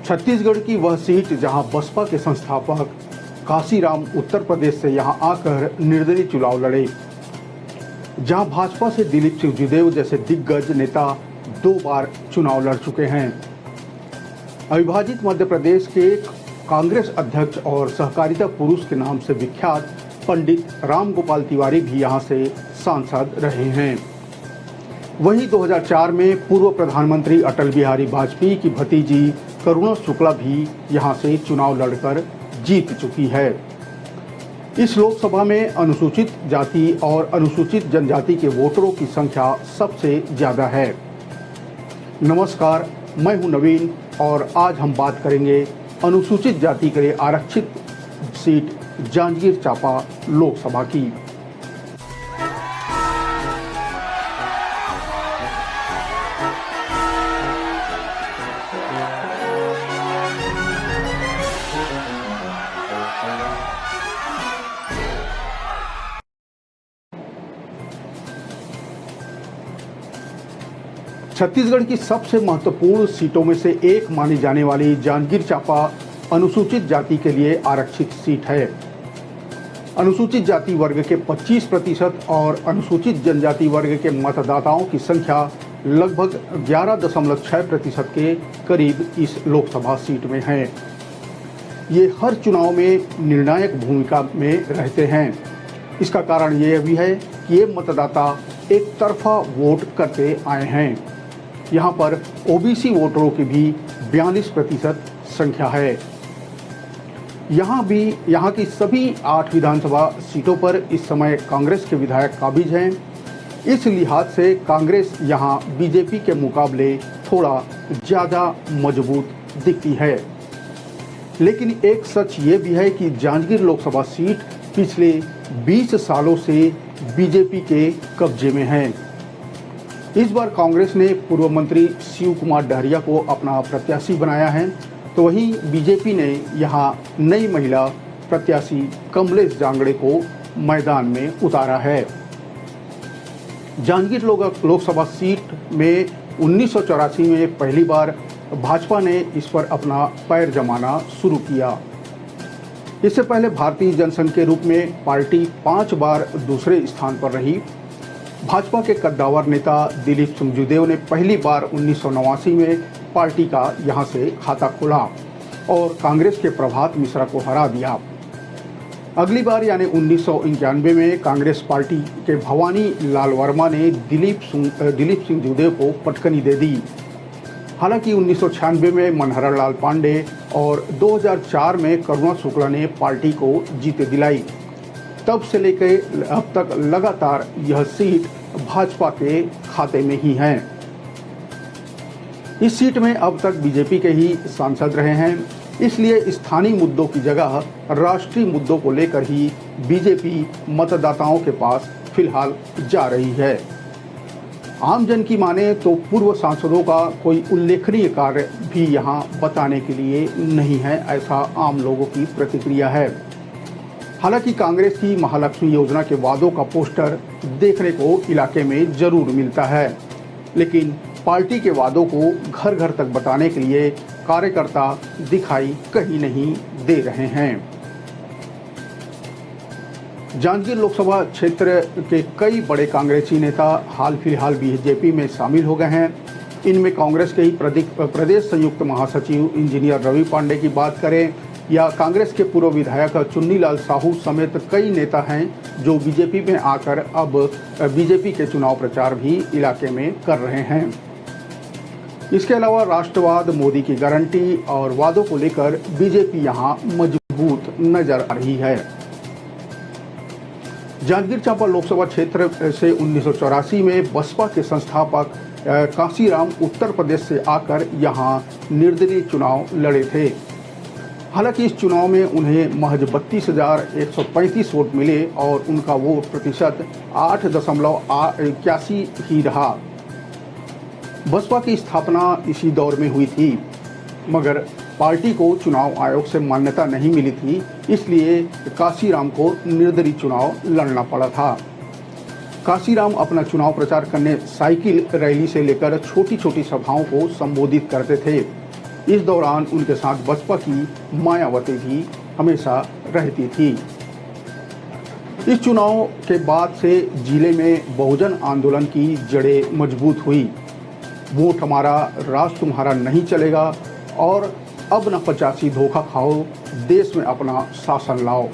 छत्तीसगढ़ की वह सीट जहां बसपा के संस्थापक काशीराम उत्तर प्रदेश से यहां आकर निर्दलीय चुनाव लड़े, जहां भाजपा से दिलीप सिंह जूदेव जैसे दिग्गज नेता 2 बार चुनाव लड़ चुके हैं। अविभाजित मध्य प्रदेश के कांग्रेस अध्यक्ष और सहकारिता पुरुष के नाम से विख्यात पंडित राम गोपाल तिवारी भी यहां से सांसद रहे हैं। वहीं 2004 में पूर्व प्रधानमंत्री अटल बिहारी वाजपेयी की भतीजी करुणा शुक्ला भी यहां से चुनाव लड़कर जीत चुकी है। इस लोकसभा में अनुसूचित जाति और अनुसूचित जनजाति के वोटरों की संख्या सबसे ज्यादा है। नमस्कार, मैं हूं नवीन और आज हम बात करेंगे अनुसूचित जाति के लिए आरक्षित सीट जांजगीर चांपा लोकसभा की। छत्तीसगढ़ की सबसे महत्वपूर्ण सीटों में से एक मानी जाने वाली जांजगीर चांपा अनुसूचित जाति के लिए आरक्षित सीट है। अनुसूचित जाति वर्ग के 25% और अनुसूचित जनजाति वर्ग के मतदाताओं की संख्या लगभग 11.6% के करीब इस लोकसभा सीट में है। ये हर चुनाव में निर्णायक भूमिका में रहते हैं। इसका कारण यह भी है कि ये मतदाता एक तरफा वोट करते आए हैं। यहाँ पर ओबीसी वोटरों की भी 42% संख्या है। यहाँ की सभी 8 विधानसभा सीटों पर इस समय कांग्रेस के विधायक काबिज हैं। इस लिहाज से कांग्रेस यहाँ बीजेपी के मुकाबले थोड़ा ज़्यादा मजबूत दिखती है। लेकिन एक सच ये भी है कि जांजगीर लोकसभा सीट पिछले 20 सालों से बीजेपी के कब्जे में है। इस बार कांग्रेस ने पूर्व मंत्री शिव कुमार डहरिया को अपना प्रत्याशी बनाया है, तो वहीं बीजेपी ने यहां नई महिला प्रत्याशी कमलेश जांगड़े को मैदान में उतारा है। जांजगीर लोकसभा सीट में 1984 में पहली बार भाजपा ने इस पर अपना पैर जमाना शुरू किया। इससे पहले भारतीय जनसंघ के रूप में पार्टी 5 बार दूसरे स्थान पर रही। भाजपा के कद्दावर नेता दिलीप सिंह जूदेव ने पहली बार 1989 में पार्टी का यहां से खाता खोला और कांग्रेस के प्रभात मिश्रा को हरा दिया। अगली बार यानी 1991 में कांग्रेस पार्टी के भवानी लाल वर्मा ने दिलीप सिंह जूदेव को पटकनी दे दी। हालांकि 1996 में मनहर लाल पांडे और 2004 में करुणा शुक्ला ने पार्टी को जीत दिलाई। तब से लेकर अब तक लगातार यह सीट भाजपा के खाते में ही है। इस सीट में अब तक बीजेपी के ही सांसद रहे हैं, इसलिए स्थानीय मुद्दों की जगह राष्ट्रीय मुद्दों को लेकर ही बीजेपी मतदाताओं के पास फिलहाल जा रही है। आमजन की माने तो पूर्व सांसदों का कोई उल्लेखनीय कार्य भी यहां बताने के लिए नहीं है, ऐसा आम लोगों की प्रतिक्रिया है। हालांकि कांग्रेस की महालक्ष्मी योजना के वादों का पोस्टर देखने को इलाके में जरूर मिलता है, लेकिन पार्टी के वादों को घर घर तक बताने के लिए कार्यकर्ता दिखाई कहीं नहीं दे रहे हैं। जांजगीर लोकसभा क्षेत्र के कई बड़े कांग्रेसी नेता हाल फिलहाल बीजेपी में शामिल हो गए हैं। इनमें कांग्रेस के ही प्रदेश संयुक्त महासचिव इंजीनियर रवि पांडे की बात करें या कांग्रेस के पूर्व विधायक चुन्नीलाल साहू समेत कई नेता हैं जो बीजेपी में आकर अब बीजेपी के चुनाव प्रचार भी इलाके में कर रहे हैं। इसके अलावा राष्ट्रवाद, मोदी की गारंटी और वादों को लेकर बीजेपी यहां मजबूत नजर आ रही है। जांजगीर चांपा लोकसभा क्षेत्र से 1984 में बसपा के संस्थापक काशीराम उत्तर प्रदेश से आकर यहां निर्दलीय चुनाव लड़े थे। हालांकि इस चुनाव में उन्हें महज 32,135 वोट मिले और उनका वोट प्रतिशत 8.81 ही रहा। बसपा की स्थापना इसी दौर में हुई थी, मगर पार्टी को चुनाव आयोग से मान्यता नहीं मिली थी, इसलिए काशीराम को निर्दलीय चुनाव लड़ना पड़ा था। काशीराम अपना चुनाव प्रचार करने साइकिल रैली से लेकर छोटी छोटी सभाओं को संबोधित करते थे। इस दौरान उनके साथ बसपा की मायावती भी हमेशा रहती थी। इस चुनाव के बाद से जिले में बहुजन आंदोलन की जड़ें मजबूत हुई। वोट हमारा, राज तुम्हारा नहीं चलेगा और अब न 85 धोखा खाओ, देश में अपना शासन लाओ,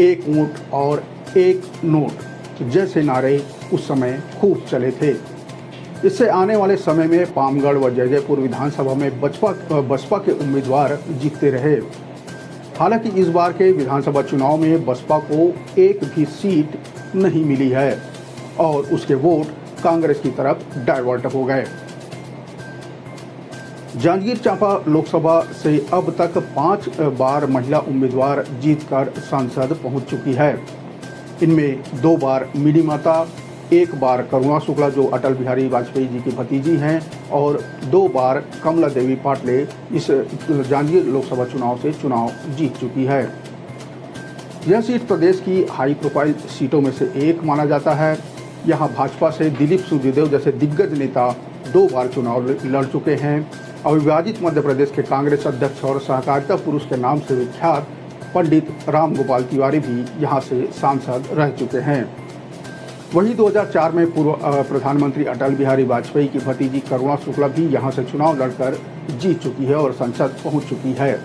एक वोट और एक नोट जैसे नारे उस समय खूब चले थे। इससे आने वाले समय में पामगढ़ व जैजैपुर विधानसभा में बसपा के उम्मीदवार जीतते रहे। हालांकि इस बार के विधानसभा चुनाव में बसपा को एक भी सीट नहीं मिली है और उसके वोट कांग्रेस की तरफ डाइवर्ट हो गए। जांजगीर चांपा लोकसभा से अब तक 5 बार महिला उम्मीदवार जीतकर संसद पहुंच चुकी है। इनमें 2 बार मिनी माता, 1 बार करुणा शुक्ला जो अटल बिहारी वाजपेयी जी की भतीजी हैं और 2 बार कमला देवी पाटले इस जांजगीर लोकसभा चुनाव से चुनाव जीत चुकी है। यह सीट प्रदेश की हाई प्रोफाइल सीटों में से एक माना जाता है। यहां भाजपा से दिलीप सुखदेव जैसे दिग्गज नेता 2 बार चुनाव लड़ चुके हैं। अविभाजित मध्य प्रदेश के कांग्रेस अध्यक्ष और सहकारिता पुरुष के नाम से विख्यात पंडित राम गोपाल तिवारी भी यहां से सांसद रह चुके हैं। वहीं 2004 में पूर्व प्रधानमंत्री अटल बिहारी वाजपेयी की भतीजी करुणा शुक्ला भी यहां से चुनाव लड़कर जीत चुकी है और संसद पहुंच चुकी है।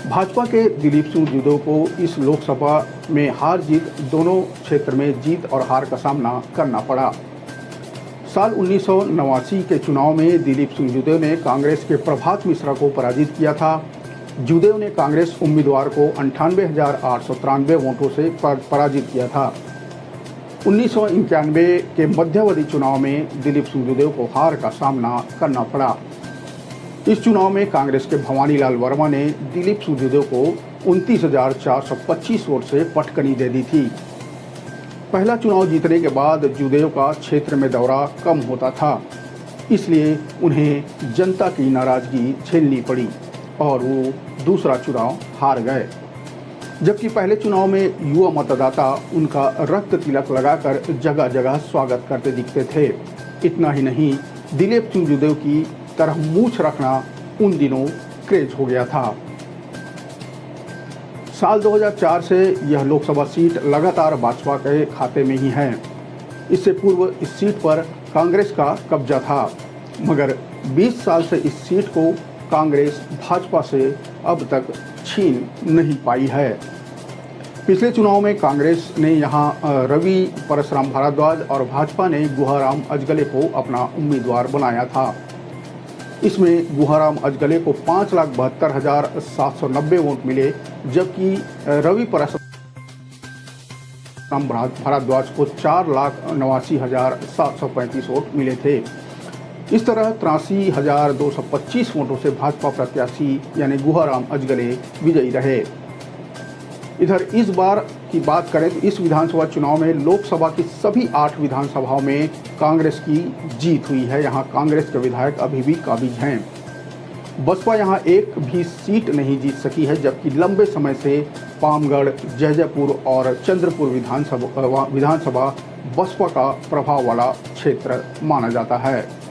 भाजपा के दिलीप सिंह जूदेव को इस लोकसभा में हार जीत दोनों क्षेत्र में जीत और हार का सामना करना पड़ा। साल 1989 के चुनाव में दिलीप सिंह जूदेव ने कांग्रेस के प्रभात मिश्रा को पराजित किया था। जूदेव ने कांग्रेस उम्मीदवार को 98,893 वोटों से पराजित किया था। 1991 के मध्यावधि चुनाव में दिलीप सिंह जूदेव को हार का सामना करना पड़ा। इस चुनाव में कांग्रेस के भवानी लाल वर्मा ने दिलीप सिंह जूदेव को 29,425 वोट से पटकनी दे दी थी। पहला चुनाव जीतने के बाद जूदेव का क्षेत्र में दौरा कम होता था, इसलिए उन्हें जनता की नाराजगी झेलनी पड़ी और वो दूसरा चुनाव हार गए। जबकि पहले चुनाव में युवा मतदाता उनका रक्त तिलक लगाकर जगह जगह स्वागत करते दिखते थे। इतना ही नहीं, दिलीप सिंह जूदेव की तरह मूछ रखना उन दिनों क्रेज हो गया था। साल 2004 से यह लोकसभा सीट लगातार भाजपा के खाते में ही है। इससे पूर्व इस सीट पर कांग्रेस का कब्जा था, मगर 20 साल से इस सीट को कांग्रेस भाजपा से अब तक छीन नहीं पाई है। पिछले चुनाव में कांग्रेस ने यहां रवि परसराम भारद्वाज और भाजपा ने गुहाराम अजगले को अपना उम्मीदवार बनाया था। इसमें गुहाराम अजगले को 5,72,790 वोट मिले, जबकि रवि परसराम भारद्वाज को 4,89,735 वोट मिले थे। इस तरह 83,225 वोटों से भाजपा प्रत्याशी यानी गुहाराम अजगले विजयी रहे। इधर इस बार की बात करें तो इस विधानसभा चुनाव में लोकसभा की सभी 8 विधानसभाओं में कांग्रेस की जीत हुई है। यहां कांग्रेस के विधायक अभी भी काबिज हैं। बसपा यहां एक भी सीट नहीं जीत सकी है, जबकि लंबे समय से पामगढ़, जैजैपुर और चंद्रपुर विधानसभा बसपा का प्रभाव वाला क्षेत्र माना जाता है।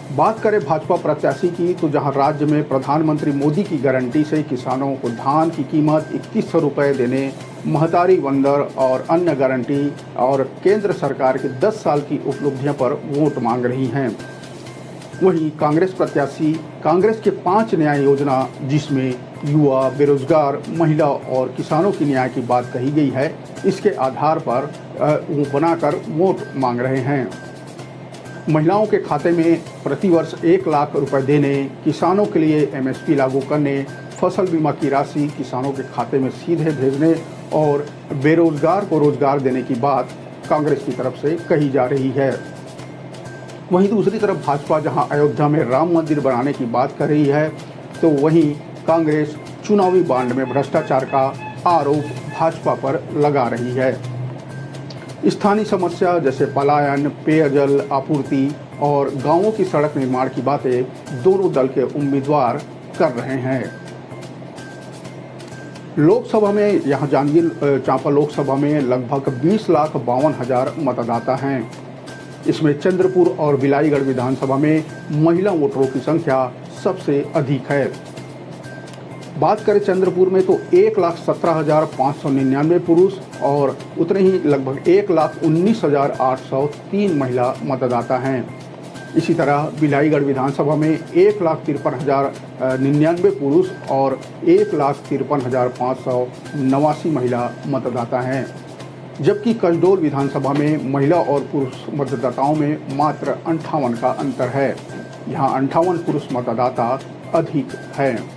बात करें भाजपा प्रत्याशी की तो जहां राज्य में प्रधानमंत्री मोदी की गारंटी से किसानों को धान की कीमत 2100 रुपये देने, महतारी बंदर और अन्य गारंटी और केंद्र सरकार की 10 साल की उपलब्धियों पर वोट मांग रही हैं, वहीं कांग्रेस प्रत्याशी कांग्रेस के 5 न्याय योजना जिसमें युवा, बेरोजगार, महिला और किसानों की न्याय की बात कही गई है, इसके आधार पर वो बनाकर वोट मांग रहे हैं। महिलाओं के खाते में प्रतिवर्ष 1 लाख रुपए देने, किसानों के लिए MSP लागू करने, फसल बीमा की राशि किसानों के खाते में सीधे भेजने और बेरोजगार को रोजगार देने की बात कांग्रेस की तरफ से कही जा रही है। वहीं दूसरी तरफ भाजपा जहां अयोध्या में राम मंदिर बनाने की बात कर रही है, तो वहीं कांग्रेस चुनावी बांड में भ्रष्टाचार का आरोप भाजपा पर लगा रही है। स्थानीय समस्या जैसे पलायन, पेयजल आपूर्ति और गांवों की सड़क निर्माण की बातें दोनों दल के उम्मीदवार कर रहे हैं। लोकसभा में यहां जांजगीर चांपा लोकसभा में लगभग 20,52,000 मतदाता हैं। इसमें चंद्रपुर और बिलाईगढ़ विधानसभा में महिला वोटरों की संख्या सबसे अधिक है। बात करें चंद्रपुर में तो 1,17,599 पुरुष और उतने ही लगभग 1,19,803 महिला मतदाता हैं। इसी तरह बिलाईगढ़ विधानसभा में 1,53,099 पुरुष और 1,53,589 महिला मतदाता हैं, जबकि कसडोल विधानसभा में महिला और पुरुष मतदाताओं में मात्र 58 का अंतर है। यहाँ 58 पुरुष मतदाता अधिक हैं।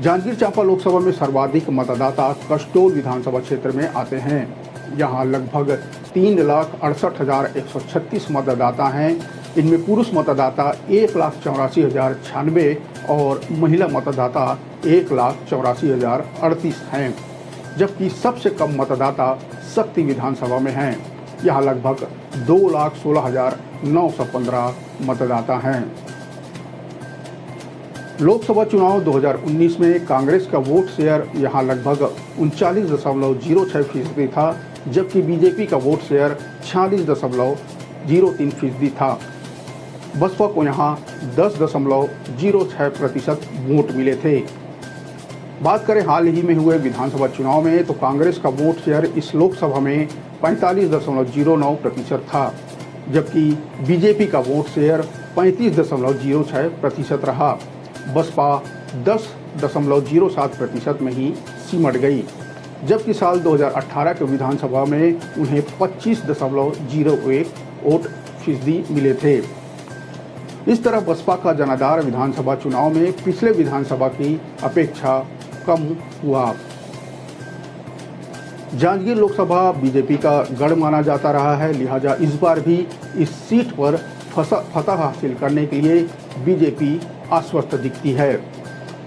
जांजगीर चांपा लोकसभा में सर्वाधिक मतदाता कसडोल विधानसभा क्षेत्र में आते हैं। यहाँ लगभग 3,68,136 मतदाता हैं। इनमें पुरुष मतदाता 1,84,096 और महिला मतदाता 1,84,038 हैं, जबकि सबसे कम मतदाता शक्ति विधानसभा में हैं। यहाँ लगभग 2,16,915 मतदाता हैं। लोकसभा चुनाव 2019 में कांग्रेस का वोट शेयर यहाँ लगभग 39.06% था, जबकि बीजेपी का वोट शेयर 46.03% था। बसपा को यहाँ 10.06% वोट मिले थे। बात करें हाल ही में हुए विधानसभा चुनाव में तो कांग्रेस का वोट शेयर इस लोकसभा में 45.09% था, जबकि बीजेपी का वोट शेयर 35.06% रहा। बसपा 10.07% में ही सिमट गई, जबकि साल 2018 के विधानसभा में उन्हें 25.01% मिले थे। इस तरह बसपा का जनाधार विधानसभा चुनाव में पिछले विधानसभा की अपेक्षा कम हुआ। जांजगीर लोकसभा बीजेपी का गढ़ माना जाता रहा है, लिहाजा इस बार भी इस सीट पर फतह हासिल करने के लिए बीजेपी आश्वस्त दिखती है।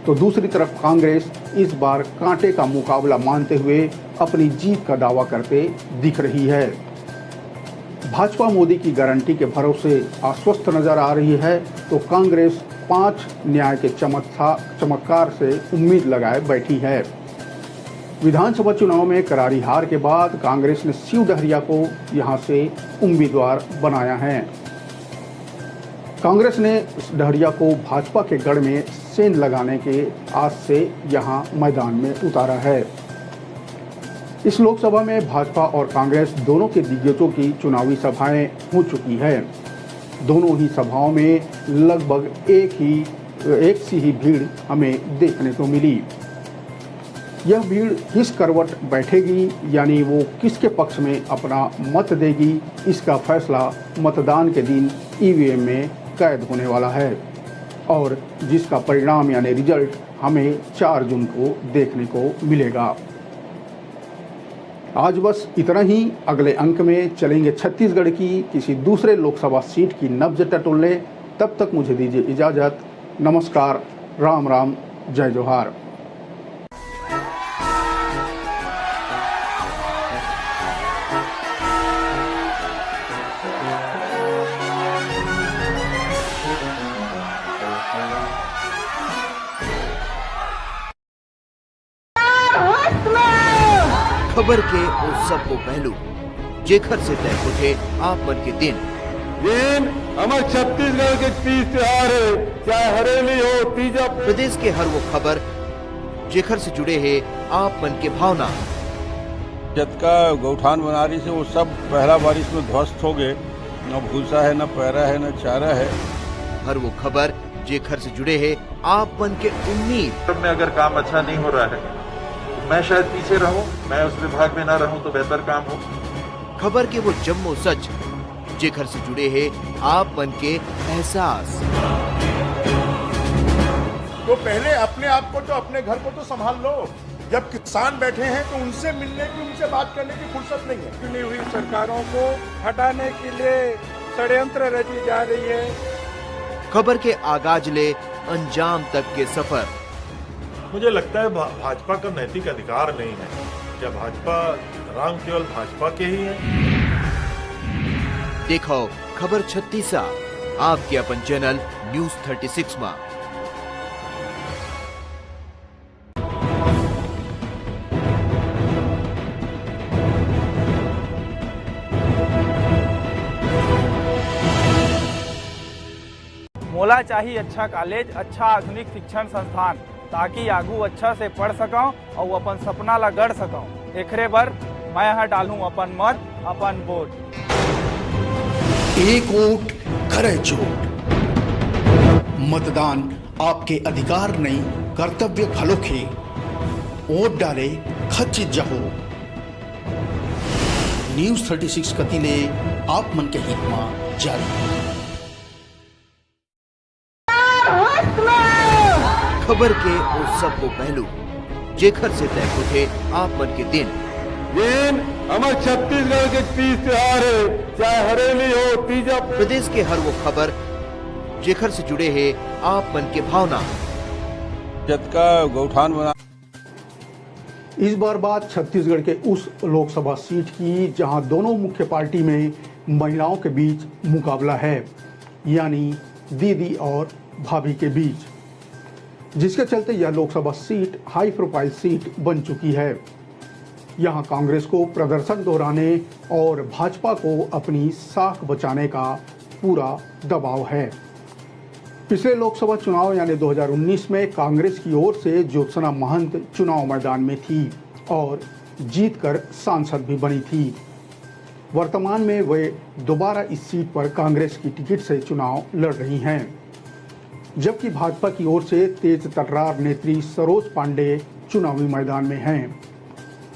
तो दूसरी तरफ कांग्रेस इस बार कांटे का मुकाबला मानते हुए अपनी जीत का दावा करते दिख रही है। भाजपा मोदी की गारंटी के भरोसे आश्वस्त नजर आ रही है, तो कांग्रेस 5 न्याय के चमत्कार से उम्मीद लगाए बैठी है। विधानसभा चुनाव में करारी हार के बाद कांग्रेस ने शिव डहरिया को यहां से उम्मीदवार बनाया है। कांग्रेस ने डहरिया को भाजपा के गढ़ में सेंध लगाने के आस से यहां मैदान में उतारा है। इस लोकसभा में भाजपा और कांग्रेस दोनों के दिग्गजों की चुनावी सभाएं हो चुकी है। दोनों ही सभाओं में लगभग एक सी ही भीड़ हमें देखने को मिली। यह भीड़ किस करवट बैठेगी, यानी वो किसके पक्ष में अपना मत देगी, इसका फैसला मतदान के दिन ईवीएम में कैद होने वाला है और जिसका परिणाम यानी रिजल्ट हमें 4 जून को देखने को मिलेगा। आज बस इतना ही। अगले अंक में चलेंगे छत्तीसगढ़ की किसी दूसरे लोकसभा सीट की नब्ज टटोलने। तब तक मुझे दीजिए इजाज़त। नमस्कार, राम राम, जय जोहार। खबर के उस सबको पहलू जेखर से तय उठे आप मन के दिन हमारे छत्तीसगढ़ के तीज त्योहार है, चाहे हरेली हो, तीजा। प्रदेश के हर वो खबर जेखर से जुड़े हैं आप मन के भावना। जतका गौठान बनारी से वो सब पहला बारिश में ध्वस्त हो गए। न भूसा है, न पैरा है, न चारा है। हर वो खबर जेखर से जुड़े हैं आप मन के उम्मीद। में अगर काम अच्छा नहीं हो रहा है, मैं शायद पीछे रहूं, मैं उस विभाग में ना रहूं तो बेहतर काम हो। खबर के वो जम्मो सच जेखर से जुड़े हैं आप मन के एहसास। तो पहले अपने आप को तो अपने घर को तो संभाल लो। जब किसान बैठे हैं तो उनसे मिलने की, उनसे बात करने की फुर्सत नहीं है। चुनी हुई सरकारों को हटाने के लिए षड्यंत्र रची जा रही है। खबर के आगाज ले अंजाम तक के सफर। मुझे लगता है भाजपा का नैतिक अधिकार नहीं है। क्या भाजपा रंग केवल भाजपा के ही है? देखो खबर 36 आपके अपन चैनल न्यूज 36 में। मोला चाहिए अच्छा कॉलेज, अच्छा आधुनिक शिक्षण संस्थान, ताकि आगू अच्छा से पढ़ सकूं और अपन सपना ला गढ़ सकूं। एकरे बर मैं यहाँ डालूं अपन मत, अपन वोट। एक वोट करे चोट। मतदान आपके अधिकार नहीं, कर्तव्य घलोखे। वोट डाले खचित जहो। न्यूज 36 कतिले आप मन के हित में जारी। खबर के उस सब को पहलू जेखर से तय होते आप मन के दिन। हमारे छत्तीसगढ़ के तीज त्योहार है, चाहे हरेली हो, तीजा। प्रदेश के हर वो खबर जेखर से जुड़े हैं आप मन के भावना। जतका गौठान बना। इस बार बात छत्तीसगढ़ के उस लोकसभा सीट की जहां दोनों मुख्य पार्टी में महिलाओं के बीच मुकाबला है, यानी दीदी और भाभी के बीच, जिसके चलते यह Lok Sabha seat high profile seat बन चुकी है। यहां कांग्रेस को प्रदर्शन दोहराने और भाजपा को अपनी साख बचाने का पूरा दबाव है। पिछले लोकसभा चुनाव यानी 2019 में कांग्रेस की ओर से ज्योत्सना महंत चुनाव मैदान में थी और जीतकर सांसद भी बनी थी। वर्तमान में वे दोबारा इस सीट पर कांग्रेस की टिकट से चुनाव लड़ रही हैं, जबकि भाजपा की ओर से तेज तर्रार नेत्री सरोज पांडे चुनावी मैदान में हैं।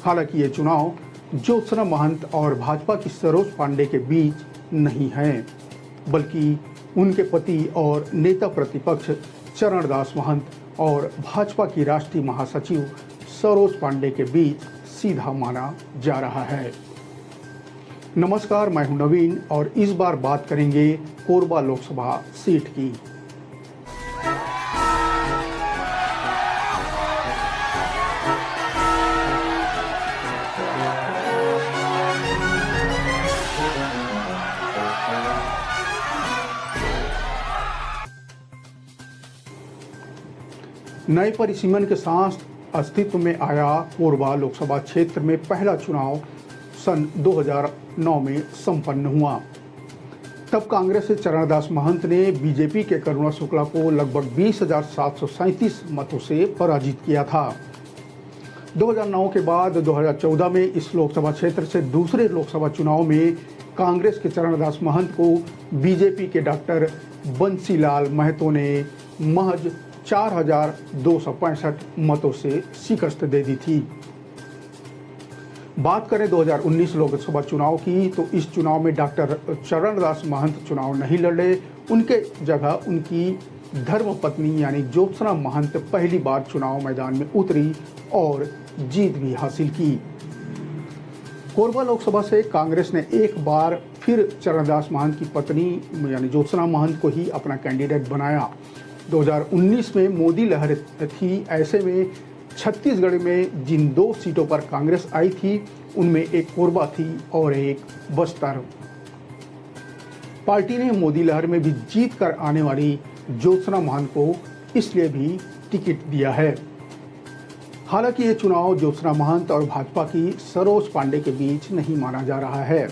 हालांकि ये चुनाव ज्योत्सना महंत और भाजपा की सरोज पांडे के बीच नहीं है, बल्कि उनके पति और नेता प्रतिपक्ष चरणदास महंत और भाजपा की राष्ट्रीय महासचिव सरोज पांडे के बीच सीधा माना जा रहा है। नमस्कार, मैं हूं नवीन और इस बार बात करेंगे कोरबा लोकसभा सीट की। नए परिसीमन के साथ अस्तित्व में आया कोरबा लोकसभा क्षेत्र में पहला चुनाव सन 2009 में संपन्न हुआ। तब कांग्रेस से चरणदास महंत ने बीजेपी के करुणा शुक्ला को लगभग 20,737 मतों से पराजित किया था। 2009 के बाद 2014 में इस लोकसभा क्षेत्र से दूसरे लोकसभा चुनाव में कांग्रेस के चरणदास महंत को बीजेपी के डॉक्टर बंसीलाल महतो ने महज 4,265 मतों से शिकस्त दे दी थी। बात करें 2019 लोकसभा चुनाव की, तो इस चुनाव में डॉक्टर चरणदास महंत चुनाव नहीं लड़े। उनके जगह उनकी धर्मपत्नी यानी ज्योत्सना महंत पहली बार चुनाव मैदान में उतरी और जीत भी हासिल की। कोरबा लोकसभा से कांग्रेस ने एक बार फिर चरणदास महंत की पत्नी यानी ज्योत्सना महंत को ही अपना कैंडिडेट बनाया। 2019 में मोदी लहर थी, ऐसे में छत्तीसगढ़ में जिन 2 सीटों पर कांग्रेस आई थी उनमें एक कोरबा थी और एक बस्तर। पार्टी ने मोदी लहर में भी जीत कर आने वाली ज्योत्सना महंत को इसलिए भी टिकट दिया है। हालांकि ये चुनाव ज्योत्सना महंत और भाजपा की सरोज पांडे के बीच नहीं माना जा रहा है,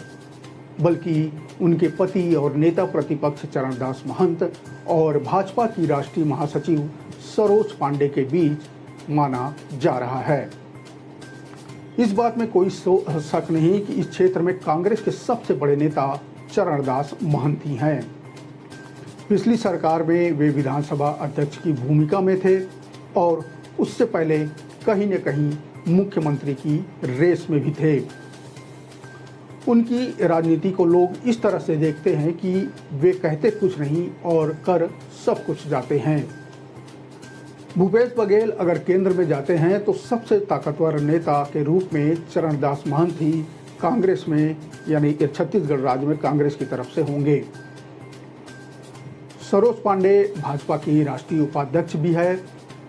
बल्कि उनके पति और नेता प्रतिपक्ष चरणदास महंत और भाजपा की राष्ट्रीय महासचिव सरोज पांडे के बीच माना जा रहा है। इस बात में कोई शक नहीं कि इस क्षेत्र में कांग्रेस के सबसे बड़े नेता चरणदास महंत ही हैं। पिछली सरकार में वे विधानसभा अध्यक्ष की भूमिका में थे और उससे पहले कहीं न कहीं मुख्यमंत्री की रेस में भी थे। उनकी राजनीति को लोग इस तरह से देखते हैं कि वे कहते कुछ नहीं और कर सब कुछ जाते हैं। भूपेश बघेल अगर केंद्र में जाते हैं तो सबसे ताकतवर नेता के रूप में चरणदास महंत ही कांग्रेस में यानी कि छत्तीसगढ़ राज्य में कांग्रेस की तरफ से होंगे। सरोज पांडे भाजपा की राष्ट्रीय उपाध्यक्ष भी है।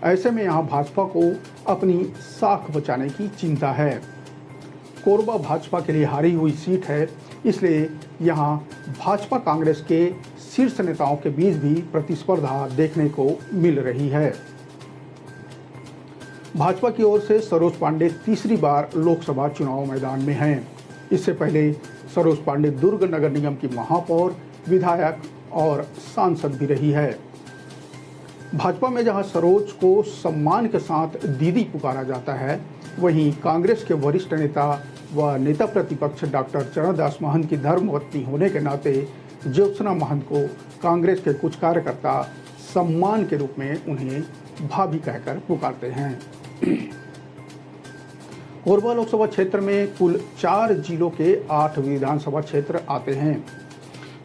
ऐसे में यहाँ भाजपा को अपनी साख बचाने की चिंता है। कोरबा भाजपा के लिए हारी हुई सीट है, इसलिए यहाँ भाजपा कांग्रेस के शीर्ष नेताओं के बीच भी प्रतिस्पर्धा देखने को मिल रही है। भाजपा की ओर से सरोज पांडे तीसरी बार लोकसभा चुनाव मैदान में हैं। इससे पहले सरोज पांडे दुर्ग नगर निगम की महापौर, विधायक और सांसद भी रही है। भाजपा में जहां सरोज को सम्मान के साथ दीदी पुकारा जाता है, वहीं कांग्रेस के वरिष्ठ नेता व नेता प्रतिपक्ष डॉक्टर चरणदास महंत की धर्मपत्नी होने के नाते ज्योत्सना महंत को कांग्रेस के कुछ कार्यकर्ता सम्मान के रूप में उन्हें भाभी कहकर पुकारते हैं। कोरबा लोकसभा क्षेत्र में कुल 4 जिलों के 8 विधानसभा क्षेत्र आते हैं,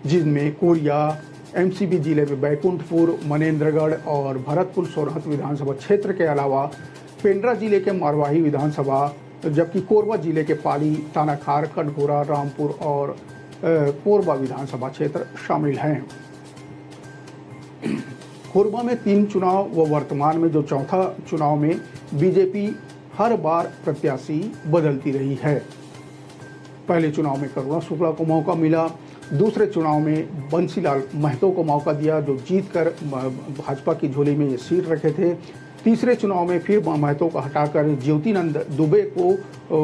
जिनमें कोरिया, एमसीबी जिले में बैकुंठपुर, मनेंद्रगढ़ और भरतपुर सोरहत विधानसभा क्षेत्र के अलावा पेंड्रा जिले के मारवाही विधानसभा, जबकि कोरबा जिले के पाली, तानाखार, कटघोरा, रामपुर और कोरबा विधानसभा क्षेत्र शामिल हैं। कोरबा में 3 चुनाव व वर्तमान में जो चौथा चुनाव में बीजेपी हर बार प्रत्याशी बदलती रही है। पहले चुनाव में करुणा शुक्ला को मौका मिला, दूसरे चुनाव में बंसीलाल महतो को मौका दिया जो जीतकर भाजपा की झोली में ये सीट रखे थे। तीसरे चुनाव में फिर महतो को हटाकर ज्योतिनंद दुबे को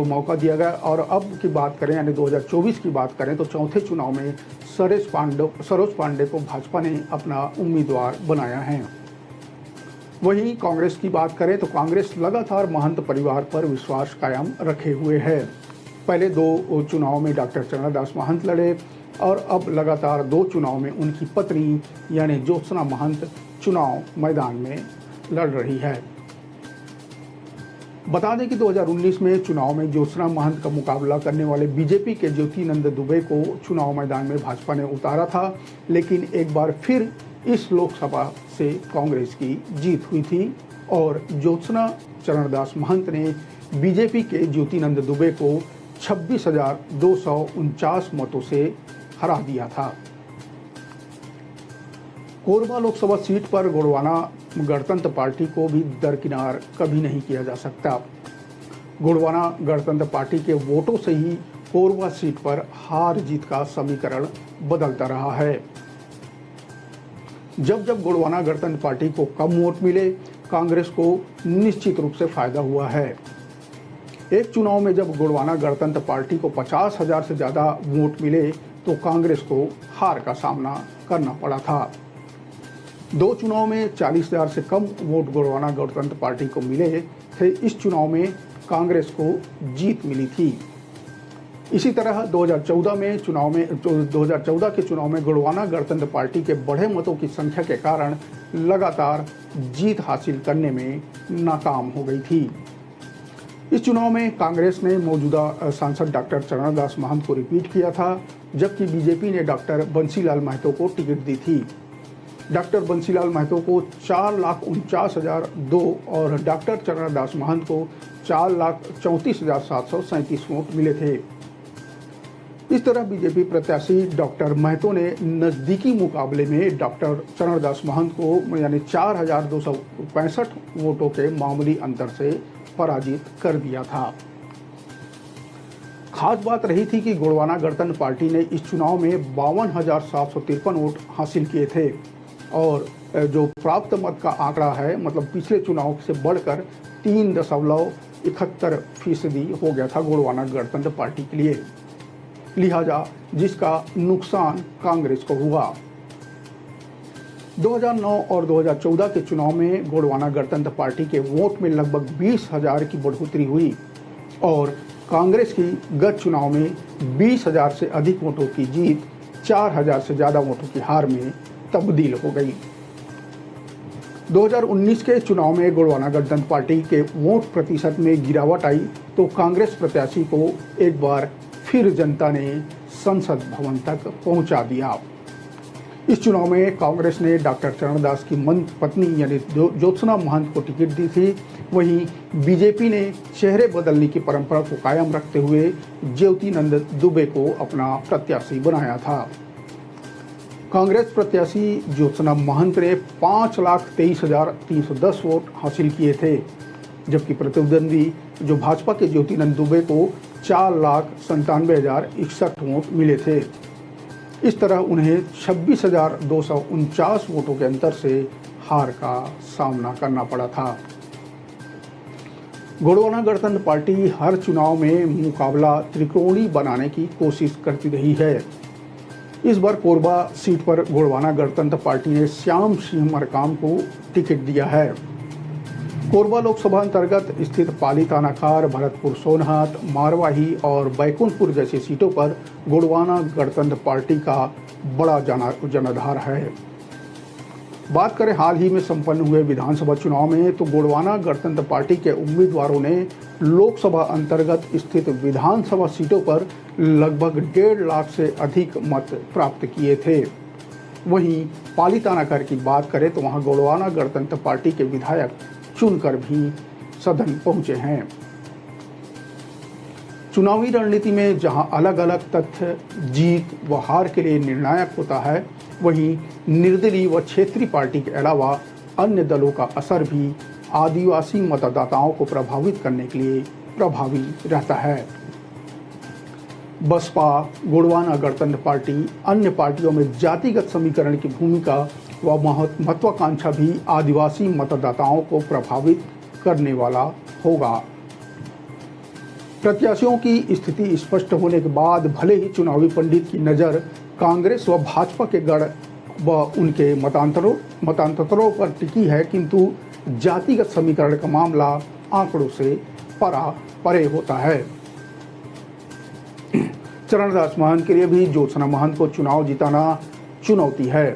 मौका दिया गया और अब की बात करें यानी 2024 की बात करें तो चौथे चुनाव में सरोज पांडे को भाजपा ने अपना उम्मीदवार बनाया है। वहीं कांग्रेस की बात करें तो कांग्रेस लगातार महंत परिवार पर विश्वास कायम रखे हुए है। पहले 2 चुनाव में डॉक्टर चरणदास महंत लड़े और अब लगातार 2 चुनाव में उनकी पत्नी यानी ज्योत्सना महंत चुनाव मैदान में लड़ रही है। बता दें कि 2019 में चुनाव में ज्योत्सना महंत का मुकाबला करने वाले बीजेपी के ज्योतिनंद दुबे को चुनाव मैदान में भाजपा ने उतारा था, लेकिन एक बार फिर इस लोकसभा से कांग्रेस की जीत हुई थी और ज्योत्सना चरणदास महंत ने बीजेपी के ज्योतिनंद दुबे को 26,249 मतों से हरा दिया था। कोरबा लोकसभा सीट पर गोंडवाना गणतंत्र पार्टी को भी दरकिनार कभी नहीं किया जा सकता। गोंडवाना गणतंत्र पार्टी के वोटों से ही कोरबा सीट पर हार जीत का समीकरण बदलता रहा है। जब जब गोंडवाना गणतंत्र पार्टी को कम वोट मिले, कांग्रेस को निश्चित रूप से फायदा हुआ है। एक चुनाव में जब गोंडवाना गणतंत्र पार्टी को 50,000 से ज़्यादा वोट मिले तो कांग्रेस को हार का सामना करना पड़ा था। 2 चुनाव में 40,000 से कम वोट गोंडवाना गणतंत्र पार्टी को मिले थे। इस चुनाव में कांग्रेस को जीत मिली थी। इसी तरह 2014 के चुनाव में गोंडवाना गणतंत्र पार्टी के बढ़े मतों की संख्या के कारण लगातार जीत हासिल करने में नाकाम हो गई थी। इस चुनाव में कांग्रेस ने मौजूदा सांसद डॉक्टर चरणदास महंत को रिपीट किया था, जबकि बीजेपी ने डॉक्टर बंसीलाल महतो को टिकट दी थी। डॉक्टर बंसीलाल महतो को 4,49,002 और डॉक्टर चरणदास महंत को 4,34,737 वोट मिले थे। इस तरह बीजेपी प्रत्याशी डॉक्टर महतो ने नजदीकी मुकाबले में डॉक्टर चरणदास महंत को यानी 4,265 वोटों के मामूली अंतर से पराजित कर दिया था। खास बात रही थी कि गोंडवाना गणतंत्र पार्टी ने इस चुनाव में 52,753 वोट हासिल किए थे और जो प्राप्त मत का आंकड़ा है मतलब पिछले चुनाव से बढ़कर 3.71% हो गया था गोंडवाना गणतंत्र पार्टी के लिए, लिहाजा जिसका नुकसान कांग्रेस को हुआ। 2009 और 2014 के चुनाव में गोंडवाना गणतंत्र पार्टी के वोट में लगभग 20,000 की बढ़ोतरी हुई और कांग्रेस की गत चुनाव में 20,000 से अधिक वोटों की जीत 4,000 से ज़्यादा वोटों की हार में तब्दील हो गई। 2019 के चुनाव में गोंडवाना गणतंत्र पार्टी के वोट प्रतिशत में गिरावट आई तो कांग्रेस प्रत्याशी को एक बार फिर जनता ने संसद भवन तक पहुंचा दिया। इस चुनाव में कांग्रेस ने डॉक्टर चरणदास की पत्नी यानी ज्योत्सना महंत को टिकट दी थी। वहीं बीजेपी ने चेहरे बदलने की परंपरा को कायम रखते हुए ज्योतिनंद दुबे को अपना प्रत्याशी बनाया था। कांग्रेस प्रत्याशी ज्योत्सना महंत ने 5,23,310 वोट हासिल किए थे, जबकि प्रतिद्वंदी जो भाजपा के ज्योतिनंद दुबे को 4,97,061 वोट मिले थे। इस तरह उन्हें 26,249 वोटों के अंतर से हार का सामना करना पड़ा था। गोंडवाना गणतंत्र पार्टी हर चुनाव में मुकाबला त्रिकोणीय बनाने की कोशिश करती रही है। इस बार कोरबा सीट पर गोड़वाना गणतंत्र पार्टी ने श्याम सिंह मरकाम को टिकट दिया है। कोरबा लोकसभा अंतर्गत स्थित पाली तानाखार, भरतपुर सोनहत, मारवाही और बैकुंठपुर जैसी सीटों पर गोड़वाना गणतंत्र पार्टी का बड़ा जनाधार है। बात करें हाल ही में संपन्न हुए विधानसभा चुनाव में तो गोड़वाना गणतंत्र पार्टी के उम्मीदवारों ने लोकसभा अंतर्गत स्थित विधानसभा सीटों पर लगभग 1.5 लाख से अधिक मत प्राप्त किए थे। वहीं पाली तानाखार की बात करें तो वहां गोड़वाना गणतंत्र पार्टी के विधायक चुनकर भी सदन पहुंचे हैं। चुनावी रणनीति में जहां अलग अलग तथ्य जीत व हार के लिए निर्णायक होता है, वहीं निर्दलीय व क्षेत्रीय पार्टी के अलावा अन्य दलों का असर भी आदिवासी मतदाताओं को प्रभावित करने के लिए प्रभावी रहता है। बसपा, गोड़वाना गणतंत्र पार्टी अन्य पार्टियों में जातिगत समीकरण की भूमिका व महत्वाकांक्षा भी आदिवासी मतदाताओं को प्रभावित करने वाला होगा। प्रत्याशियों की स्थिति स्पष्ट होने के बाद भले ही चुनावी पंडित की नज़र कांग्रेस व भाजपा के गढ़ व उनके मतांतरों पर टिकी है, किंतु जातिगत समीकरण का मामला आंकड़ों से परे होता है। चरणदास महंत के लिए भी ज्योत्सना महंत को चुनाव जिताना चुनौती है।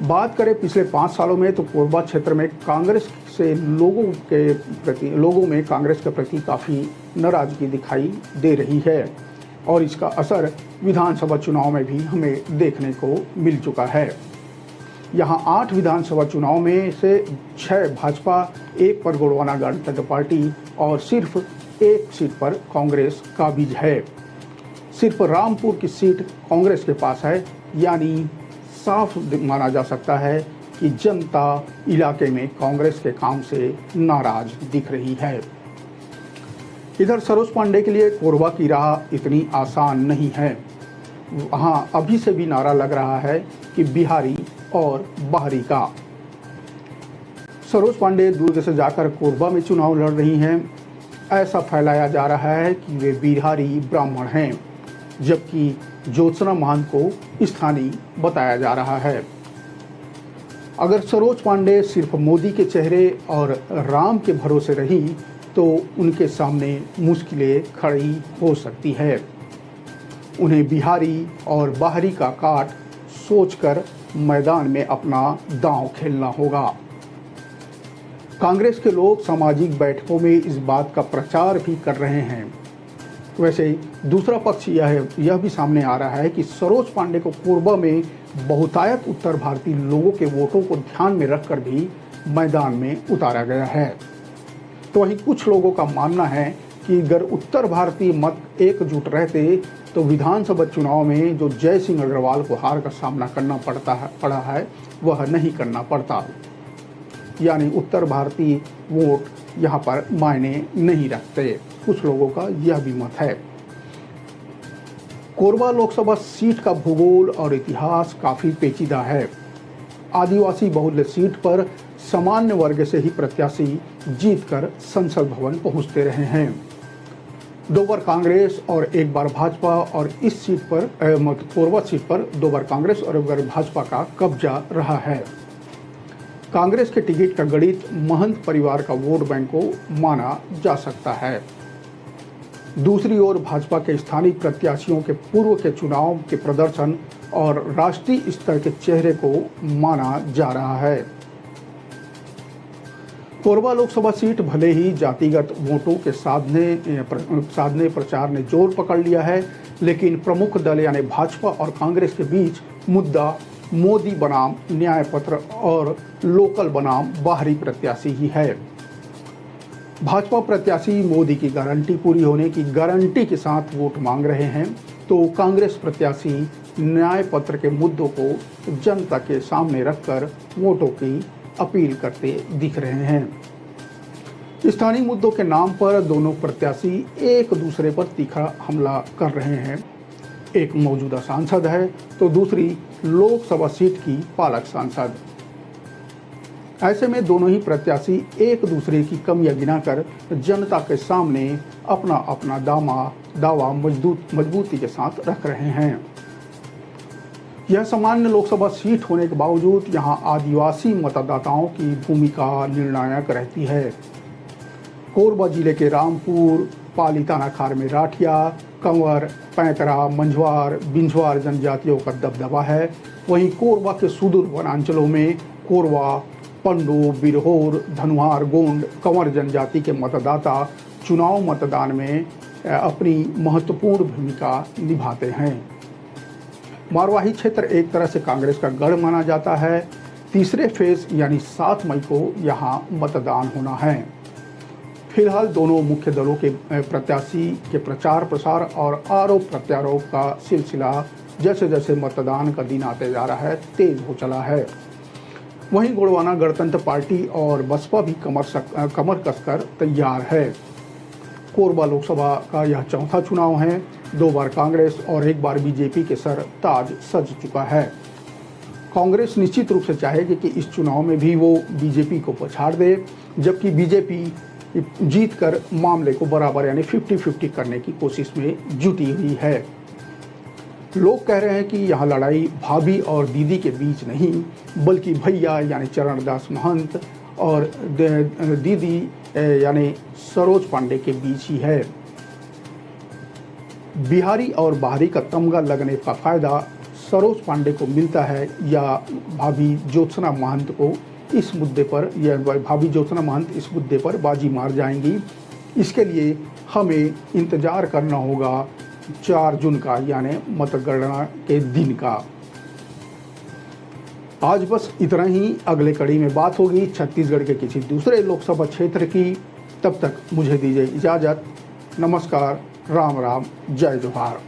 बात करें पिछले 5 सालों में तो कोरबा क्षेत्र में कांग्रेस से लोगों में कांग्रेस के प्रति काफ़ी नाराजगी दिखाई दे रही है और इसका असर विधानसभा चुनाव में भी हमें देखने को मिल चुका है। यहाँ 8 विधानसभा चुनाव में से 6 भाजपा, 1 पर गोड़वाना गणतंत्र पार्टी और सिर्फ 1 सीट पर कांग्रेस काबिज है। सिर्फ रामपुर की सीट कांग्रेस के पास है, यानी साफ माना जा सकता है कि जनता इलाके में कांग्रेस के काम से नाराज दिख रही है। इधर सरोज पांडे के लिए कोरबा की राह इतनी आसान नहीं है। वहाँ अभी से भी नारा लग रहा है कि बिहारी और बाहरी का। सरोज पांडे दुर्ग से जाकर कोरबा में चुनाव लड़ रही हैं। ऐसा फैलाया जा रहा है कि वे बिहारी ब्राह्मण हैं, जबकि ज्योत्सना महंत को स्थानीय बताया जा रहा है। अगर सरोज पांडे सिर्फ मोदी के चेहरे और राम के भरोसे रही तो उनके सामने मुश्किलें खड़ी हो सकती है। उन्हें बिहारी और बाहरी का काट सोचकर मैदान में अपना दांव खेलना होगा। कांग्रेस के लोग सामाजिक बैठकों में इस बात का प्रचार भी कर रहे हैं। वैसे दूसरा पक्ष यह भी सामने आ रहा है कि सरोज पांडे को कोरबा में बहुतायत उत्तर भारतीय लोगों के वोटों को ध्यान में रखकर भी मैदान में उतारा गया है। तो वहीं कुछ लोगों का मानना है कि अगर उत्तर भारतीय मत एकजुट रहते तो विधानसभा चुनाव में जो जय सिंह अग्रवाल को हार का सामना करना पड़ा है वह नहीं करना पड़ता, यानी उत्तर भारतीय वोट यहाँ पर मायने नहीं रखते। कुछ लोगों का यह भी मत है। कोरबा लोकसभा सीट का भूगोल और इतिहास काफ़ी पेचीदा है। आदिवासी बहुल्य सीट पर सामान्य वर्ग से ही प्रत्याशी जीतकर संसद भवन पहुंचते रहे हैं। 2 बार कांग्रेस और 1 बार भाजपा, और इस सीट पर कोरबा सीट पर 2 बार कांग्रेस और 1 बार भाजपा का कब्जा रहा है। कांग्रेस के टिकट का गणित महंत परिवार का वोट बैंक को माना जा सकता है। दूसरी ओर भाजपा के स्थानीय प्रत्याशियों के पूर्व के चुनाव के प्रदर्शन और राष्ट्रीय स्तर के चेहरे को माना जा रहा है। कोरबा लोकसभा सीट भले ही जातिगत वोटों के साधने प्रचार ने जोर पकड़ लिया है, लेकिन प्रमुख दल यानी भाजपा और कांग्रेस के बीच मुद्दा मोदी बनाम न्याय पत्र और लोकल बनाम बाहरी प्रत्याशी ही है। भाजपा प्रत्याशी मोदी की गारंटी पूरी होने की गारंटी के साथ वोट मांग रहे हैं, तो कांग्रेस प्रत्याशी न्याय पत्र के मुद्दों को जनता के सामने रखकर वोटों की अपील करते दिख रहे हैं। स्थानीय मुद्दों के नाम पर दोनों प्रत्याशी एक दूसरे पर तीखा हमला कर रहे हैं। एक मौजूदा सांसद है तो दूसरी लोकसभा सीट की पालक सांसद। ऐसे में दोनों ही प्रत्याशी एक दूसरे की कमियां गिनाकर जनता के सामने अपना अपना दावा मजबूती के साथ रख रहे हैं। यह सामान्य लोकसभा सीट होने के बावजूद यहां आदिवासी मतदाताओं की भूमिका निर्णायक रहती है। कोरबा जिले के रामपुर, पाली थानाखार में राठिया, कंवर, पैंतरा, मंझवार, बिंझवार जनजातियों का दबदबा है। वहीं कोरबा के सुदूर वनांचलों में कोरवा, पंडो, बिरहोर, धनुहार, गोंड, कंवर जनजाति के मतदाता चुनाव मतदान में अपनी महत्वपूर्ण भूमिका निभाते हैं। मारवाही क्षेत्र एक तरह से कांग्रेस का गढ़ माना जाता है। तीसरे फेज यानी 7 मई को यहां मतदान होना है। फिलहाल दोनों मुख्य दलों के प्रत्याशी के प्रचार प्रसार और आरोप प्रत्यारोप का सिलसिला जैसे जैसे मतदान का दिन आते जा रहा है तेज हो चला है। वहीं गोंडवाना गणतंत्र पार्टी और बसपा भी कमर कसकर तैयार है। कोरबा लोकसभा का यह चौथा चुनाव है। 2 बार कांग्रेस और 1 बार बीजेपी के सर ताज सज चुका है। कांग्रेस निश्चित रूप से चाहेगी कि इस चुनाव में भी वो बीजेपी को पछाड़ दे, जबकि बीजेपी जीतकर मामले को बराबर यानी 50-50 करने की कोशिश में जुटी हुई है। लोग कह रहे हैं कि यह लड़ाई भाभी और दीदी के बीच नहीं, बल्कि भैया यानी चरणदास महंत और दीदी यानी सरोज पांडे के बीच ही है। बिहारी और बाहरी का तमगा लगने का फायदा सरोज पांडे को मिलता है या भाभी ज्योत्सना महंत को इस मुद्दे पर, या भाभी ज्योत्सना महंत इस मुद्दे पर बाजी मार जाएंगी। इसके लिए हमें इंतजार करना होगा 4 जून का यानी मतगणना के दिन का। आज बस इतना ही। अगले कड़ी में बात होगी छत्तीसगढ़ के किसी दूसरे लोकसभा क्षेत्र की। तब तक मुझे दीजिए इजाजत। नमस्कार, राम राम, जय जोहार।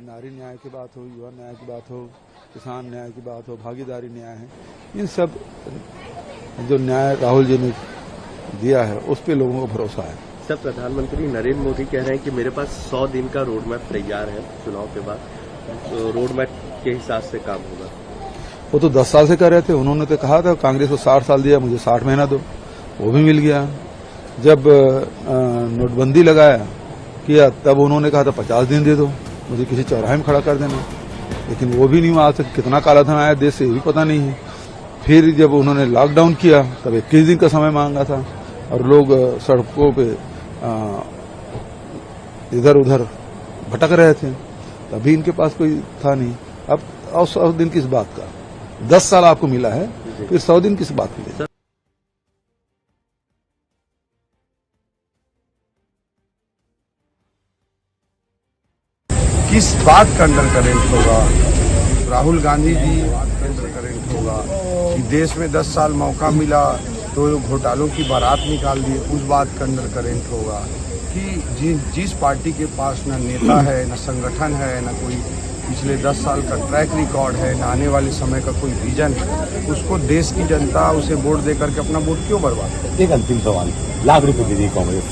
नारी न्याय की बात हो, युवा न्याय की बात हो, किसान न्याय की बात हो, भागीदारी न्याय है, इन सब जो न्याय राहुल जी ने दिया है उस पे लोगों को भरोसा है। सर, प्रधानमंत्री नरेंद्र मोदी कह रहे हैं कि मेरे पास 100 दिन का रोड मैप तैयार है चुनाव के बाद, तो रोड मैप के हिसाब से काम होगा। वो तो 10 साल से कर रहे थे। उन्होंने तो कहा था कांग्रेस को 60 साल दिया, मुझे 60 महीना दो, वो भी मिल गया। जब नोटबंदी लगाया किया तब उन्होंने कहा था 50 दिन दे दो, मुझे किसी चौराहे में खड़ा कर देना, लेकिन वो भी नहीं हुआ। आज तक कितना काला धन आया देश से ये भी पता नहीं है। फिर जब उन्होंने लॉकडाउन किया तब 21 दिन का समय मांगा था और लोग सड़कों पे इधर उधर भटक रहे थे, तभी इनके पास कोई था नहीं। अब 100 दिन किस बात का? 10 साल आपको मिला है, फिर 100 दिन किस बात के लिए? किस बात का अंडर करेंट होगा? राहुल गांधी जी अंडर करेंट होगा कि देश में 10 साल मौका मिला तो घोटालों की बारात निकाल दी, उस बात का अंडर करेंट होगा कि जिस पार्टी के पास न नेता है, न संगठन है, न कोई पिछले 10 साल का ट्रैक रिकॉर्ड है, न आने वाले समय का कोई विजन है, उसको देश की जनता उसे वोट दे करके अपना वोट क्यों बर्बाद करे? एक अंतिम सवाल, लाख रुपए दे दी कांग्रेस,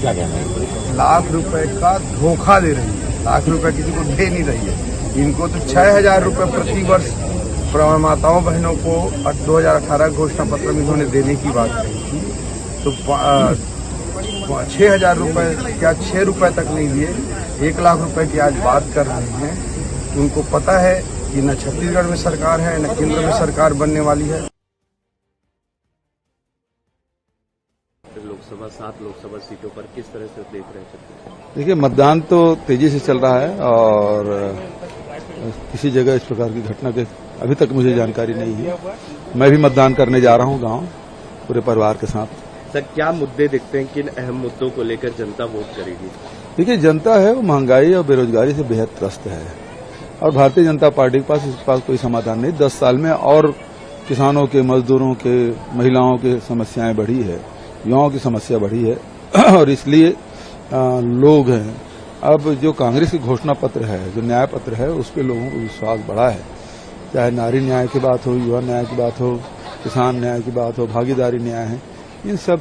क्या कहना है? लाख रुपए का धोखा दे रही है। लाख रुपए किसी को दे नहीं रही है। इनको तो 6,000 रुपए प्रति वर्ष माताओं बहनों को 2018 घोषणा पत्र में इन्होंने देने की बात कही थी, तो 6,000 रुपए क्या 6 रुपए तक नहीं दिए, 1 लाख रुपए की आज बात कर रहे हैं। उनको पता है कि न छत्तीसगढ़ में सरकार है, न केंद्र में सरकार बनने वाली है। लोकसभा 7 लोकसभा सीटों पर किस तरह से देख रहे हैं? देखिए, मतदान तो तेजी से चल रहा है और किसी जगह इस प्रकार की घटना के अभी तक मुझे जानकारी नहीं है। मैं भी मतदान करने जा रहा हूं गांव पूरे परिवार के साथ। सर, क्या मुद्दे दिखते हैं, किन अहम मुद्दों को लेकर जनता वोट करेगी? देखिए, जनता है वो महंगाई और बेरोजगारी से बेहद त्रस्त है और भारतीय जनता पार्टी के पास इसके पास कोई समाधान नहीं। 10 साल में और किसानों के, मजदूरों के, महिलाओं की समस्याएं बढ़ी है, युवाओं की समस्या बढ़ी है और इसलिए लोग हैं। अब जो कांग्रेस की घोषणा पत्र है, जो न्याय पत्र है, उस पर लोगों को विश्वास बढ़ा है। चाहे नारी न्याय की बात हो, युवा न्याय की बात हो, किसान न्याय की बात हो, भागीदारी न्याय है, इन सब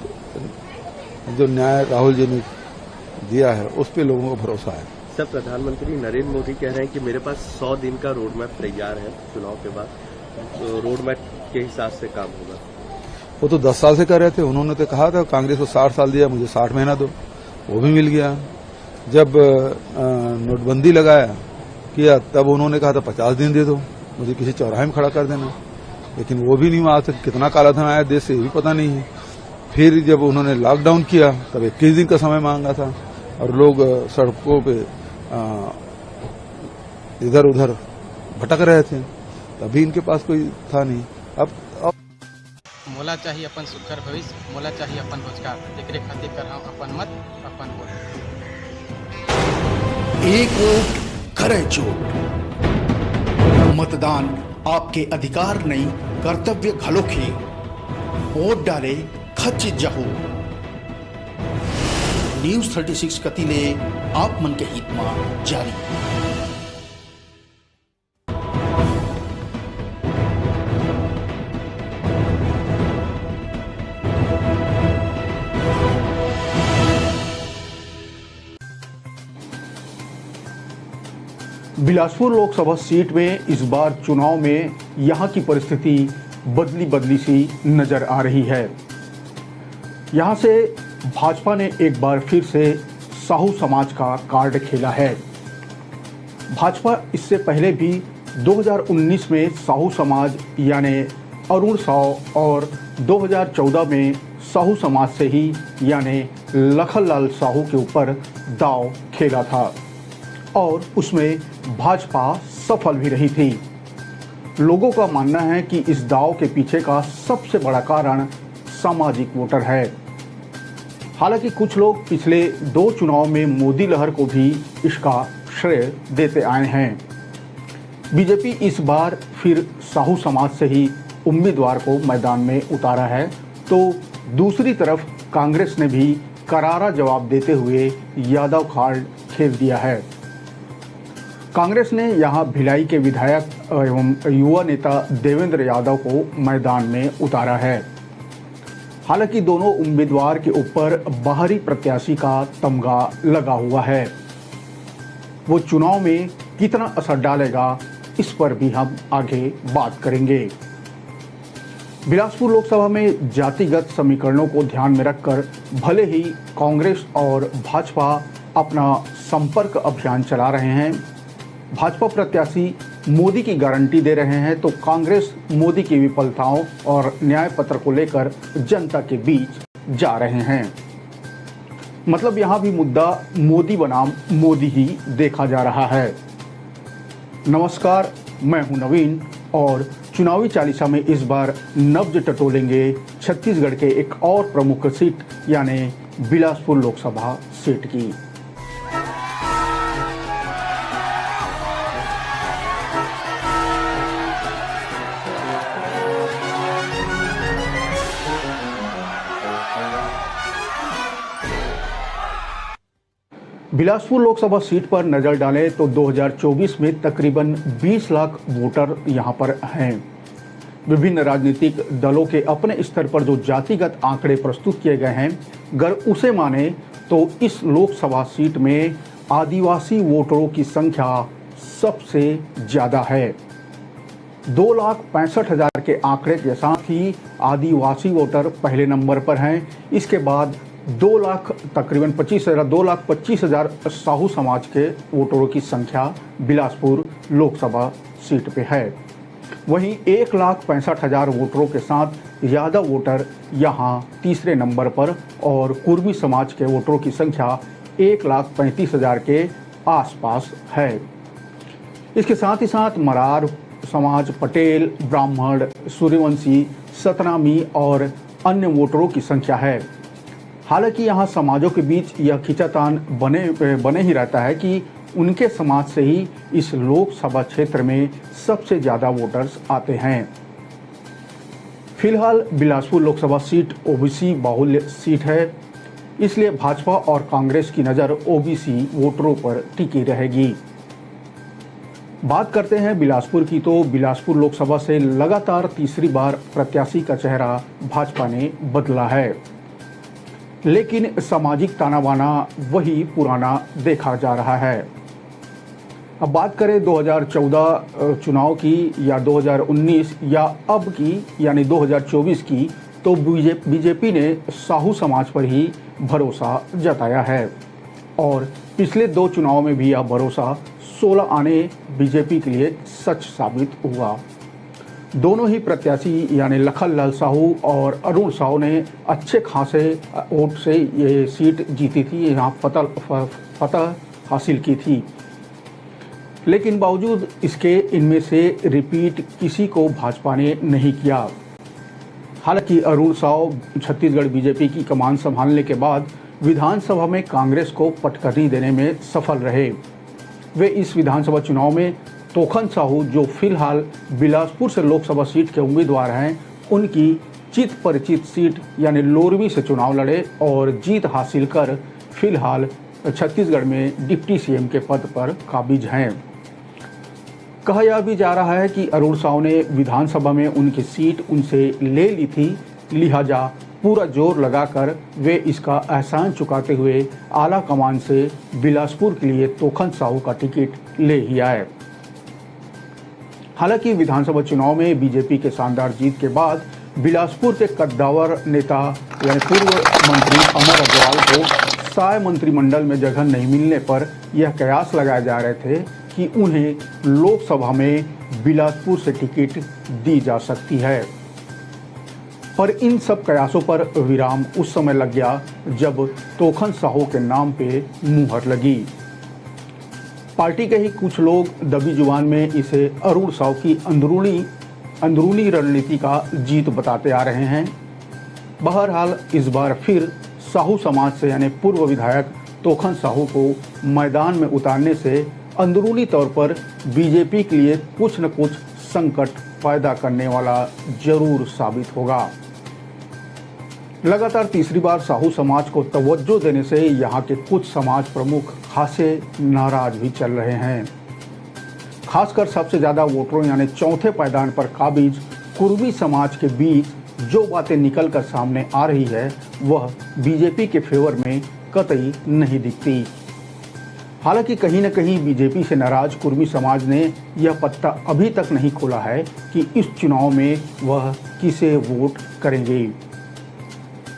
जो न्याय राहुल जी ने दिया है उस पर लोगों को भरोसा है। सर, प्रधानमंत्री नरेंद्र मोदी कह रहे हैं कि मेरे पास 100 दिन का रोड मैप तैयार है चुनाव के बाद, तो रोड मैप के हिसाब से काम होगा। वो तो 10 साल से कर रहे थे, उन्होंने तो कहा था कांग्रेस को 60 साल दिया, मुझे 60 महीना दो, वो भी मिल गया। जब नोटबंदी लगाया किया तब उन्होंने कहा था 50 दिन दे दो, मुझे किसी चौराहे में खड़ा कर देना, लेकिन वो भी नहीं हुआ। आज तक कितना कालाधन आया देश से ये भी पता नहीं है। फिर जब उन्होंने लॉकडाउन किया तब 21 दिन का समय मांगा था और लोग सड़कों पे इधर उधर भटक रहे थे, तभी इनके पास कोई था नहीं। अब मोला चाहिए अपन सुखर भविष्य, मोला चाहिए अपन रोजगार, एकरे खातिर कर हम अपन मत अपन वोट। एक वोट करे चोट। मतदान आपके अधिकार नहीं कर्तव्य घलोखे। वोट डाले खच्चित जाहू। न्यूज 36 कतिले आप मन के हित में जारी। बिलासपुर लोकसभा सीट में इस बार चुनाव में यहां की परिस्थिति बदली बदली सी नजर आ रही है। यहां से भाजपा ने एक बार फिर से साहू समाज का कार्ड खेला है। भाजपा इससे पहले भी 2019 में साहू समाज यानी अरुण साव और 2014 में साहू समाज से ही यानी लखनलाल साहू के ऊपर दांव खेला था और उसमें भाजपा सफल भी रही थी। लोगों का मानना है कि इस दांव के पीछे का सबसे बड़ा कारण सामाजिक वोटर है। हालांकि कुछ लोग पिछले 2 चुनाव में मोदी लहर को भी इसका श्रेय देते आए हैं। बीजेपी इस बार फिर साहू समाज से ही उम्मीदवार को मैदान में उतारा है, तो दूसरी तरफ कांग्रेस ने भी करारा जवाब देते हुए यादव कार्ड खेल दिया है। कांग्रेस ने यहां भिलाई के विधायक एवं युवा नेता देवेंद्र यादव को मैदान में उतारा है। हालांकि दोनों उम्मीदवार के ऊपर बाहरी प्रत्याशी का तमगा लगा हुआ है। वो चुनाव में कितना असर डालेगा इस पर भी हम आगे बात करेंगे। बिलासपुर लोकसभा में जातिगत समीकरणों को ध्यान में रखकर भले ही कांग्रेस और भाजपा अपना संपर्क अभियान चला रहे हैं, भाजपा प्रत्याशी मोदी की गारंटी दे रहे हैं, तो कांग्रेस मोदी की विफलताओं और न्याय पत्र को लेकर जनता के बीच जा रहे हैं। मतलब यहां भी मुद्दा मोदी बनाम मोदी ही देखा जा रहा है। नमस्कार, मैं हूं नवीन और चुनावी चालीसा में इस बार नब्ज टटोलेंगे छत्तीसगढ़ के एक और प्रमुख सीट यानी बिलासपुर लोकसभा सीट की। बिलासपुर लोकसभा सीट पर नजर डालें तो 2024 में तकरीबन 20 लाख वोटर यहां पर हैं। विभिन्न राजनीतिक दलों के अपने स्तर पर जो जातिगत आंकड़े प्रस्तुत किए गए हैं, अगर उसे माने तो इस लोकसभा सीट में आदिवासी वोटरों की संख्या सबसे ज्यादा है। 2,65,000 के आंकड़े के साथ ही आदिवासी वोटर पहले नंबर पर हैं। इसके बाद 2 लाख तकरीबन 2,25,000 साहू समाज के वोटरों की संख्या बिलासपुर लोकसभा सीट पे है। वहीं 1,65,000 वोटरों के साथ यादव वोटर यहां तीसरे नंबर पर और कुर्मी समाज के वोटरों की संख्या 1,35,000 के आसपास है। इसके साथ ही साथ मरार समाज, पटेल, ब्राह्मण, सूर्यवंशी, सतनामी और अन्य वोटरों की संख्या है। हालांकि यहाँ समाजों के बीच यह खींचातान बने ही रहता है कि उनके समाज से ही इस लोकसभा क्षेत्र में सबसे ज़्यादा वोटर्स आते हैं। फिलहाल बिलासपुर लोकसभा सीट ओबीसी बाहुल्य सीट है, इसलिए भाजपा और कांग्रेस की नज़र ओबीसी वोटरों पर टिकी रहेगी। बात करते हैं बिलासपुर की, तो बिलासपुर लोकसभा से लगातार तीसरी बार प्रत्याशी का चेहरा भाजपा ने बदला है, लेकिन सामाजिक ताना बाना वही पुराना देखा जा रहा है। अब बात करें 2014 चुनाव की या 2019 या अब की यानी 2024 की, तो बीजेपी ने साहू समाज पर ही भरोसा जताया है और पिछले 2 चुनाव में भी यह भरोसा 16 आने बीजेपी के लिए सच साबित हुआ। दोनों ही प्रत्याशी यानी लखन लाल साहू और अरुण साहू ने अच्छे खासे वोट से ये सीट जीती थी, यहाँ फतह हासिल की थी। लेकिन बावजूद इसके इनमें से रिपीट किसी को भाजपा ने नहीं किया। हालांकि अरुण साहू छत्तीसगढ़ बीजेपी की कमान संभालने के बाद विधानसभा में कांग्रेस को पटकनी देने में सफल रहे। वे इस विधानसभा चुनाव में तोखन साहू, जो फिलहाल बिलासपुर से लोकसभा सीट के उम्मीदवार हैं, उनकी चित परिचित सीट यानी लोरवी से चुनाव लड़े और जीत हासिल कर फिलहाल छत्तीसगढ़ में डिप्टी सीएम के पद पर काबिज हैं। कहा यह भी जा रहा है कि अरुण साहू ने विधानसभा में उनकी सीट उनसे ले ली थी, लिहाजा पूरा जोर लगाकर वे इसका एहसान चुकाते हुए आला कमान से बिलासपुर के लिए तोखन साहू का टिकट ले ही आए। हालांकि विधानसभा चुनाव में बीजेपी के शानदार जीत के बाद बिलासपुर के कद्दावर नेता यानी पूर्व मंत्री अमर अग्रवाल को साय मंत्रिमंडल में जगह नहीं मिलने पर यह कयास लगाए जा रहे थे कि उन्हें लोकसभा में बिलासपुर से टिकट दी जा सकती है। पर इन सब कयासों पर विराम उस समय लग गया जब तोखन साहू के नाम पे मुहर लगी। पार्टी के ही कुछ लोग दबी जुबान में इसे अरुण साहू की अंदरूनी रणनीति का जीत बताते आ रहे हैं। बहरहाल इस बार फिर साहू समाज से यानी पूर्व विधायक तोखन साहू को मैदान में उतारने से अंदरूनी तौर पर बीजेपी के लिए कुछ न कुछ संकट पैदा करने वाला जरूर साबित होगा। लगातार तीसरी बार साहू समाज को तवज्जो देने से यहाँ के कुछ समाज प्रमुख खासे नाराज भी चल रहे हैं। खासकर सबसे ज्यादा वोटरों यानी चौथे पायदान पर काबिज कुर्मी समाज के बीच जो बातें निकल कर सामने आ रही है वह बीजेपी के फेवर में कतई नहीं दिखती। हालांकि कहीं न कहीं बीजेपी से नाराज कुर्मी समाज ने यह पत्ता अभी तक नहीं खोला है कि इस चुनाव में वह किसे वोट करेंगे।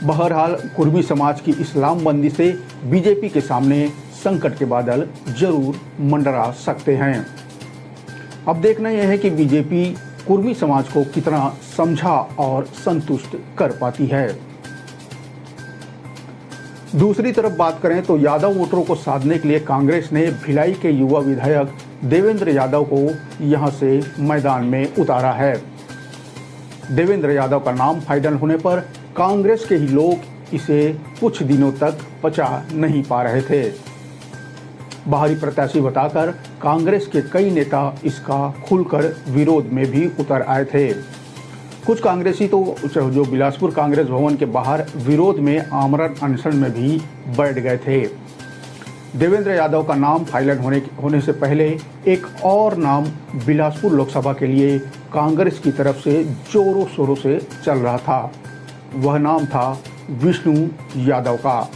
बहरहाल कुर्मी समाज की इस्लामबंदी से बीजेपी के सामने संकट के बादल जरूर मंडरा सकते हैं। अब देखना यह है कि बीजेपी कुर्मी समाज को कितना समझा और संतुष्ट कर पाती है। दूसरी तरफ बात करें तो यादव वोटरों को साधने के लिए कांग्रेस ने भिलाई के युवा विधायक देवेंद्र यादव को यहां से मैदान में उतारा है। देवेंद्र यादव का नाम फाइनल होने पर कांग्रेस के ही लोग इसे कुछ दिनों तक पचा नहीं पा रहे थे। बाहरी प्रत्याशी बताकर कांग्रेस के कई नेता इसका खुलकर विरोध में भी उतर आए थे। कुछ कांग्रेसी तो जो बिलासपुर कांग्रेस भवन के बाहर विरोध में आमरण अनशन में भी बैठ गए थे। देवेंद्र यादव का नाम फाइनल होने से पहले एक और नाम बिलासपुर लोकसभा के लिए कांग्रेस की तरफ से जोरों शोरों से चल रहा था। वह नाम था विष्णु यादव का।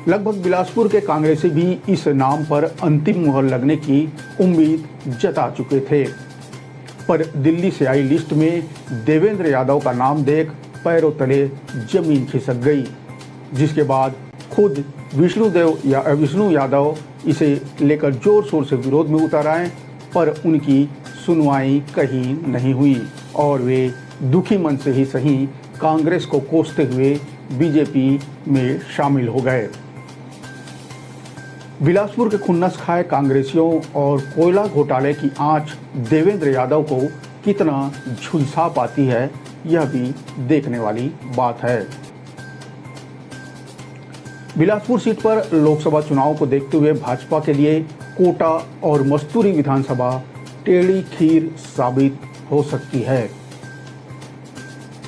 लगभग बिलासपुर के कांग्रेसी भी इस नाम पर अंतिम मुहर लगने की उम्मीद जता चुके थे, पर दिल्ली से आई लिस्ट में देवेंद्र यादव का नाम देख पैरों तले जमीन खिसक गई, जिसके बाद खुद विष्णु यादव इसे लेकर जोर शोर से विरोध में उतर आए, पर उनकी सुनवाई कहीं नहीं हुई और वे दुखी मन से ही सही कांग्रेस को कोसते हुए बीजेपी में शामिल हो गए। बिलासपुर के खुन्नस खाए कांग्रेसियों और कोयला घोटाले की आंच देवेंद्र यादव को कितना झुलसा पाती है, यह भी देखने वाली बात है। बिलासपुर सीट पर लोकसभा चुनाव को देखते हुए भाजपा के लिए कोटा और मस्तूरी विधानसभा टेढ़ी खीर साबित हो सकती है।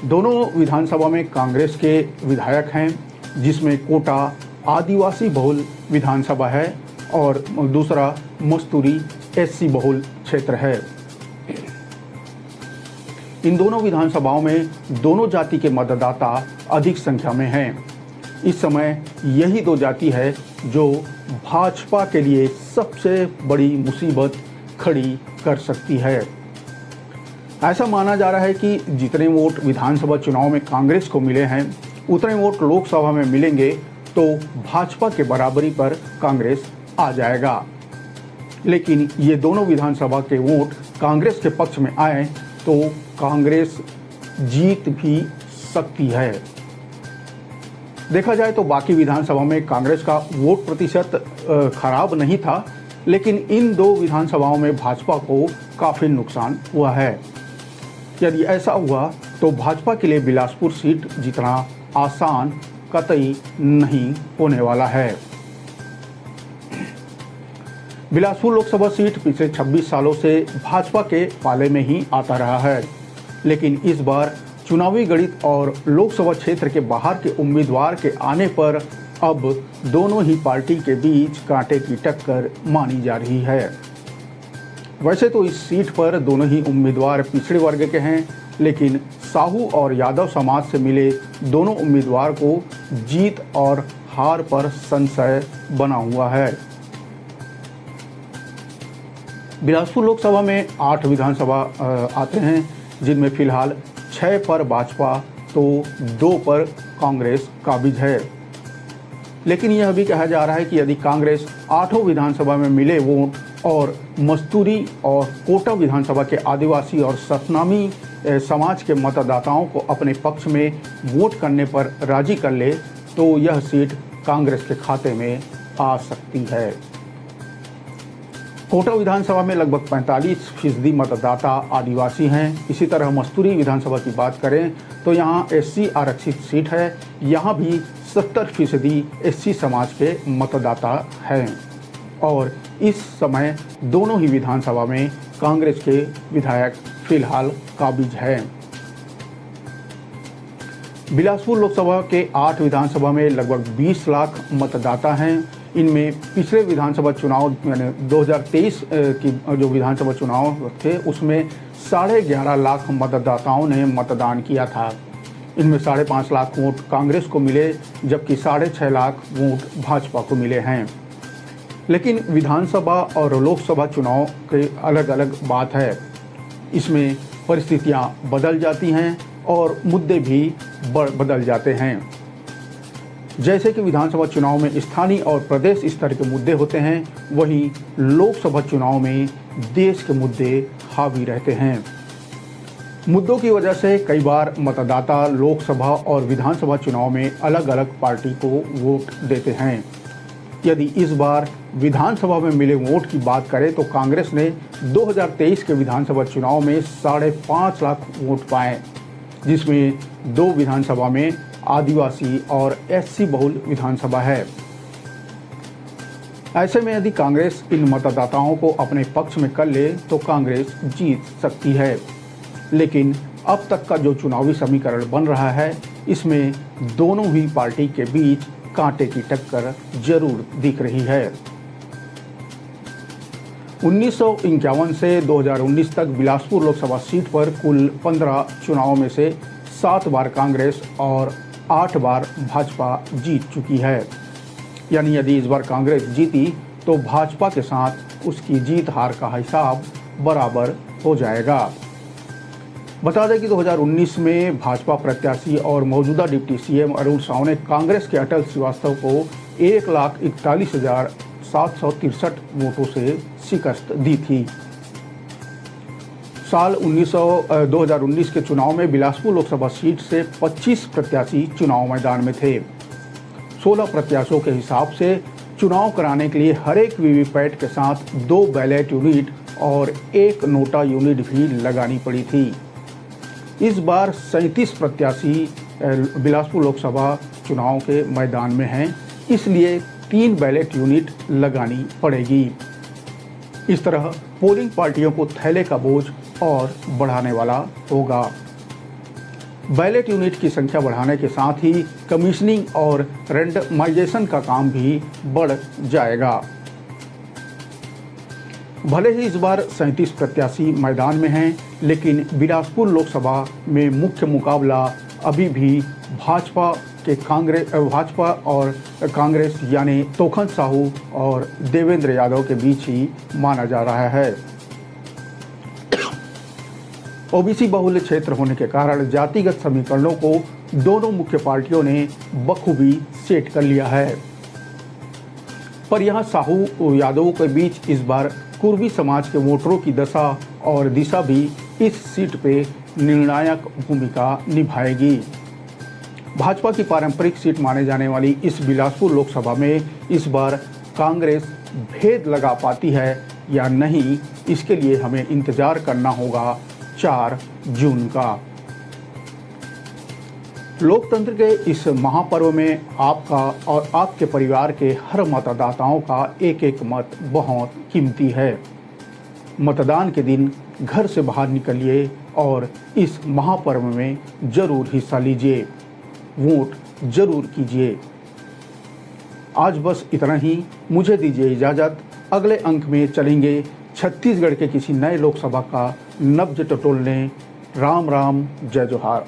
दोनों विधानसभा में कांग्रेस के विधायक हैं, जिसमें कोटा आदिवासी बहुल विधानसभा है और दूसरा मस्तूरी एससी बहुल क्षेत्र है। इन दोनों विधानसभाओं में दोनों जाति के मतदाता अधिक संख्या में हैं। इस समय यही दो जाति है जो भाजपा के लिए सबसे बड़ी मुसीबत खड़ी कर सकती है। ऐसा माना जा रहा है कि जितने वोट विधानसभा चुनाव में कांग्रेस को मिले हैं उतने वोट लोकसभा में मिलेंगे तो भाजपा के बराबरी पर कांग्रेस आ जाएगा। लेकिन ये दोनों विधानसभा के वोट कांग्रेस के पक्ष में आए तो कांग्रेस जीत भी सकती है। देखा जाए तो बाकी विधानसभा में कांग्रेस का वोट प्रतिशत खराब नहीं था, लेकिन इन दो विधानसभाओं में भाजपा को काफ़ी नुकसान हुआ है। यदि ऐसा हुआ तो भाजपा के लिए बिलासपुर सीट जीतना आसान कतई नहीं होने वाला है। बिलासपुर लोकसभा सीट पिछले 26 सालों से भाजपा के पाले में ही आता रहा है, लेकिन इस बार चुनावी गणित और लोकसभा क्षेत्र के बाहर के उम्मीदवार के आने पर अब दोनों ही पार्टी के बीच कांटे की टक्कर मानी जा रही है। वैसे तो इस सीट पर दोनों ही उम्मीदवार पिछड़े वर्ग के हैं, लेकिन साहू और यादव समाज से मिले दोनों उम्मीदवार को जीत और हार पर संशय बना हुआ है। बिलासपुर लोकसभा में 8 विधानसभा आते हैं, जिनमें फिलहाल 6 पर भाजपा तो 2 पर कांग्रेस काबिज है। लेकिन यह भी कहा जा रहा है कि यदि कांग्रेस 8 विधानसभा में मिले वोट और मस्तूरी और कोटा विधानसभा के आदिवासी और सतनामी समाज के मतदाताओं को अपने पक्ष में वोट करने पर राजी कर ले तो यह सीट कांग्रेस के खाते में आ सकती है। कोटा विधानसभा में लगभग 45% मतदाता आदिवासी हैं। इसी तरह मस्तूरी विधानसभा की बात करें तो यहाँ SC आरक्षित सीट है। यहाँ भी 70% SC समाज के मतदाता हैं और इस समय दोनों ही विधानसभा में कांग्रेस के विधायक फिलहाल काबिज हैं। बिलासपुर लोकसभा के 8 विधानसभा में लगभग 20 लाख मतदाता हैं। इनमें पिछले विधानसभा चुनाव यानी 2023 की जो विधानसभा चुनाव थे उसमें 11.5 लाख मतदाताओं ने मतदान किया था। इनमें 5.5 लाख वोट कांग्रेस को मिले, जबकि 6.5 लाख वोट भाजपा को मिले हैं। लेकिन विधानसभा और लोकसभा चुनाव के अलग अलग बात है। इसमें परिस्थितियां बदल जाती हैं और मुद्दे भी बदल जाते हैं। जैसे कि विधानसभा चुनाव में स्थानीय और प्रदेश स्तर के मुद्दे होते हैं, वहीं लोकसभा चुनाव में देश के मुद्दे हावी रहते हैं। मुद्दों की वजह से कई बार मतदाता लोकसभा और विधानसभा चुनाव में अलग अलग पार्टी को वोट देते हैं। यदि इस बार विधानसभा में मिले वोट की बात करें तो कांग्रेस ने 2023 के विधानसभा चुनाव में 5.5 लाख वोट पाए, जिसमें 2 विधानसभा में आदिवासी और SC बहुल विधानसभा है। ऐसे में यदि कांग्रेस इन मतदाताओं को अपने पक्ष में कर ले तो कांग्रेस जीत सकती है। लेकिन अब तक का जो चुनावी समीकरण बन रहा है, इसमें दोनों ही पार्टी के बीच कांटे की टक्कर जरूर दिख रही है। 1951 से 2019 तक बिलासपुर लोकसभा सीट पर कुल 15 चुनावों में से 7 बार कांग्रेस और 8 बार भाजपा जीत चुकी है। यानी यदि इस बार कांग्रेस जीती तो भाजपा के साथ उसकी जीत हार का हिसाब बराबर हो जाएगा। बता दें कि 2019 में भाजपा प्रत्याशी और मौजूदा डिप्टी CM अरुण साव ने कांग्रेस के अटल श्रीवास्तव को 1,41,763 वोटों से शिकस्त दी थी। साल 2019 के चुनाव में बिलासपुर लोकसभा सीट से 25 प्रत्याशी चुनाव मैदान में थे। 16 प्रत्याशियों के हिसाब से चुनाव कराने के लिए हर एक वीवीपैट के साथ 2 बैलेट यूनिट और 1 नोटा यूनिट भी लगानी पड़ी थी। इस बार 37 प्रत्याशी बिलासपुर लोकसभा चुनाव के मैदान में हैं, इसलिए 3 बैलेट यूनिट लगानी पड़ेगी। इस तरह पोलिंग पार्टियों को थैले का बोझ और बढ़ाने वाला होगा। बैलेट यूनिट की संख्या बढ़ाने के साथ ही कमीशनिंग और रेंडमाइजेशन का काम भी बढ़ जाएगा। भले ही इस बार 37 प्रत्याशी मैदान में हैं, लेकिन बिलासपुर लोकसभा में मुख्य मुकाबला अभी भी भाजपा कि भाजपा और कांग्रेस यानी तोखन साहू और देवेंद्र यादव के बीच ही माना जा रहा है। ओबीसी बहुल्य क्षेत्र होने के कारण जातिगत समीकरणों को दोनों मुख्य पार्टियों ने बखूबी सेट कर लिया है। पर यहां साहू यादवों के बीच इस बार कुर्मी समाज के वोटरों की दशा और दिशा भी इस सीट पे निर्णायक भूमिका निभाएगी। भाजपा की पारंपरिक सीट माने जाने वाली इस बिलासपुर लोकसभा में इस बार कांग्रेस भेद लगा पाती है या नहीं, इसके लिए हमें इंतजार करना होगा 4 जून का। लोकतंत्र के इस महापर्व में आपका और आपके परिवार के हर मतदाताओं का एक एक मत बहुत कीमती है। मतदान के दिन घर से बाहर निकलिए और इस महापर्व में जरूर हिस्सा लीजिए, वोट जरूर कीजिए। आज बस इतना ही, मुझे दीजिए इजाजत। अगले अंक में चलेंगे छत्तीसगढ़ के किसी नए लोकसभा का नब्ज टटोलने। राम राम, जय जोहार।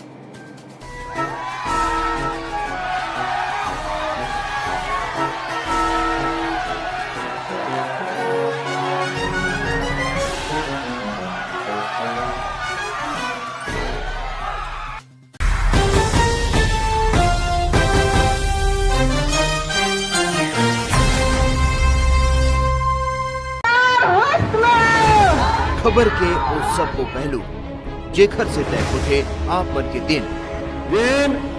खबर के उस सब को पहलू जेखर से तय उठे आप मन के दिन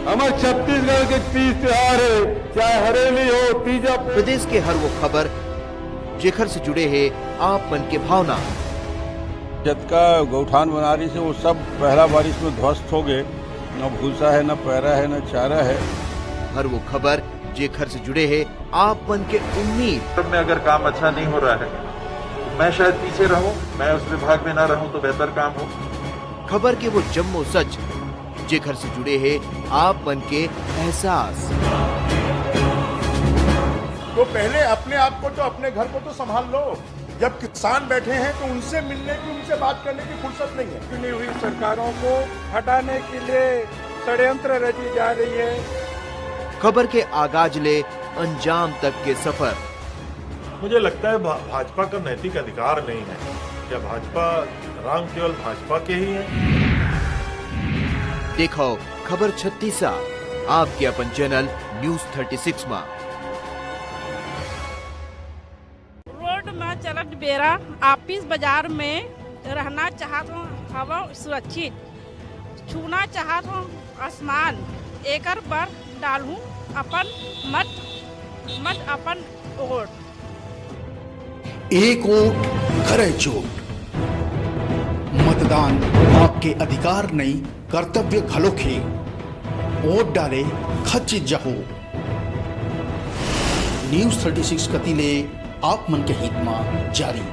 हमारे छत्तीसगढ़ के तीज त्योहार है, चाहे हरेली हो, तीजा। प्रदेश के हर वो खबर जेखर से जुड़े हैं आप मन के भावना। जतका गौठान बनारी से वो सब पहला बारिश में ध्वस्त हो गए, न भूसा है, न पैरा है, न चारा है। हर वो खबर जेखर से जुड़े हैं आप मन के उम्मीद। में अगर काम अच्छा नहीं हो रहा है मैं शायद पीछे रहूं, मैं उस विभाग में ना रहूं तो बेहतर काम हो। खबर के वो जम्मो सच जेखर से जुड़े हैं आप मन के एहसास। तो पहले अपने आप को तो अपने घर को तो संभाल लो। जब किसान बैठे हैं तो उनसे मिलने की, उनसे बात करने की फुर्सत नहीं है। चुनी हुई सरकारों को हटाने के लिए षड्यंत्र रची जा रही है। खबर के आगाज ले अंजाम तक के सफर। मुझे लगता है भाजपा का नैतिक अधिकार नहीं है। क्या भाजपा रंग केवल भाजपा के ही है? देखो खबर 36 आपके अपन चैनल न्यूज 36 में। रोड में चलत बेरा ऑफिस बाजार में रहना चाहत हूँ, हवा सुरक्षित छूना चाहत हूँ आसमान, एकर पर डालूं अपन मत अपन वोट। एक वोट करे चोट। मतदान आपके अधिकार नहीं, कर्तव्य घलोखे। वोट डाले खचित जहो। न्यूज 36 कतिले आप मन के हित में जारी।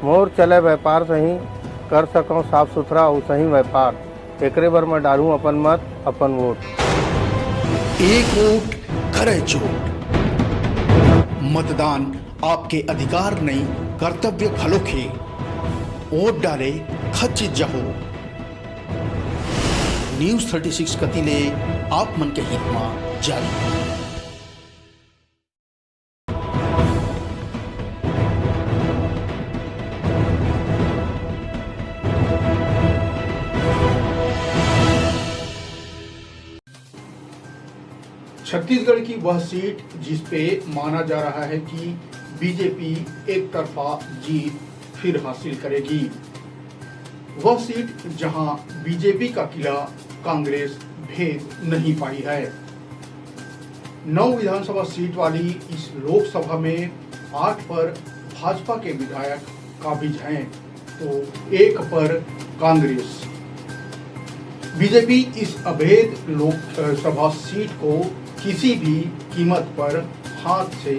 मोर चले व्यापार सही कर सकूं साफ सुथरा और सही व्यापार एकरे बर मैं डालूं अपन मत अपन वोट। एक वोट करे चोट। मतदान आपके अधिकार नहीं कर्तव्य खलोखे। वोट डाले खच्ची जहो। न्यूज 36 कतिले आप मन के हित में जारी। छत्तीसगढ़ की वह सीट जिस पे माना जा रहा है कि बीजेपी एक तरफा जीत फिर हासिल करेगी, वह सीट जहां बीजेपी का किला कांग्रेस भेद नहीं पाई है। 9 विधानसभा सीट वाली इस लोकसभा में 8 पर भाजपा के विधायक काबिज हैं तो 1 पर कांग्रेस। बीजेपी इस अवैध लोकसभा सीट को किसी भी कीमत पर हाथ से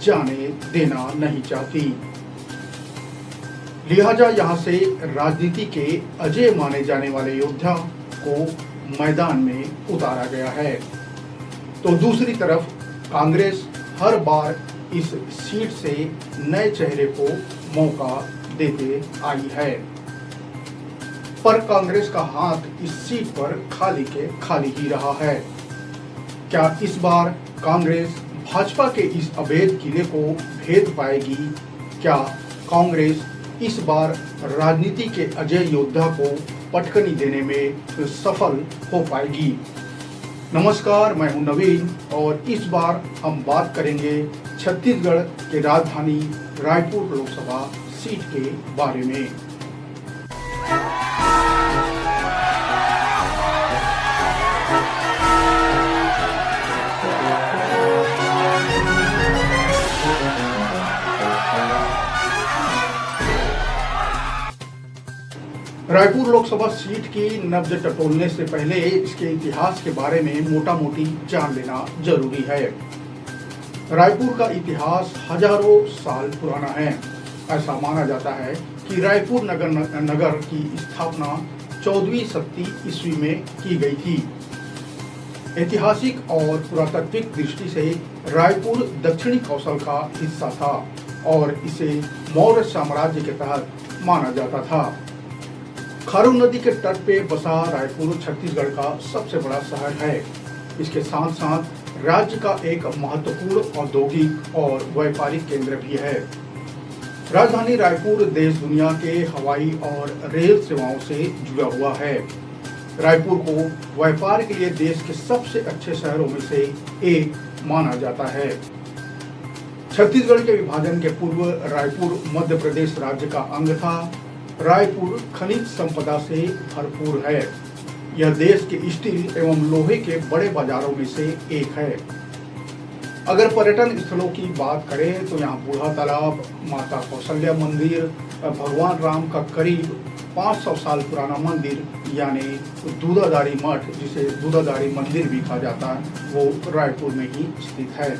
जाने देना नहीं चाहती, लिहाजा यहां से राजनीति के अजय माने जाने वाले योद्धा को मैदान में उतारा गया है। तो दूसरी तरफ कांग्रेस हर बार इस सीट से नए चेहरे को मौका देते आई है, पर कांग्रेस का हाथ इस सीट पर खाली के खाली ही रहा है। क्या इस बार कांग्रेस भाजपा के इस अवैध किले को भेद पाएगी? क्या कांग्रेस इस बार राजनीति के अजय योद्धा को पटकनी देने में सफल हो पाएगी? नमस्कार, मैं हूं नवीन और इस बार हम बात करेंगे छत्तीसगढ़ के राजधानी रायपुर लोकसभा सीट के बारे में। रायपुर लोकसभा सीट की नब्ज टटोलने से पहले इसके इतिहास के बारे में मोटा मोटी जान लेना जरूरी है। रायपुर का इतिहास हजारों साल पुराना है। ऐसा माना जाता है कि रायपुर नगर की स्थापना 14वीं शती ईस्वी में की गई थी। ऐतिहासिक और पुरातात्विक दृष्टि से रायपुर दक्षिणी कौशल का हिस्सा था और इसे मौर्य साम्राज्य के तहत माना जाता था। खारून नदी के तट पे बसा रायपुर छत्तीसगढ़ का सबसे बड़ा शहर है। इसके साथ साथ राज्य का एक महत्वपूर्ण औद्योगिक और व्यापारिक केंद्र भी है। राजधानी रायपुर देश दुनिया के हवाई और रेल सेवाओं से जुड़ा हुआ है। रायपुर को व्यापार के लिए देश के सबसे अच्छे शहरों में से एक माना जाता है। छत्तीसगढ़ के विभाजन के पूर्व रायपुर मध्य प्रदेश राज्य का अंग था। रायपुर खनिज संपदा से भरपूर है। यह देश के स्टील एवं लोहे के बड़े बाजारों में से एक है। अगर पर्यटन स्थलों की बात करें तो यहाँ बूढ़ा तालाब, माता कौशल्या मंदिर, भगवान राम का करीब 500 साल पुराना मंदिर यानी दूधाधारी मठ, जिसे दूधाधारी मंदिर भी कहा जाता है, वो रायपुर में ही स्थित है।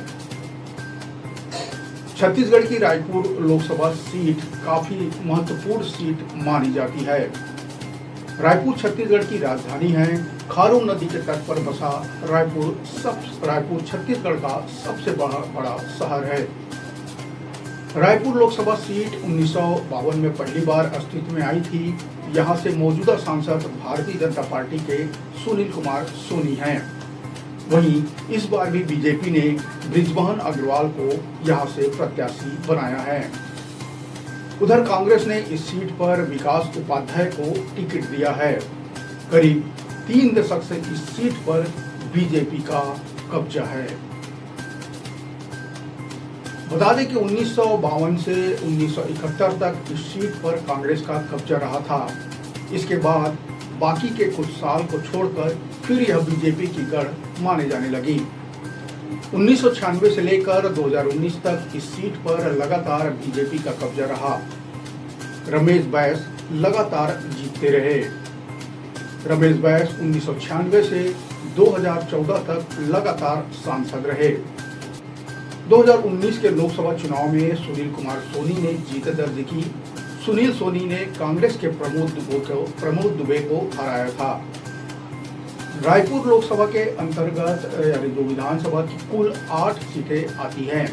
छत्तीसगढ़ की रायपुर लोकसभा सीट काफी महत्वपूर्ण सीट मानी जाती है। रायपुर छत्तीसगढ़ की राजधानी है। खारून नदी के तट पर बसा रायपुर छत्तीसगढ़ का सबसे बड़ा शहर है। रायपुर लोकसभा सीट 1952 में पहली बार अस्तित्व में आई थी। यहाँ से मौजूदा सांसद भारतीय जनता पार्टी के सुनील कुमार सोनी हैं। वहीं इस बार भी बीजेपी ने बृजमोहन अग्रवाल को यहां से प्रत्याशी बनाया है। उधर कांग्रेस ने इस सीट पर विकास उपाध्याय को टिकट दिया है। करीब 3 दशक से इस सीट पर बीजेपी का कब्जा है। बता दें कि 1952 से 1971 तक इस सीट पर कांग्रेस का कब्जा रहा था। इसके बाद बाकी के कुछ साल को छोड़कर फिर यह बीजेपी की गढ़ माने जाने लगी। 1996 से लेकर 2019 तक इस सीट पर लगातार बीजेपी का कब्जा रहा। रमेश बैस लगातार जीतते रहे। रमेश बैस 1996 से 2014 तक लगातार सांसद रहे। 2019 के लोकसभा चुनाव में सुनील कुमार सोनी ने जीत दर्ज की। सुनील सोनी ने कांग्रेस के प्रमोद दुबे को हराया था। रायपुर लोकसभा के अंतर्गत यानी जो विधानसभा की कुल 8 सीटें आती हैं।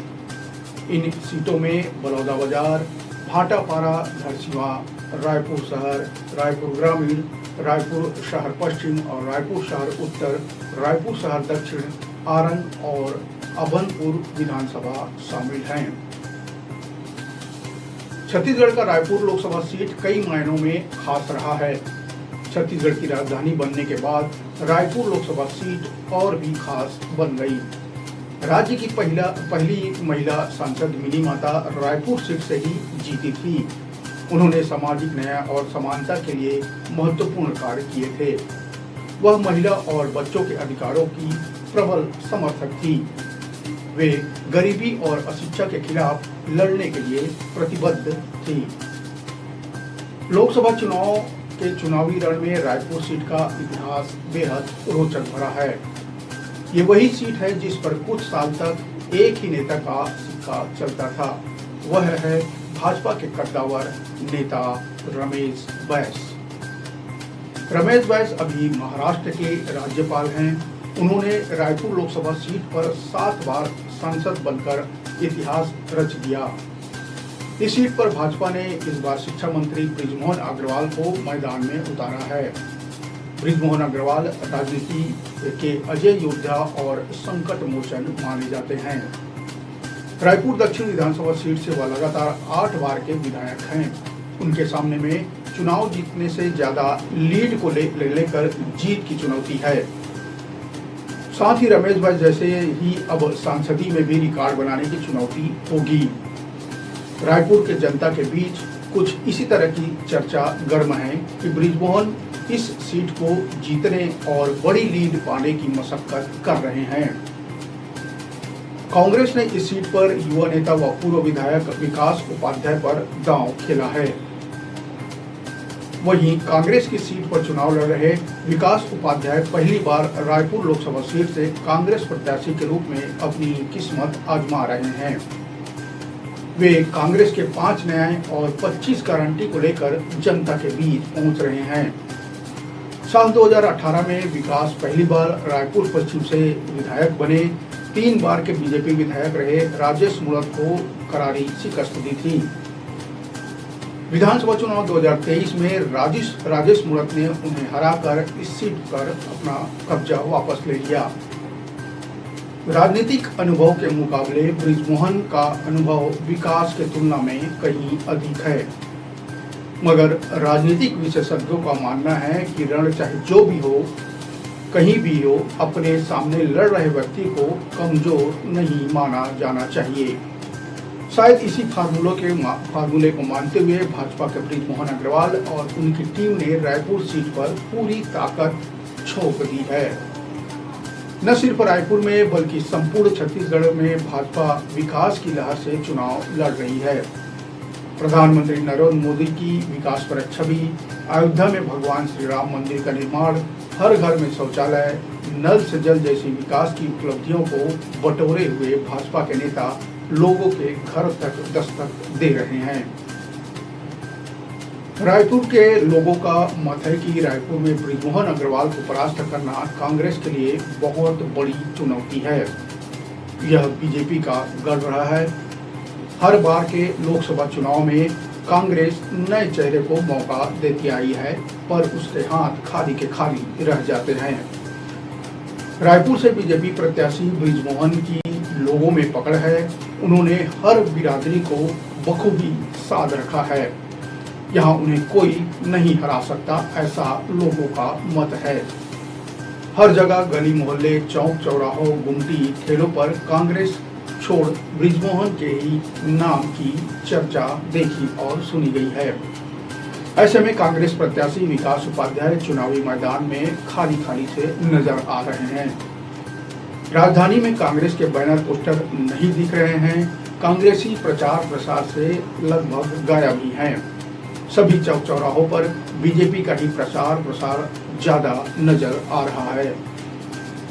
इन सीटों में बलौदाबाजार, भाटापारा, धरसींवा, रायपुर शहर, रायपुर ग्रामीण, रायपुर शहर पश्चिम और रायपुर शहर उत्तर, रायपुर शहर दक्षिण, आरंग और अभनपुर विधानसभा शामिल हैं। छत्तीसगढ़ का रायपुर लोकसभा सीट कई मायनों में खास रहा है। छत्तीसगढ़ की राजधानी बनने के बाद रायपुर लोकसभा सीट और भी खास बन गई। राज्य की पहली महिला सांसद मिनी माता रायपुर सीट से ही जीती थी। उन्होंने सामाजिक न्याय और समानता के लिए महत्वपूर्ण कार्य किए थे। वह महिला और बच्चों के अधिकारों की प्रबल समर्थक थी। वे गरीबी और अशिक्षा के खिलाफ लड़ने के लिए प्रतिबद्ध थी। लोकसभा चुनाव के चुनावी रण में रायपुर सीट का इतिहास बेहद रोचक भरा है। ये वही सीट है जिस पर कुछ साल तक एक ही नेता का सिक्का चलता था। वह है भाजपा के कद्दावर नेता रमेश बैस। रमेश बैस अभी महाराष्ट्र के राज्यपाल हैं। उन्होंने रायपुर लोकसभा सीट पर 7 बार सांसद बनकर इतिहास रच दिया। इस सीट पर भाजपा ने इस बार शिक्षा मंत्री बृजमोहन अग्रवाल को मैदान में उतारा है। बृजमोहन अग्रवाल राजनीति के अजय योद्धा और संकट मोचन माने जाते हैं। रायपुर दक्षिण विधानसभा सीट से वह लगातार 8 बार के विधायक हैं। उनके सामने में चुनाव जीतने से ज्यादा लीड को लेकर जीत की चुनौती है। साथ ही रमेश भाई जैसे ही अब सांसदी में भी रिकॉर्ड बनाने की चुनौती होगी। रायपुर के जनता के बीच कुछ इसी तरह की चर्चा गर्म है कि बृजमोहन इस सीट को जीतने और बड़ी लीड पाने की मशक्कत कर रहे हैं। कांग्रेस ने इस सीट पर युवा नेता व पूर्व विधायक विकास उपाध्याय पर दांव खेला है। वहीं कांग्रेस की सीट पर चुनाव लड़ रहे विकास उपाध्याय पहली बार रायपुर लोकसभा सीट से कांग्रेस प्रत्याशी के रूप में अपनी किस्मत आजमा रहे हैं। वे कांग्रेस के 5 न्याय और 25 गारंटी को लेकर जनता के बीच पहुंच रहे हैं। साल 2018 में विकास पहली बार रायपुर पश्चिम से विधायक बने। 3 बार के बीजेपी विधायक रहे राजेश मूणत को करारी शिकस्त दी थी। विधानसभा चुनाव 2023 में राजेश मूणत ने उन्हें हराकर इस सीट पर अपना कब्जा वापस ले लिया। राजनीतिक अनुभव के मुकाबले बृजमोहन का अनुभव विकास के तुलना में कहीं अधिक है, मगर राजनीतिक विशेषज्ञों का मानना है कि रण चाहे जो भी हो, कहीं भी हो, अपने सामने लड़ रहे व्यक्ति को कमजोर नहीं माना जाना चाहिए। शायद इसी फार्मूले को मानते हुए भाजपा के बृजमोहन अग्रवाल और उनकी टीम ने रायपुर सीट पर पूरी ताकत झोंक दी है। न सिर्फ रायपुर में बल्कि संपूर्ण छत्तीसगढ़ में भाजपा विकास की लहर से चुनाव लड़ रही है। प्रधानमंत्री नरेंद्र मोदी की विकास पर छवि, अयोध्या में भगवान श्री राम मंदिर का निर्माण, हर घर में शौचालय, नल से जल जैसी विकास की उपलब्धियों को बटोरे हुए भाजपा के नेता लोगों के घर तक दस्तक दे रहे हैं। रायपुर के लोगों का मत है कि रायपुर में बृजमोहन अग्रवाल को परास्त करना कांग्रेस के लिए बहुत बड़ी चुनौती है। यह बीजेपी का गढ़ रहा है। हर बार के लोकसभा चुनाव में कांग्रेस नए चेहरे को मौका देती आई है, पर उसके हाथ खाली के खाली रह जाते हैं। रायपुर से बीजेपी प्रत्याशी बृजमोहन की लोगों में पकड़ है। उन्होंने हर बिरादरी को बखूबी साध रखा है। यहाँ उन्हें कोई नहीं हरा सकता, ऐसा लोगों का मत है। हर जगह गली मोहल्ले, चौक चौराहों, गुमटी, ठेलों पर कांग्रेस छोड़ बृजमोहन के ही नाम की चर्चा देखी और सुनी गई है। ऐसे में कांग्रेस प्रत्याशी विकास उपाध्याय चुनावी मैदान में खाली खाली से नजर आ रहे हैं। राजधानी में कांग्रेस के बैनर पोस्टर नहीं दिख रहे हैं। कांग्रेसी प्रचार प्रसार से लगभग गायब ही हैं। सभी चौक चौराहों पर बीजेपी का ही प्रसार ज्यादा नजर आ रहा है।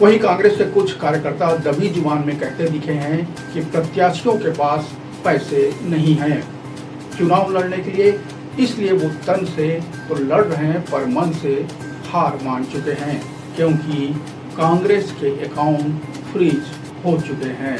वहीं कांग्रेस के कुछ कार्यकर्ता दबी जुबान में कहते दिखे हैं कि प्रत्याशियों के पास पैसे नहीं हैं। चुनाव लड़ने के लिए इसलिए वो तन से तो लड़ रहे हैं पर मन से हार मान चुके हैं, क्योंकि कांग्रेस के अकाउंट फ्रीज हो चुके हैं।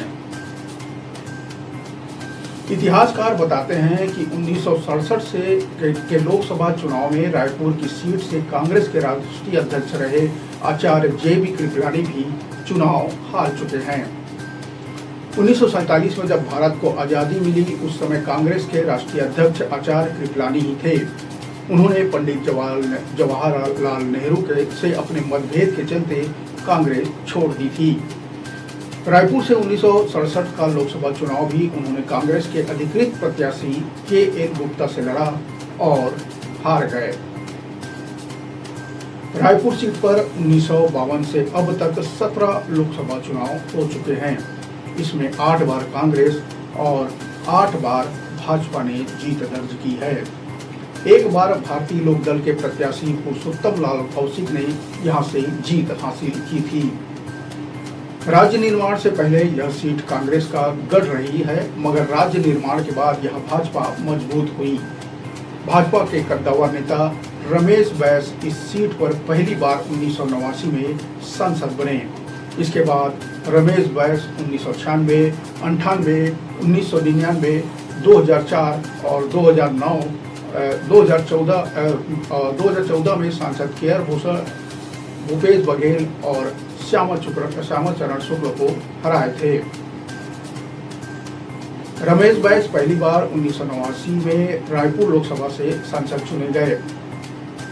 इतिहासकार बताते हैं कि 1967 से के लोकसभा चुनाव में रायपुर की सीट से कांग्रेस के राष्ट्रीय अध्यक्ष रहे आचार्य JB कृपलानी भी चुनाव हार चुके हैं। 1947 में जब भारत को आज़ादी मिली, उस समय कांग्रेस के राष्ट्रीय अध्यक्ष आचार्य कृपलानी ही थे। उन्होंने पंडित जवाहरलाल नेहरू से अपने मतभेद के चलते कांग्रेस छोड़ दी थी। रायपुर से 1967 का लोकसभा चुनाव भी उन्होंने कांग्रेस के अधिकृत प्रत्याशी KN गुप्ता से लड़ा और हार गए। रायपुर सीट पर 1952 से अब तक 17 लोकसभा चुनाव हो चुके हैं। इसमें 8 बार कांग्रेस और 8 बार भाजपा ने जीत दर्ज की है। एक बार भारतीय लोक दल के प्रत्याशी पुरुषोत्तम लाल कौशिक ने यहां से जीत हासिल की थी। राज्य निर्माण से पहले यह सीट कांग्रेस का गढ़ रही है, मगर राज्य निर्माण के बाद यह भाजपा मजबूत हुई। भाजपा के कद्दावर नेता रमेश बैस इस सीट पर पहली बार 1989 में सांसद बने। इसके बाद रमेश बैस 1996, 98, 1999, 2004 और 2014 में सांसद केआर भूषण, भूपेश बघेल और श्यामा चरण शुक्ल को हराए थे। रमेश बैस पहली बार 1989 में रायपुर लोकसभा से सांसद चुने गए।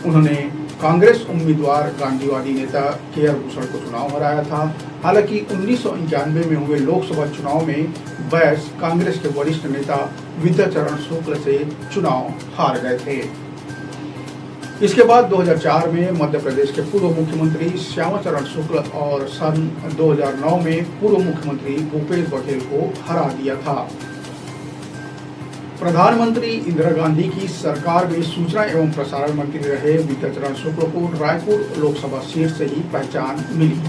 उन्होंने कांग्रेस उम्मीदवार गांधीवादी नेता केआर भूषण को चुनाव हराया था। हालांकि 1991 में हुए लोकसभा चुनाव में बैस कांग्रेस के वरिष्ठ नेता विद्याचरण शुक्ल से चुनाव हार गए थे। इसके बाद 2004 में मध्य प्रदेश के पूर्व मुख्यमंत्री श्यामा चरण शुक्ल और सन 2009 में पूर्व मुख्यमंत्री भूपेश बघेल को हरा दिया था। प्रधानमंत्री इंदिरा गांधी की सरकार में सूचना एवं प्रसारण मंत्री रहे विद्याचरण शुक्ल को रायपुर लोकसभा सीट से ही पहचान मिली।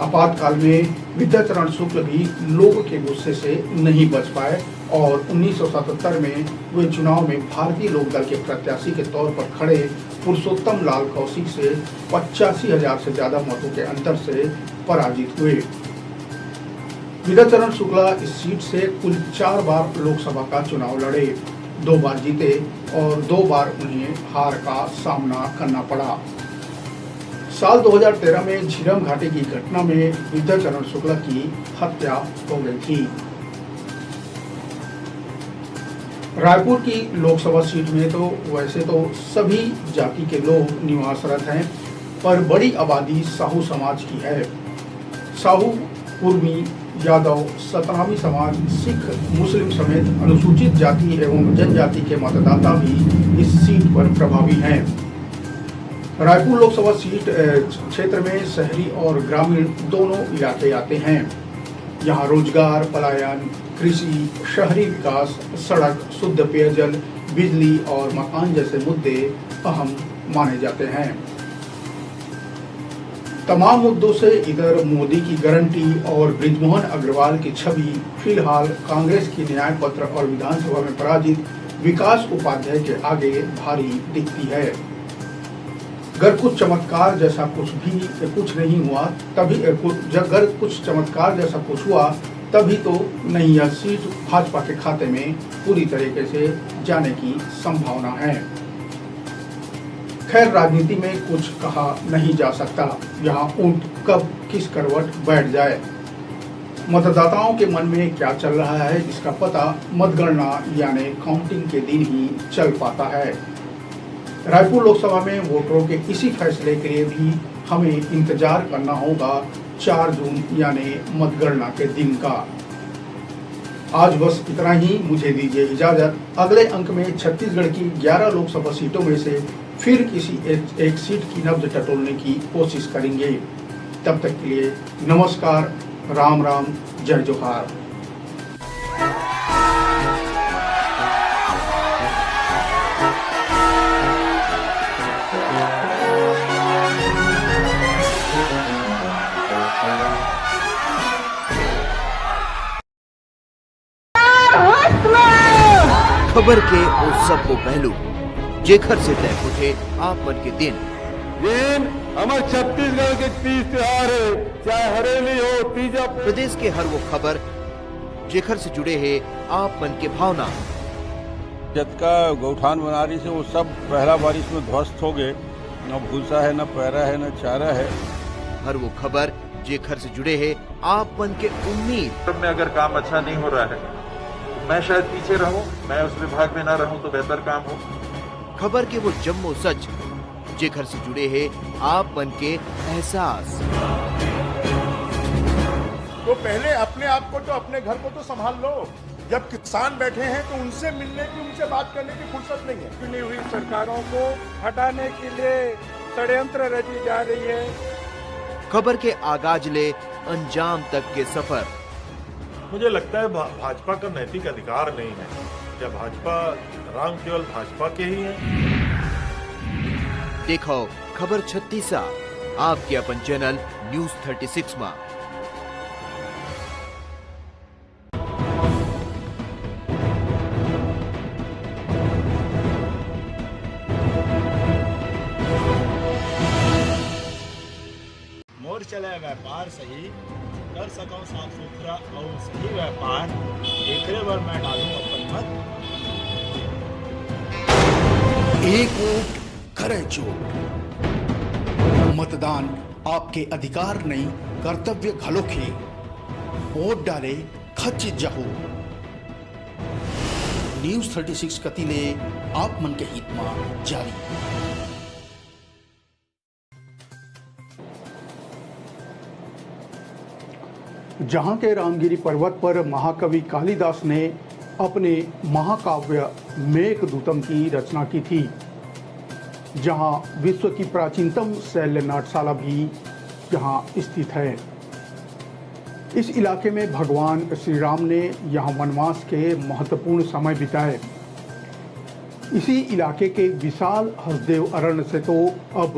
आपातकाल में विद्याचरण शुक्ल भी लोगों के गुस्से से नहीं बच पाए और 1977 में वे चुनाव में भारतीय लोक दल के प्रत्याशी के तौर पर खड़े पुरुषोत्तम लाल कौशिक से 85,000 से ज्यादा मतों के अंतर से पराजित हुए। विद्याचरण शुक्ला इस सीट से कुल 4 बार लोकसभा का चुनाव लड़े, 2 बार जीते और 2 बार उन्हें हार का सामना करना पड़ा। साल 2013 में झीरम घाटी की घटना में विद्याचरण शुक्ला की हत्या हो गई थी। रायपुर की लोकसभा सीट में तो वैसे तो सभी जाति के लोग निवासरत हैं, पर बड़ी आबादी साहू समाज की है। साहू, कुर्मी, यादव, सतनामी समाज, सिख, मुस्लिम समेत अनुसूचित जाति एवं जनजाति के मतदाता भी इस सीट पर प्रभावी हैं। रायपुर लोकसभा सीट क्षेत्र में शहरी और ग्रामीण दोनों इलाके आते हैं। यहाँ रोजगार, पलायन, कृषि, शहरी विकास, सड़क, शुद्ध पेयजल, बिजली और मकान जैसे मुद्दे अहम माने जाते हैं। तमाम मुद्दों से इधर मोदी की गारंटी और बृजमोहन अग्रवाल की छवि फिलहाल कांग्रेस की न्याय पत्र और विधानसभा में पराजित विकास उपाध्याय के आगे भारी दिखती है। अगर कुछ चमत्कार जैसा कुछ नहीं हुआ तभी अगर कुछ चमत्कार जैसा कुछ हुआ तभी तो नहीं यह सीट भाजपा के खाते में पूरी तरीके से जाने की संभावना है। खैर, राजनीति में कुछ कहा नहीं जा सकता, यहाँ ऊंट कब किस करवट बैठ जाए। मतदाताओं के मन में क्या चल रहा है इसका पता मतगणना यानी काउंटिंग के दिन ही चल पाता है। रायपुर लोकसभा में वोटरों के इसी फैसले के लिए भी हमें इंतजार करना होगा 4 जून यानी मतगणना के दिन का। आज बस इतना ही, मुझे दीजिए इजाजत। अगले अंक में छत्तीसगढ़ की 11 लोकसभा सीटों में से फिर किसी एक सीट की नब्ज टटोलने की कोशिश करेंगे। तब तक के लिए नमस्कार, राम राम, जय जोहार। खबर के उस सब पहलू जेखर से तय उठे आप मन के दिन। हमारे छत्तीसगढ़ के तीज त्योहार है, चाहे हरेली हो, तीजा। प्रदेश के हर वो खबर जेखर से जुड़े है आप मन के भावना। जतका गौठान बनारी से वो सब पहला बारिश में ध्वस्त हो गए, न भूसा है, न पैरा है, न चारा है। हर वो खबर जेखर से जुड़े है आप मन के उम्मीद। में अगर काम अच्छा नहीं हो रहा है तो मैं शायद पीछे रहूं, मैं उस विभाग में ना रहूं तो बेहतर काम हो। खबर के वो जम्मो सच जेखर से जुड़े है आप मन के एहसास। तो पहले अपने आप को तो अपने घर को तो संभाल लो। जब किसान बैठे हैं तो उनसे मिलने की, उनसे बात करने की फुर्सत नहीं है। चुनी हुई सरकारों को हटाने के लिए षड्यंत्र रची जा रही है। खबर के आगाज ले अंजाम तक के सफर। मुझे लगता है भाजपा का नैतिक अधिकार नहीं है। क्या भाजपा राम केवल भाजपा के ही है? देखो खबर 36 आपके अपन चैनल न्यूज 36 में। मोर चले व्यापार सही कर सकूं साफ सुथरा और सही व्यापार, एकरे बार मैं डालूं अपन मत। एक वोट करे चोट। मतदान आपके अधिकार नहीं, कर्तव्य घलोखे। वोट डाले खच जहो। न्यूज 36 कतिले आप मन के हित में जारी। जहां के रामगिरी पर्वत पर महाकवि कालिदास ने अपने महाकाव्य मेघदूतम की रचना की थी, जहां विश्व की प्राचीनतम शैल्य नाट्यशाला भी यहां स्थित है। इस इलाके में भगवान श्री राम ने यहां वनवास के महत्वपूर्ण समय बिताए। इसी इलाके के विशाल हसदेव अरण्य से तो अब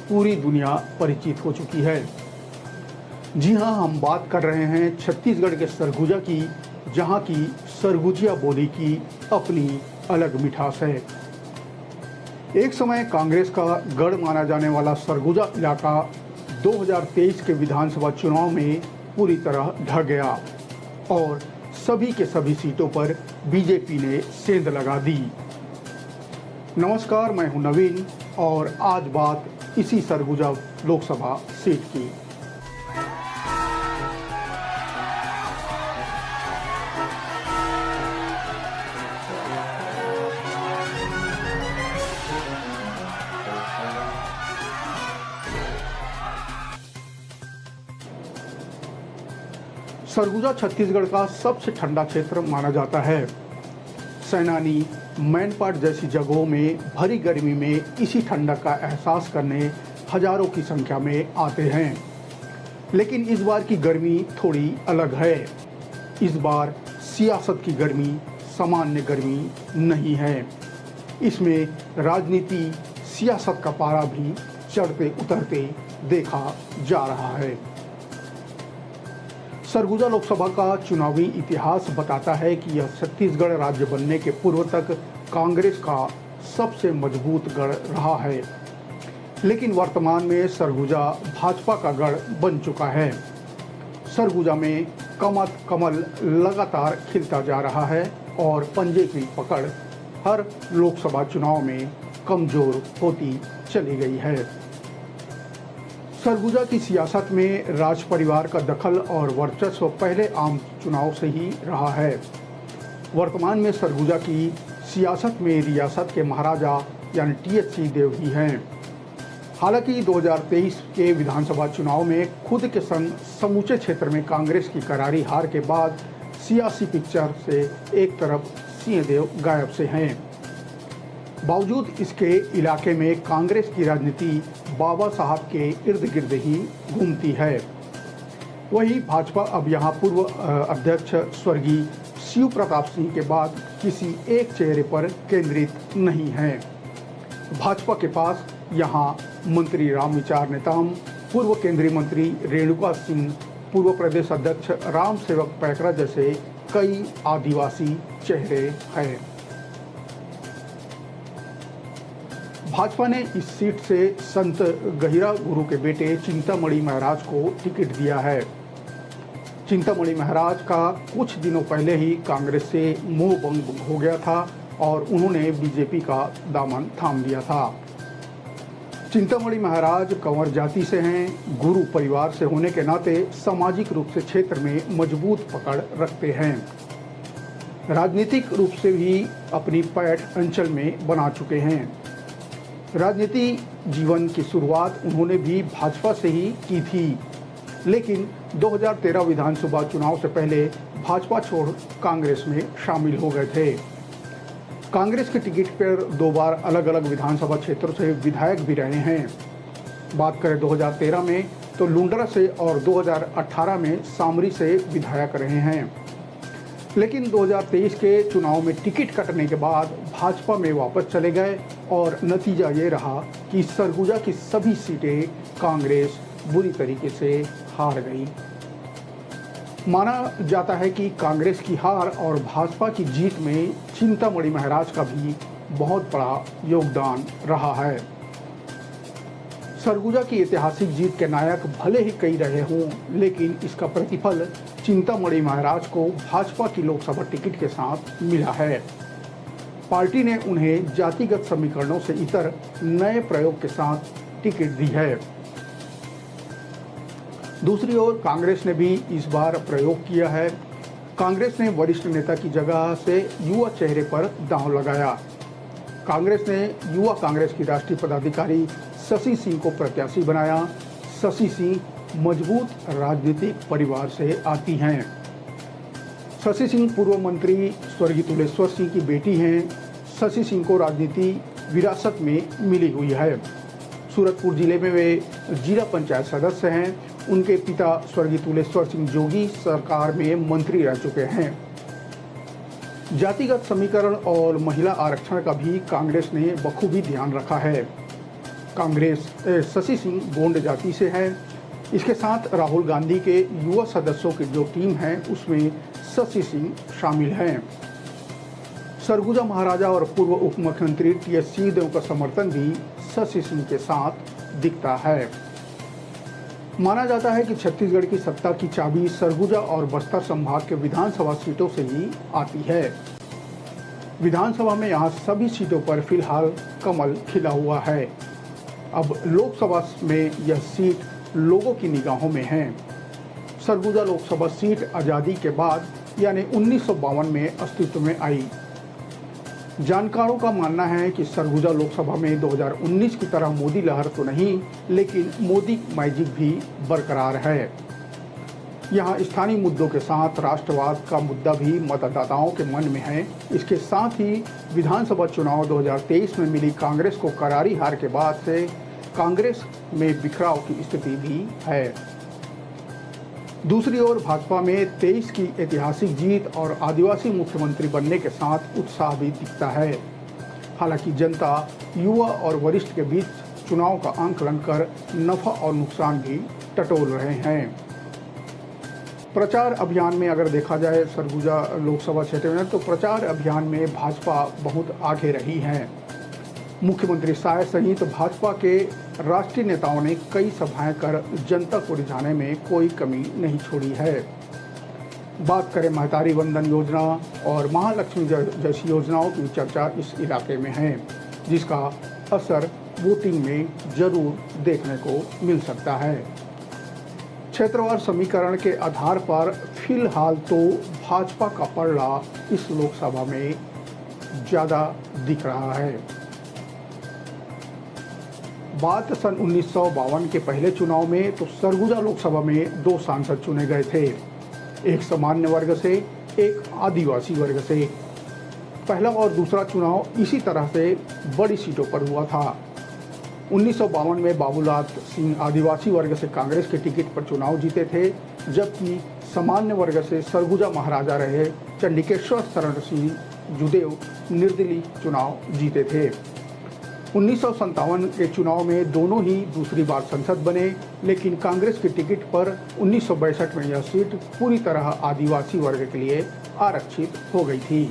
पूरी दुनिया परिचित हो चुकी है। जी हाँ, हम बात कर रहे हैं छत्तीसगढ़ के सरगुजा की, जहाँ की सरगुजिया बोली की अपनी अलग मिठास है। एक समय कांग्रेस का गढ़ माना जाने वाला सरगुजा इलाका 2023 के विधानसभा चुनाव में पूरी तरह ढह गया और सभी के सभी सीटों पर बीजेपी ने सेंध लगा दी। नमस्कार, मैं हूं नवीन और आज बात इसी सरगुजा लोकसभा सीट की। सरगुजा छत्तीसगढ़ का सबसे ठंडा क्षेत्र माना जाता है। सैलानी मैनपाट जैसी जगहों में भरी गर्मी में इसी ठंडक का एहसास करने हजारों की संख्या में आते हैं। लेकिन इस बार की गर्मी थोड़ी अलग है। इस बार सियासत की गर्मी सामान्य गर्मी नहीं है। इसमें राजनीति, सियासत का पारा भी चढ़ते उतरते देखा जा रहा है। सरगुजा लोकसभा का चुनावी इतिहास बताता है कि यह छत्तीसगढ़ राज्य बनने के पूर्व तक कांग्रेस का सबसे मजबूत गढ़ रहा है। लेकिन वर्तमान में सरगुजा भाजपा का गढ़ बन चुका है। सरगुजा में कमल लगातार खिलता जा रहा है और पंजे की पकड़ हर लोकसभा चुनाव में कमजोर होती चली गई है। सरगुजा की सियासत में राज परिवार का दखल और वर्चस्व पहले आम चुनाव से ही रहा है। वर्तमान में सरगुजा की सियासत में रियासत के महाराजा यानी THC देव ही हैं। हालांकि 2023 के विधानसभा चुनाव में खुद के संग समूचे क्षेत्र में कांग्रेस की करारी हार के बाद सियासी पिक्चर से एक तरफ सिंहदेव गायब से हैं। बावजूद इसके इलाके में कांग्रेस की राजनीति बाबा साहब के इर्द गिर्द ही घूमती है। वहीं भाजपा अब यहां पूर्व अध्यक्ष स्वर्गीय शिव प्रताप सिंह के बाद किसी एक चेहरे पर केंद्रित नहीं है। भाजपा के पास यहां मंत्री रामविचार नेताम, पूर्व केंद्रीय मंत्री रेणुका सिंह, पूर्व प्रदेश अध्यक्ष राम सेवक पैकरा जैसे कई आदिवासी चेहरे हैं। भाजपा ने इस सीट से संत गहिरा गुरु के बेटे चिंतामणि महाराज को टिकट दिया है। चिंतामणि महाराज का कुछ दिनों पहले ही कांग्रेस से मोह भंग हो गया था और उन्होंने बीजेपी का दामन थाम लिया था। चिंतामणि महाराज कंवर जाति से हैं। गुरु परिवार से होने के नाते सामाजिक रूप से क्षेत्र में मजबूत पकड़ रखते हैं। राजनीतिक रूप से भी अपनी पैठ अंचल में बना चुके हैं। राजनीति जीवन की शुरुआत उन्होंने भी भाजपा से ही की थी, लेकिन 2013 विधानसभा चुनाव से पहले भाजपा छोड़ कांग्रेस में शामिल हो गए थे। कांग्रेस के टिकट पर 2 बार अलग अलग विधानसभा क्षेत्रों से विधायक भी रहे हैं। बात करें 2013 में तो लुंडरा से और 2018 में सामरी से विधायक रहे हैं, लेकिन 2023 के चुनाव में टिकट कटने के बाद भाजपा में वापस चले गए और नतीजा ये रहा कि सरगुजा की सभी सीटें कांग्रेस बुरी तरीके से हार गई। माना जाता है कि कांग्रेस की हार और भाजपा की जीत में चिंतामणि महाराज का भी बहुत बड़ा योगदान रहा है। सरगुजा की ऐतिहासिक जीत के नायक भले ही कई रहे हों, लेकिन इसका प्रतिफल चिंतामणि महाराज को भाजपा की लोकसभा टिकट के साथ मिला है। पार्टी ने उन्हें जातिगत समीकरणों से इतर नए प्रयोग के साथ टिकट दी है। दूसरी ओर कांग्रेस ने भी इस बार प्रयोग किया है। कांग्रेस ने वरिष्ठ नेता की जगह से युवा चेहरे पर दांव लगाया। कांग्रेस ने युवा कांग्रेस की राष्ट्रीय पदाधिकारी शशि सिंह को प्रत्याशी बनाया। शशि सिंह मजबूत राजनीतिक परिवार से आती हैं। शशि सिंह पूर्व मंत्री स्वर्गीय तुलेश्वर सिंह की बेटी हैं। शशि सिंह को राजनीति विरासत में मिली हुई है। सूरतपुर जिले में वे जिला पंचायत सदस्य हैं। उनके पिता स्वर्गीय तुलेश्वर सिंह जोगी सरकार में मंत्री रह चुके हैं। जातिगत समीकरण और महिला आरक्षण का भी कांग्रेस ने बखूबी ध्यान रखा है। कांग्रेस शशि सिंह गोंड जाति से है। इसके साथ राहुल गांधी के युवा सदस्यों की जो टीम है उसमें शशि सिंह शामिल हैं। सरगुजा महाराजा और पूर्व उप मुख्यमंत्री टीएस सिंहदेव का समर्थन भी शशि सिंह के साथ दिखता है। माना जाता है कि छत्तीसगढ़ की सत्ता की चाबी सरगुजा और बस्तर संभाग के विधानसभा सीटों से ही आती है। विधानसभा में यहाँ सभी सीटों पर फिलहाल कमल खिला हुआ है। अब लोकसभा में यह सीट लोगों की निगाहों में है। सरगुजा लोकसभा सीट आज़ादी के बाद यानी 1952 में अस्तित्व में आई। जानकारों का मानना है कि सरगुजा लोकसभा में 2019 की तरह मोदी लहर तो नहीं, लेकिन मोदी मैजिक भी बरकरार है। यहाँ स्थानीय मुद्दों के साथ राष्ट्रवाद का मुद्दा भी मतदाताओं के मन में है। इसके साथ ही विधानसभा चुनाव 2023 में मिली कांग्रेस को करारी हार के बाद से कांग्रेस में बिखराव की स्थिति भी है। दूसरी ओर भाजपा में 23 की ऐतिहासिक जीत और आदिवासी मुख्यमंत्री बनने के साथ उत्साह भी दिखता है। हालांकि जनता युवा और वरिष्ठ के बीच चुनाव का आंकलन कर नफा और नुकसान भी टटोल रहे हैं। प्रचार अभियान में अगर देखा जाए सरगुजा लोकसभा क्षेत्र में, तो प्रचार अभियान में भाजपा बहुत आगे रही है। मुख्यमंत्री शाह सहित भाजपा के राष्ट्रीय नेताओं ने कई सभाएं कर जनता को रिझाने में कोई कमी नहीं छोड़ी है। बात करें महतारी वंदन योजना और महालक्ष्मी जैसी योजनाओं की चर्चा इस इलाके में है, जिसका असर वोटिंग में जरूर देखने को मिल सकता है। क्षेत्रवार समीकरण के आधार पर फिलहाल तो भाजपा का पलड़ा इस लोकसभा में ज़्यादा दिख रहा है। बात सन 1952 के पहले चुनाव में तो सरगुजा लोकसभा में 2 सांसद चुने गए थे, एक सामान्य वर्ग से, एक आदिवासी वर्ग से। पहला और दूसरा चुनाव इसी तरह से बड़ी सीटों पर हुआ था। 1952 में बाबूलाल सिंह आदिवासी वर्ग से कांग्रेस के टिकट पर चुनाव जीते थे, जबकि सामान्य वर्ग से सरगुजा महाराजा रहे चंडिकेश्वर शरण सिंह जुदेव निर्दलीय चुनाव जीते थे। 1957 के चुनाव में दोनों ही दूसरी बार संसद बने, लेकिन कांग्रेस के टिकट पर 1962 में यह सीट पूरी तरह आदिवासी वर्ग के लिए आरक्षित हो गई थी।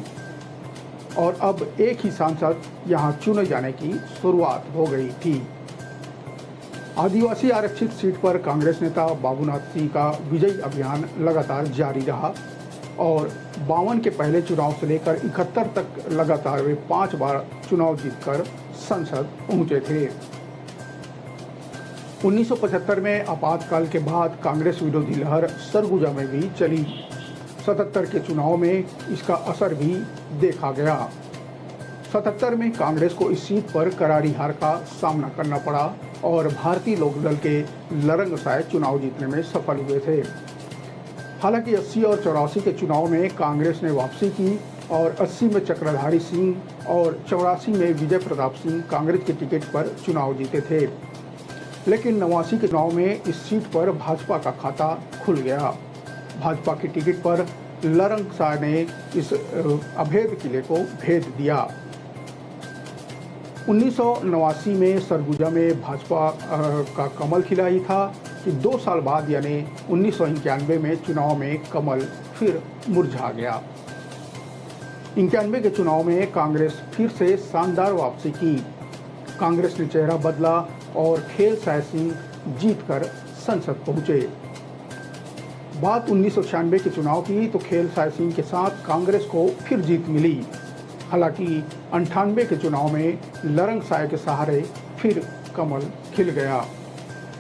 और अब एक ही सांसद यहां चुने जाने की शुरुआत हो गई थी। आदिवासी आरक्षित सीट पर कांग्रेस नेता बाबूनाथ सिंह का विजयी अभियान लगातार जारी रहा और 52 के पहले चुनाव से लेकर 71 तक लगातार वे 5 बार चुनाव जीतकर संसद पहुंचे थे। 1975 में आपातकाल के बाद कांग्रेस विरोधी लहर सरगुजा में भी चली। 77 के चुनाव में इसका असर भी देखा गया। 77 में कांग्रेस को इस सीट पर करारी हार का सामना करना पड़ा और भारतीय लोकदल के लरंगसाय चुनाव जीतने में सफल हुए थे। हालांकि 80 और 84 के चुनाव में कांग्रेस ने वापसी की और 80 में चक्रधारी सिंह और 84 में विजय प्रताप सिंह कांग्रेस के टिकट पर चुनाव जीते थे। लेकिन 89 के चुनाव में इस सीट पर भाजपा का खाता खुल गया। भाजपा की टिकट पर लरंगसाय ने इस अभेद किले को भेद दिया। 1989 में सरगुजा में भाजपा का कमल खिला ही था कि 2 साल बाद यानी 1991 में चुनाव में कमल फिर मुरझा गया। 91 के चुनाव में कांग्रेस फिर से शानदार वापसी की। कांग्रेस ने चेहरा बदला और खेल साय सिंह जीतकर संसद पहुंचे। बात 1996 के चुनाव की तो खेल साय सिंह के साथ कांग्रेस को फिर जीत मिली। हालांकि 98 के चुनाव में लरंगसाय के सहारे फिर कमल खिल गया।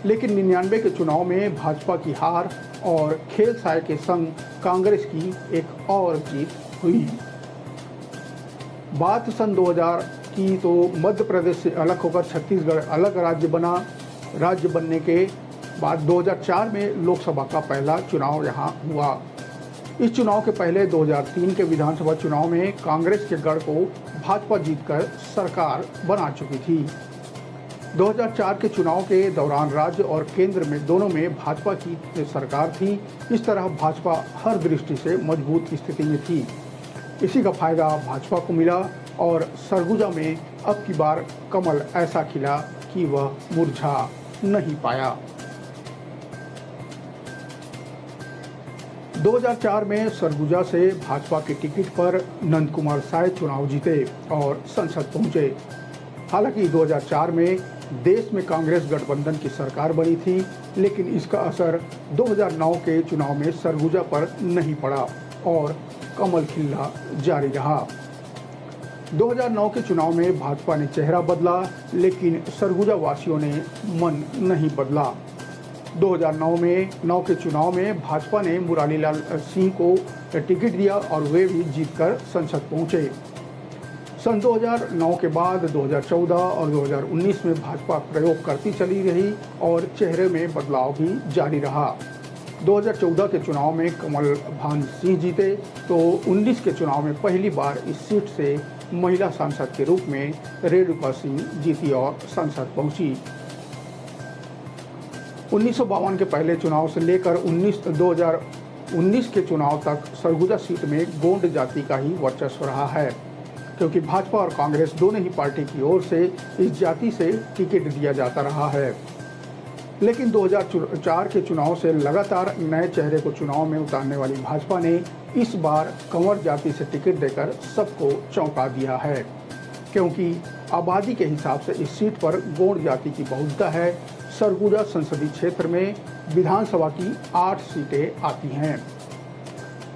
लेकिन 99 के चुनाव में भाजपा की हार और खेल साय के संग कांग्रेस की एक और जीत हुई। बात सन 2000 की तो मध्य प्रदेश से अलग होकर छत्तीसगढ़ अलग राज्य बना। राज्य बनने के बाद 2004 में लोकसभा का पहला चुनाव यहां हुआ। इस चुनाव के पहले 2003 के विधानसभा चुनाव में कांग्रेस के गढ़ को भाजपा जीतकर सरकार बना चुकी थी। 2004 के चुनाव के दौरान राज्य और केंद्र में दोनों में भाजपा की सरकार थी। इस तरह भाजपा हर दृष्टि से मजबूत स्थिति में थी। इसी का फायदा भाजपा को मिला और सरगुजा में अब की बार कमल ऐसा खिला कि वह मुरझा नहीं पाया। 2004 में सरगुजा से भाजपा की टिकट पर नंद कुमार साय चुनाव जीते और संसद पहुंचे। हालांकि 2004 में देश में कांग्रेस गठबंधन की सरकार बनी थी, लेकिन इसका असर 2009 के चुनाव में सरगुजा पर नहीं पड़ा और कमल खिलना जारी रहा। 2009 के चुनाव में भाजपा ने चेहरा बदला, लेकिन सरगुजा वासियों ने मन नहीं बदला। 2009 के चुनाव में भाजपा ने मुरारीलाल सिंह को टिकट दिया और वे भी जीतकर संसद पहुंचे। सन 2009 के बाद 2014 और 2019 में भाजपा प्रयोग करती चली रही और चेहरे में बदलाव भी जारी रहा। 2014 के चुनाव में कमल भान सिंह जीते तो 19 के चुनाव में पहली बार इस सीट से महिला सांसद के रूप में रेणुका सिंह जीती और संसद पहुंची। 1952 के पहले चुनाव से लेकर 2019 के चुनाव तक सरगुजा सीट में गोंड जाति का ही वर्चस्व रहा है, क्योंकि भाजपा और कांग्रेस दोनों ही पार्टी की ओर से इस जाति से टिकट दिया जाता रहा है। लेकिन 2004 के चुनाव से लगातार नए चेहरे को चुनाव में उतारने वाली भाजपा ने इस बार कंवर जाति से टिकट देकर सबको चौंका दिया है, क्योंकि आबादी के हिसाब से इस सीट पर गोंड जाति की बहुलता है। सरगुजा संसदीय क्षेत्र में विधानसभा की 8 सीटें आती हैं।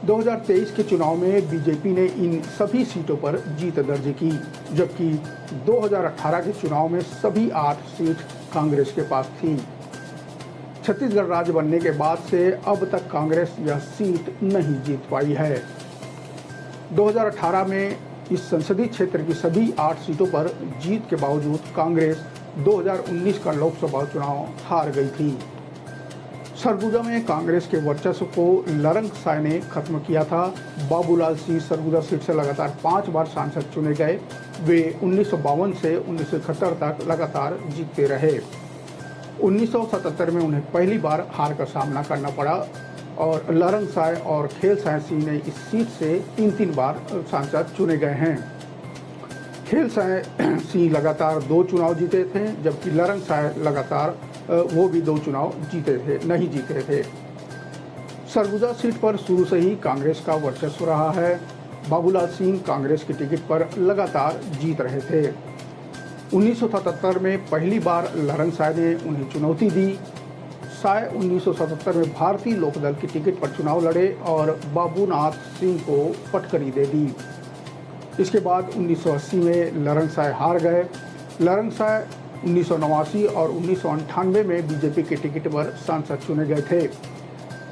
2023 के चुनाव में बीजेपी ने इन सभी सीटों पर जीत दर्ज की, जबकि 2018 के चुनाव में सभी 8 सीट कांग्रेस के पास थी। छत्तीसगढ़ राज्य बनने के बाद से अब तक कांग्रेस यह सीट नहीं जीत पाई है। 2018 में इस संसदीय क्षेत्र की सभी 8 सीटों पर जीत के बावजूद कांग्रेस 2019 का लोकसभा चुनाव हार गई थी। सरगुजा में कांग्रेस के वर्चस्व को लरंगसाय ने खत्म किया था। बाबूलाल सिंह सरगुजा सीट से लगातार 5 बार सांसद चुने गए। वे 1952 से 1971 तक लगातार जीतते रहे। 1977 में उन्हें पहली बार हार का सामना करना पड़ा और लरंगसाय और खेल साय सिंह ने इस सीट से 3 बार सांसद चुने गए हैं। खेल साय सिंह लगातार 2 चुनाव जीते थे, जबकि लरंगसाय लगातार वो भी 2 चुनाव नहीं जीते थे। सरगुजा सीट पर शुरू से ही कांग्रेस का वर्चस्व रहा है। बाबूलाल सिंह कांग्रेस की टिकट पर लगातार जीत रहे थे। 1977 में पहली बार लरंग साय ने उन्हें चुनौती दी। साय 1977 में भारतीय लोकदल की टिकट पर चुनाव लड़े और बाबूनाथ सिंह को पटकनी दे दी। इसके बाद 1980 में लरंग साय हार गए। लरंग साय 1989 और 1998 में बीजेपी के टिकट पर सांसद चुने गए थे।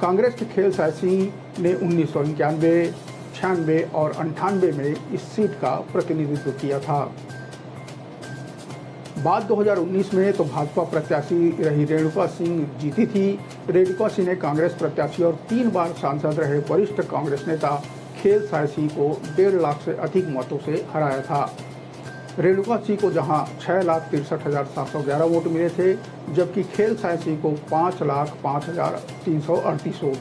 कांग्रेस के खेल साय सिंह ने 1991, 96 और 98 में इस सीट का प्रतिनिधित्व किया था। बाद 2019 में तो भाजपा प्रत्याशी रही रेणुका सिंह जीती थी। रेणुका सिंह ने कांग्रेस प्रत्याशी और 3 बार सांसद रहे वरिष्ठ कांग्रेस नेता खेल साय सिंह को 1.5 लाख से अधिक मतों से हराया था। रेणुका सिंह को जहां 6,63,711 वोट मिले थे, जबकि खेल साय सिंह को 5,05,338 वोट,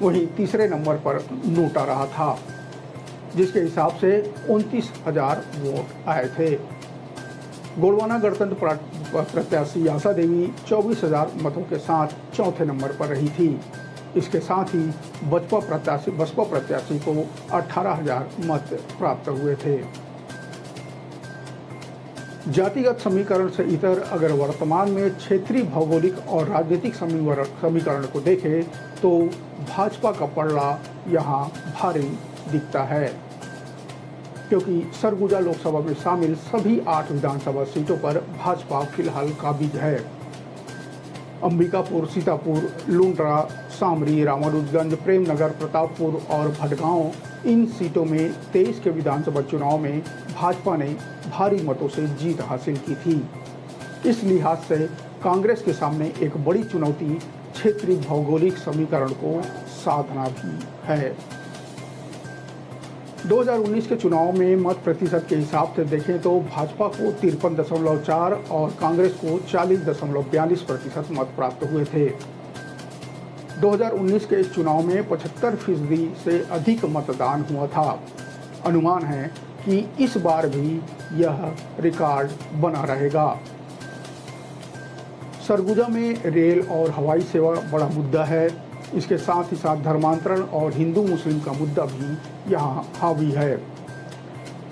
वहीं तीसरे नंबर पर नोटा रहा था, जिसके हिसाब से 29,000 वोट आए थे। गोंडवाना गणतंत्र प्रत्याशी आशा देवी 24,000 मतों के साथ चौथे नंबर पर रही थी। इसके साथ ही बसपा प्रत्याशी को 18,000 मत प्राप्त हुए थे। जातिगत समीकरण से इतर अगर वर्तमान में क्षेत्रीय भौगोलिक और राजनीतिक समीकरण को देखें तो भाजपा का पलड़ा यहाँ भारी दिखता है, क्योंकि सरगुजा लोकसभा में शामिल सभी 8 विधानसभा सीटों पर भाजपा फिलहाल काबिज है। अंबिकापुर, सीतापुर, लुंड्रा, सामरी, रामानुजगंज, प्रेमनगर, प्रतापपुर और भटगांव, इन सीटों में 23 के विधानसभा चुनाव में भाजपा ने भारी मतों से जीत हासिल की थी। इस लिहाज से कांग्रेस के सामने एक बड़ी चुनौती क्षेत्रीय भौगोलिक समीकरण को साधना भी है। 2019 के चुनाव में मत प्रतिशत के हिसाब से देखें तो भाजपा को 53.4 और कांग्रेस को 40.42% मत प्राप्त हुए थे। 2019 के इस चुनाव में 75% से अधिक मतदान हुआ था। अनुमान है कि इस बार भी यह रिकॉर्ड बना रहेगा। सरगुजा में रेल और हवाई सेवा बड़ा मुद्दा है। इसके साथ ही साथ धर्मांतरण और हिंदू मुस्लिम का मुद्दा भी यहाँ हावी है।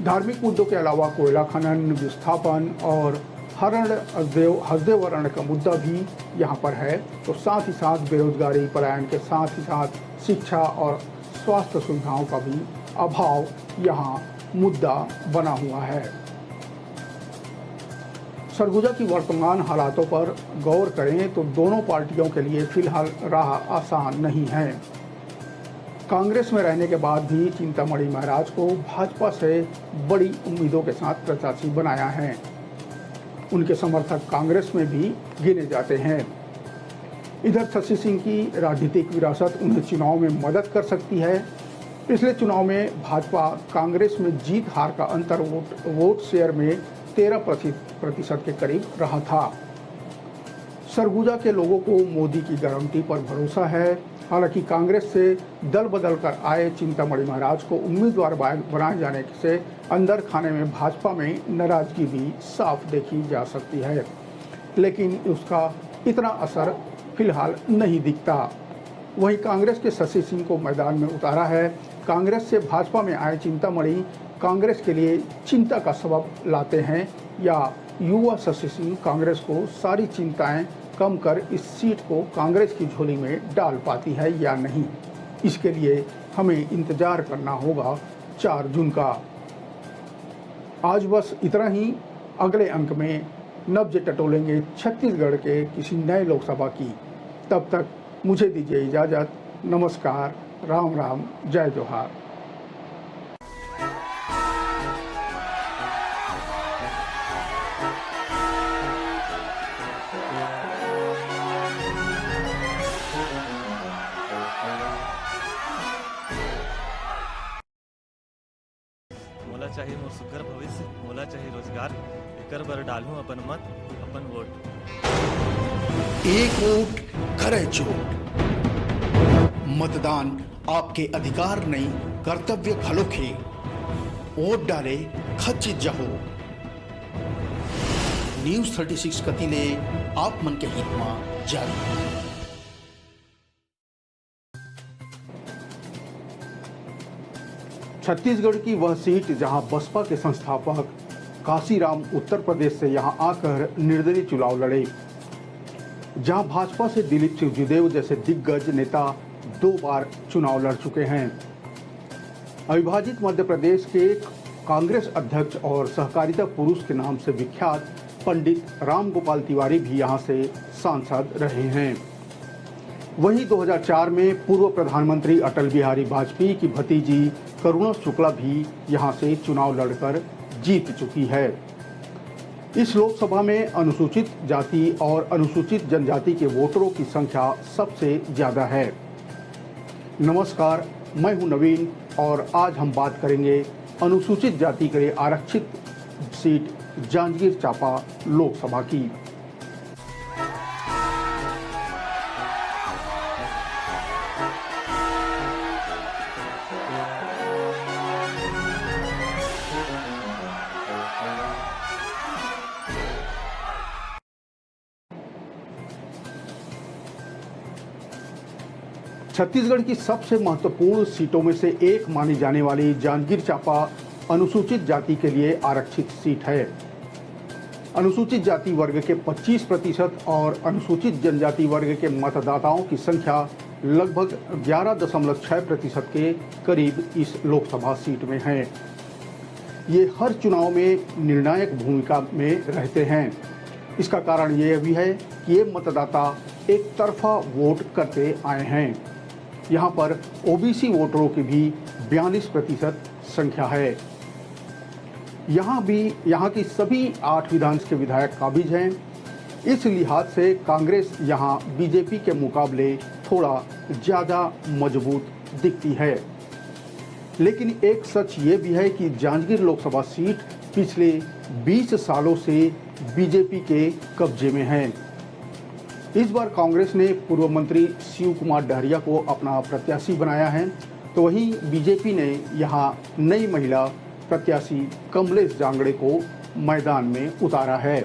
धार्मिक मुद्दों के अलावा कोयला खनन, विस्थापन और हसदेवरण का मुद्दा भी यहाँ पर है। तो साथ ही साथ बेरोजगारी, पलायन के साथ ही साथ शिक्षा और स्वास्थ्य सुविधाओं का भी अभाव यहाँ मुद्दा बना हुआ है। सरगुजा की वर्तमान हालातों पर गौर करें तो दोनों पार्टियों के लिए फिलहाल राह आसान नहीं है। कांग्रेस में रहने के बाद भी चिंतामणि महाराज को भाजपा से बड़ी उम्मीदों के साथ प्रत्याशी बनाया है। उनके समर्थक कांग्रेस में भी गिने जाते हैं। इधर शशि सिंह की राजनीतिक विरासत उन्हें चुनाव में मदद कर सकती है। पिछले चुनाव में भाजपा कांग्रेस में जीत हार का अंतर वोट शेयर में 13% के करीब रहा था। सरगुजा के लोगों को मोदी की गारंटी पर भरोसा है। हालांकि कांग्रेस से दल बदल कर आए चिंतामणि महाराज को उम्मीदवार बनाए जाने से अंदर खाने में भाजपा में नाराजगी भी साफ देखी जा सकती है, लेकिन उसका इतना असर फिलहाल नहीं दिखता। वहीं कांग्रेस के शशि सिंह को मैदान में उतारा है। कांग्रेस से भाजपा में आए चिंतामणि कांग्रेस के लिए चिंता का सबब लाते हैं, या युवा शशि सिंह कांग्रेस को सारी चिंताएं कम कर इस सीट को कांग्रेस की झोली में डाल पाती है या नहीं, इसके लिए हमें इंतजार करना होगा 4 जून का। आज बस इतना ही। अगले अंक में नब्ज टटोलेंगे छत्तीसगढ़ के किसी नए लोकसभा की। तब तक मुझे दीजिए इजाज़त। नमस्कार, राम राम, जय जोहार। मोला चाहिए मोर सुघर भविष्य, मोला चाहिए रोजगार, एकर बर डालूं अपन मत, अपन वोट। एक वोट करे चोट। मतदान आपके अधिकार नहीं, कर्तव्य घलो खे। वोट डाले खचित जहो। न्यूज 36 कतिले आप मन के हित में जारी। छत्तीसगढ़ की वह सीट जहां बसपा के संस्थापक काशीराम उत्तर प्रदेश से यहां आकर निर्दलीय चुनाव लड़े, जहां भाजपा से दिलीप सिंह जैसे दिग्गज नेता 2 बार चुनाव लड़ चुके हैं। अविभाजित मध्य प्रदेश के कांग्रेस अध्यक्ष और सहकारिता पुरुष के नाम से विख्यात पंडित राम गोपाल तिवारी भी यहां से सांसद रहे हैं। वहीं 2004 में पूर्व प्रधानमंत्री अटल बिहारी वाजपेयी की भतीजी करुणा शुक्ला भी यहां से चुनाव लड़कर जीत चुकी है। इस लोकसभा में अनुसूचित जाति और अनुसूचित जनजाति के वोटरों की संख्या सबसे ज्यादा है। नमस्कार, मैं हूं नवीन और आज हम बात करेंगे अनुसूचित जाति के लिए आरक्षित सीट जांजगीर चांपा लोकसभा की। छत्तीसगढ़ की सबसे महत्वपूर्ण सीटों में से एक मानी जाने वाली जांजगीर चांपा अनुसूचित जाति के लिए आरक्षित सीट है। अनुसूचित जाति वर्ग के 25% और अनुसूचित जनजाति वर्ग के मतदाताओं की संख्या लगभग 11.6% के करीब इस लोकसभा सीट में है। ये हर चुनाव में निर्णायक भूमिका में रहते हैं। इसका कारण यह भी है कि ये मतदाता एक तरफा वोट करते आए हैं। यहाँ पर ओबीसी वोटरों की भी 42% संख्या है। यहाँ की सभी 8 विधानसभा के विधायक काबिज हैं। इस लिहाज से कांग्रेस यहाँ बीजेपी के मुकाबले थोड़ा ज़्यादा मजबूत दिखती है। लेकिन एक सच ये भी है कि जांजगीर लोकसभा सीट पिछले 20 सालों से बीजेपी के कब्जे में है। इस बार कांग्रेस ने पूर्व मंत्री शिव कुमार डहरिया को अपना प्रत्याशी बनाया है, तो वहीं बीजेपी ने यहां नई महिला प्रत्याशी कमलेश जांगड़े को मैदान में उतारा है।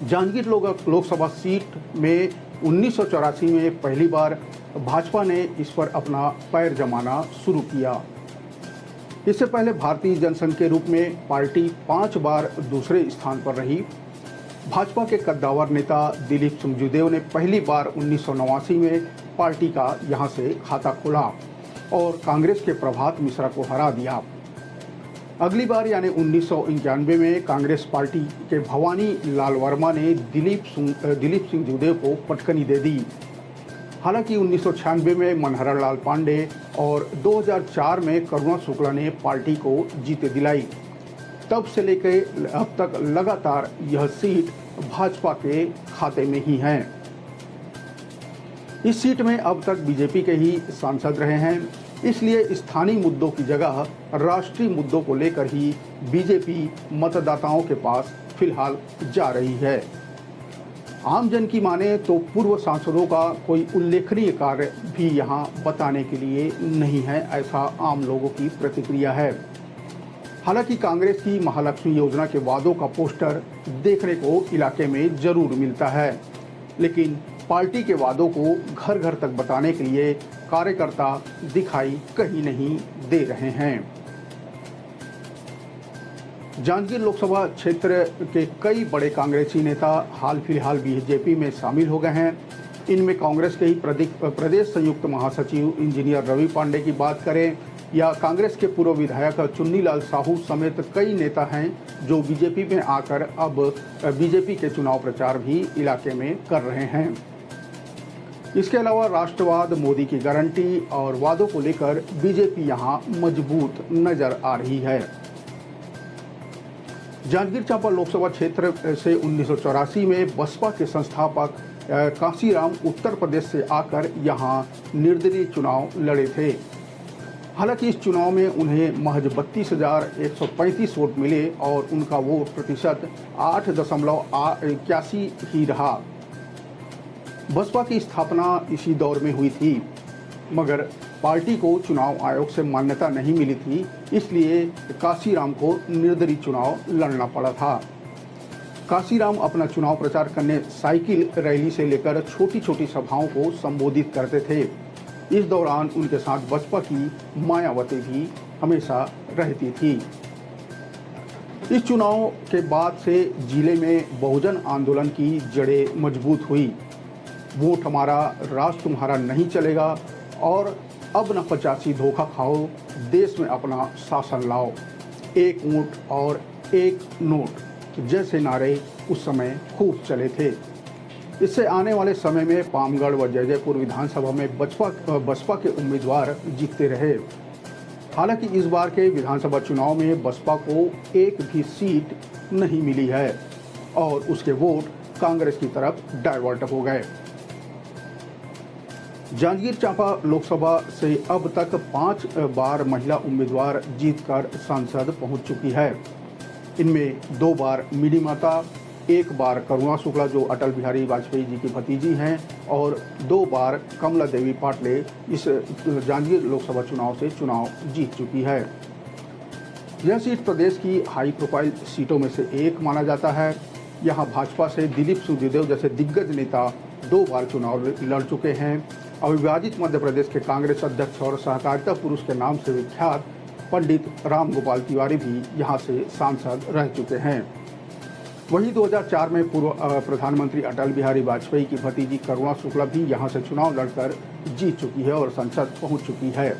जांजगीर लोकसभा सीट में 1984 में पहली बार भाजपा ने इस पर अपना पैर जमाना शुरू किया। इससे पहले भारतीय जनसंघ के रूप में पार्टी 5 बार दूसरे स्थान पर रही। भाजपा के कद्दावर नेता दिलीप सिंह ने पहली बार 1989 में पार्टी का यहां से खाता खोला और कांग्रेस के प्रभात मिश्रा को हरा दिया। अगली बार यानी 1991 में कांग्रेस पार्टी के भवानी लाल वर्मा ने दिलीप सिंह को पटकनी दे दी। हालांकि 1996 में मनहर लाल पांडे और 2004 में करुणा शुक्ला ने पार्टी को जीत दिलाई। तब से लेकर अब तक लगातार यह सीट भाजपा के खाते में ही है। इस सीट में अब तक बीजेपी के ही सांसद रहे हैं, इसलिए स्थानीय मुद्दों की जगह राष्ट्रीय मुद्दों को लेकर ही बीजेपी मतदाताओं के पास फिलहाल जा रही है। आमजन की माने तो पूर्व सांसदों का कोई उल्लेखनीय कार्य भी यहां बताने के लिए नहीं है, ऐसा आम लोगों की प्रतिक्रिया है। हालांकि कांग्रेस की महालक्ष्मी योजना के वादों का पोस्टर देखने को इलाके में जरूर मिलता है, लेकिन पार्टी के वादों को घर घर तक बताने के लिए कार्यकर्ता दिखाई कहीं नहीं दे रहे हैं। जांजगीर लोकसभा क्षेत्र के कई बड़े कांग्रेसी नेता हाल फिलहाल बीजेपी में शामिल हो गए हैं। इनमें कांग्रेस के ही प्रदेश संयुक्त महासचिव इंजीनियर रवि पांडे की बात करें या कांग्रेस के पूर्व विधायक चुन्नीलाल साहू समेत कई नेता हैं जो बीजेपी में आकर अब बीजेपी के चुनाव प्रचार भी इलाके में कर रहे हैं। इसके अलावा राष्ट्रवाद, मोदी की गारंटी और वादों को लेकर बीजेपी यहां मजबूत नजर आ रही है। जांजगीर चांपा लोकसभा क्षेत्र से 1984 में बसपा के संस्थापक काशीराम उत्तर प्रदेश से आकर यहां निर्दलीय चुनाव लड़े थे। हालांकि इस चुनाव में उन्हें महज 32,135 वोट मिले और उनका वोट प्रतिशत 8.81 ही रहा। बसपा की स्थापना इसी दौर में हुई थी, मगर पार्टी को चुनाव आयोग से मान्यता नहीं मिली थी, इसलिए काशीराम को निर्दलीय चुनाव लड़ना पड़ा था। काशीराम अपना चुनाव प्रचार करने साइकिल रैली से लेकर छोटी छोटी सभाओं को संबोधित करते थे इस दौरान उनके साथ बसपा की मायावती भी हमेशा रहती थी। इस चुनाव के बाद से जिले में बहुजन आंदोलन की जड़ें मजबूत हुई। वोट हमारा, राज तुम्हारा नहीं चलेगा और अब न 85 धोखा खाओ, देश में अपना शासन लाओ, एक वोट और एक नोट जैसे नारे उस समय खूब चले थे। इससे आने वाले समय में पामगढ़ व जैजैपुर विधानसभा में बसपा के उम्मीदवार जीतते रहे। हालांकि इस बार के विधानसभा चुनाव में बसपा को एक भी सीट नहीं मिली है और उसके वोट कांग्रेस की तरफ डाइवर्ट हो गए। जांजगीर चांपा लोकसभा से अब तक 5 बार महिला उम्मीदवार जीतकर संसद पहुंच चुकी है। इनमें 2 बार मिनी माता, 1 बार करुणा शुक्ला जो अटल बिहारी वाजपेयी जी की भतीजी हैं और 2 बार कमला देवी पाटले इस जांजगीर लोकसभा चुनाव से चुनाव जीत चुकी है। यह सीट प्रदेश की हाई प्रोफाइल सीटों में से एक माना जाता है। यहाँ भाजपा से दिलीप सुखदेव जैसे दिग्गज नेता 2 बार चुनाव लड़ चुके हैं। अविभाजित मध्य प्रदेश के कांग्रेस अध्यक्ष और सहकारिता पुरुष के नाम से विख्यात पंडित राम गोपाल तिवारी भी यहाँ से सांसद रह चुके हैं। वहीं 2004 में पूर्व प्रधानमंत्री अटल बिहारी वाजपेयी की भतीजी करुणा शुक्ला भी यहां से चुनाव लड़कर जीत चुकी है और संसद पहुंच चुकी है।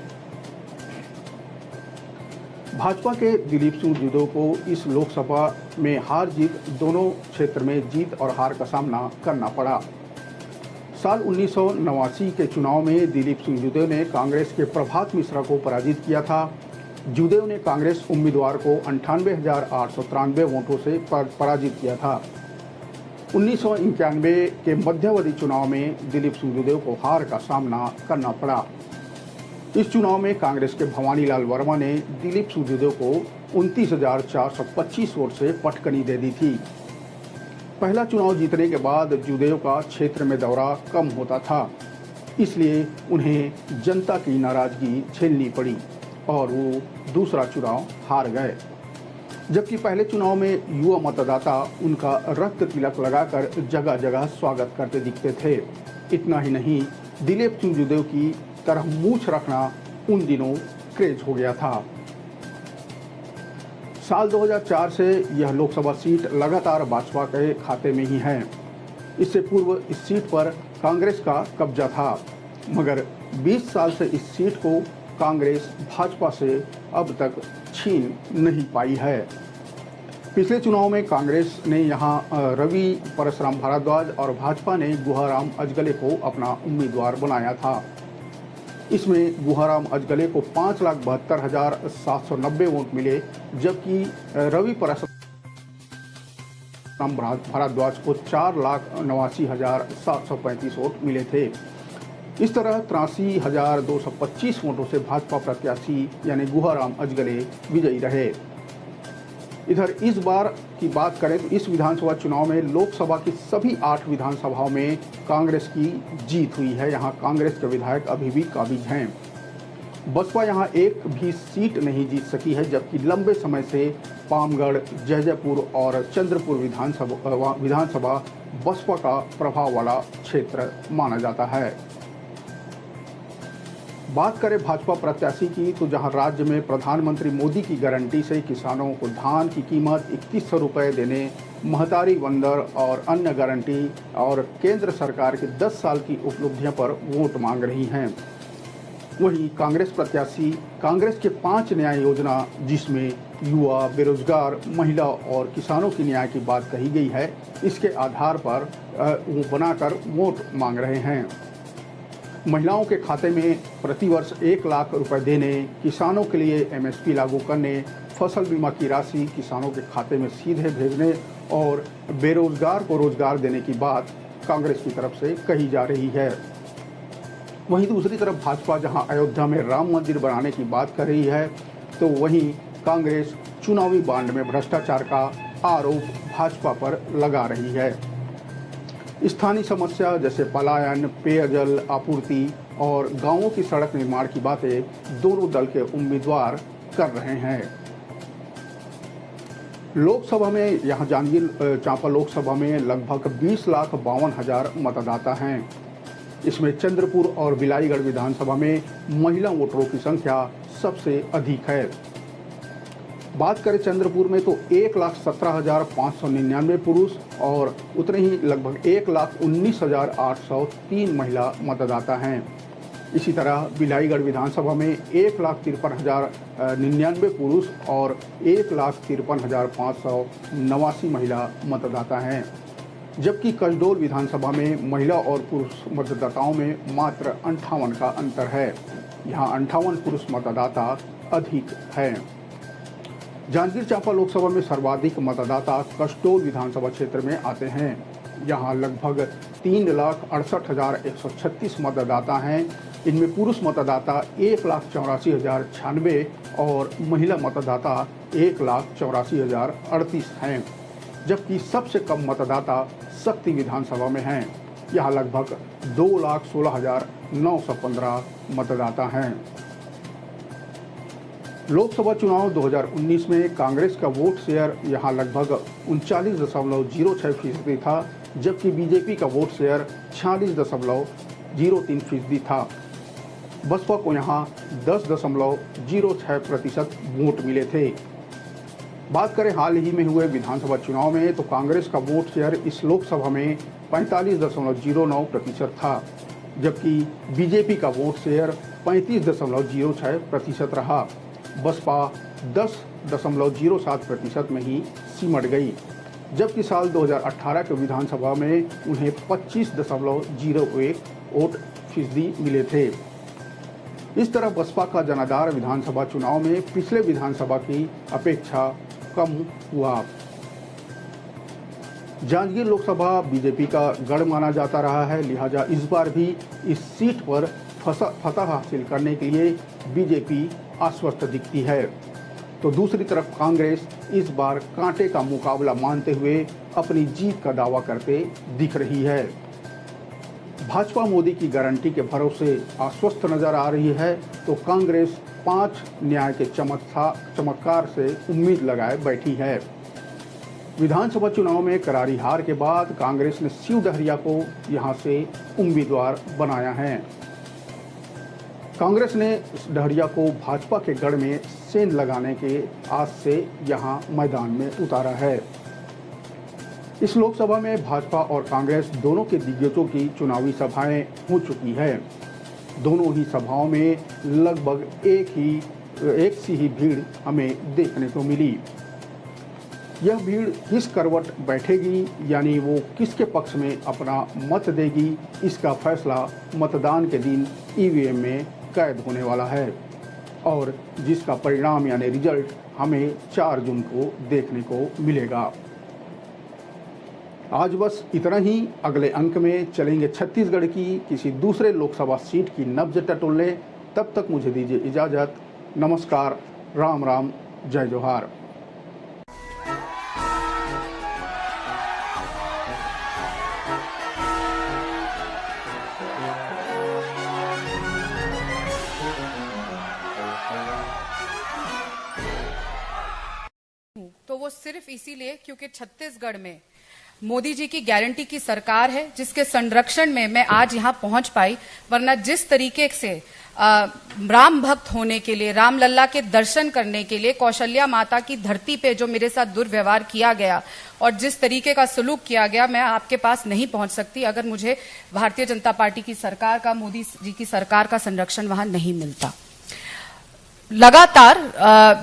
भाजपा के दिलीप सिंह जूदेव को इस लोकसभा में हार जीत दोनों क्षेत्र में जीत और हार का सामना करना पड़ा। साल 1989 के चुनाव में दिलीप सिंह जूदेव ने कांग्रेस के प्रभात मिश्रा को पराजित किया था। जूदेव ने कांग्रेस उम्मीदवार को 98,893 वोटों से पराजित किया था। 1991 के मध्यावधि चुनाव में दिलीप सिंह जूदेव को हार का सामना करना पड़ा। इस चुनाव में कांग्रेस के भवानी लाल वर्मा ने दिलीप सिंह जूदेव को 29,425 वोट से पटकनी दे दी थी। पहला चुनाव जीतने के बाद जूदेव का क्षेत्र में दौरा कम होता था, इसलिए उन्हें जनता की नाराजगी झेलनी पड़ी और वो दूसरा चुनाव हार गए। जबकि पहले चुनाव में युवा मतदाता उनका रक्त तिलक लगाकर जगह जगह स्वागत करते दिखते थे। इतना ही नहीं, दिलीप सिंह जूदेव की तरह मूछ रखना उन दिनों क्रेज हो गया था। साल 2004 से यह लोकसभा सीट लगातार भाजपा के खाते में ही है। इससे पूर्व इस सीट पर कांग्रेस का कब्जा था, मगर 20 साल से इस सीट को कांग्रेस भाजपा से अब तक छीन नहीं पाई है। पिछले चुनाव में कांग्रेस ने यहां रवि परसराम भारद्वाज और भाजपा ने गुहाराम अजगले को अपना उम्मीदवार बनाया था। इसमें गुहाराम अजगले को 5,72,790 वोट मिले, जबकि रवि परसराम भारद्वाज को 4,89,735 वोट मिले थे। इस तरह 83,225 वोटों से भाजपा प्रत्याशी यानी गुहाराम अजगले विजयी रहे। इधर इस बार की बात करें तो इस विधानसभा चुनाव में लोकसभा की सभी 8 विधानसभाओं में कांग्रेस की जीत हुई है। यहां कांग्रेस के विधायक अभी भी काबिज हैं। बसपा यहां एक भी सीट नहीं जीत सकी है, जबकि लंबे समय से पामगढ़, जैजैपुर और चंद्रपुर विधानसभा बसपा का प्रभाव वाला क्षेत्र माना जाता है। बात करें भाजपा प्रत्याशी की तो जहां राज्य में प्रधानमंत्री मोदी की गारंटी से किसानों को धान की कीमत 3100 रुपये देने, महतारी बंदर और अन्य गारंटी और केंद्र सरकार की 10 साल की उपलब्धियों पर वोट मांग रही हैं, वहीं कांग्रेस प्रत्याशी कांग्रेस के 5 न्याय योजना जिसमें युवा, बेरोजगार, महिला और किसानों की न्याय की बात कही गई है, इसके आधार पर वो बनाकर वोट मांग रहे हैं। महिलाओं के खाते में प्रतिवर्ष 1 लाख रुपए देने, किसानों के लिए MSP लागू करने, फसल बीमा की राशि किसानों के खाते में सीधे भेजने और बेरोजगार को रोजगार देने की बात कांग्रेस की तरफ से कही जा रही है। वहीं दूसरी तरफ भाजपा जहां अयोध्या में राम मंदिर बनाने की बात कर रही है, तो वहीं कांग्रेस चुनावी बांड में भ्रष्टाचार का आरोप भाजपा पर लगा रही है। स्थानीय समस्या जैसे पलायन, पेयजल आपूर्ति और गांवों की सड़क निर्माण की बातें दोनों दल के उम्मीदवार कर रहे हैं। लोकसभा में यहां जांजगीर चांपा लोकसभा में लगभग 20,52,000 मतदाता हैं। इसमें चंद्रपुर और बिलाईगढ़ विधानसभा में महिला वोटरों की संख्या सबसे अधिक है। बात करें चंद्रपुर में तो 1,17,599 पुरुष और उतने ही लगभग 1,19,803 महिला मतदाता हैं। इसी तरह बिलाईगढ़ विधानसभा में 1,53,099 पुरुष और 1,53,589 महिला मतदाता हैं, जबकि कसडोल विधानसभा में महिला और पुरुष मतदाताओं में मात्र 58 का अंतर है। यहाँ 58 पुरुष मतदाता अधिक हैं। जांजगीर चांपा लोकसभा में सर्वाधिक मतदाता कसडोल विधानसभा क्षेत्र में आते हैं। यहाँ लगभग 3,68,136 मतदाता हैं। इनमें पुरुष मतदाता 1,84,096 और महिला मतदाता 1,84,038 हैं, जबकि सबसे कम मतदाता शक्ति विधानसभा में हैं। यहाँ लगभग 2,16,915 मतदाता हैं। लोकसभा चुनाव 2019 में कांग्रेस का वोट शेयर यहाँ लगभग 39.06% था, जबकि बीजेपी का वोट शेयर 46.03% था। बसपा को यहाँ 10.06% वोट मिले थे। बात करें हाल ही में हुए विधानसभा चुनाव में तो कांग्रेस का वोट शेयर इस लोकसभा में 45.09% था, जबकि बीजेपी का वोट शेयर 35.06% रहा। बसपा 10.07% में ही सिमट गई, जबकि साल 2018 के विधानसभा में उन्हें 25.01% मिले थे। इस तरह बसपा का जनाधार विधानसभा चुनाव में पिछले विधानसभा की अपेक्षा कम हुआ। जांजगीर लोकसभा बीजेपी का गढ़ माना जाता रहा है, लिहाजा इस बार भी इस सीट पर फतह हासिल करने के लिए बीजेपी आश्वस्त दिखती है। तो दूसरी तरफ कांग्रेस इस बार कांटे का मुकाबला मानते हुए अपनी जीत का दावा करते दिख रही है। भाजपा मोदी की गारंटी के भरोसे आश्वस्त नजर आ रही है, तो कांग्रेस 5 न्याय के चमत्कार से उम्मीद लगाए बैठी है। विधानसभा चुनाव में करारी हार के बाद कांग्रेस ने शिव डहरिया को यहां से उम्मीदवार बनाया है। कांग्रेस ने डहरिया को भाजपा के गढ़ में सेंध लगाने के आस से यहां मैदान में उतारा है। इस लोकसभा में भाजपा और कांग्रेस दोनों के दिग्गजों की चुनावी सभाएं हो चुकी है। दोनों ही सभाओं में लगभग एक सी ही भीड़ हमें देखने को मिली। यह भीड़ किस करवट बैठेगी, यानी वो किसके पक्ष में अपना मत देगी, इसका फैसला मतदान के दिन ईवीएम में कैद होने वाला है और जिसका परिणाम यानी रिजल्ट हमें 4 जून को देखने को मिलेगा। आज बस इतना ही। अगले अंक में चलेंगे छत्तीसगढ़ की किसी दूसरे लोकसभा सीट की नब्ज टटोलने। तब तक मुझे दीजिए इजाज़त। नमस्कार, राम राम, जय जोहार। तो वो सिर्फ इसीलिए क्योंकि छत्तीसगढ़ में मोदी जी की गारंटी की सरकार है, जिसके संरक्षण में मैं आज यहां पहुंच पाई। वरना जिस तरीके से राम भक्त होने के लिए, रामलल्ला के दर्शन करने के लिए कौशल्या माता की धरती पे जो मेरे साथ दुर्व्यवहार किया गया और जिस तरीके का सलूक किया गया, मैं आपके पास नहीं पहुंच सकती अगर मुझे भारतीय जनता पार्टी की सरकार का, मोदी जी की सरकार का संरक्षण वहां नहीं मिलता। लगातार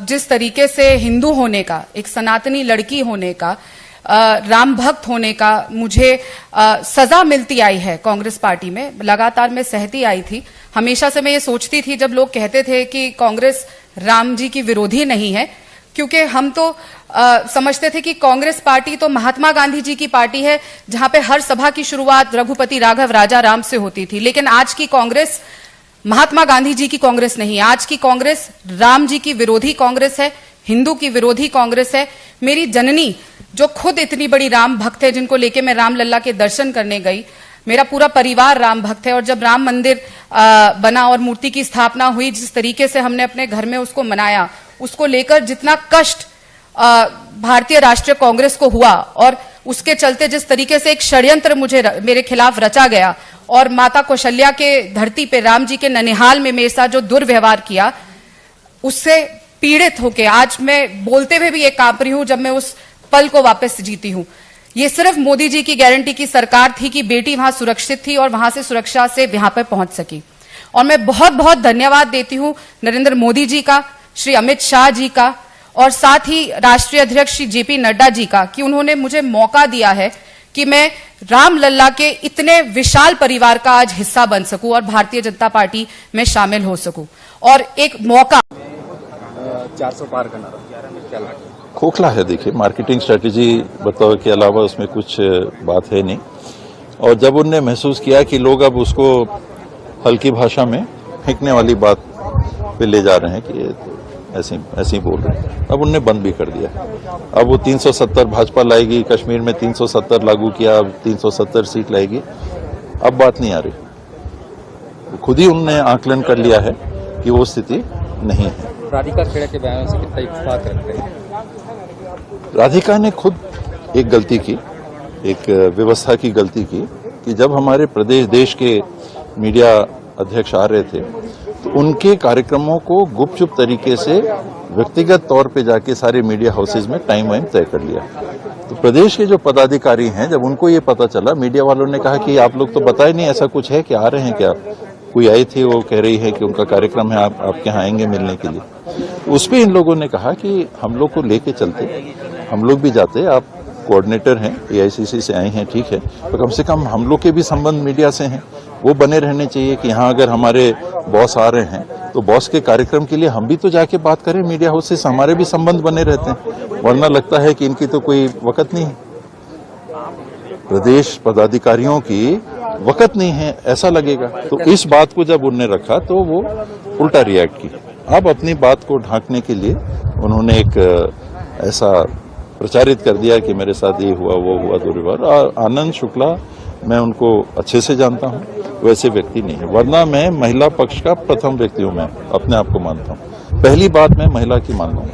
जिस तरीके से हिंदू होने का, एक सनातनी लड़की होने का, राम भक्त होने का मुझे सजा मिलती आई है कांग्रेस पार्टी में, लगातार मैं सहती आई थी। हमेशा से मैं ये सोचती थी, जब लोग कहते थे कि कांग्रेस राम जी की विरोधी नहीं है, क्योंकि हम तो समझते थे कि कांग्रेस पार्टी तो महात्मा गांधी जी की पार्टी है, जहां पे हर सभा की शुरुआत रघुपति राघव राजा राम से होती थी। लेकिन आज की कांग्रेस महात्मा गांधी जी की कांग्रेस नहीं, आज की कांग्रेस राम जी की विरोधी कांग्रेस है, हिंदू की विरोधी कांग्रेस है। मेरी जननी जो खुद इतनी बड़ी राम भक्त है, जिनको लेके मैं रामलल्ला के दर्शन करने गई, मेरा पूरा परिवार राम भक्त है। और जब राम मंदिर बना और मूर्ति की स्थापना हुई, जिस तरीके से हमने अपने घर में उसको मनाया, उसको लेकर जितना कष्ट भारतीय राष्ट्रीय कांग्रेस को हुआ और उसके चलते जिस तरीके से एक षड्यंत्र मेरे खिलाफ रचा गया, और माता कौशल्या के धरती पे राम जी के ननिहाल में मेरे साथ जो दुर्व्यवहार किया, उससे पीड़ित होके आज मैं बोलते हुए भी ये कांप रही हूं जब मैं उस पल को वापस जीती हूं। ये सिर्फ मोदी जी की गारंटी की सरकार थी कि बेटी वहां सुरक्षित थी और वहां से सुरक्षा से यहां पर पहुंच सकी। और मैं बहुत बहुत धन्यवाद देती हूं नरेंद्र मोदी जी का, श्री अमित शाह जी का और साथ ही राष्ट्रीय अध्यक्ष श्री जेपी नड्डा जी का कि उन्होंने मुझे मौका दिया है कि मैं रामलल्ला के इतने विशाल परिवार का आज हिस्सा बन सकूं और भारतीय जनता पार्टी में शामिल हो सकूं। और एक मौका 400 पार करना क्या लगता है? खोखला है। देखिए, मार्केटिंग स्ट्रेटेजी बताओ के अलावा उसमें कुछ बात है नहीं। और जब उनने महसूस किया कि लोग अब उसको हल्की भाषा में फेंकने वाली बात पे ले जा रहे हैं कि ये तो ऐसे ही बोल रहे हैं, अब उनने बंद भी कर दिया। अब वो 370 भाजपा लाएगी, कश्मीर में 370 लागू किया, अब 370 सीट लाएगी, अब बात नहीं आ रही। खुद ही उनने आकलन कर लिया है कि वो स्थिति नहीं है। राधिका खेड़ा के बयान से कितना इत्तेफाक रखते हैं? राधिका ने खुद एक गलती की, एक व्यवस्था की गलती की कि जब हमारे प्रदेश देश के मीडिया अध्यक्ष आ रहे थे तो उनके कार्यक्रमों को गुपचुप तरीके से व्यक्तिगत तौर पे जाके सारे मीडिया हाउसेज में टाइम वाइम तय कर लिया। तो प्रदेश के जो पदाधिकारी हैं, जब उनको ये पता चला, मीडिया वालों ने कहा कि आप लोग तो बताए नहीं, ऐसा कुछ है कि आ रहे हैं क्या? कोई आई थी, वो कह रही है कि उनका कार्यक्रम है, आपके यहाँ आएंगे मिलने के लिए। उस पर इन लोगों ने कहा कि हम लोग को लेके चलते, हम लोग भी जाते, आप कोऑर्डिनेटर हैं, एआईसीसी से आए हैं, ठीक है, तो कम से कम हम लोग के भी संबंध मीडिया से हैं, वो बने रहने चाहिए कि यहाँ अगर हमारे बॉस आ रहे हैं तो बॉस के कार्यक्रम के लिए हम भी तो जाके बात करें मीडिया हाउस से, हमारे भी संबंध बने रहते हैं। वरना लगता है कि इनकी तो कोई वक़्त नहीं है, प्रदेश पदाधिकारियों की वक़्त नहीं है, ऐसा लगेगा। तो इस बात को जब उन्होंने रखा तो वो उल्टा रिएक्ट की। अब अपनी बात को ढांकने के लिए उन्होंने एक ऐसा प्रचारित कर दिया कि मेरे साथ ये हुआ, वो हुआ, दुर्व्यवहार। आनंद शुक्ला, मैं उनको अच्छे से जानता हूं, वैसे व्यक्ति नहीं है। वरना मैं महिला पक्ष का प्रथम व्यक्ति हूं, मैं अपने आप को मानता हूं। पहली बात मैं महिला की मान लूंगा।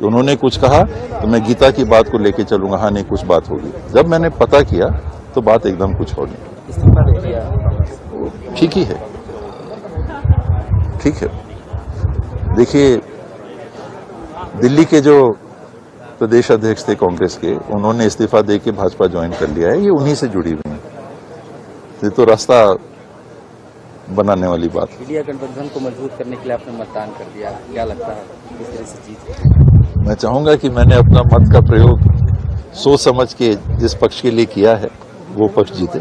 तो उन्होंने कुछ कहा तो मैं गीता की बात को लेके चलूंगा, हाँ नहीं कुछ बात होगी। जब मैंने पता किया तो बात एकदम कुछ और नहीं। ठीक ही है, ठीक है। देखिए, दिल्ली के जो प्रदेश अध्यक्ष थे कांग्रेस के, उन्होंने इस्तीफा देके भाजपा ज्वाइन कर लिया है, ये उन्हीं से जुड़ी हुई है। ये तो रास्ता बनाने वाली बात है। इंडिया गठबंधन को मजबूत करने के लिए आपने मतदान कर दिया, क्या लगता है किस तरह से जीत? मैं चाहूंगा कि मैंने अपना मत का प्रयोग सोच समझ के जिस पक्ष के लिए किया है वो पक्ष जीते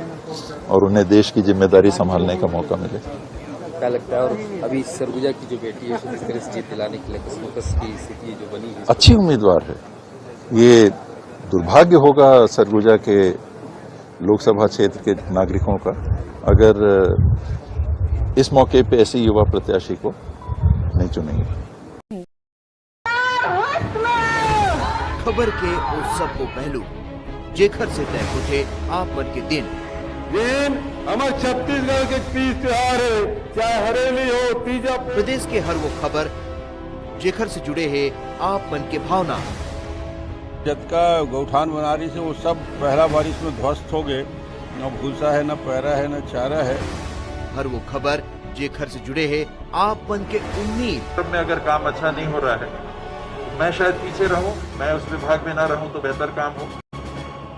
और उन्हें देश की जिम्मेदारी संभालने का मौका मिले। क्या लगता है? और अभी सरगुजा की जो बेटी है, किस तरह से जीत दिलाने के लिए कसमकस की स्थिति जो बनी है? अच्छी उम्मीदवार है। ये दुर्भाग्य होगा सरगुजा के लोकसभा क्षेत्र के नागरिकों का अगर इस मौके पे ऐसे युवा प्रत्याशी को नहीं चुनेंगे। खबर के उस सब को पहलू जेखर से तय उठे आप मन के दिन हमारे छत्तीसगढ़ के तीज त्योहार है, चाहे हरेली हो, तीजा। प्रदेश के हर वो खबर जेखर से जुड़े है आप मन के भावना। जबका गौठान बनारी से वो सब पहला बारिश में ध्वस्त हो गए, न भूसा है, न पैरा है, न चारा है। हर वो खबर जेखर से जुड़े है आप मन के उम्मीद। में अगर काम अच्छा नहीं हो रहा है, मैं शायद पीछे रहूं, मैं उस विभाग में ना रहूं तो बेहतर काम हो।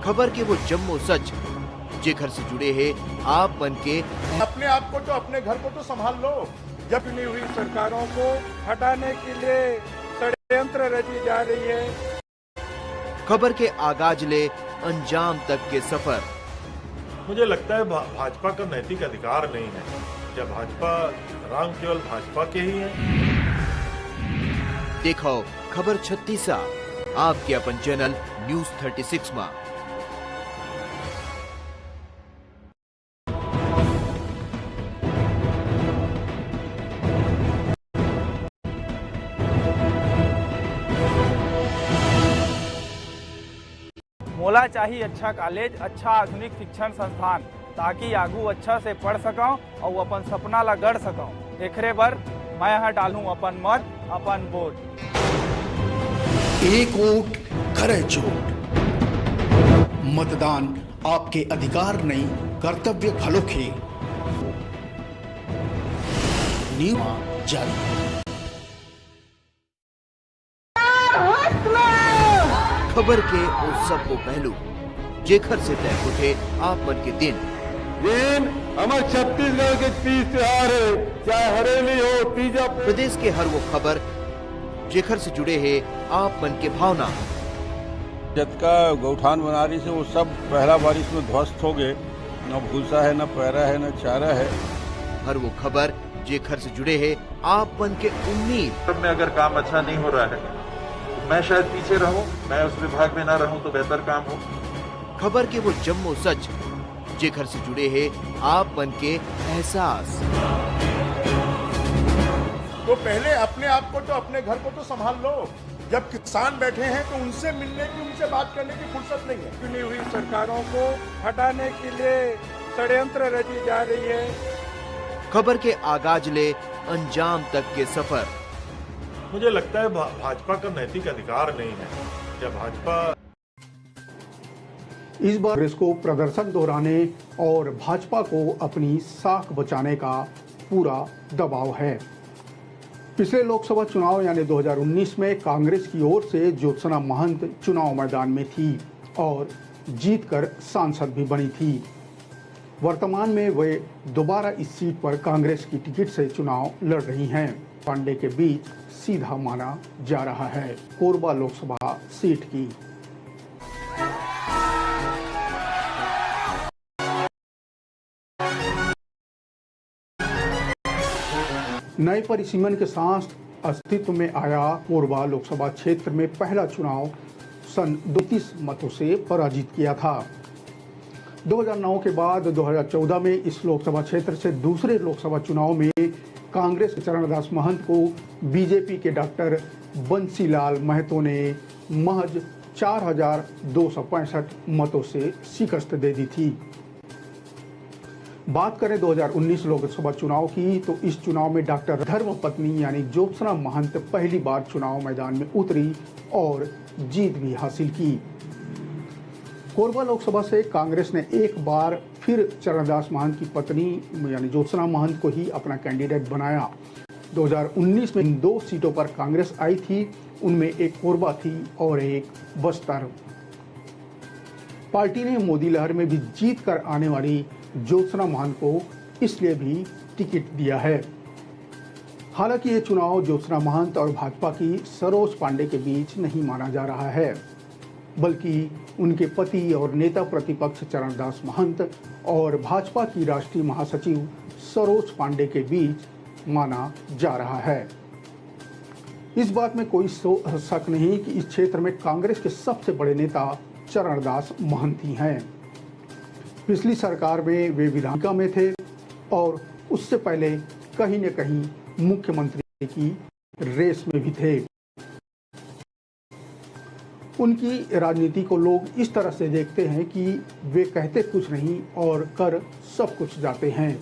खबर के वो जम्मो सच जेखर से जुड़े हैं आप मन के। अपने आप को तो, अपने घर को तो संभाल लो। जब नहीं हुई सरकारों को हटाने के लिए षड्यंत्र रची जा रही है। खबर के आगाज ले अंजाम तक के सफर। मुझे लगता है भाजपा का नैतिक अधिकार नहीं है। क्या भाजपा राम केवल भाजपा के ही है? देखो खबर 36 आपके अपन चैनल न्यूज 36 में। मोला चाहिए अच्छा कॉलेज, अच्छा आधुनिक शिक्षण संस्थान ताकि आगू अच्छा से पढ़ सकूं और अपन सपना ला गढ़ सकूं। एकरे बर मैं यहाँ डालूं अपन मत, अपन वोट। एक वोट करे चोट। मतदान आपके अधिकार नहीं, कर्तव्य घलो खे। न्यूज जारी। खबर के उस सब को पहलू जेखर से तय उठे आप मन के दिन हमारे छत्तीसगढ़ के तीज त्योहार है, चाहे हरेली हो तीजा। प्रदेश के हर वो खबर जेखर से जुड़े है आप मन के भावना। जतका गौठान बना रही से वो सब पहला बारिश में ध्वस्त हो गए, न भूसा है, न पैरा है, न चारा है। हर वो खबर जेखर से जुड़े है आप मन के उम्मीद। में अगर काम अच्छा नहीं हो रहा है मैं शायद पीछे रहूं, मैं उस विभाग में ना रहूं तो बेहतर काम हो। खबर के वो जम्मो सच जेखर से जुड़े हैं आप मन के एहसास। तो पहले अपने आप को तो अपने घर को तो संभाल लो। जब किसान बैठे हैं तो उनसे मिलने की, उनसे बात करने की फुर्सत नहीं है। चुनी हुई सरकारों को हटाने के लिए षड्यंत्र रची जा रही है। खबर के आगाज ले अंजाम तक के सफर। मुझे लगता है भाजपा का नैतिक अधिकार नहीं है। क्या भाजपा इस बार कांग्रेस को प्रदर्शन दोहराने और भाजपा को अपनी साख बचाने का पूरा दबाव है। पिछले लोकसभा चुनाव यानी 2019 में कांग्रेस की ओर से ज्योत्सना महंत चुनाव मैदान में थी और जीतकर सांसद भी बनी थी। वर्तमान में वे दोबारा इस सीट पर कांग्रेस की टिकट से चुनाव लड़ रही हैं। पांडे के बीच सीधा माना जा रहा है कोरबा लोकसभा सीट की। नए परिसीमन के साथ अस्तित्व में आया कोरबा लोकसभा क्षेत्र में पहला चुनाव सन 32 मतों से पराजित किया था। 2009 के बाद 2014 में इस लोकसभा क्षेत्र से दूसरे लोकसभा चुनाव में कांग्रेस के चरणदास महंत को बीजेपी के डॉक्टर बंसीलाल महतो ने महज 4,265 मतों से शिकस्त दे दी थी। बात करें 2019 लोकसभा चुनाव की तो इस चुनाव में डॉक्टर धर्मपत्नी यानी ज्योत्सना महंत पहली बार चुनाव मैदान में उतरी और जीत भी हासिल की। कोरबा लोकसभा से कांग्रेस ने एक बार फिर चरणदास महंत की पत्नी यानी ज्योत्सना महंत को ही अपना कैंडिडेट बनाया। 2019 में इन 2 सीटों पर कांग्रेस आई थी, उनमें एक कोरबा थी और एक बस्तर। पार्टी ने मोदी लहर में भी जीत कर आने वाली ज्योत्सना महंत को इसलिए भी टिकट दिया है। हालांकि ये चुनाव ज्योत्सना महंत और भाजपा की सरोज पांडे के बीच नहीं माना जा रहा है, बल्कि उनके पति और नेता प्रतिपक्ष चरणदास महंत और भाजपा की राष्ट्रीय महासचिव सरोज पांडे के बीच माना जा रहा है। इस बात में कोई शक नहीं कि इस क्षेत्र में कांग्रेस के सबसे बड़े नेता चरणदास महंत ही हैं। पिछली सरकार में वे विधानसभा में थे और उससे पहले कहीं न कहीं मुख्यमंत्री की रेस में भी थे। उनकी राजनीति को लोग इस तरह से देखते हैं कि वे कहते कुछ नहीं और कर सब कुछ जाते हैं।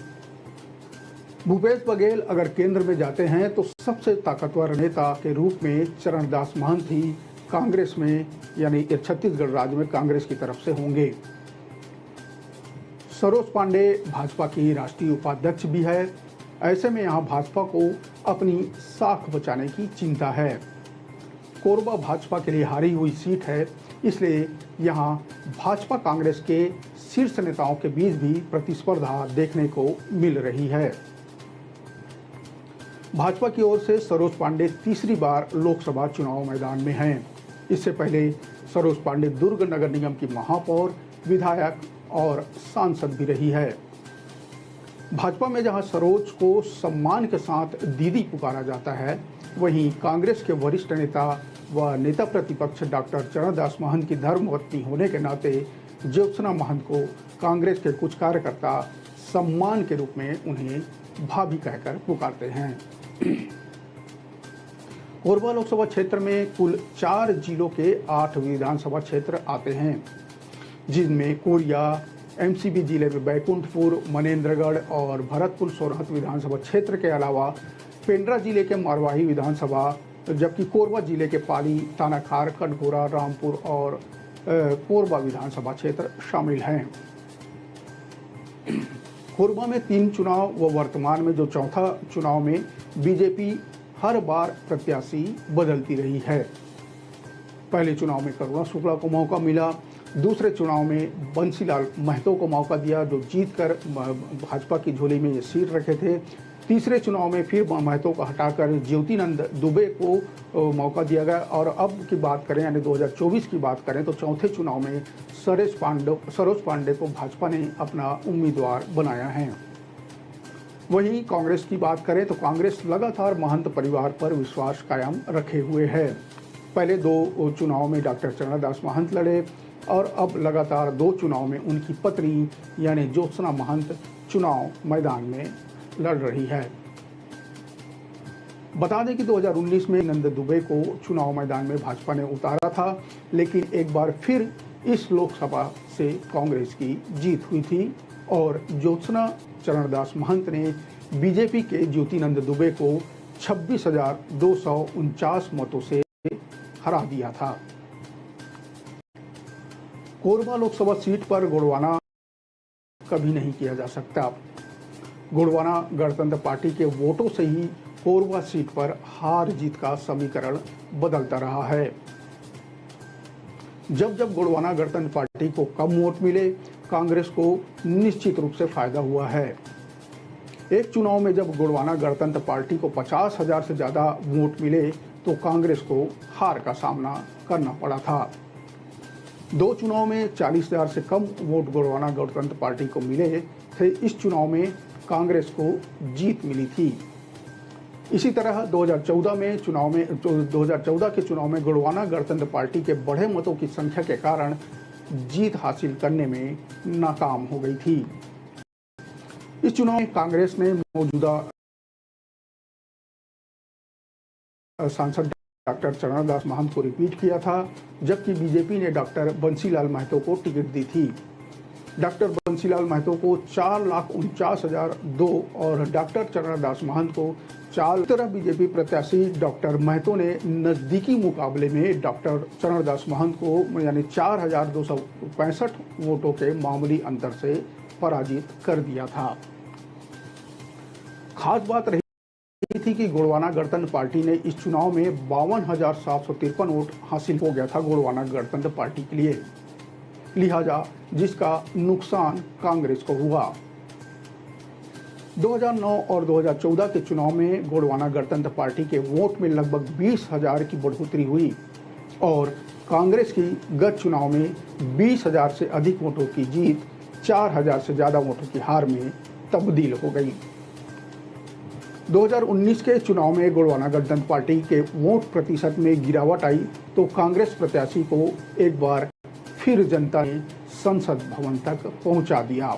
भूपेश बघेल अगर केंद्र में जाते हैं तो सबसे ताकतवर नेता के रूप में चरणदास महंत ही कांग्रेस में यानी छत्तीसगढ़ राज्य में कांग्रेस की तरफ से होंगे। सरोज पांडे भाजपा की राष्ट्रीय उपाध्यक्ष भी है। ऐसे में यहाँ भाजपा को अपनी साख बचाने की चिंता है। कोरबा भाजपा के लिए हारी हुई सीट है, इसलिए यहाँ भाजपा कांग्रेस के शीर्ष नेताओं के बीच भी प्रतिस्पर्धा देखने को मिल रही है। भाजपा की ओर से सरोज पांडे तीसरी बार लोकसभा चुनाव मैदान में हैं। इससे पहले सरोज पांडे दुर्ग नगर निगम की महापौर, विधायक और सांसद भी रही है। भाजपा में जहां सरोज को सम्मान के साथ दीदी पुकारा जाता है, वहीं कांग्रेस के वरिष्ठ नेता व नेता प्रतिपक्ष डॉक्टर चरणदास महंत की धर्मपत्नी होने के नाते ज्योत्सना महंत को कांग्रेस के कुछ कार्यकर्ता सम्मान के रूप में उन्हें भाभी कहकर पुकारते हैं। कोरबा लोकसभा क्षेत्र में कुल 4 जिलों के 8 विधानसभा क्षेत्र आते हैं, जिनमें कोरिया, एमसीबी जिले में बैकुंठपुर, मनेन्द्रगढ़ और भरतपुर सोरहत विधानसभा क्षेत्र के अलावा पेंड्रा जिले के मारवाही विधानसभा, जबकि कोरबा जिले के पाली, तानाखार, कटघोरा, रामपुर और कोरबा विधानसभा क्षेत्र शामिल हैं। कोरबा में 3 चुनाव व वर्तमान में जो चौथा चुनाव में बीजेपी हर बार प्रत्याशी बदलती रही है। पहले चुनाव में करुणा शुक्ला को मौका मिला, दूसरे चुनाव में बंसीलाल महतो को मौका दिया जो जीतकर भाजपा की झोली में ये सीट रखे थे। तीसरे चुनाव में फिर महतो को हटाकर ज्योतिनंद दुबे को मौका दिया गया और अब की बात करें यानी 2024 की बात करें तो चौथे चुनाव में सरोज पांडे को भाजपा ने अपना उम्मीदवार बनाया है। वहीं कांग्रेस की बात करें तो कांग्रेस लगातार महंत परिवार पर विश्वास कायम रखे हुए है। पहले 2 चुनाव में डॉक्टर चरणदास महंत लड़े और अब लगातार 2 चुनाव में उनकी पत्नी यानी ज्योत्सना महंत चुनाव मैदान में लड़ रही है। बता दें कि 2019 में नंद दुबे को चुनाव मैदान में भाजपा ने उतारा था, लेकिन एक बार फिर इस लोकसभा से कांग्रेस की जीत हुई थी और ज्योत्सना चरणदास महंत ने बीजेपी के ज्योतिनंद दुबे को 26,249 मतों से हरा दिया था। कोरबा लोकसभा सीट पर गुड़वाना कभी नहीं किया जा सकता। गुड़वाना गणतंत्र पार्टी के वोटों से ही कोरबा सीट पर हार जीत का समीकरण बदलता रहा है। जब जब गुड़वाना गणतंत्र पार्टी को कम वोट मिले, कांग्रेस को निश्चित रूप से फायदा हुआ है। एक चुनाव में जब गुड़वाना गणतंत्र पार्टी को 50,000 से ज्यादा वोट मिले तो कांग्रेस को हार का सामना करना पड़ा था। 2 चुनाव में 40,000 से कम वोट गुड़वाना गणतंत्र पार्टी को मिले थे। इस चुनाव में कांग्रेस को जीत मिली थी। इसी तरह 2014 के चुनाव में गुड़वाना गणतंत्र पार्टी के बढ़े मतों की संख्या के कारण जीत हासिल करने में नाकाम हो गई थी। इस चुनाव में कांग्रेस ने मौजूदा सांसद डॉक्टर चरणदास महंत को रिपीट किया था, जबकि बीजेपी ने डॉक्टर बंसीलाल महतो को टिकट दी थी। डॉक्टर बंसीलाल महतो को 4,49,002 और डॉक्टर चरणदास महंत को 4। तरह बीजेपी प्रत्याशी डॉक्टर महतो ने नजदीकी मुकाबले में डॉक्टर चरणदास महंत को यानी 4,265 वोटों के मामूली अंतर से पराजित कर दिया था। खास बात रही थी कि गुड़वाना गणतंत्र पार्टी ने इस चुनाव में 52,753 वोट हासिल हो गया था गुड़वाना गणतंत्र पार्टी के लिए, लिहाजा जिसका नुकसान कांग्रेस को हुआ। 2009 और 2014 के चुनाव में गुड़वाना गणतंत्र पार्टी के वोट में लगभग 20,000 की बढ़ोतरी हुई और कांग्रेस की गत चुनाव में 20,000 से अधिक वोटों की जीत 4,000 से ज्यादा वोटों की हार में तब्दील हो गई। 2019 के चुनाव में गुड़वाना गणतंत्र पार्टी के वोट प्रतिशत में गिरावट आई तो कांग्रेस प्रत्याशी को एक बार फिर जनता ने संसद भवन तक पहुंचा दिया।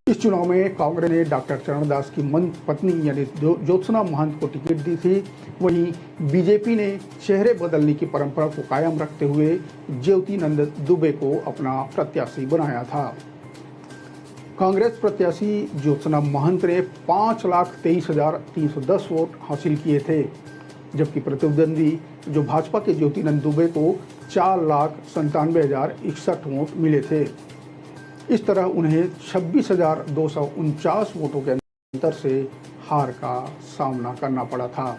इस चुनाव में कांग्रेस ने डॉक्टर चरणदास की पत्नी यानी ज्योत्सना महंत को टिकट दी थी। वहीं बीजेपी ने चेहरे बदलने की परंपरा को कायम रखते हुए ज्योतिनंद दुबे को अपना प्रत्याशी बनाया था। कांग्रेस प्रत्याशी ज्योत्सना महंत ने 5,23,310 वोट हासिल किए थे, जबकि प्रतिद्वंदी जो भाजपा के ज्योतिनंद दुबे को 4,97,061 वोट मिले थे। इस तरह उन्हें 26,249 वोटों के अंतर से हार का सामना करना पड़ा था।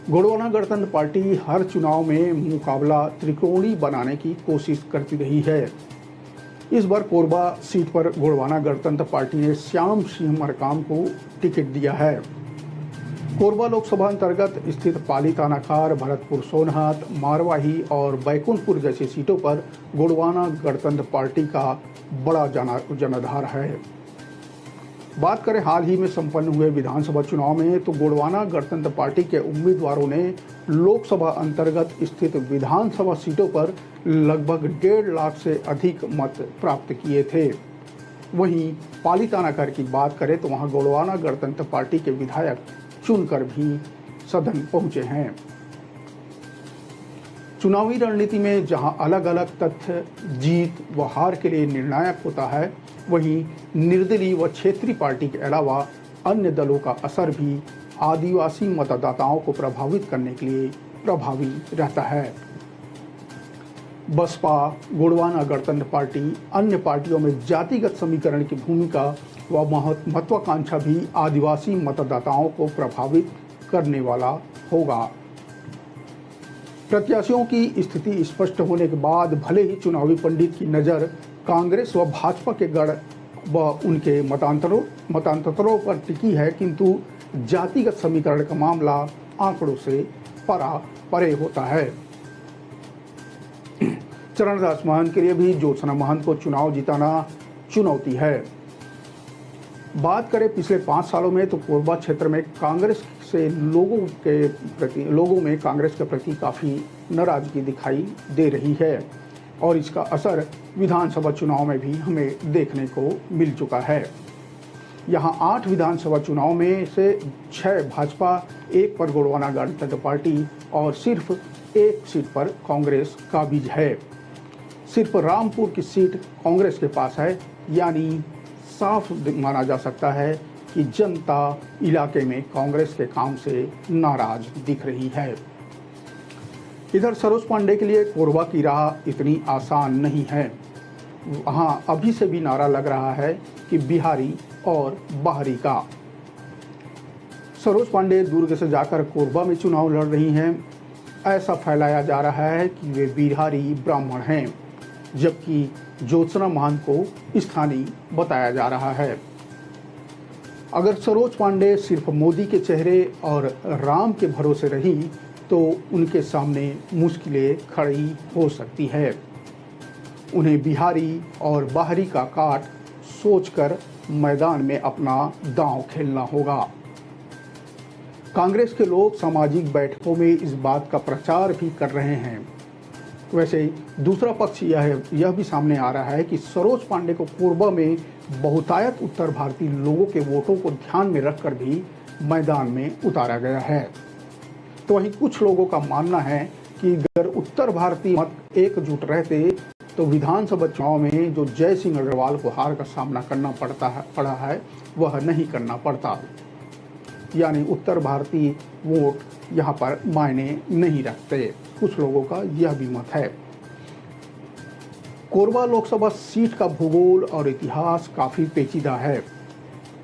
गुड़वाना गणतंत्र पार्टी हर चुनाव में मुकाबला त्रिकोणीय बनाने की कोशिश करती रही है। इस बार कोरबा सीट पर गुड़वाना गणतंत्र पार्टी ने श्याम सिंह मरकाम को टिकट दिया है। कोरबा लोकसभा अंतर्गत स्थित पाली तानाखार, भरतपुर सोनहत, मारवाही और बैकुंठपुर जैसी सीटों पर गुड़वाना गणतंत्र पार्टी का बड़ा जनाधार है। बात करें हाल ही में संपन्न हुए विधानसभा चुनाव में तो गुड़वाना गणतंत्र पार्टी के उम्मीदवारों ने लोकसभा अंतर्गत स्थित विधानसभा सीटों पर लगभग 1.5 लाख से अधिक मत प्राप्त किए थे। वहीं पाली तानाखार की बात करें तो वहां गुड़वाना गणतंत्र पार्टी के विधायक चुनकर भी सदन पहुंचे हैं। चुनावी रणनीति में जहां अलग अलग तथ्य जीत व हार के लिए निर्णायक होता है, वहीं निर्दलीय व क्षेत्रीय पार्टी के अलावा अन्य दलों का असर भी आदिवासी मतदाताओं को प्रभावित करने के लिए प्रभावी रहता है। बसपा, गोंडवाना गणतंत्र पार्टी, अन्य पार्टियों में जातिगत समीकरण की भूमिका व महत्वाकांक्षा भी आदिवासी मतदाताओं को प्रभावित करने वाला होगा। प्रत्याशियों की स्थिति स्पष्ट होने के बाद भले ही चुनावी पंडित की नज़र कांग्रेस व भाजपा के गढ़ व उनके मतांतरों पर टिकी है, किंतु जातिगत समीकरण का मामला आंकड़ों से परे होता है। चरणदास महंत के लिए भी ज्योत्सना महंत को चुनाव जिताना चुनौती है। बात करें पिछले 5 सालों में तो कोरबा क्षेत्र में कांग्रेस से लोगों में कांग्रेस के प्रति काफ़ी नाराजगी दिखाई दे रही है और इसका असर विधानसभा चुनाव में भी हमें देखने को मिल चुका है। यहाँ 8 विधानसभा चुनाव में से 6 भाजपा, 1 पर गोंडवाना गणतंत्र पार्टी और सिर्फ 1 सीट पर कांग्रेस काबिज है। सिर्फ रामपुर की सीट कांग्रेस के पास है, यानी साफ माना जा सकता है कि जनता इलाके में कांग्रेस के काम से नाराज दिख रही है। इधर सरोज पांडे के लिए कोरबा की राह इतनी आसान नहीं है। वहाँ अभी से भी नारा लग रहा है कि बिहारी और बाहरी का। सरोज पांडे दुर्ग से जाकर कोरबा में चुनाव लड़ रही हैं। ऐसा फैलाया जा रहा है कि वे बिहारी ब्राह्मण हैं, जबकि ज्योत्सना महंत को स्थानीय बताया जा रहा है। अगर सरोज पांडे सिर्फ मोदी के चेहरे और राम के भरोसे रही तो उनके सामने मुश्किलें खड़ी हो सकती है। उन्हें बिहारी और बाहरी का काट सोचकर मैदान में अपना दांव खेलना होगा। कांग्रेस के लोग सामाजिक बैठकों में इस बात का प्रचार भी कर रहे हैं। वैसे दूसरा पक्ष यह भी सामने आ रहा है कि सरोज पांडे को कोरबा में बहुतायत उत्तर भारतीय लोगों के वोटों को ध्यान में रखकर भी मैदान में उतारा गया है। तो वहीं कुछ लोगों का मानना है कि अगर उत्तर भारतीय मत एकजुट रहते तो विधानसभा चुनाव में जो जय सिंह अग्रवाल को हार का सामना करना पड़ा है वह नहीं करना पड़ता, यानी उत्तर भारतीय वोट यहाँ पर मायने नहीं रखते। कुछ लोगों का यह भी मत है। कोरबा लोकसभा सीट का भूगोल और इतिहास काफी पेचीदा है।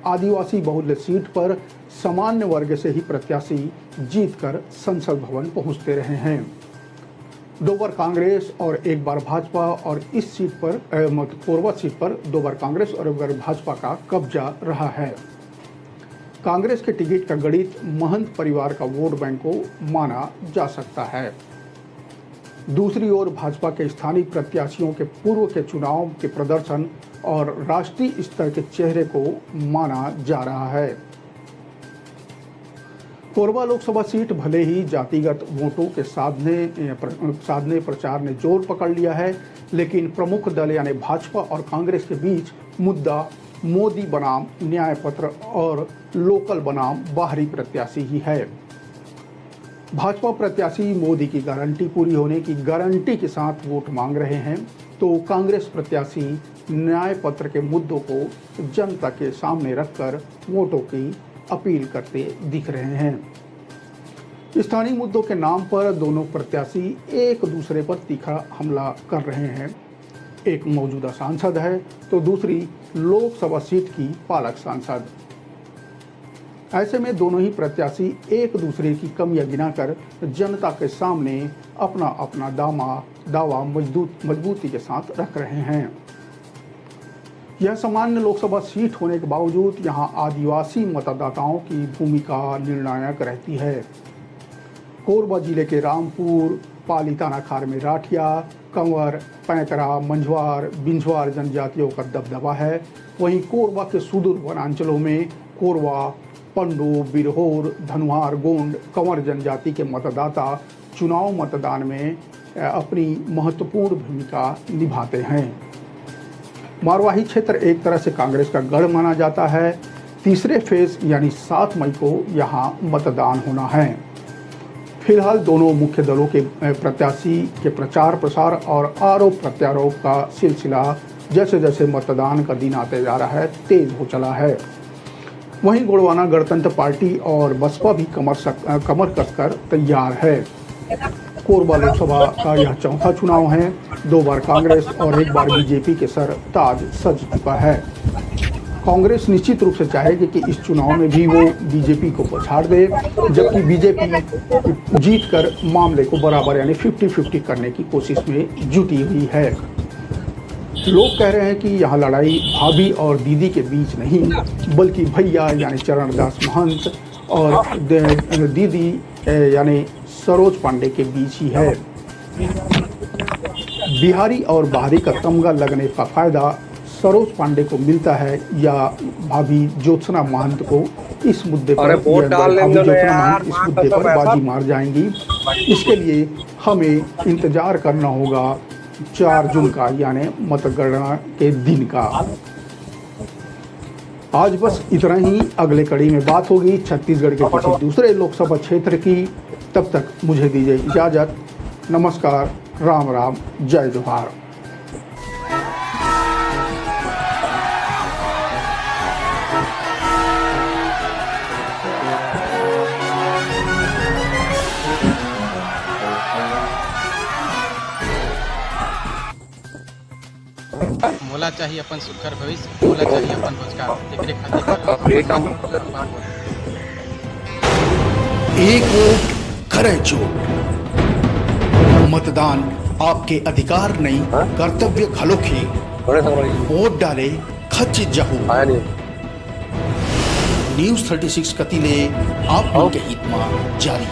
आदिवासी बहुल्य सीट पर सामान्य वर्ग से ही प्रत्याशी जीतकर संसद भवन पहुंचते रहे हैं। 2 बार कांग्रेस और 1 बार भाजपा और इस सीट पर कोरबा सीट पर 2 बार कांग्रेस और 1 बार भाजपा का कब्जा रहा है। कांग्रेस के टिकट का गणित महंत परिवार का वोट बैंक को माना जा सकता है। दूसरी ओर भाजपा के स्थानीय प्रत्याशियों के पूर्व के चुनाव के प्रदर्शन और राष्ट्रीय स्तर के चेहरे को माना जा रहा है। कोरबा लोकसभा सीट भले ही जातिगत वोटों के साधने प्रचार ने जोर पकड़ लिया है, लेकिन प्रमुख दल यानी भाजपा और कांग्रेस के बीच मुद्दा मोदी बनाम न्याय पत्र और लोकल बनाम बाहरी प्रत्याशी ही है। भाजपा प्रत्याशी मोदी की गारंटी पूरी होने की गारंटी के साथ वोट मांग रहे हैं, तो कांग्रेस प्रत्याशी न्याय पत्र के मुद्दों को जनता के सामने रखकर वोटों की अपील करते दिख रहे हैं। स्थानीय मुद्दों के नाम पर दोनों प्रत्याशी एक दूसरे पर तीखा हमला कर रहे हैं। एक मौजूदा सांसद है तो दूसरी लोकसभा सीट की पालक सांसद। ऐसे में दोनों ही प्रत्याशी एक दूसरे की कमियां गिनाकर जनता के सामने अपना अपना दावा मजबूती के साथ रख रहे हैं। यह सामान्य लोकसभा सीट होने के बावजूद यहां आदिवासी मतदाताओं की भूमिका निर्णायक रहती है। कोरबा जिले के रामपुर, पाली थानाखार में राठिया, कंवर, पैंकरा, मंझवार, बिंझवार जनजातियों का दबदबा है। वहीं कोरबा के सुदूर वनांचलों में कोरवा, पंडू, बिरहोर, धनुहार, गोंड, कंवर जनजाति के मतदाता चुनाव मतदान में अपनी महत्वपूर्ण भूमिका निभाते हैं। मारवाही क्षेत्र एक तरह से कांग्रेस का गढ़ माना जाता है। तीसरे फेज यानी 7 मई को यहाँ मतदान होना है। फिलहाल दोनों मुख्य दलों के प्रत्याशी के प्रचार प्रसार और आरोप प्रत्यारोप का सिलसिला जैसे जैसे मतदान का दिन आते जा रहा है तेज हो चला है। वहीं गोंडवाना गणतंत्र पार्टी और बसपा भी कमर कसकर तैयार है। कोरबा लोकसभा का यह चौथा चुनाव है। 2 बार कांग्रेस और 1 बार बीजेपी के सर ताज सज चुका है। कांग्रेस निश्चित रूप से चाहेगी कि इस चुनाव में भी वो बीजेपी को पछाड़ दे, जबकि बीजेपी जीतकर मामले को बराबर यानी 50-50 करने की कोशिश में जुटी हुई है। लोग कह रहे हैं कि यह लड़ाई भाभी और दीदी के बीच नहीं, बल्कि भैया यानी चरणदास महंत और दीदी यानी सरोज पांडे के बीच ही है। बिहारी और बाहरी का तमगा लगने का फायदा सरोज पांडे को मिलता है या भाभी ज्योत्सना महंत को इस मुद्दे पर बाजी मार जाएंगी। इसके लिए हमें इंतजार करना होगा 4 जून का यानी मतगणना के दिन का। आज बस इतना ही। अगले कड़ी में बात होगी छत्तीसगढ़ के किसी दूसरे लोकसभा क्षेत्र की। तब तक मुझे दीजिए इजाजत। नमस्कार, राम राम, जय जोहार। मोला चाहिए अपन सुखर भविष्य, मोला चाहिए अपन रोजगार, एकरे खातिर एक वोट करे चोट। मतदान आपके अधिकार नहीं कर्तव्य घलोखे। वोट डाले खचित जहू। न्यूज 36 कतिले आप उनके हित में जारी।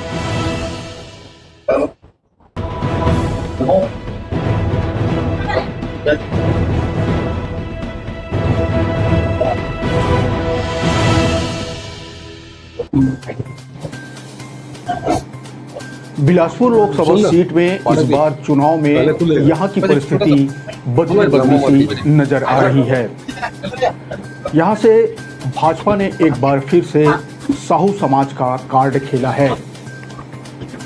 बिलासपुर लोकसभा सीट में इस बार चुनाव में यहाँ की परिस्थिति बदली सी नजर आ रही है। यहाँ से भाजपा ने एक बार फिर से साहू समाज का कार्ड खेला है।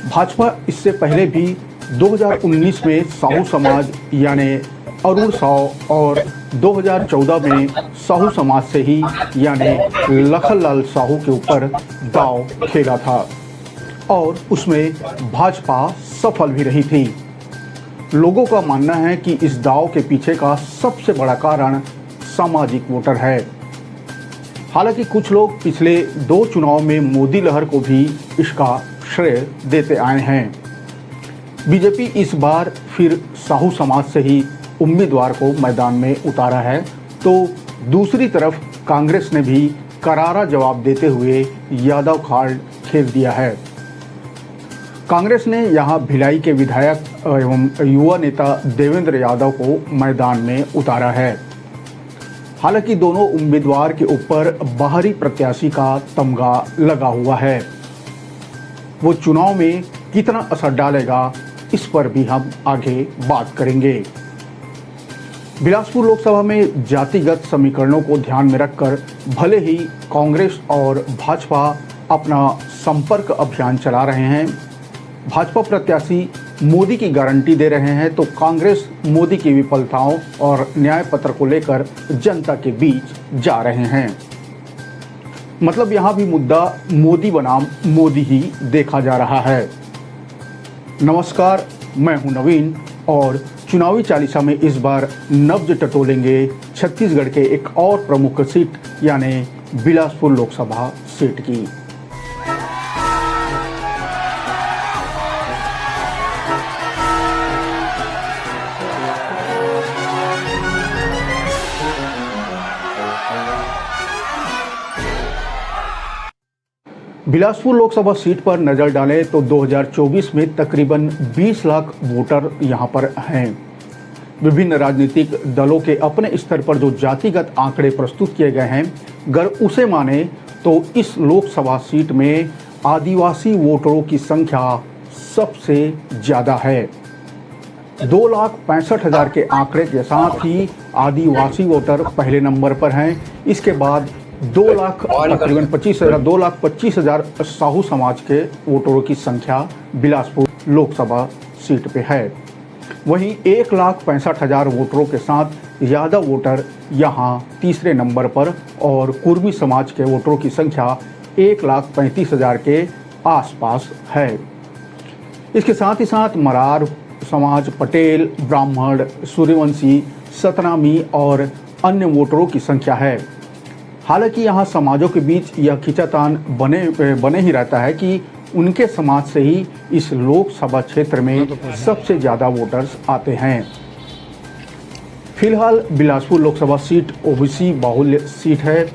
भाजपा इससे पहले भी 2019 में साहू समाज यानी अरुण साव और 2014 में साहू समाज से ही यानी लखनलाल साहू के ऊपर दांव खेला था और उसमें भाजपा सफल भी रही थी। लोगों का मानना है कि इस दांव के पीछे का सबसे बड़ा कारण सामाजिक वोटर है। हालांकि कुछ लोग पिछले 2 चुनाव में मोदी लहर को भी इसका श्रेय देते आए हैं। बीजेपी इस बार फिर साहू समाज से ही उम्मीदवार को मैदान में उतारा है, तो दूसरी तरफ कांग्रेस ने भी करारा जवाब देते हुए यादव कार्ड खेल दिया है। कांग्रेस ने यहां भिलाई के विधायक एवं युवा नेता देवेंद्र यादव को मैदान में उतारा है। हालांकि दोनों उम्मीदवार के ऊपर बाहरी प्रत्याशी का तमगा लगा हुआ है। वो चुनाव में कितना असर डालेगा, इस पर भी हम आगे बात करेंगे। बिलासपुर लोकसभा में जातिगत समीकरणों को ध्यान में रखकर भले ही कांग्रेस और भाजपा अपना संपर्क अभियान चला रहे हैं, भाजपा प्रत्याशी मोदी की गारंटी दे रहे हैं, तो कांग्रेस मोदी की विफलताओं और न्याय पत्र को लेकर जनता के बीच जा रहे हैं। मतलब यहाँ भी मुद्दा मोदी बनाम मोदी ही देखा जा रहा है। नमस्कार, मैं हूं नवीन और चुनावी चालीसा में इस बार नब्ज टटोलेंगे छत्तीसगढ़ के एक और प्रमुख सीट यानी बिलासपुर लोकसभा सीट की। बिलासपुर लोकसभा सीट पर नजर डालें तो 2024 में तकरीबन 20 लाख वोटर यहां पर हैं। विभिन्न राजनीतिक दलों के अपने स्तर पर जो जातिगत आंकड़े प्रस्तुत किए गए हैं, अगर उसे माने तो इस लोकसभा सीट में आदिवासी वोटरों की संख्या सबसे ज़्यादा है। 2,65,000 के आंकड़े के साथ ही आदिवासी वोटर पहले नंबर पर हैं। इसके बाद 2,25,000 साहू समाज के वोटरों की संख्या बिलासपुर लोकसभा सीट पे है। वहीं 1,65,000 वोटरों के साथ यादव वोटर यहां तीसरे नंबर पर और कुर्मी समाज के वोटरों की संख्या 1,35,000 के आसपास है। इसके साथ ही साथ मरार समाज, पटेल, ब्राह्मण, सूर्यवंशी, सतनामी और अन्य वोटरों की संख्या है। हालांकि यहाँ समाजों के बीच यह खींचातान बने ही रहता है कि उनके समाज से ही इस लोकसभा क्षेत्र में सबसे ज़्यादा वोटर्स आते हैं। फिलहाल बिलासपुर लोकसभा सीट ओबीसी बाहुल्य सीट है,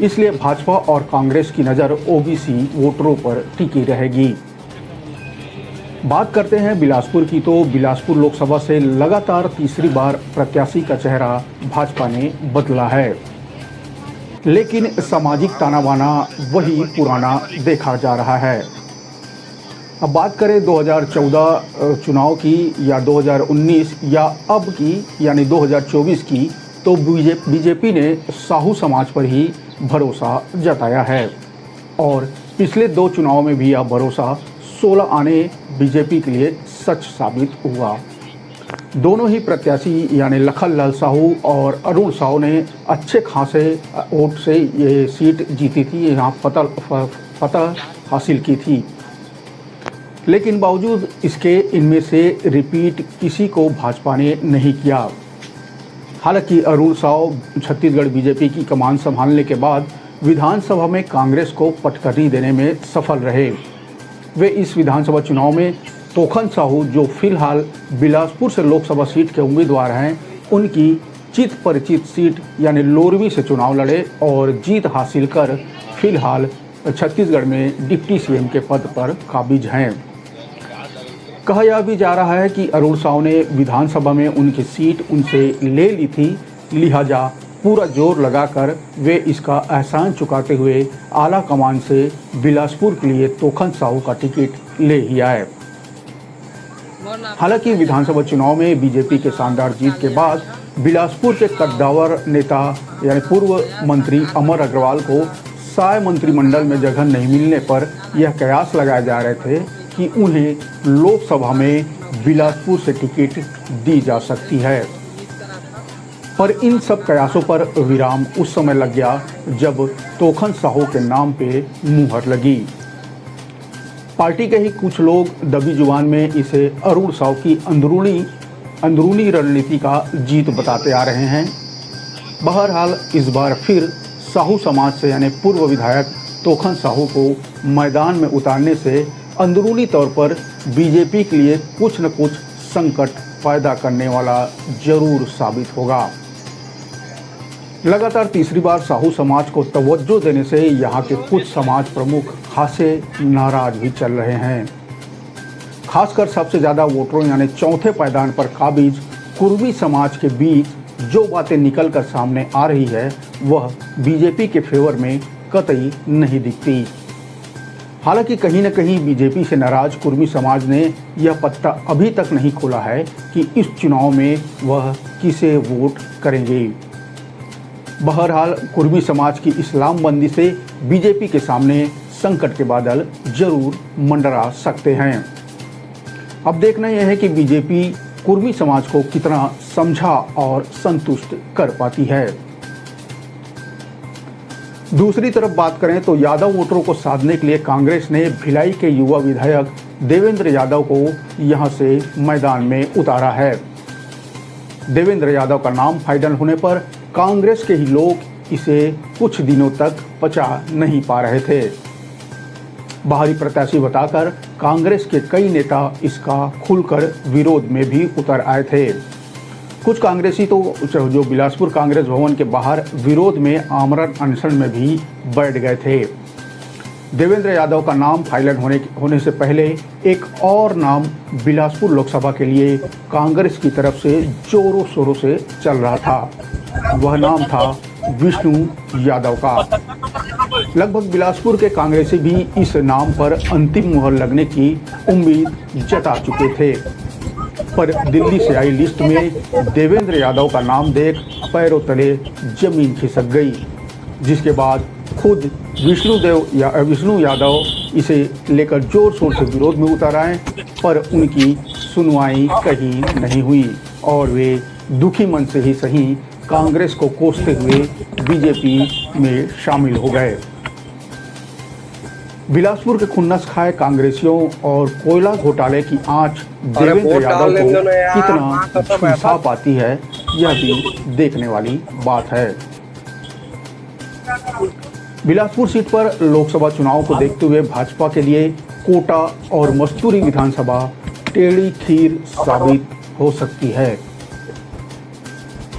इसलिए भाजपा और कांग्रेस की नज़र ओबीसी वोटरों पर टिकी रहेगी। बात करते हैं बिलासपुर की, तो बिलासपुर लोकसभा से लगातार तीसरी बार प्रत्याशी का चेहरा भाजपा ने बदला है, लेकिन सामाजिक ताना बाना वही पुराना देखा जा रहा है। अब बात करें 2014 चुनाव की या 2019 या अब की यानी 2024 की, तो बीजेपी ने साहू समाज पर ही भरोसा जताया है और पिछले 2 चुनाव में भी यह भरोसा 16 आने बीजेपी के लिए सच साबित हुआ। दोनों ही प्रत्याशी यानी लखन लाल साहू और अरुण साहू ने अच्छे खासे वोट से ये सीट जीती थी, यहाँ फतह हासिल की थी। लेकिन बावजूद इसके इनमें से रिपीट किसी को भाजपा ने नहीं किया। हालांकि अरुण साहू छत्तीसगढ़ बीजेपी की कमान संभालने के बाद विधानसभा में कांग्रेस को पटखनी देने में सफल रहे। वे इस विधानसभा चुनाव में तोखन साहू, जो फिलहाल बिलासपुर से लोकसभा सीट के उम्मीदवार हैं, उनकी चित परिचित सीट यानी लोरवी से चुनाव लड़े और जीत हासिल कर फिलहाल छत्तीसगढ़ में डिप्टी सीएम के पद पर काबिज हैं। कहा यह भी जा रहा है कि अरुण साहू ने विधानसभा में उनकी सीट उनसे ले ली थी, लिहाजा पूरा जोर लगाकर वे इसका एहसान चुकाते हुए आला कमान से बिलासपुर के लिए तोखन साहू का टिकट ले ही आए। हालांकि विधानसभा चुनाव में बीजेपी के शानदार जीत के बाद बिलासपुर के कद्दावर नेता यानी पूर्व मंत्री अमर अग्रवाल को साय मंत्रिमंडल में जगह नहीं मिलने पर यह कयास लगाए जा रहे थे कि उन्हें लोकसभा में बिलासपुर से टिकट दी जा सकती है। पर इन सब कयासों पर विराम उस समय लग गया जब तोखन साहू के नाम पे मुहर लगी। पार्टी के ही कुछ लोग दबी जुबान में इसे अरुण साहू की अंदरूनी रणनीति का जीत बताते आ रहे हैं। बहरहाल इस बार फिर साहू समाज से यानी पूर्व विधायक तोखन साहू को मैदान में उतारने से अंदरूनी तौर पर बीजेपी के लिए कुछ न कुछ संकट पैदा करने वाला जरूर साबित होगा। लगातार तीसरी बार साहू समाज को तवज्जो देने से यहाँ के कुछ समाज प्रमुख खासे नाराज भी चल रहे हैं। खासकर सबसे ज़्यादा वोटरों यानी चौथे पायदान पर काबिज कुर्मी समाज के बीच जो बातें निकल कर सामने आ रही है वह बीजेपी के फेवर में कतई नहीं दिखती। हालांकि कहीं न कहीं बीजेपी से नाराज कुर्मी समाज ने यह पत्ता अभी तक नहीं खोला है कि इस चुनाव में वह किसे वोट करेंगे। बहरहाल कुर्मी समाज की इस्लामबंदी से बीजेपी के सामने संकट के बादल जरूर मंडरा सकते हैं। अब देखना यह है कि बीजेपी कुर्मी समाज को कितना समझा और संतुष्ट कर पाती है। दूसरी तरफ बात करें तो यादव वोटरों को साधने के लिए कांग्रेस ने भिलाई के युवा विधायक देवेंद्र यादव को यहां से मैदान में उतारा है। देवेंद्र यादव का नाम फाइनल होने पर कांग्रेस के ही लोग इसे कुछ दिनों तक पचा नहीं पा रहे थे। बाहरी प्रत्याशी बताकर कांग्रेस के कई नेता इसका खुलकर विरोध में भी उतर आए थे। कुछ कांग्रेसी तो जो बिलासपुर कांग्रेस भवन के बाहर विरोध में आमरण अनशन में भी बैठ गए थे। देवेंद्र यादव का नाम फाइनल होने से पहले एक और नाम बिलासपुर लोकसभा के लिए कांग्रेस की तरफ से जोरों शोरों से चल रहा था। वह नाम था विष्णु यादव का। लगभग बिलासपुर के कांग्रेसी भी इस नाम पर अंतिम मुहर लगने की उम्मीद जता चुके थे, पर दिल्ली से आई लिस्ट में देवेंद्र यादव का नाम देख पैरों तले जमीन खिसक गई, जिसके बाद खुद विष्णु यादव इसे लेकर जोर शोर से विरोध में उतर आए, पर उनकी सुनवाई कहीं नहीं हुई और वे दुखी मन से ही सही कांग्रेस को कोसते हुए बीजेपी में शामिल हो गए। बिलासपुर के खुन्नस खाए कांग्रेसियों और कोयला घोटाले की आंच देवेंद्र यादव को कितना झुलसा पाती है, यह भी देखने वाली बात है। बिलासपुर सीट पर लोकसभा चुनाव को देखते हुए भाजपा के लिए कोटा और मस्तूरी विधानसभा टेढ़ी खीर साबित हो सकती है।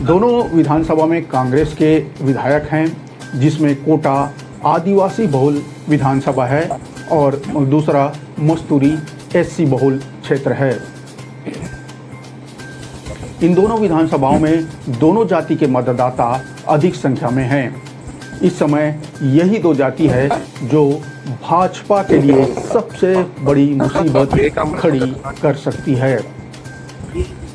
दोनों विधानसभा में कांग्रेस के विधायक हैं, जिसमें कोटा आदिवासी बहुल विधानसभा है और दूसरा मस्तूरी एससी बहुल क्षेत्र है। इन दोनों विधानसभाओं में दोनों जाति के मतदाता अधिक संख्या में हैं। इस समय यही दो जाति है जो भाजपा के लिए सबसे बड़ी मुसीबत खड़ी कर सकती है।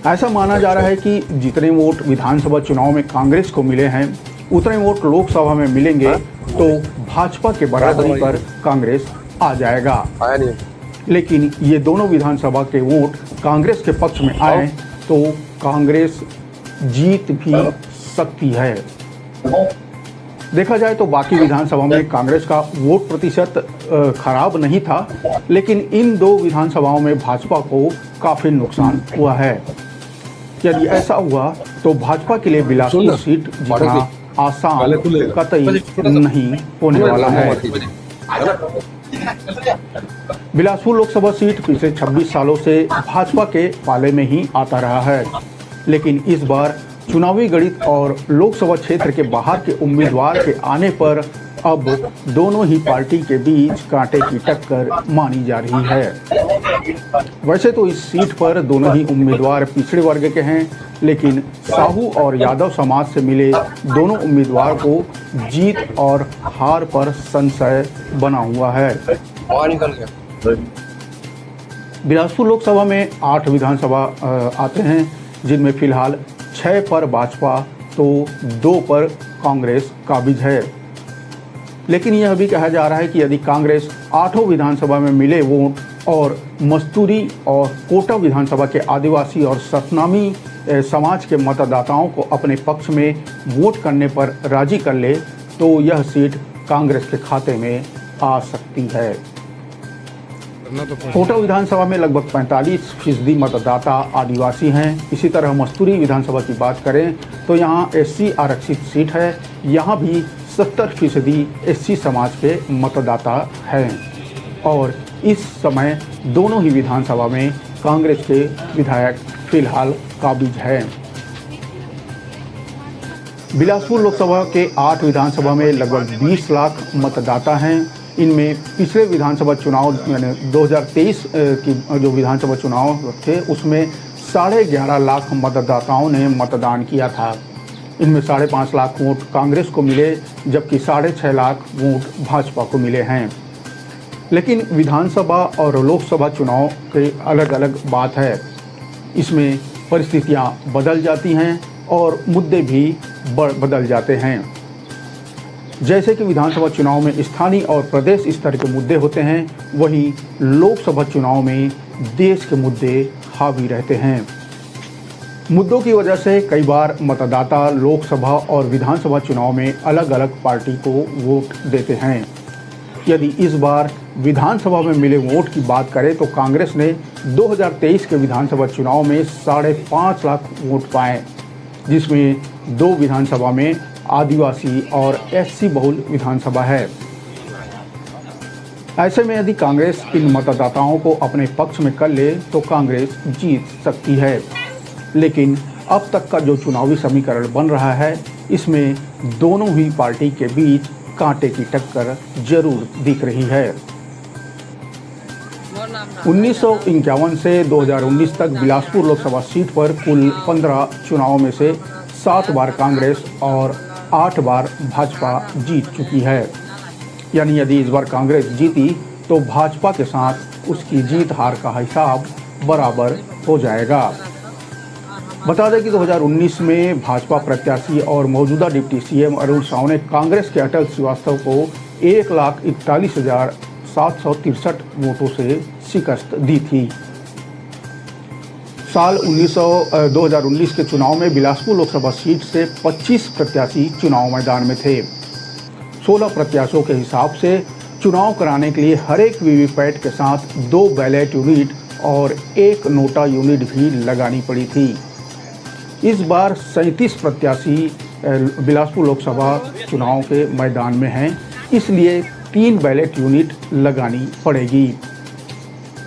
ऐसा माना जा रहा है कि जितने वोट विधानसभा चुनाव में कांग्रेस को मिले हैं, उतने वोट लोकसभा में मिलेंगे तो भाजपा के बराबरी पर कांग्रेस आ जाएगा। लेकिन ये दोनों विधानसभा के वोट कांग्रेस के पक्ष में आए तो कांग्रेस जीत भी सकती है। देखा जाए तो बाकी विधानसभा में कांग्रेस का वोट प्रतिशत खराब नहीं था, लेकिन इन दो विधानसभाओं में भाजपा को काफी नुकसान हुआ है। यदि ऐसा हुआ तो भाजपा के लिए बिलासपुर सीट जीतना आसान कतई नहीं होने वाला है। बिलासपुर लोकसभा सीट पिछले 26 सालों से भाजपा के पाले में ही आता रहा है, लेकिन इस बार चुनावी गणित और लोकसभा क्षेत्र के बाहर के उम्मीदवार के आने पर अब दोनों ही पार्टी के बीच कांटे की टक्कर मानी जा रही है। वैसे तो इस सीट पर दोनों ही उम्मीदवार पिछड़े वर्ग के हैं, लेकिन साहू और यादव समाज से मिले दोनों उम्मीदवार को जीत और हार पर संशय बना हुआ है। बिलासपुर लोकसभा में 8 विधानसभा आते हैं, जिनमें फिलहाल 6 पर भाजपा तो 2 पर कांग्रेस काबिज है। लेकिन यह भी कहा जा रहा है कि यदि कांग्रेस 8 विधानसभा में मिले वोट और मस्तूरी और कोटा विधानसभा के आदिवासी और सतनामी समाज के मतदाताओं को अपने पक्ष में वोट करने पर राजी कर ले तो यह सीट कांग्रेस के खाते में आ सकती है। कोटा विधानसभा में लगभग 45% मतदाता आदिवासी हैं। इसी तरह मस्तूरी विधानसभा की बात करें तो यहाँ एससी आरक्षित सीट है। यहाँ भी 70% एससी समाज के मतदाता हैं और इस समय दोनों ही विधानसभा में कांग्रेस के विधायक फिलहाल काबिज हैं। बिलासपुर लोकसभा के 8 विधानसभा में लगभग 20 लाख मतदाता हैं। इनमें पिछले विधानसभा चुनाव यानी 2023 की जो विधानसभा चुनाव थे उसमें 11.5 लाख मतदाताओं ने मतदान किया था। इनमें 5.5 लाख वोट कांग्रेस को मिले, जबकि 6.5 लाख वोट भाजपा को मिले हैं। लेकिन विधानसभा और लोकसभा चुनाव के अलग अलग बात है। इसमें परिस्थितियां बदल जाती हैं और मुद्दे भी बदल जाते हैं। जैसे कि विधानसभा चुनाव में स्थानीय और प्रदेश स्तर के मुद्दे होते हैं, वहीं लोकसभा चुनाव में देश के मुद्दे हावी रहते हैं। मुद्दों की वजह से कई बार मतदाता लोकसभा और विधानसभा चुनाव में अलग अलग पार्टी को वोट देते हैं। यदि इस बार विधानसभा में मिले वोट की बात करें तो कांग्रेस ने 2023 के विधानसभा चुनाव में 5.5 लाख वोट पाए, जिसमें 2 विधानसभा में आदिवासी और एससी बहुल विधानसभा है। ऐसे में यदि कांग्रेस इन मतदाताओं को अपने पक्ष में कर ले तो कांग्रेस जीत सकती है। लेकिन अब तक का जो चुनावी समीकरण बन रहा है, इसमें दोनों ही पार्टी के बीच कांटे की टक्कर जरूर दिख रही है। 1951 से 2019 तक बिलासपुर लोकसभा सीट पर कुल 15 चुनावों में से 7 बार कांग्रेस और 8 बार भाजपा जीत चुकी है। यानी यदि इस बार कांग्रेस जीती तो भाजपा के साथ उसकी जीत हार का हिसाब बराबर हो जाएगा। बता दें कि 2019 में भाजपा प्रत्याशी और मौजूदा डिप्टी सीएम अरुण साव ने कांग्रेस के अटल श्रीवास्तव को 1,41,763 वोटों से शिकस्त दी थी। साल 2019 के चुनाव में बिलासपुर लोकसभा सीट से 25 प्रत्याशी चुनाव मैदान में थे। 16 प्रत्याशियों के हिसाब से चुनाव कराने के लिए हर एक वीवीपैट के साथ 2 बैलेट यूनिट और 1 नोटा यूनिट भी लगानी पड़ी थी। इस बार 37 प्रत्याशी बिलासपुर लोकसभा चुनाव के मैदान में हैं, इसलिए 3 बैलेट यूनिट लगानी पड़ेगी।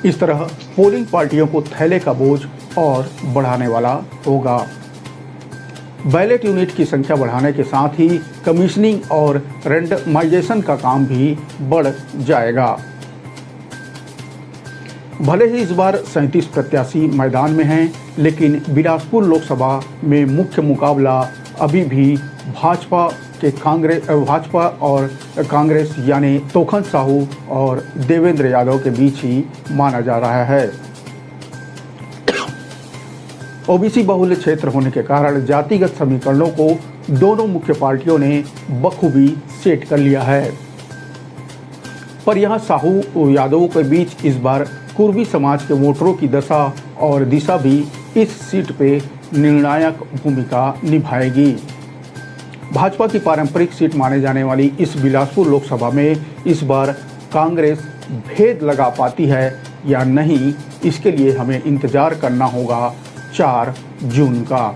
इस तरह पोलिंग पार्टियों को थैले का बोझ और बढ़ाने वाला होगा। बैलेट यूनिट की संख्या बढ़ाने के साथ ही कमीशनिंग और रेंडमाइजेशन का काम भी बढ़ जाएगा। भले ही इस बार 37 प्रत्याशी मैदान में हैं, लेकिन बिलासपुर लोकसभा में मुख्य मुकाबला अभी भी भाजपा और कांग्रेस यानी तोखन साहू और देवेंद्र यादव के बीच ही माना जा रहा है। ओबीसी बहुल्य क्षेत्र होने के कारण जातिगत समीकरणों को दोनों मुख्य पार्टियों ने बखूबी सेट कर लिया है। पर यहाँ साहू यादवों के बीच इस बार कुर्मी समाज के वोटरों की दशा और दिशा भी इस सीट पे निर्णायक भूमिका निभाएगी। भाजपा की पारंपरिक सीट माने जाने वाली इस बिलासपुर लोकसभा में इस बार कांग्रेस भेद लगा पाती है या नहीं, इसके लिए हमें इंतजार करना होगा 4 जून का।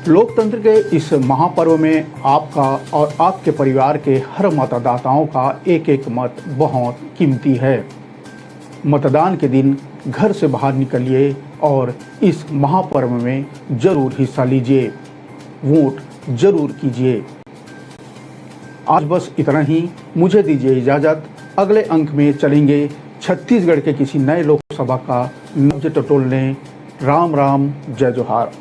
लोकतंत्र के इस महापर्व में आपका और आपके परिवार के हर मतदाताओं का एक मत बहुत कीमती है। मतदान के दिन घर से बाहर निकलिए और इस महापर्व में जरूर हिस्सा लीजिए, वोट जरूर कीजिए। आज बस इतना ही, मुझे दीजिए इजाजत। अगले अंक में चलेंगे छत्तीसगढ़ के किसी नए लोकसभा का नब्ज टटोलने। राम राम, जय जोहार।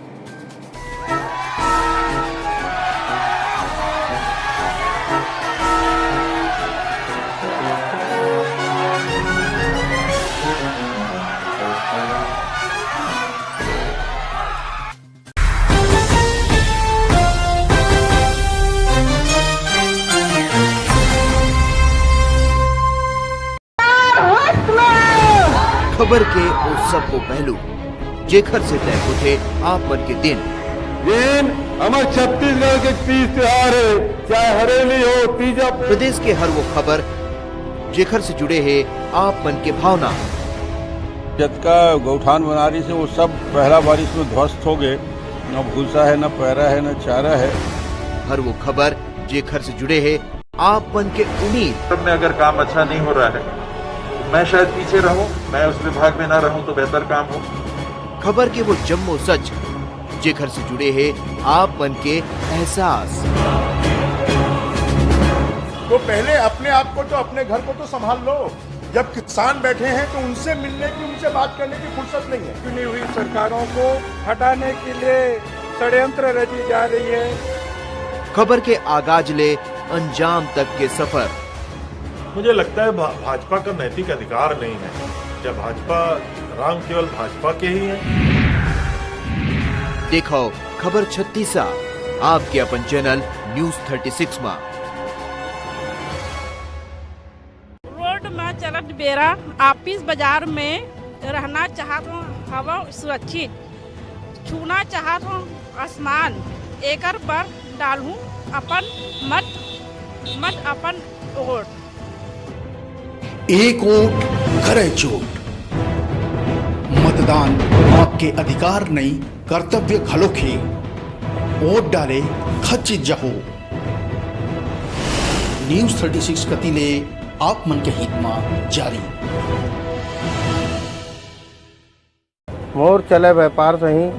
खबर के उस सब को पहलू जेखर से तय उठे आप मन के दिन हमारे छत्तीसगढ़ के 30 त्योहार है, चाहे हरेली हो, तीजा। प्रदेश के हर वो खबर जेखर से जुड़े है आप मन के भावना। जतका गौठान बनारी से वो सब पहला बारिश में ध्वस्त हो गए, न भूसा है, न पैरा है, न चारा है। हर वो खबर जेखर से जुड़े है आप मन के उम्मीद। सब में अगर काम अच्छा नहीं हो रहा है, मैं शायद पीछे रहूं, मैं उस विभाग में ना रहूं तो बेहतर काम हो। खबर के वो जम्मो सच जेखर से जुड़े हैं आप मन के एहसास। तो पहले अपने आप को तो अपने घर को तो संभाल लो। जब किसान बैठे हैं तो उनसे मिलने की, उनसे बात करने की फुर्सत नहीं है। चुनी हुई सरकारों को हटाने के लिए षड्यंत्र रची जा रही है। खबर के आगाज ले अंजाम तक के सफर। मुझे लगता है भाजपा का नैतिक अधिकार नहीं है। क्या भाजपा राम केवल भाजपा के ही है? देखो खबर 36 आपके अपन चैनल न्यूज 36 में। रोड में चलत बेरा ऑफिस बाजार में रहना चाहत हूँ, हवा सुरक्षित छूना चाहत हूँ आसमान, एकर पर डालूं अपन मत अपन वोट। एक वोट करे चोट। मतदान आपके अधिकार नहीं, कर्तव्य घलोखे। वोट डाले खचित जहो। न्यूज 36 कतिले आप मन के हित में जारी। मोर चले व्यापार सही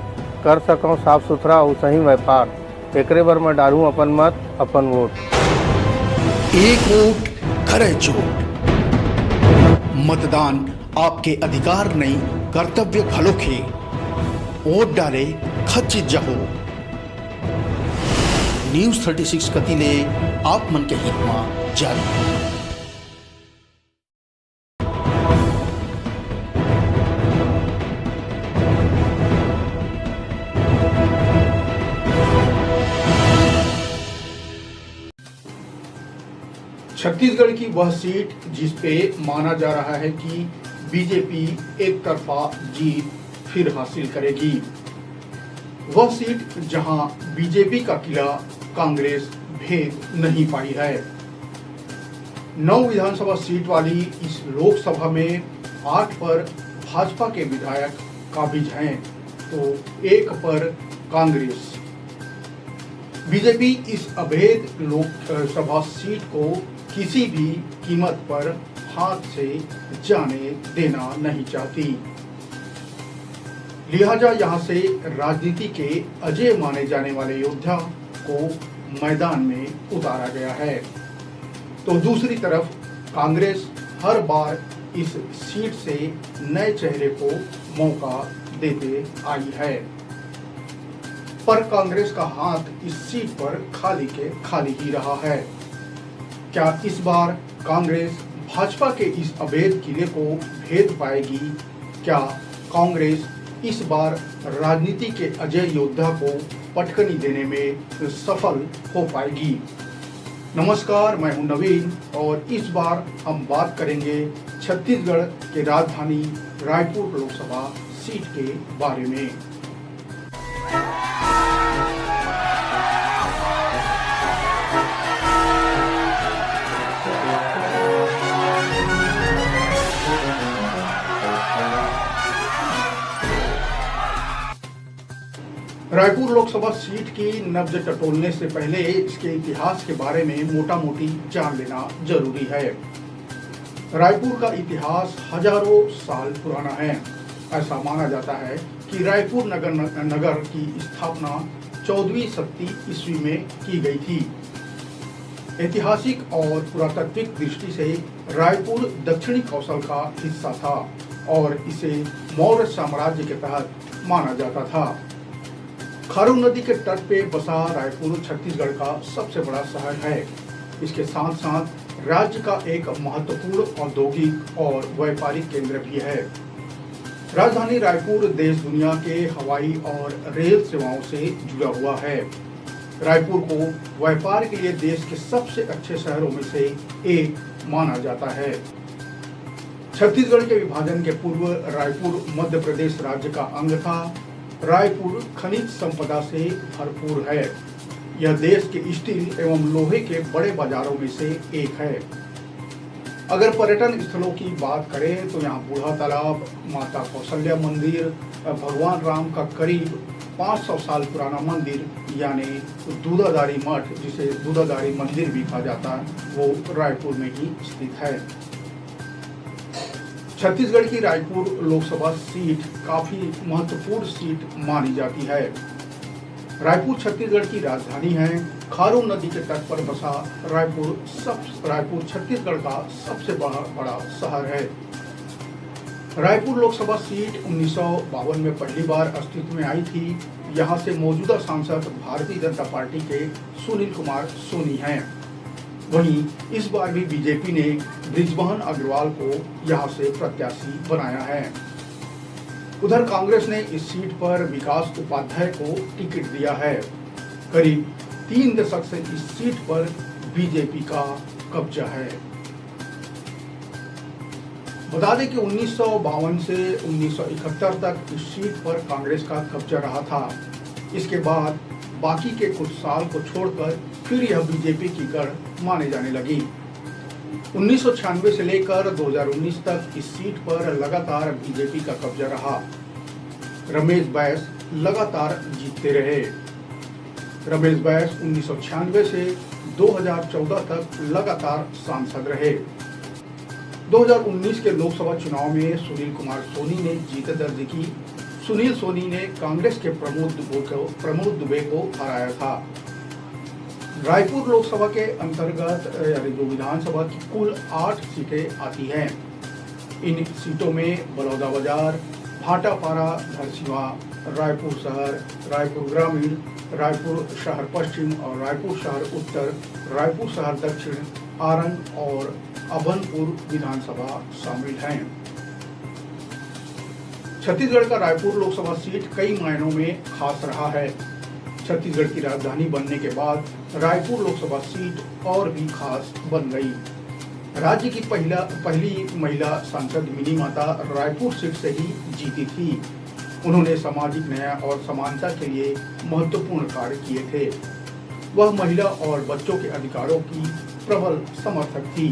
कर सकूं साफ सुथरा और सही व्यापार, एकरे बर मैं डालूं अपन मत अपन वोट। एक वोट करे चोट। मतदान आपके अधिकार नहीं, कर्तव्य घलोखे। वोट डाले खचित जहो। न्यूज 36 कतिले आप मन के हित में जारी। छत्तीसगढ़ की वह सीट जिस पे माना जा रहा है कि बीजेपी एक तरफा जीत फिर हासिल करेगी, वह सीट जहां बीजेपी का किला कांग्रेस भेद नहीं पाई है। 9 विधानसभा सीट वाली इस लोकसभा में 8 पर भाजपा के विधायक काबिज हैं तो 1 पर कांग्रेस। बीजेपी इस अवैध लोकसभा सीट को किसी भी कीमत पर हाथ से जाने देना नहीं चाहती, लिहाजा यहां से राजनीति के अजय माने जाने वाले योद्धा को मैदान में उतारा गया है। तो दूसरी तरफ कांग्रेस हर बार इस सीट से नए चेहरे को मौका देते आई है, पर कांग्रेस का हाथ इस सीट पर खाली के खाली ही रहा है। क्या इस बार कांग्रेस भाजपा के इस अवैध किले को भेद पाएगी? क्या कांग्रेस इस बार राजनीति के अजय योद्धा को पटकनी देने में सफल हो पाएगी? नमस्कार, मैं हूं नवीन और इस बार हम बात करेंगे छत्तीसगढ़ के राजधानी रायपुर लोकसभा सीट के बारे में। रायपुर लोकसभा सीट की नब्ज टटोलने से पहले इसके इतिहास के बारे में मोटा मोटी जान लेना जरूरी है। रायपुर का इतिहास हजारों साल पुराना है। ऐसा माना जाता है कि रायपुर नगर की स्थापना 14वीं शताब्दी ईस्वी में की गई थी। ऐतिहासिक और पुरातात्विक दृष्टि से रायपुर दक्षिणी कौशल का हिस्सा था और इसे मौर्य साम्राज्य के तहत माना जाता था। खारू नदी के तट पे बसा रायपुर छत्तीसगढ़ का सबसे बड़ा शहर है। इसके साथ साथ राज्य का एक महत्वपूर्ण औद्योगिक और व्यापारिक केंद्र भी है। राजधानी रायपुर देश दुनिया के हवाई और रेल सेवाओं से जुड़ा हुआ है। रायपुर को व्यापार के लिए देश के सबसे अच्छे शहरों में से एक माना जाता है। छत्तीसगढ़ के विभाजन के पूर्व रायपुर मध्य प्रदेश राज्य का अंग था। रायपुर खनिज संपदा से भरपूर है। यह देश के स्टील एवं लोहे के बड़े बाजारों में से एक है। अगर पर्यटन स्थलों की बात करें तो यहाँ बूढ़ा तालाब, माता कौशल्या मंदिर, भगवान राम का करीब 500 साल पुराना मंदिर यानी दूधाधारी मठ, जिसे दूधाधारी मंदिर भी कहा जाता है, वो रायपुर में ही स्थित है। छत्तीसगढ़ की रायपुर लोकसभा सीट काफी महत्वपूर्ण सीट मानी जाती है। रायपुर छत्तीसगढ़ की राजधानी है। खारू नदी के तट पर बसा रायपुर छत्तीसगढ़ का सबसे बड़ा शहर है। रायपुर लोकसभा सीट 1952 में पहली बार अस्तित्व में आई थी। यहाँ से मौजूदा सांसद भारतीय जनता पार्टी के सुनील कुमार सोनी हैं। वहीं इस बार भी बीजेपी ने बृजमोहन अग्रवाल को यहां से प्रत्याशी बनाया है। उधर कांग्रेस ने इस सीट पर विकास उपाध्याय को टिकट दिया है। करीब 3 दशक से इस सीट पर बीजेपी का कब्जा है। बता दें कि 1952 से 1971 तक इस सीट पर कांग्रेस का कब्जा रहा था। इसके बाद बाकी के कुछ साल को छोड़कर फिर यह बीजेपी की गढ़ माने जाने लगी। 1996 से लेकर 2019 तक इस सीट पर लगातार बीजेपी का कब्जा रहा। रमेश बैस लगातार जीतते रहे। रमेश बैस 1996 से 2014 तक लगातार सांसद रहे। 2019 के लोकसभा चुनाव में सुनील कुमार सोनी ने जीत दर्ज की। सुनील सोनी ने कांग्रेस के प्रमोद दुबे को हराया था। रायपुर लोकसभा के अंतर्गत यानी जो विधानसभा की कुल 8 सीटें आती हैं। इन सीटों में बलौदा बाजार, भाटापारा, धरसीवा, रायपुर शहर, रायपुर ग्रामीण, रायपुर शहर पश्चिम और रायपुर शहर उत्तर, रायपुर शहर दक्षिण, आरंग और अभनपुर विधानसभा शामिल हैं। छत्तीसगढ़ का रायपुर लोकसभा सीट कई मायनों में खास रहा है। छत्तीसगढ़ की राजधानी बनने के बाद रायपुर लोकसभा सीट और भी खास बन गई। राज्य की पहली महिला सांसद मिनी माता रायपुर सीट से ही जीती थी। उन्होंने सामाजिक न्याय और समानता के लिए महत्वपूर्ण कार्य किए थे। वह महिला और बच्चों के अधिकारों की प्रबल समर्थक थी।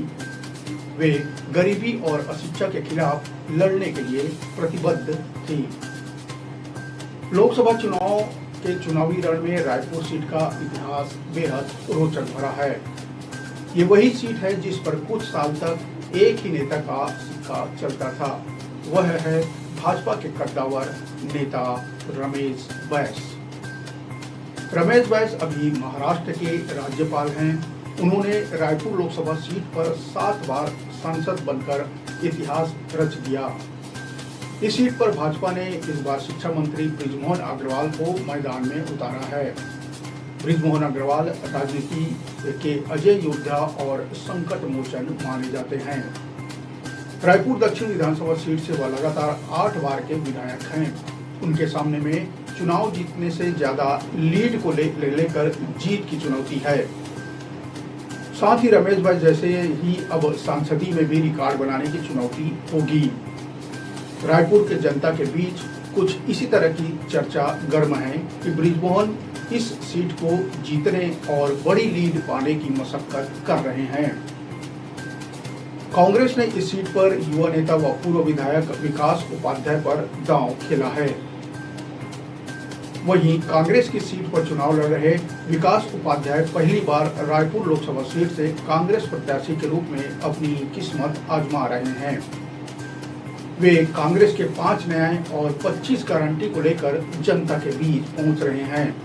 वे गरीबी और अशिक्षा के खिलाफ लड़ने के लिए प्रतिबद्ध थी। लोकसभा चुनाव के चुनावी रण में रायपुर सीट का इतिहास बेहद रोचक भरा है। ये वही सीट है जिस पर कुछ साल तक एक ही नेता का सिक्का चलता था। वह है भाजपा के कद्दावर नेता रमेश बैस। रमेश बैस अभी महाराष्ट्र के राज्यपाल हैं। उन्होंने रायपुर लोकसभा सीट पर 7 बार सांसद बनकर इतिहास रच दिया। इस सीट पर भाजपा ने इस बार शिक्षा मंत्री बृजमोहन अग्रवाल को मैदान में उतारा है। बृजमोहन अग्रवाल राजनीति के अजय योद्धा और संकट मोचन माने जाते हैं। रायपुर दक्षिण विधानसभा सीट से वह लगातार 8 बार के विधायक हैं। उनके सामने में चुनाव जीतने से ज्यादा लीड को लेकर जीत की चुनौती है। साथ ही रमेश भाई जैसे ही अब सांसदी में भी रिकॉर्ड बनाने की चुनौती होगी। रायपुर के जनता के बीच कुछ इसी तरह की चर्चा गर्म है कि बृजमोहन इस सीट को जीतने और बड़ी लीड पाने की मशक्कत कर रहे हैं। कांग्रेस ने इस सीट पर युवा नेता व पूर्व विधायक विकास उपाध्याय पर दांव खेला है। वहीं कांग्रेस की सीट पर चुनाव लड़ रहे विकास उपाध्याय पहली बार रायपुर लोकसभा सीट से कांग्रेस प्रत्याशी के रूप में अपनी किस्मत आजमा रहे हैं। वे कांग्रेस के 5 न्याय और 25 गारंटी को लेकर जनता के बीच पहुंच रहे हैं।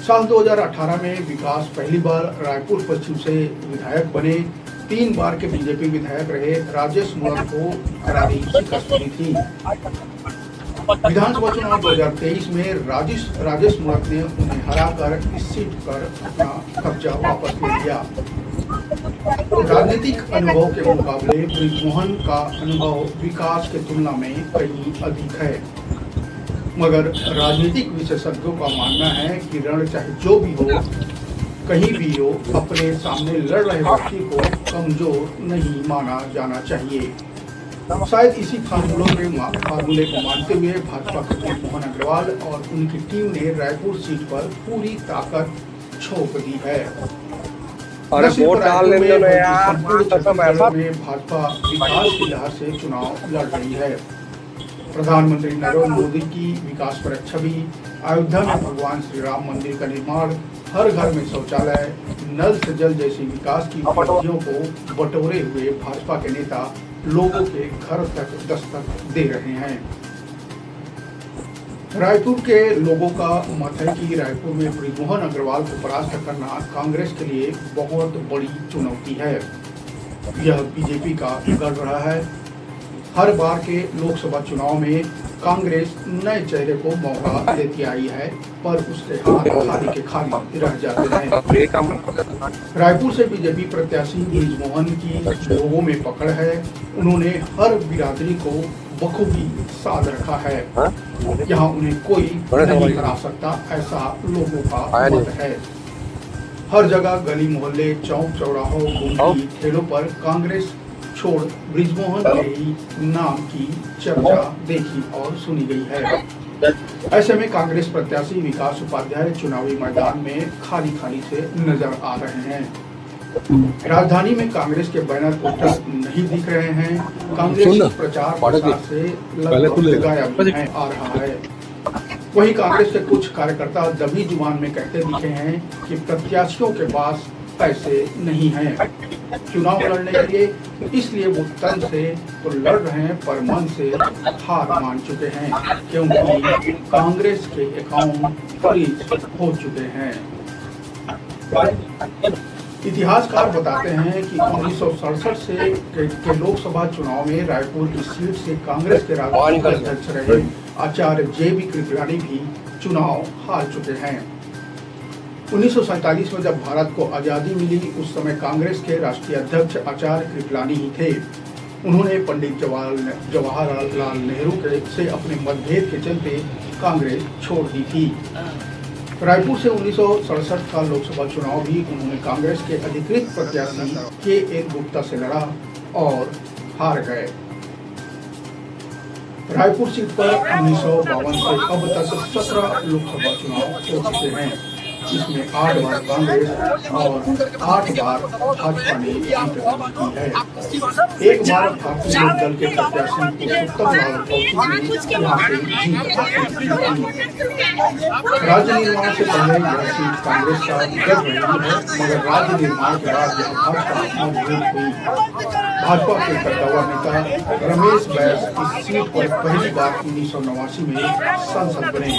साल 2018 में विकास पहली बार रायपुर पश्चिम से विधायक बने। 3 बार के बीजेपी विधायक रहे राजेश मूणत को करारी शिकस्त मिली थी। विधानसभा चुनाव 2023 में राजेश मूणत ने उन्हें हराकर इस सीट पर अपना कब्जा वापस ले लिया। राजनीतिक अनुभव के मुकाबले बृजमोहन का अनुभव विकास के तुलना में कहीं अधिक है, मगर राजनीतिक विशेषज्ञों का मानना है कि रण चाहे जो भी हो, कहीं भी हो, अपने सामने लड़ रहे व्यक्ति को कमजोर नहीं माना जाना चाहिए। शायद इसी फार्मूले को मानते हुए भाजपा के बृजमोहन अग्रवाल और उनकी टीम ने रायपुर सीट पर पूरी ताकत झोंक दी है। भाजपा विकास की लहर से चुनाव लड़ रही है। प्रधानमंत्री नरेंद्र मोदी की विकास पर छवि, अयोध्या में भगवान श्री राम मंदिर का निर्माण, हर घर में शौचालय, नल से जल जैसी विकास की उपलब्धियों को बटोरे हुए भाजपा के नेता लोगों के घर तक दस्तक दे रहे हैं। रायपुर के लोगों का मत है कि रायपुर में बृजमोहन अग्रवाल को परास्त करना कांग्रेस के लिए बहुत बड़ी चुनौती है। यह बीजेपी का गढ़ रहा है। हर बार के लोकसभा चुनाव में कांग्रेस नए चेहरे को मौका देती आई है, पर उसके हाथ खाली के खाली रह जाते हैं। रायपुर से बीजेपी प्रत्याशी बृजमोहन की लोगों में पकड़ है। उन्होंने हर बिरादरी को बखूबी साध रखा है। यहाँ उन्हें कोई नहीं हरा सकता, ऐसा लोगों का मत है। हर जगह गली मोहल्ले, चौक चौराहों, गुमटी ठेलों पर कांग्रेस छोड़ बृजमोहन के ही नाम की चर्चा देखी और सुनी गई है। ऐसे में कांग्रेस प्रत्याशी विकास उपाध्याय चुनावी मैदान में खाली खाली से नजर आ रहे हैं। राजधानी में कांग्रेस के बैनर पोस्टर नहीं दिख रहे हैं। कांग्रेस प्रचार प्रसार से लगभग गायब आ रहा है। वहीं कांग्रेस के कुछ कार्यकर्ता दबी जुबान में कहते दिखे हैं कि प्रत्याशियों के पास पैसे नहीं हैं चुनाव लड़ने के लिए, इसलिए वो तन से तो लड़ रहे हैं पर मन से हार मान चुके हैं, क्योंकि कांग्रेस के अकाउंट फ्रीज हो चुके हैं। इतिहासकार बताते हैं कि 1967 से के लोकसभा चुनाव में रायपुर की सीट से कांग्रेस के राष्ट्रीय अध्यक्ष रहे आचार्य JB कृपलानी भी चुनाव हार चुके हैं। 1947 में जब भारत को आजादी मिली, उस समय कांग्रेस के राष्ट्रीय अध्यक्ष आचार्य कृपलानी ही थे। उन्होंने पंडित जवाहरलाल नेहरू से अपने मतभेद के चलते कांग्रेस छोड़ दी थी। रायपुर से 1967 का लोकसभा चुनाव भी उन्होंने कांग्रेस के अधिकृत प्रत्याशी KN गुप्ता से लड़ा और हार गए। रायपुर सीट पर 1952 से अब तक 17 लोकसभा चुनाव हो चुके हैं। इसमें 8 बार कांग्रेस और 8 बार भाजपा ने जीत दर्ज की है। एक बार भारतीय जनता दल के प्रत्याशी पुरुषोत्तम लाल कौशिक ने यहाँ से जीत हासिल की। राज्य निर्माण से पहले यह सीट कांग्रेस का गढ़ रही है, मगर राज्य निर्माण के बाद यह भाजपा मजबूत हुई। भाजपा के कद्दावर नेता रमेश बैस इस सीट पर पहली बार 1989 में सांसद बने।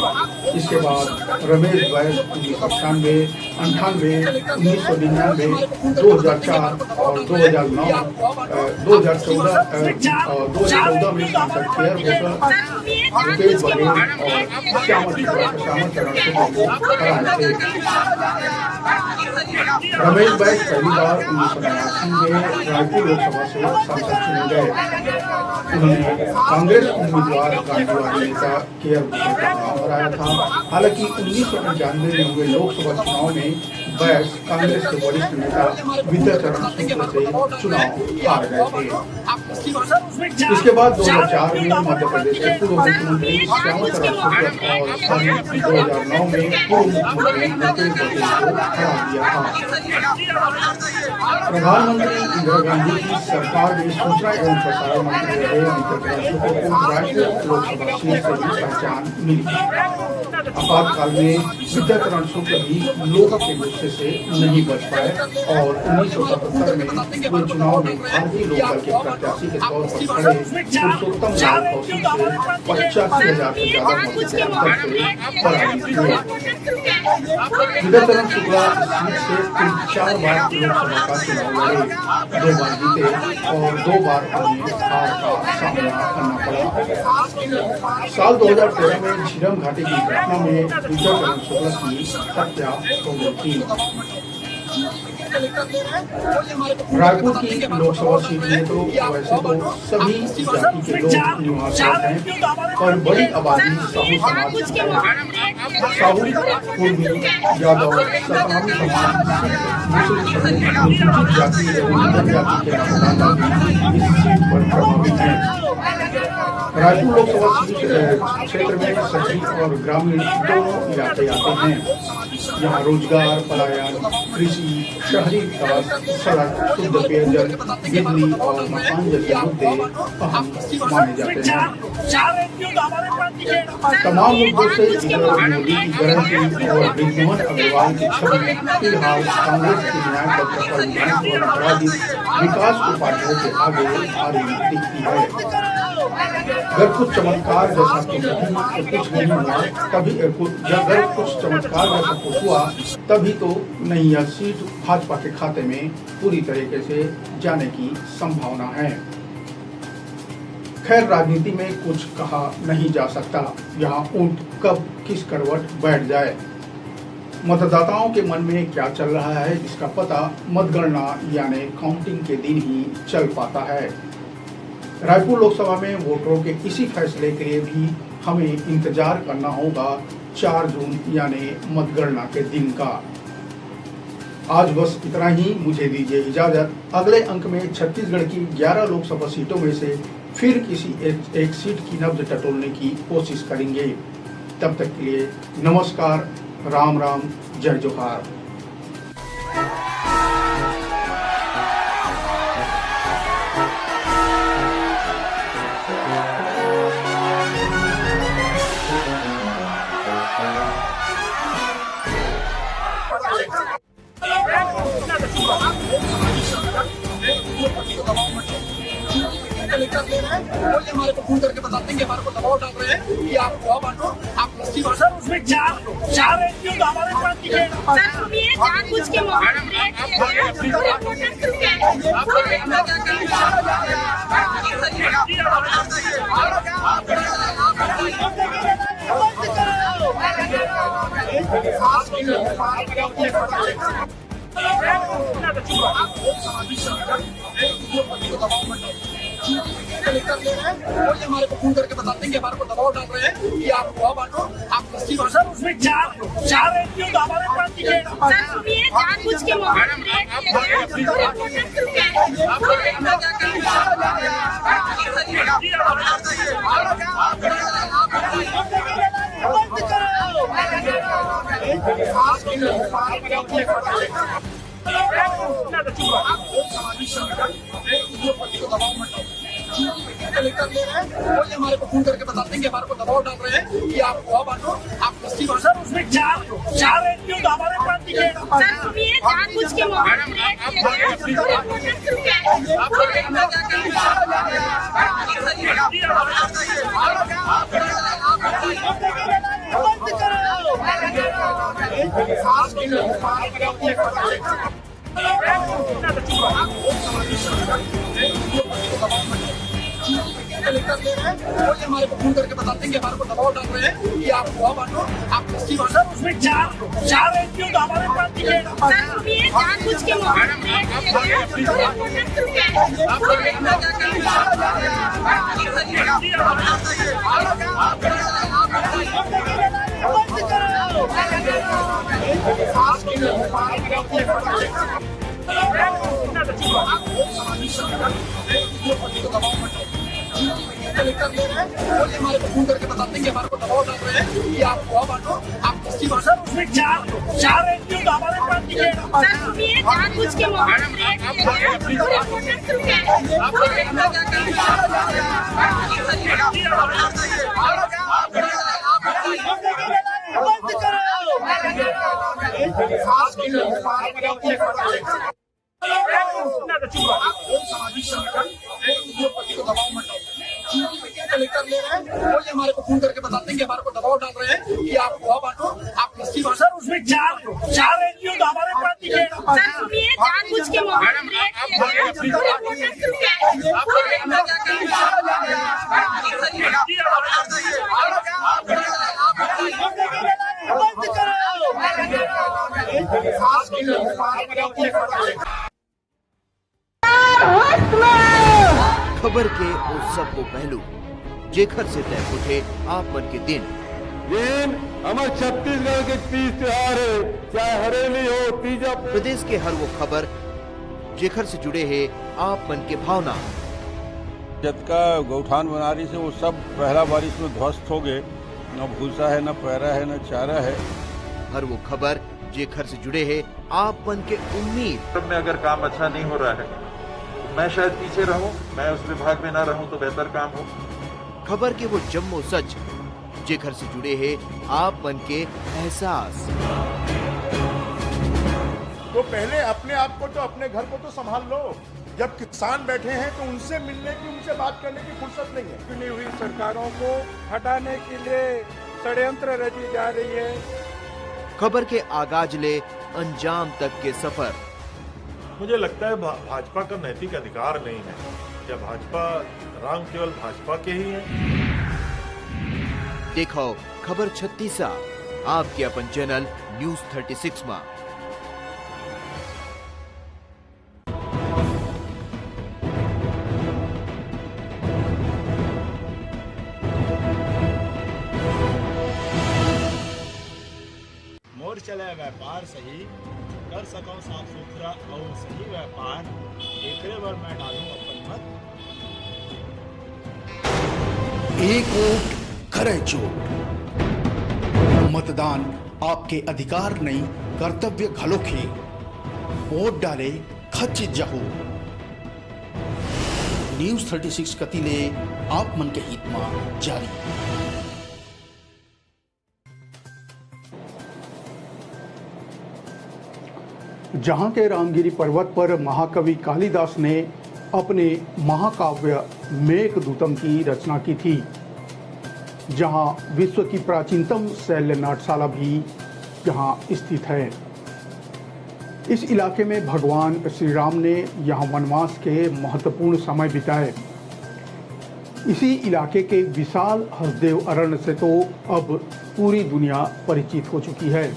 इसके बाद रमेश बैस 1998, 1999, 2004 और 2014 में सांसद चेयर होकर रुपेश बघेल और श्यामा चरण शुक्ला को हराए थे। रमेश बैस पहली बार 1989 में रायपुर लोकसभा से सांसद चुने गए। उन्होंने कांग्रेस उम्मीदवार गांधीवादी नेता के.आर. भूपेश का नाम हराया था। हालांकि 1995 में हुए लोकसभा चुनाव में बैस कांग्रेस के वरिष्ठ नेता विद्याचरण शुक्ला से चुनाव हार गए थे। इसके बाद 2004 में मध्य प्रदेश के पूर्व मुख्यमंत्री श्यामा चरण शुक्ला और 2009 में पूर्व मुख्यमंत्री रुपेश बघेल को हरा दिया था। प्रधानमंत्री इंदिरा गांधी की सरकार में सूचना एवं प्रसारण मंत्री रहे विद्याचरण शुक्ला को रायपुर लोकसभा सीट से भी पहचान मिली। आपातकाल में विद्याचरण शुक्ला भी लोक के गुस्से से नहीं बच पाए और 1977 में वे चुनाव में भारतीय लोक दल के प्रत्याशी के तौर पर खड़े पुरुषोत्तम लाल कौशिक से 85,000 से ज्यादा मतों के अंतर से पराजित हुए। विद्याचरण शुक्ला सीट से 4 बार लोकसभा का चुनाव लड़े, 2 बार जीते और 2 बार उन्हें हार का सामना करना पड़ा। साल 2013 में झीरम घाटी की घटना में विद्याचरण शुक्ला की हत्या हो गई थी। रायपुर की लोकसभा सीट में तो वैसे तो सभी जाति के लोग निवासरत हैं, पर बड़ी आबादी साहू समाज की है। साहू, कुर्मी, यादव, सतनामी समाज, मुस्लिम समूह, अनुसूचित जाति एवं जनजाति के मतदाता भी इस सीट पर प्रभावित हैं। रायपुर लोकसभा क्षेत्र में शहरी और ग्रामीण दोनों इलाके आते हैं। यहाँ रोजगार, पलायन, कृषि, शहरी विकास, सड़क, शुद्ध पेयजल, बिजली और मकान जैसे मुद्दे अहम माने जाते हैं। तमाम मुद्दों से मोदी की गारंटी और ब्रिजमोहन अग्रवाल की छवि फिलहाल कांग्रेस की न्याय पत्र पर पराजित विकास उपाध्याय के आगे भारी दिखती है। अगर कुछ चमत्कार जैसा कुछ नहीं हुआ तभी अगर कुछ चमत्कार जैसा कुछ हुआ तभी तो नहीं यह सीट भाजपा के खाते में पूरी तरीके से जाने की संभावना है। खैर, राजनीति में कुछ कहा नहीं जा सकता। यहाँ ऊंट कब किस करवट बैठ जाए, मतदाताओं के मन में क्या चल रहा है इसका पता मतगणना यानी काउंटिंग के दिन ही चल पाता है। रायपुर लोकसभा में वोटरों के इसी फैसले के लिए भी हमें इंतजार करना होगा 4 जून यानी मतगणना के दिन का। आज बस इतना ही, मुझे दीजिए इजाजत। अगले अंक में छत्तीसगढ़ की 11 लोकसभा सीटों में से फिर किसी एक सीट की नब्ज टटोलने की कोशिश करेंगे। तब तक के लिए नमस्कार, राम राम, जय जोहार। हमारे को फोन करके बताते हैं कि हमारे को दबाव डाल रहे हैं कि आप गोवा बांटो, आप लस्सी बांटो। सर, उसमें 4 एमपी तो हमारे पास दिखे। सर, सुनिए, जानबूझ के हमारे को फोन करके बताते हैं कि हमारे को दबाव डाल रहे हैं कि आप गोवा बांटो, आप लस्सी बांटो। सर, उसमें 4 एमपी तो हमारे पास दिखे। सर, सुनिए, जानबूझ के कलेक्टर ले रहे हैं वो ये हमारे को फोन करके बताते हैं कि हमारे को दबाव डाल रहे हैं कि आप गोवा बांटो, आप लस्सी बांटो। सर उसमें चार एनजीओ हमारे पार्टी के जानबूझ के कलेक्टर ले रहे हैं वो ये हमारे को फोन करके बताते हैं कि हमारे को दबाव डाल रहे हैं कि आप गोवा बांटो, आप लस्सी बांटो। सर उसमें चार एनजीओ हमारे पार्टी के जानबूझ के कलेक्टर ले रहे हैं वो ये हमारे को फोन करके बताते हैं कि हमारे को दबाव डाल रहे हैं कि आप गोवा बांटो, आप लस्सी बांटो। सर उसमें चार एनजीओ हमारे पार्टी के जानबूझ के कलेक्टर ले रहे हैं वो ये हमारे को फोन करके बताते हैं कि हमारे को दबाव डाल रहे हैं कि आप गोवा बांटो, आप लस्सी बांटो। सर उसमें चार एनजीओ हमारे पार्टी के जानबूझ के खबर के उस सब को पहलू जेखर से तय उठे आप मन के दिन हमारे छत्तीसगढ़ के तीज त्योहार है, चाहे हरेली हो तीजा। प्रदेश के हर वो खबर जेखर से जुड़े है आप मन के भावना। जतका गौठान बनारी से वो सब पहला बारिश में ध्वस्त हो गए, न भूसा है, न पैरा है, न चारा है। हर वो खबर जेखर से जुड़े है आप मन के उम्मीद। में अगर काम अच्छा नहीं हो रहा है मैं शायद पीछे रहूं, मैं उस विभाग में ना रहूं तो बेहतर काम हो। खबर के वो जम्मो सच जेखर से जुड़े हैं आप मन के एहसास। तो पहले अपने आप को तो अपने घर को तो संभाल लो। जब किसान बैठे हैं तो उनसे मिलने की, उनसे बात करने की फुर्सत नहीं है। चुनी हुई सरकारों को हटाने के लिए षड्यंत्र रची जा रही है। खबर के आगाज ले अंजाम तक के सफर। मुझे लगता है भाजपा का नैतिक अधिकार नहीं है। क्या भाजपा रंग केवल भाजपा के ही है? देखो खबर 36 आपके अपन चैनल न्यूज 36 में। मोर चले व्यापार सही कर सकूं साफ सुथरा और सही व्यापार, एकरे बर मैं डालूं अपन मत। एक वोट करे चोट। मतदान आपके अधिकार नहीं कर्तव्य घलोखे। वोट डाले खचित जाहू। न्यूज 36 कतिले आप मन के हित में जारी। जहां के रामगिरी पर्वत पर महाकवि कालिदास ने अपने महाकाव्य मेघदूतम की रचना की थी, जहां विश्व की प्राचीनतम शैल्य नाट्यशाला भी यहां स्थित है। इस इलाके में भगवान श्री राम ने यहां वनवास के महत्वपूर्ण समय बिताए। इसी इलाके के विशाल हसदेव अरण्य से तो अब पूरी दुनिया परिचित हो चुकी है।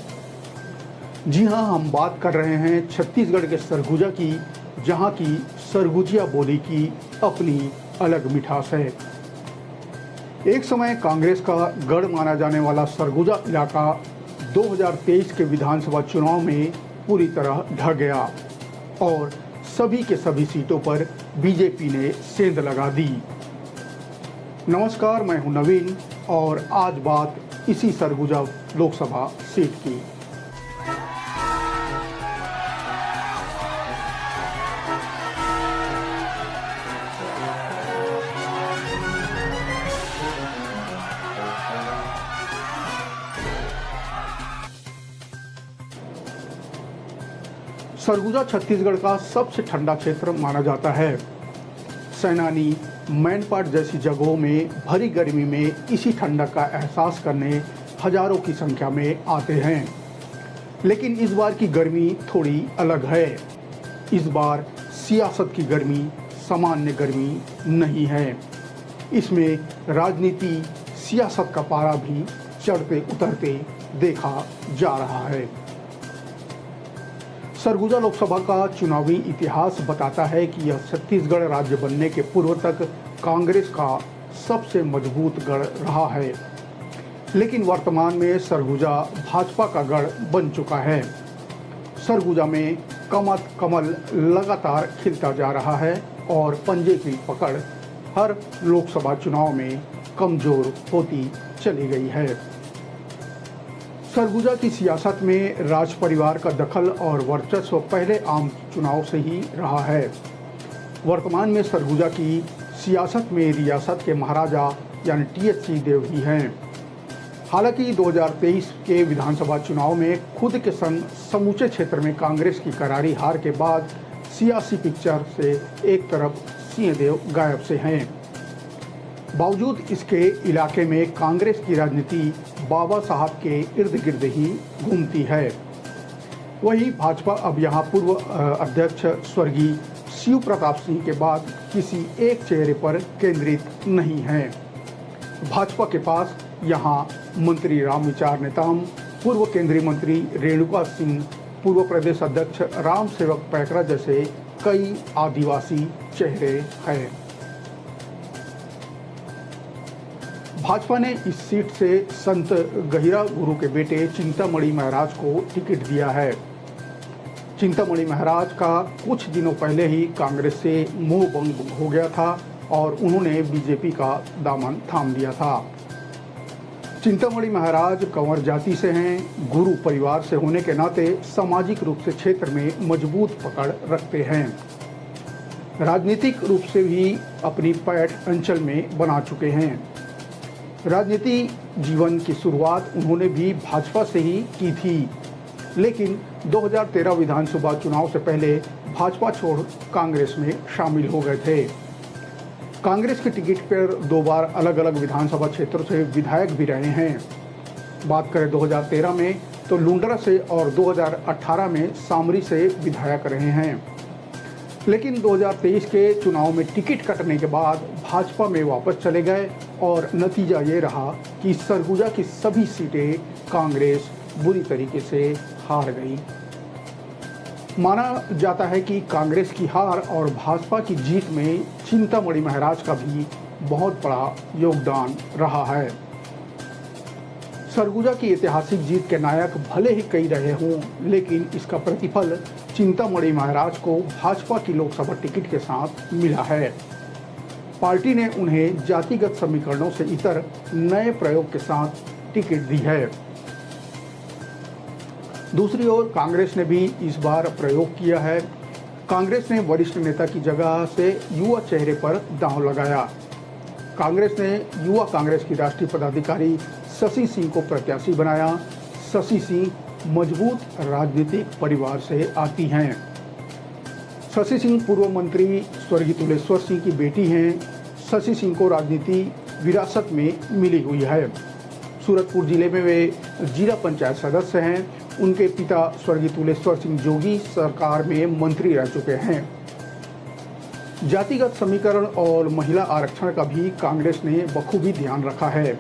जी हाँ, हम बात कर रहे हैं छत्तीसगढ़ के सरगुजा की, जहाँ की सरगुजिया बोली की अपनी अलग मिठास है। एक समय कांग्रेस का गढ़ माना जाने वाला सरगुजा इलाका 2023 के विधानसभा चुनाव में पूरी तरह ढह गया और सभी के सभी सीटों पर बीजेपी ने सेंध लगा दी। नमस्कार, मैं हूं नवीन और आज बात इसी सरगुजा लोकसभा सीट की। सरगुजा छत्तीसगढ़ का सबसे ठंडा क्षेत्र माना जाता है। सैनानी मैनपाट जैसी जगहों में भरी गर्मी में इसी ठंडक का एहसास करने हजारों की संख्या में आते हैं। लेकिन इस बार की गर्मी थोड़ी अलग है। इस बार सियासत की गर्मी सामान्य गर्मी नहीं है। इसमें राजनीति सियासत का पारा भी चढ़ते उतरते देखा जा रहा है। सरगुजा लोकसभा का चुनावी इतिहास बताता है कि यह छत्तीसगढ़ राज्य बनने के पूर्व तक कांग्रेस का सबसे मजबूत गढ़ रहा है। लेकिन वर्तमान में सरगुजा भाजपा का गढ़ बन चुका है। सरगुजा में कमल लगातार खिलता जा रहा है और पंजे की पकड़ हर लोकसभा चुनाव में कमजोर होती चली गई है। सरगुजा की सियासत में राज परिवार का दखल और वर्चस्व पहले आम चुनाव से ही रहा है। वर्तमान में सरगुजा की सियासत में रियासत के महाराजा यानी THC देव ही हैं। हालांकि 2023 के विधानसभा चुनाव में खुद के संग समूचे क्षेत्र में कांग्रेस की करारी हार के बाद सियासी पिक्चर से एक तरफ सिंहदेव गायब से हैं। बावजूद इसके इलाके में कांग्रेस की राजनीति बाबा साहब के इर्द गिर्द ही घूमती है। वहीं भाजपा अब यहां पूर्व अध्यक्ष स्वर्गीय शिव प्रताप सिंह के बाद किसी एक चेहरे पर केंद्रित नहीं है। भाजपा के पास यहां मंत्री रामविचार नेताम, पूर्व केंद्रीय मंत्री रेणुका सिंह, पूर्व प्रदेश अध्यक्ष राम सेवक पैकरा जैसे कई आदिवासी चेहरे हैं। भाजपा ने इस सीट से संत गहिरा गुरु के बेटे चिंतामणि महाराज को टिकट दिया है। चिंतामणि महाराज का कुछ दिनों पहले ही कांग्रेस से मोह भंग हो गया था और उन्होंने बीजेपी का दामन थाम लिया था। चिंतामणि महाराज कंवर जाति से हैं। गुरु परिवार से होने के नाते सामाजिक रूप से क्षेत्र में मजबूत पकड़ रखते हैं। राजनीतिक रूप से भी अपनी पैठ अंचल में बना चुके हैं। राजनीति जीवन की शुरुआत उन्होंने भी भाजपा से ही की थी, लेकिन 2013 विधानसभा चुनाव से पहले भाजपा छोड़ कांग्रेस में शामिल हो गए थे। कांग्रेस के टिकट पर 2 बार अलग अलग विधानसभा क्षेत्रों से विधायक भी रहे हैं। बात करें 2013 में तो लुंडरा से और 2018 में सामरी से विधायक रहे हैं। लेकिन 2023 के चुनाव में टिकट कटने के बाद भाजपा में वापस चले गए और नतीजा ये रहा कि सरगुजा की सभी सीटें कांग्रेस बुरी तरीके से हार गई। माना जाता है कि कांग्रेस की हार और भाजपा की जीत में चिंतामणि महाराज का भी बहुत बड़ा योगदान रहा है। सरगुजा की ऐतिहासिक जीत के नायक भले ही कई रहे हों, लेकिन इसका प्रतिफल चिंतामणि महाराज को भाजपा की लोकसभा टिकट के साथ मिला है। पार्टी ने उन्हें जातिगत समीकरणों से इतर नए प्रयोग के साथ टिकट दी है। दूसरी ओर कांग्रेस ने भी इस बार प्रयोग किया है। कांग्रेस ने वरिष्ठ नेता की जगह से युवा चेहरे पर दांव लगाया। कांग्रेस ने युवा कांग्रेस की राष्ट्रीय पदाधिकारी शशि सिंह को प्रत्याशी बनाया। शशि सिंह मजबूत राजनीतिक परिवार से आती हैं। शशि सिंह पूर्व मंत्री स्वर्गीय तुलेश्वर सिंह की बेटी हैं। शशि सिंह को राजनीति विरासत में मिली हुई है। सूरजपुर जिले में वे जिला पंचायत सदस्य हैं। उनके पिता स्वर्गीय तुलेश्वर सिंह जोगी सरकार में मंत्री रह चुके हैं। जातिगत समीकरण और महिला आरक्षण का भी कांग्रेस ने बखूबी ध्यान रखा है।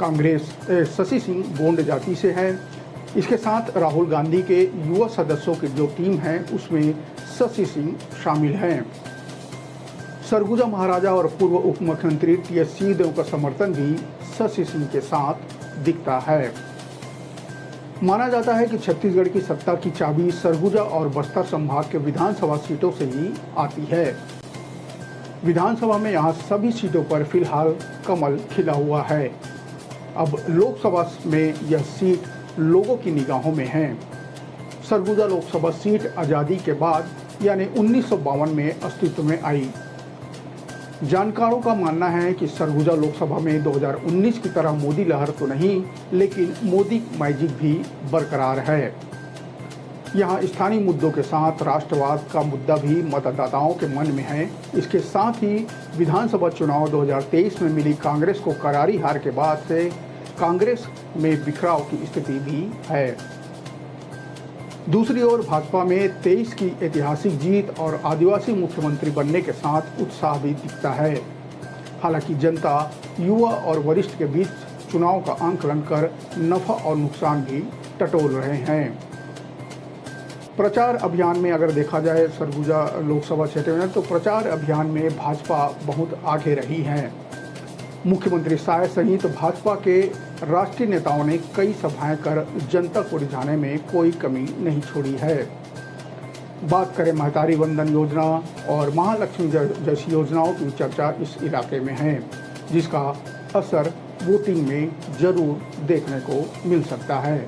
कांग्रेस शशि सिंह गोंड जाति से है। इसके साथ राहुल गांधी के युवा सदस्यों की जो टीम है उसमें शशि सिंह शामिल हैं। सरगुजा महाराजा और पूर्व उप मुख्यमंत्री TS सिंहदेव का समर्थन भी शशि सिंह के साथ दिखता है। माना जाता है कि छत्तीसगढ़ की सत्ता की चाबी सरगुजा और बस्तर संभाग के विधानसभा सीटों से ही आती है। विधानसभा में यहाँ सभी सीटों पर फिलहाल कमल खिला हुआ है। अब लोकसभा में यह सीट लोगों की निगाहों में है। सरगुजा लोकसभा सीट आज़ादी के बाद यानी 1952 में अस्तित्व में आई। जानकारों का मानना है कि सरगुजा लोकसभा में 2019 की तरह मोदी लहर तो नहीं, लेकिन मोदी मैजिक भी बरकरार है। यहाँ स्थानीय मुद्दों के साथ राष्ट्रवाद का मुद्दा भी मतदाताओं के मन में है। इसके साथ ही विधानसभा चुनाव 2023 में मिली कांग्रेस को करारी हार के बाद से कांग्रेस में बिखराव की स्थिति भी है। दूसरी ओर भाजपा में 23 की ऐतिहासिक जीत और आदिवासी मुख्यमंत्री बनने के साथ उत्साह भी दिखता है। हालांकि जनता, युवा और वरिष्ठ के बीच चुनाव का आंकलन कर नफा और नुकसान भी टटोल रहे हैं। प्रचार अभियान में अगर देखा जाए सरगुजा लोकसभा क्षेत्र में, तो प्रचार अभियान में भाजपा बहुत आगे रही है। मुख्यमंत्री साय सहित भाजपा के राष्ट्रीय नेताओं ने कई सभाएं कर जनता को रिझाने में कोई कमी नहीं छोड़ी है। बात करें महतारी वंदन योजना और महालक्ष्मी जैसी योजनाओं की चर्चा इस इलाके में है, जिसका असर वोटिंग में जरूर देखने को मिल सकता है।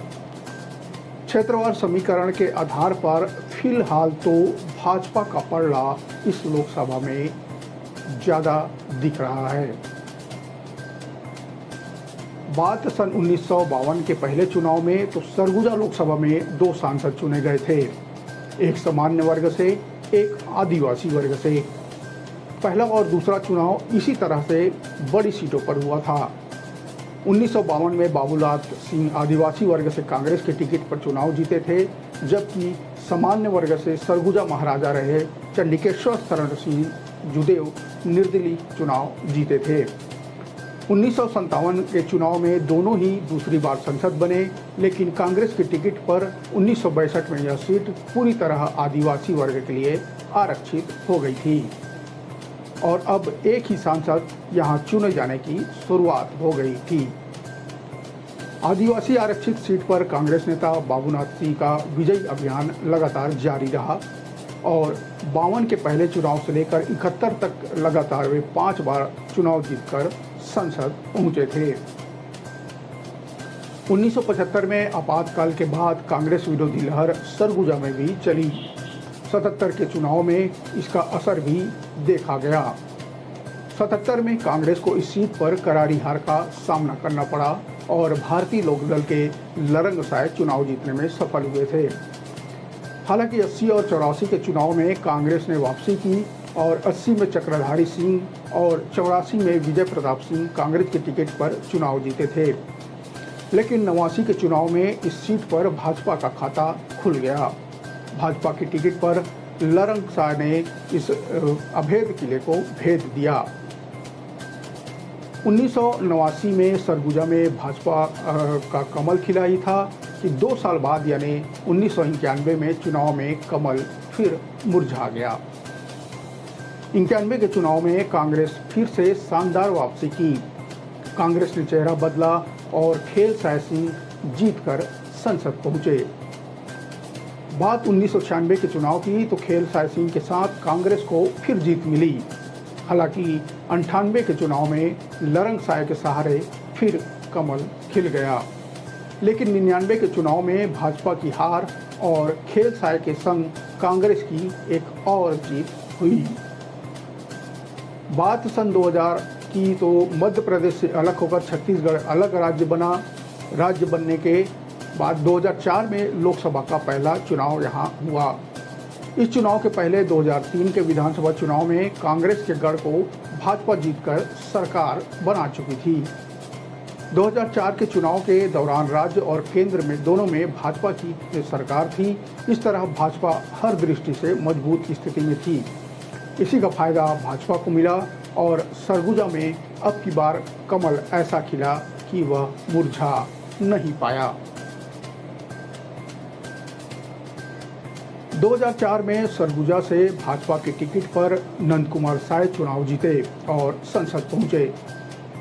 क्षेत्रवार समीकरण के आधार पर फिलहाल तो भाजपा का पलड़ा इस लोकसभा में ज्यादा दिख रहा है। बात सन 1952 के पहले चुनाव में तो सरगुजा लोकसभा में 2 सांसद चुने गए थे, एक सामान्य वर्ग से, एक आदिवासी वर्ग से। पहला और दूसरा चुनाव इसी तरह से बड़ी सीटों पर हुआ था। 1952 में बाबूलाल सिंह आदिवासी वर्ग से कांग्रेस के टिकट पर चुनाव जीते थे, जबकि सामान्य वर्ग से सरगुजा महाराजा रहे चंडिकेश्वर शरण सिंह जुदेव निर्दलीय चुनाव जीते थे। 1957 के चुनाव में दोनों ही दूसरी बार संसद बने, लेकिन कांग्रेस के टिकट पर 1962 में यह सीट पूरी तरह आदिवासी वर्ग के लिए आरक्षित हो गई थी और अब एक ही सांसद यहां चुने जाने की शुरुआत हो गई थी। आदिवासी आरक्षित सीट पर कांग्रेस नेता बाबूनाथ सिंह का विजयी अभियान लगातार जारी रहा और 52 के पहले चुनाव से लेकर 71 तक लगातार वे 5 बार चुनाव जीतकर संसद पहुंचे थे। 1975 में आपातकाल के बाद कांग्रेस विरोधी लहर सरगुजा में भी चली। 77 के चुनाव में इसका असर भी देखा गया। 77 में कांग्रेस को इस सीट पर करारी हार का सामना करना पड़ा और भारतीय लोकदल के लरंगसाय चुनाव जीतने में सफल हुए थे। हालांकि 80 और 84 के चुनाव में कांग्रेस ने वापसी की और 80 में चक्रधारी सिंह और 84 में विजय प्रताप सिंह कांग्रेस के टिकट पर चुनाव जीते थे। लेकिन 89 के चुनाव में इस सीट पर भाजपा का खाता खुल गया। भाजपा की टिकट पर लरंगसाय ने इस अभेद किले को भेद दिया। 1989 में सरगुजा में भाजपा का कमल खिला ही था कि 2 साल बाद यानी 1991 में चुनाव में कमल फिर मुरझा गया। 91 के चुनाव में कांग्रेस फिर से शानदार वापसी की। कांग्रेस ने चेहरा बदला और खेल साय सिंह जीतकर संसद पहुंचे। बात 1996 के चुनाव की तो खेल साय सिंह के साथ कांग्रेस को फिर जीत मिली। हालांकि 98 के चुनाव में लरंगसाय के सहारे फिर कमल खिल गया, लेकिन 99 के चुनाव में भाजपा की हार और खेल साय के संग कांग्रेस की एक और जीत हुई। बात सन 2000 की तो मध्य प्रदेश से अलग होकर छत्तीसगढ़ अलग राज्य बनने के बाद 2004 में लोकसभा का पहला चुनाव यहां हुआ। इस चुनाव के पहले 2003 के विधानसभा चुनाव में कांग्रेस के गढ़ को भाजपा जीतकर सरकार बना चुकी थी। 2004 के चुनाव के दौरान राज्य और केंद्र में दोनों में भाजपा की सरकार थी। इस तरह भाजपा हर दृष्टि से मजबूत स्थिति में थी। इसी का फायदा भाजपा को मिला और सरगुजा में अब की बार कमल ऐसा खिला कि वह मुरझा नहीं पाया। 2004 में सरगुजा से भाजपा के टिकट पर नंद कुमार साय चुनाव जीते और संसद पहुंचे।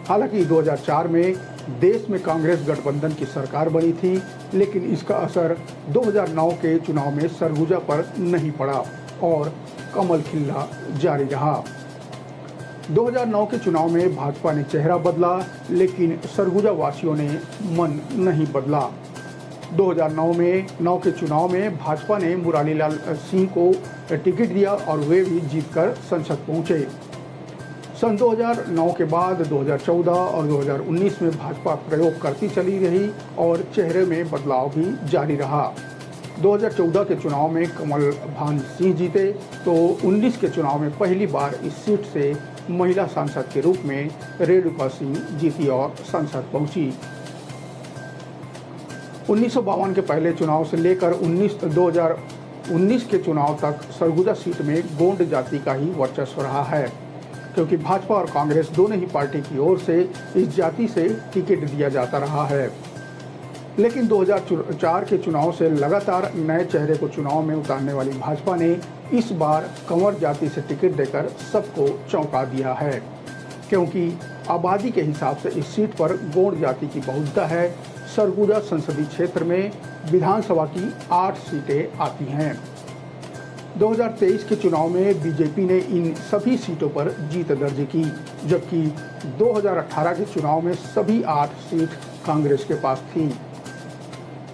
हालांकि 2004 में देश में कांग्रेस गठबंधन की सरकार बनी थी, लेकिन इसका असर 2009 के चुनाव में सरगुजा पर नहीं पड़ा और कमल खिलना जारी रहा। 2009 के चुनाव में भाजपा ने चेहरा बदला, लेकिन सरगुजा वासियों ने मन नहीं बदला। 2009 के चुनाव में भाजपा ने मुरारीलाल सिंह को टिकट दिया और वे भी जीतकर संसद पहुंचे। सन 2009 के बाद 2014 और 2019 में भाजपा प्रयोग करती चली रही और चेहरे में बदलाव भी जारी रहा। 2014 के चुनाव में कमल भान सिंह जीते तो 19 के चुनाव में पहली बार इस सीट से महिला सांसद के रूप में रेणुका सिंह जीती और संसद पहुंची। 1952 के पहले चुनाव से लेकर 2019 के चुनाव तक सरगुजा सीट में गोंड जाति का ही वर्चस्व रहा है, क्योंकि भाजपा और कांग्रेस दोनों ही पार्टी की ओर से इस जाति से टिकट दिया जाता रहा है। लेकिन 2004 के चुनाव से लगातार नए चेहरे को चुनाव में उतारने वाली भाजपा ने इस बार कंवर जाति से टिकट देकर सबको चौंका दिया है, क्योंकि आबादी के हिसाब से इस सीट पर गोंड जाति की बहुमत है। सरगुजा संसदीय क्षेत्र में विधानसभा की 8 सीटें आती हैं। 2023 के चुनाव में बीजेपी ने इन सभी सीटों पर जीत दर्ज की, जबकि 2018 के चुनाव में सभी 8 सीट कांग्रेस के पास थी।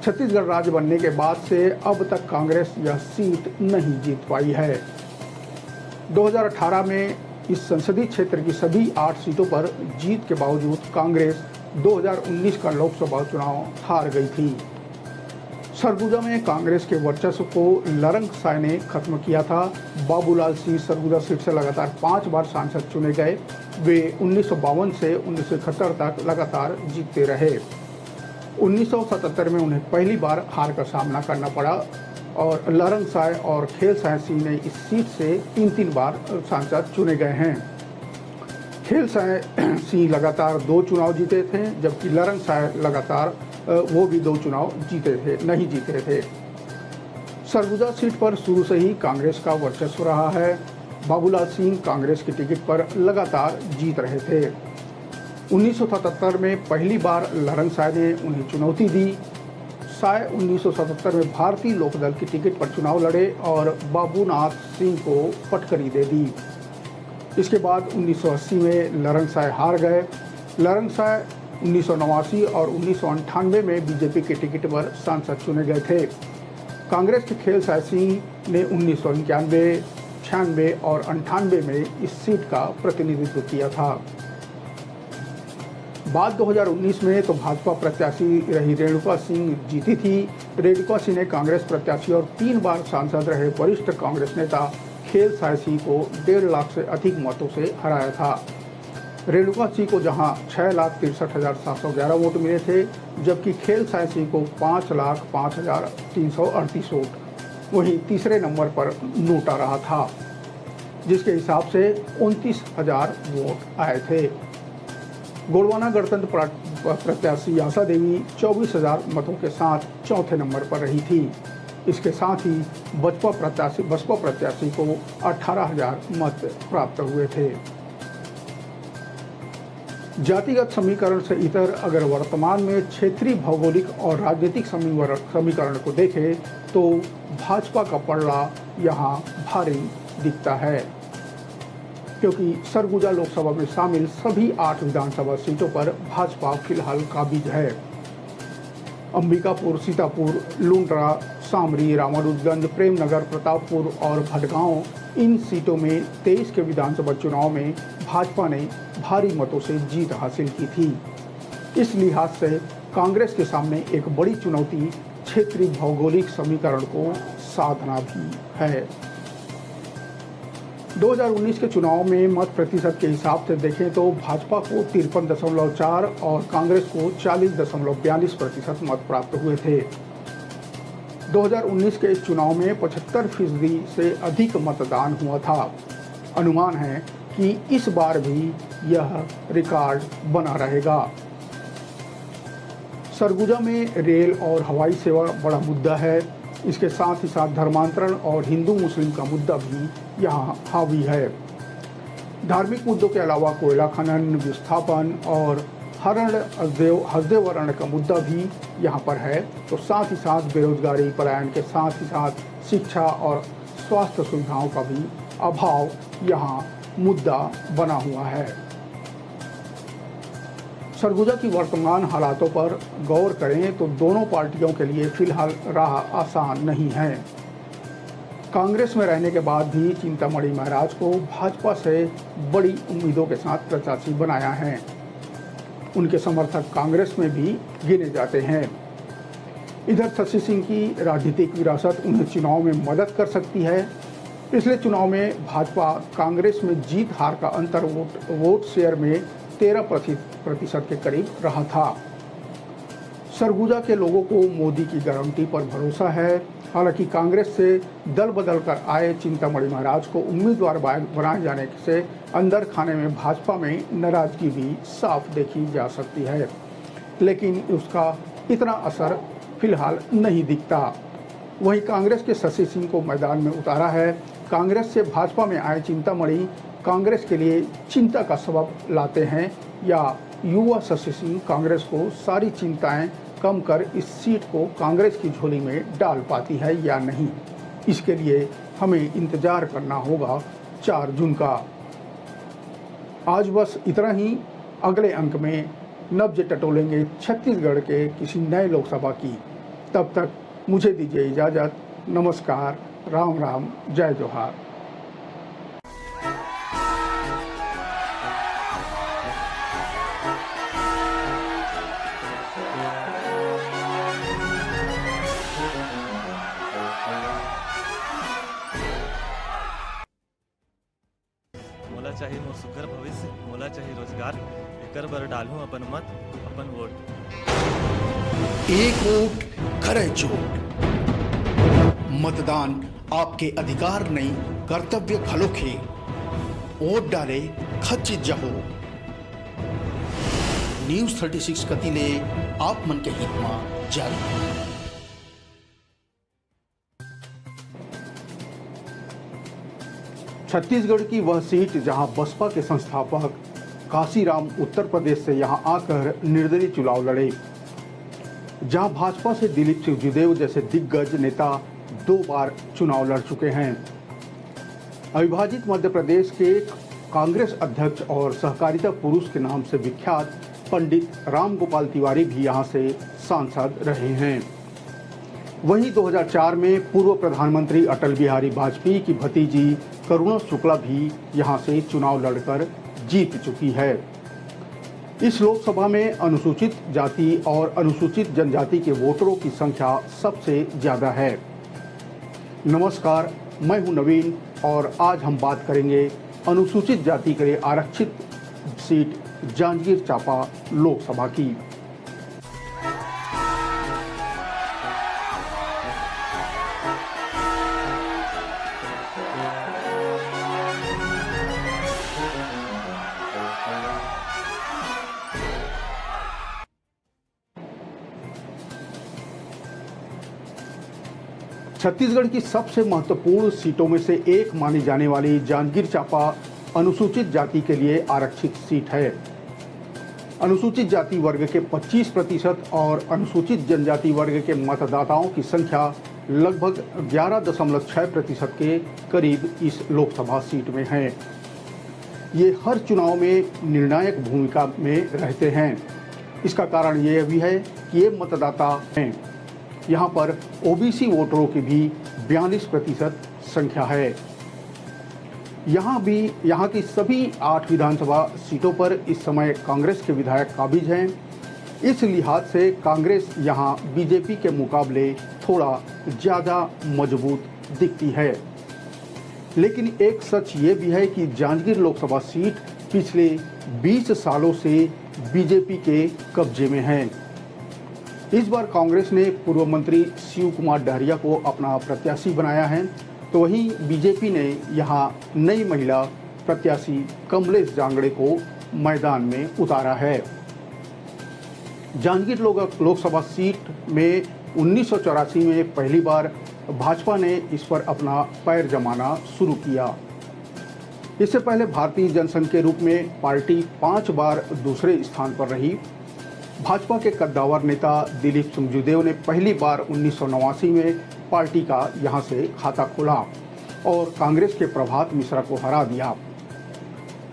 छत्तीसगढ़ राज्य बनने के बाद से अब तक कांग्रेस यह सीट नहीं जीत पाई है। 2018 में इस संसदीय क्षेत्र की सभी 8 सीटों पर जीत के बावजूद कांग्रेस 2019 का लोकसभा चुनाव हार गई थी। सरगुजा में कांग्रेस के वर्चस्व को लरंग साय ने खत्म किया था। बाबूलाल सिंह सरगुजा सीट से लगातार 5 बार सांसद चुने गए। वे 1952 से 1971 तक लगातार जीतते रहे। 1977 में उन्हें पहली बार हार का सामना करना पड़ा और लरंग साय और खेल साय सिंह ने इस सीट से 3 बार सांसद चुने गए हैं। खेल साय सिंह लगातार 2 चुनाव जीते थे, जबकि लरंग साय लगातार वो भी 2 चुनाव नहीं जीते थे। सरगुजा सीट पर शुरू से ही कांग्रेस का वर्चस्व रहा है। बाबूलाल सिंह कांग्रेस की टिकट पर लगातार जीत रहे थे। 1977 में पहली बार लरंग साय ने उन्हें चुनौती दी। साय 1977 में भारतीय लोकदल की टिकट पर चुनाव लड़े और बाबूनाथ सिंह को पटकनी दे दी। इसके बाद 1980 में लरंग साय हार गए। लरंग साय 1989 और 1998 में बीजेपी के टिकट पर सांसद चुने गए थे। कांग्रेस के खेल साय सिंह ने 1991, 96 और 98 में इस सीट का प्रतिनिधित्व किया था। बाद 2019 में तो भाजपा प्रत्याशी रही रेणुका सिंह जीती थी। रेणुका सिंह ने कांग्रेस प्रत्याशी और 3 बार सांसद रहे वरिष्ठ कांग्रेस नेता खेल साय सिंह को 1.5 लाख से अधिक मतों से हराया था। रेणुका सिंह को जहां 6,63,711 वोट मिले थे, जबकि खेल साय सिंह को 5,05,338 वोट, वहीं तीसरे नंबर पर नोटा रहा था, जिसके हिसाब से 29,000 वोट आए थे। गोंडवाना गणतंत्र प्रत्याशी आशा देवी 24,000 मतों के साथ चौथे नंबर पर रही थी। इसके साथ ही बसपा प्रत्याशी को 18,000 मत प्राप्त हुए थे। जातिगत समीकरण से इतर अगर वर्तमान में क्षेत्रीय भौगोलिक और राजनीतिक समीकरण को देखें तो भाजपा का पलड़ा यहाँ भारी दिखता है, क्योंकि सरगुजा लोकसभा में शामिल सभी 8 विधानसभा सीटों पर भाजपा फिलहाल काबिज है। अंबिकापुर, सीतापुर, लुंड्रा, सामरी, रामानुजगंज, प्रेमनगर, प्रतापपुर और भटगांव, इन सीटों में 23 के विधानसभा चुनाव में भाजपा ने भारी मतों से जीत हासिल की थी। इस लिहाज से कांग्रेस के सामने एक बड़ी चुनौती क्षेत्रीय भौगोलिक समीकरण को साधना भी है। 2019 के चुनाव में मत प्रतिशत के हिसाब से देखें तो भाजपा को 53.4 और कांग्रेस को 40.42% मत प्राप्त हुए थे। 2019 के इस चुनाव में 75% से अधिक मतदान हुआ था। अनुमान है कि इस बार भी यह रिकॉर्ड बना रहेगा। सरगुजा में रेल और हवाई सेवा बड़ा मुद्दा है। इसके साथ ही साथ धर्मांतरण और हिंदू मुस्लिम का मुद्दा भी यहाँ हावी है। धार्मिक मुद्दों के अलावा कोयला खनन, विस्थापन और हस्देवर्ण का मुद्दा भी यहाँ पर है। तो साथ ही साथ बेरोजगारी, पलायन के साथ ही साथ शिक्षा और स्वास्थ्य सुविधाओं का भी अभाव यहाँ मुद्दा बना हुआ है। सरगुजा की वर्तमान हालातों पर गौर करें तो दोनों पार्टियों के लिए फिलहाल राह आसान नहीं है। कांग्रेस में रहने के बाद भी चिंतामणि महाराज को भाजपा से बड़ी उम्मीदों के साथ प्रत्याशी बनाया है। उनके समर्थक कांग्रेस में भी गिने जाते हैं। इधर शशि सिंह की राजनीतिक विरासत उन्हें चुनाव में मदद कर सकती है। पिछले चुनाव में भाजपा कांग्रेस में जीत हार का अंतर वोट शेयर में 13% के करीब रहा था। सरगुजा के लोगों को मोदी की गारंटी पर भरोसा है। हालांकि कांग्रेस से दल बदल कर आए चिंतामणि महाराज को उम्मीदवार बनाए जाने से अंदर खाने में भाजपा में नाराजगी भी साफ देखी जा सकती है, लेकिन उसका इतना असर फिलहाल नहीं दिखता। वहीं कांग्रेस के शशि सिंह को मैदान में उतारा है। कांग्रेस से भाजपा में आए चिंतामणि कांग्रेस के लिए चिंता का सबब लाते हैं या युवा शशि सिंह कांग्रेस को सारी चिंताएं कम कर इस सीट को कांग्रेस की झोली में डाल पाती है या नहीं, इसके लिए हमें इंतजार करना होगा 4 जून का। आज बस इतना ही। अगले अंक में नब्ज टटोलेंगे छत्तीसगढ़ के किसी नए लोकसभा की। तब तक मुझे दीजिए इजाज़त। नमस्कार, राम राम, जय जोहार। मोला चाहिए मोर सुघर भविष्य, मोला चाहिए रोजगार, एकर बर डालूं अपन मत, अपन वोट। एक वोट करे चोट। मतदान आपके अधिकार नहीं, कर्तव्य घलोखे। वोट डाले खचित जहो। न्यूज 36 कतिले आप मन के हित में जारी। छत्तीसगढ़ की वह सीट जहां बसपा के संस्थापक काशीराम उत्तर प्रदेश से यहां आकर निर्दलीय चुनाव लड़े, जहां भाजपा से दिलीप सिंह जैसे दिग्गज नेता 2 बार चुनाव लड़ चुके हैं। अविभाजित मध्य प्रदेश के कांग्रेस अध्यक्ष और सहकारिता पुरुष के नाम से विख्यात पंडित राम गोपाल तिवारी भी यहां से सांसद रहे हैं। वहीं 2004 में पूर्व प्रधानमंत्री अटल बिहारी वाजपेयी की भतीजी करुणा शुक्ला भी यहां से चुनाव लड़कर जीत चुकी है। इस लोकसभा में अनुसूचित जाति और अनुसूचित जनजाति के वोटरों की संख्या सबसे ज्यादा है। नमस्कार, मैं हूं नवीन और आज हम बात करेंगे अनुसूचित जाति के लिए आरक्षित सीट जांजगीर चांपा लोकसभा की। छत्तीसगढ़ की सबसे महत्वपूर्ण सीटों में से एक मानी जाने वाली जांजगीर चांपा अनुसूचित जाति के लिए आरक्षित सीट है। अनुसूचित जाति वर्ग के 25% और अनुसूचित जनजाति वर्ग के मतदाताओं की संख्या लगभग 11.6% के करीब इस लोकसभा सीट में है। ये हर चुनाव में निर्णायक भूमिका में रहते हैं। इसका कारण ये भी है कि ये मतदाता हैं। यहाँ पर ओबीसी वोटरों की भी 42% संख्या है। यहाँ की सभी 8 विधानसभा सीटों पर इस समय कांग्रेस के विधायक काबिज हैं। इस लिहाज से कांग्रेस यहाँ बीजेपी के मुकाबले थोड़ा ज़्यादा मजबूत दिखती है। लेकिन एक सच ये भी है कि जांजगीर लोकसभा सीट पिछले 20 सालों से बीजेपी के कब्जे में है। इस बार कांग्रेस ने पूर्व मंत्री शिव कुमार डहरिया को अपना प्रत्याशी बनाया है, तो वहीं बीजेपी ने यहां नई महिला प्रत्याशी कमलेश जांगड़े को मैदान में उतारा है। जांजगीर लोकसभा सीट में 1984 में पहली बार भाजपा ने इस पर अपना पैर जमाना शुरू किया। इससे पहले भारतीय जनसंघ के रूप में पार्टी 5 बार दूसरे स्थान पर रही। भाजपा के कद्दावर नेता दिलीप सिंह ने पहली बार 1989 में पार्टी का यहां से खाता खोला और कांग्रेस के प्रभात मिश्रा को हरा दिया।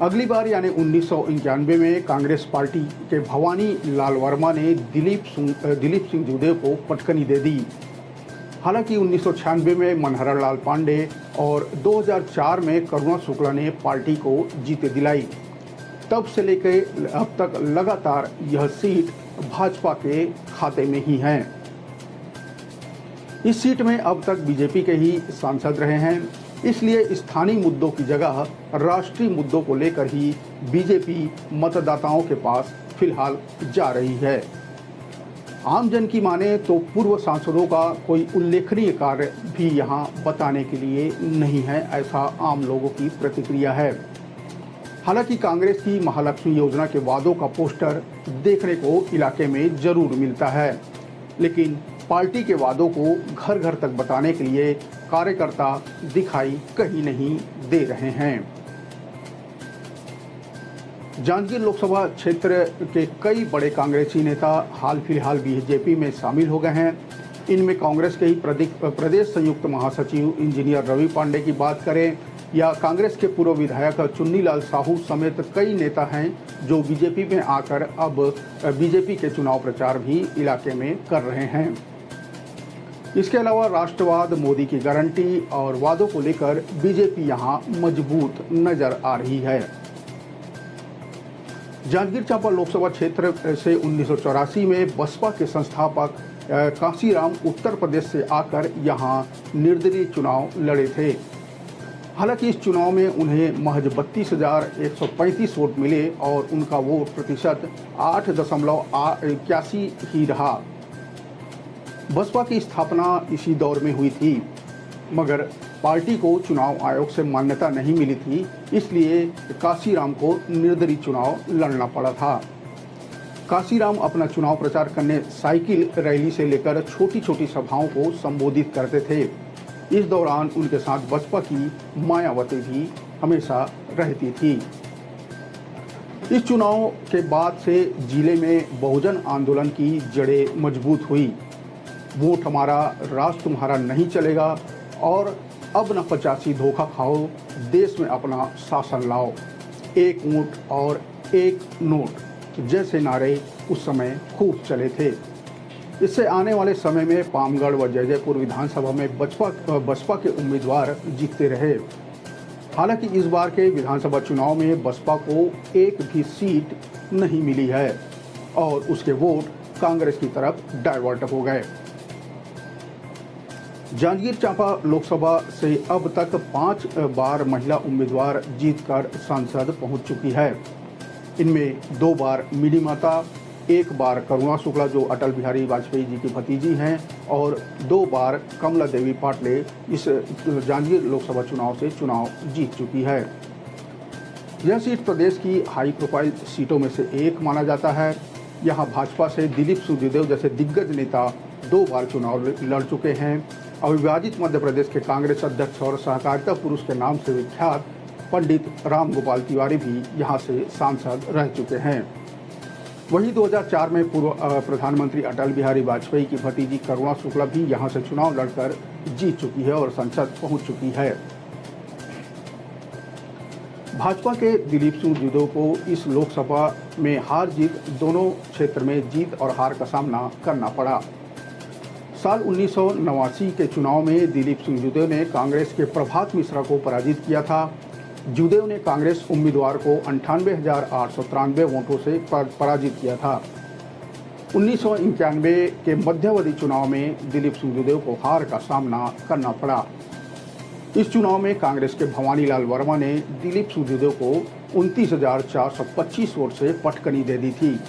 अगली बार यानी 1991 में कांग्रेस पार्टी के भवानी लाल वर्मा ने दिलीप सिंह जूदेव को पटकनी दे दी। हालांकि 1996 में मनहर लाल पांडे और 2004 में करुणा शुक्ला ने पार्टी को जीत दिलाई। तब से लेकर अब तक लगातार यह सीट भाजपा के खाते में ही है। इस सीट में अब तक बीजेपी के ही सांसद रहे हैं, इसलिए स्थानीय मुद्दों की जगह राष्ट्रीय मुद्दों को लेकर ही बीजेपी मतदाताओं के पास फिलहाल जा रही है। आमजन की माने तो पूर्व सांसदों का कोई उल्लेखनीय कार्य भी यहां बताने के लिए नहीं है, ऐसा आम लोगों की प्रतिक्रिया है। हालांकि कांग्रेस की महालक्ष्मी योजना के वादों का पोस्टर देखने को इलाके में जरूर मिलता है, लेकिन पार्टी के वादों को घर घर तक बताने के लिए कार्यकर्ता दिखाई कहीं नहीं दे रहे हैं। जांजगीर लोकसभा क्षेत्र के कई बड़े कांग्रेसी नेता हाल फिलहाल बीजेपी में शामिल हो गए हैं। इनमें कांग्रेस के ही प्रदेश संयुक्त महासचिव इंजीनियर रवि पांडे की बात करें या कांग्रेस के पूर्व विधायक चुन्नीलाल साहू समेत कई नेता हैं जो बीजेपी में आकर अब बीजेपी के चुनाव प्रचार भी इलाके में कर रहे हैं। इसके अलावा राष्ट्रवाद, मोदी की गारंटी और वादों को लेकर बीजेपी यहां मजबूत नजर आ रही है। जांजगीर चांपा लोकसभा क्षेत्र से 1984 में बसपा के संस्थापक कांसीराम उत्तर प्रदेश से आकर यहां निर्दलीय चुनाव लड़े थे। हालांकि इस चुनाव में उन्हें महज 32,135 वोट मिले और उनका वोट प्रतिशत 8.81 ही रहा। बसपा की स्थापना इसी दौर में हुई थी, मगर पार्टी को चुनाव आयोग से मान्यता नहीं मिली थी, इसलिए कांसीराम को निर्दलीय चुनाव लड़ना पड़ा था। कांसीराम अपना चुनाव प्रचार करने साइकिल रैली से लेकर छोटी छोटी सभाओं को संबोधित करते थे। इस दौरान उनके साथ बसपा की मायावती भी हमेशा रहती थी। इस चुनाव के बाद से जिले में बहुजन आंदोलन की जड़ें मजबूत हुई। वोट हमारा, राज तुम्हारा नहीं चलेगा और अब न 85 धोखा खाओ, देश में अपना शासन लाओ, एक वोट और एक नोट जैसे नारे उस समय खूब चले थे। इससे आने वाले समय में पामगढ़ व जयजयपुर विधानसभा में बसपा के उम्मीदवार जीतते रहे। हालांकि इस बार के विधानसभा चुनाव में बसपा को एक भी सीट नहीं मिली है और उसके वोट कांग्रेस की तरफ डाइवर्ट हो गए। जांजगीर चांपा लोकसभा से अब तक 5 बार महिला उम्मीदवार जीतकर संसद पहुंच चुकी है। इनमें 2 बार मिनी माता, 1 बार करुणा शुक्ला जो अटल बिहारी वाजपेयी जी की भतीजी हैं और 2 बार कमला देवी पाटले इस जांजगीर लोकसभा चुनाव से चुनाव जीत चुकी है। यह सीट प्रदेश की हाई प्रोफाइल सीटों में से एक माना जाता है। यहां भाजपा से दिलीप सुखदेव जैसे दिग्गज नेता 2 बार चुनाव लड़ चुके हैं। अविभाजित मध्य प्रदेश के कांग्रेस अध्यक्ष और सहकारिता पुरुष के नाम से विख्यात पंडित राम गोपाल तिवारी भी यहां से सांसद रह चुके हैं। वहीं 2004 में पूर्व प्रधानमंत्री अटल बिहारी वाजपेयी की भतीजी करुणा शुक्ला भी यहां से चुनाव लड़कर जीत चुकी है और संसद पहुंच चुकी है। भाजपा के दिलीप सुखदेव को इस लोकसभा में हार जीत दोनों क्षेत्र में जीत और हार का सामना करना पड़ा। साल 1989 के चुनाव में दिलीप सिंह जूदेव ने कांग्रेस के प्रभात मिश्रा को पराजित किया था। जूदेव ने कांग्रेस उम्मीदवार को 98,893 वोटों से पराजित किया था। 1991 के मध्यावधि चुनाव में दिलीप सिंह जूदेव को हार का सामना करना पड़ा। इस चुनाव में कांग्रेस के भवानी लाल वर्मा ने दिलीप सिंह जूदेव को 29,425 वोट से पटकनी दे दी थी।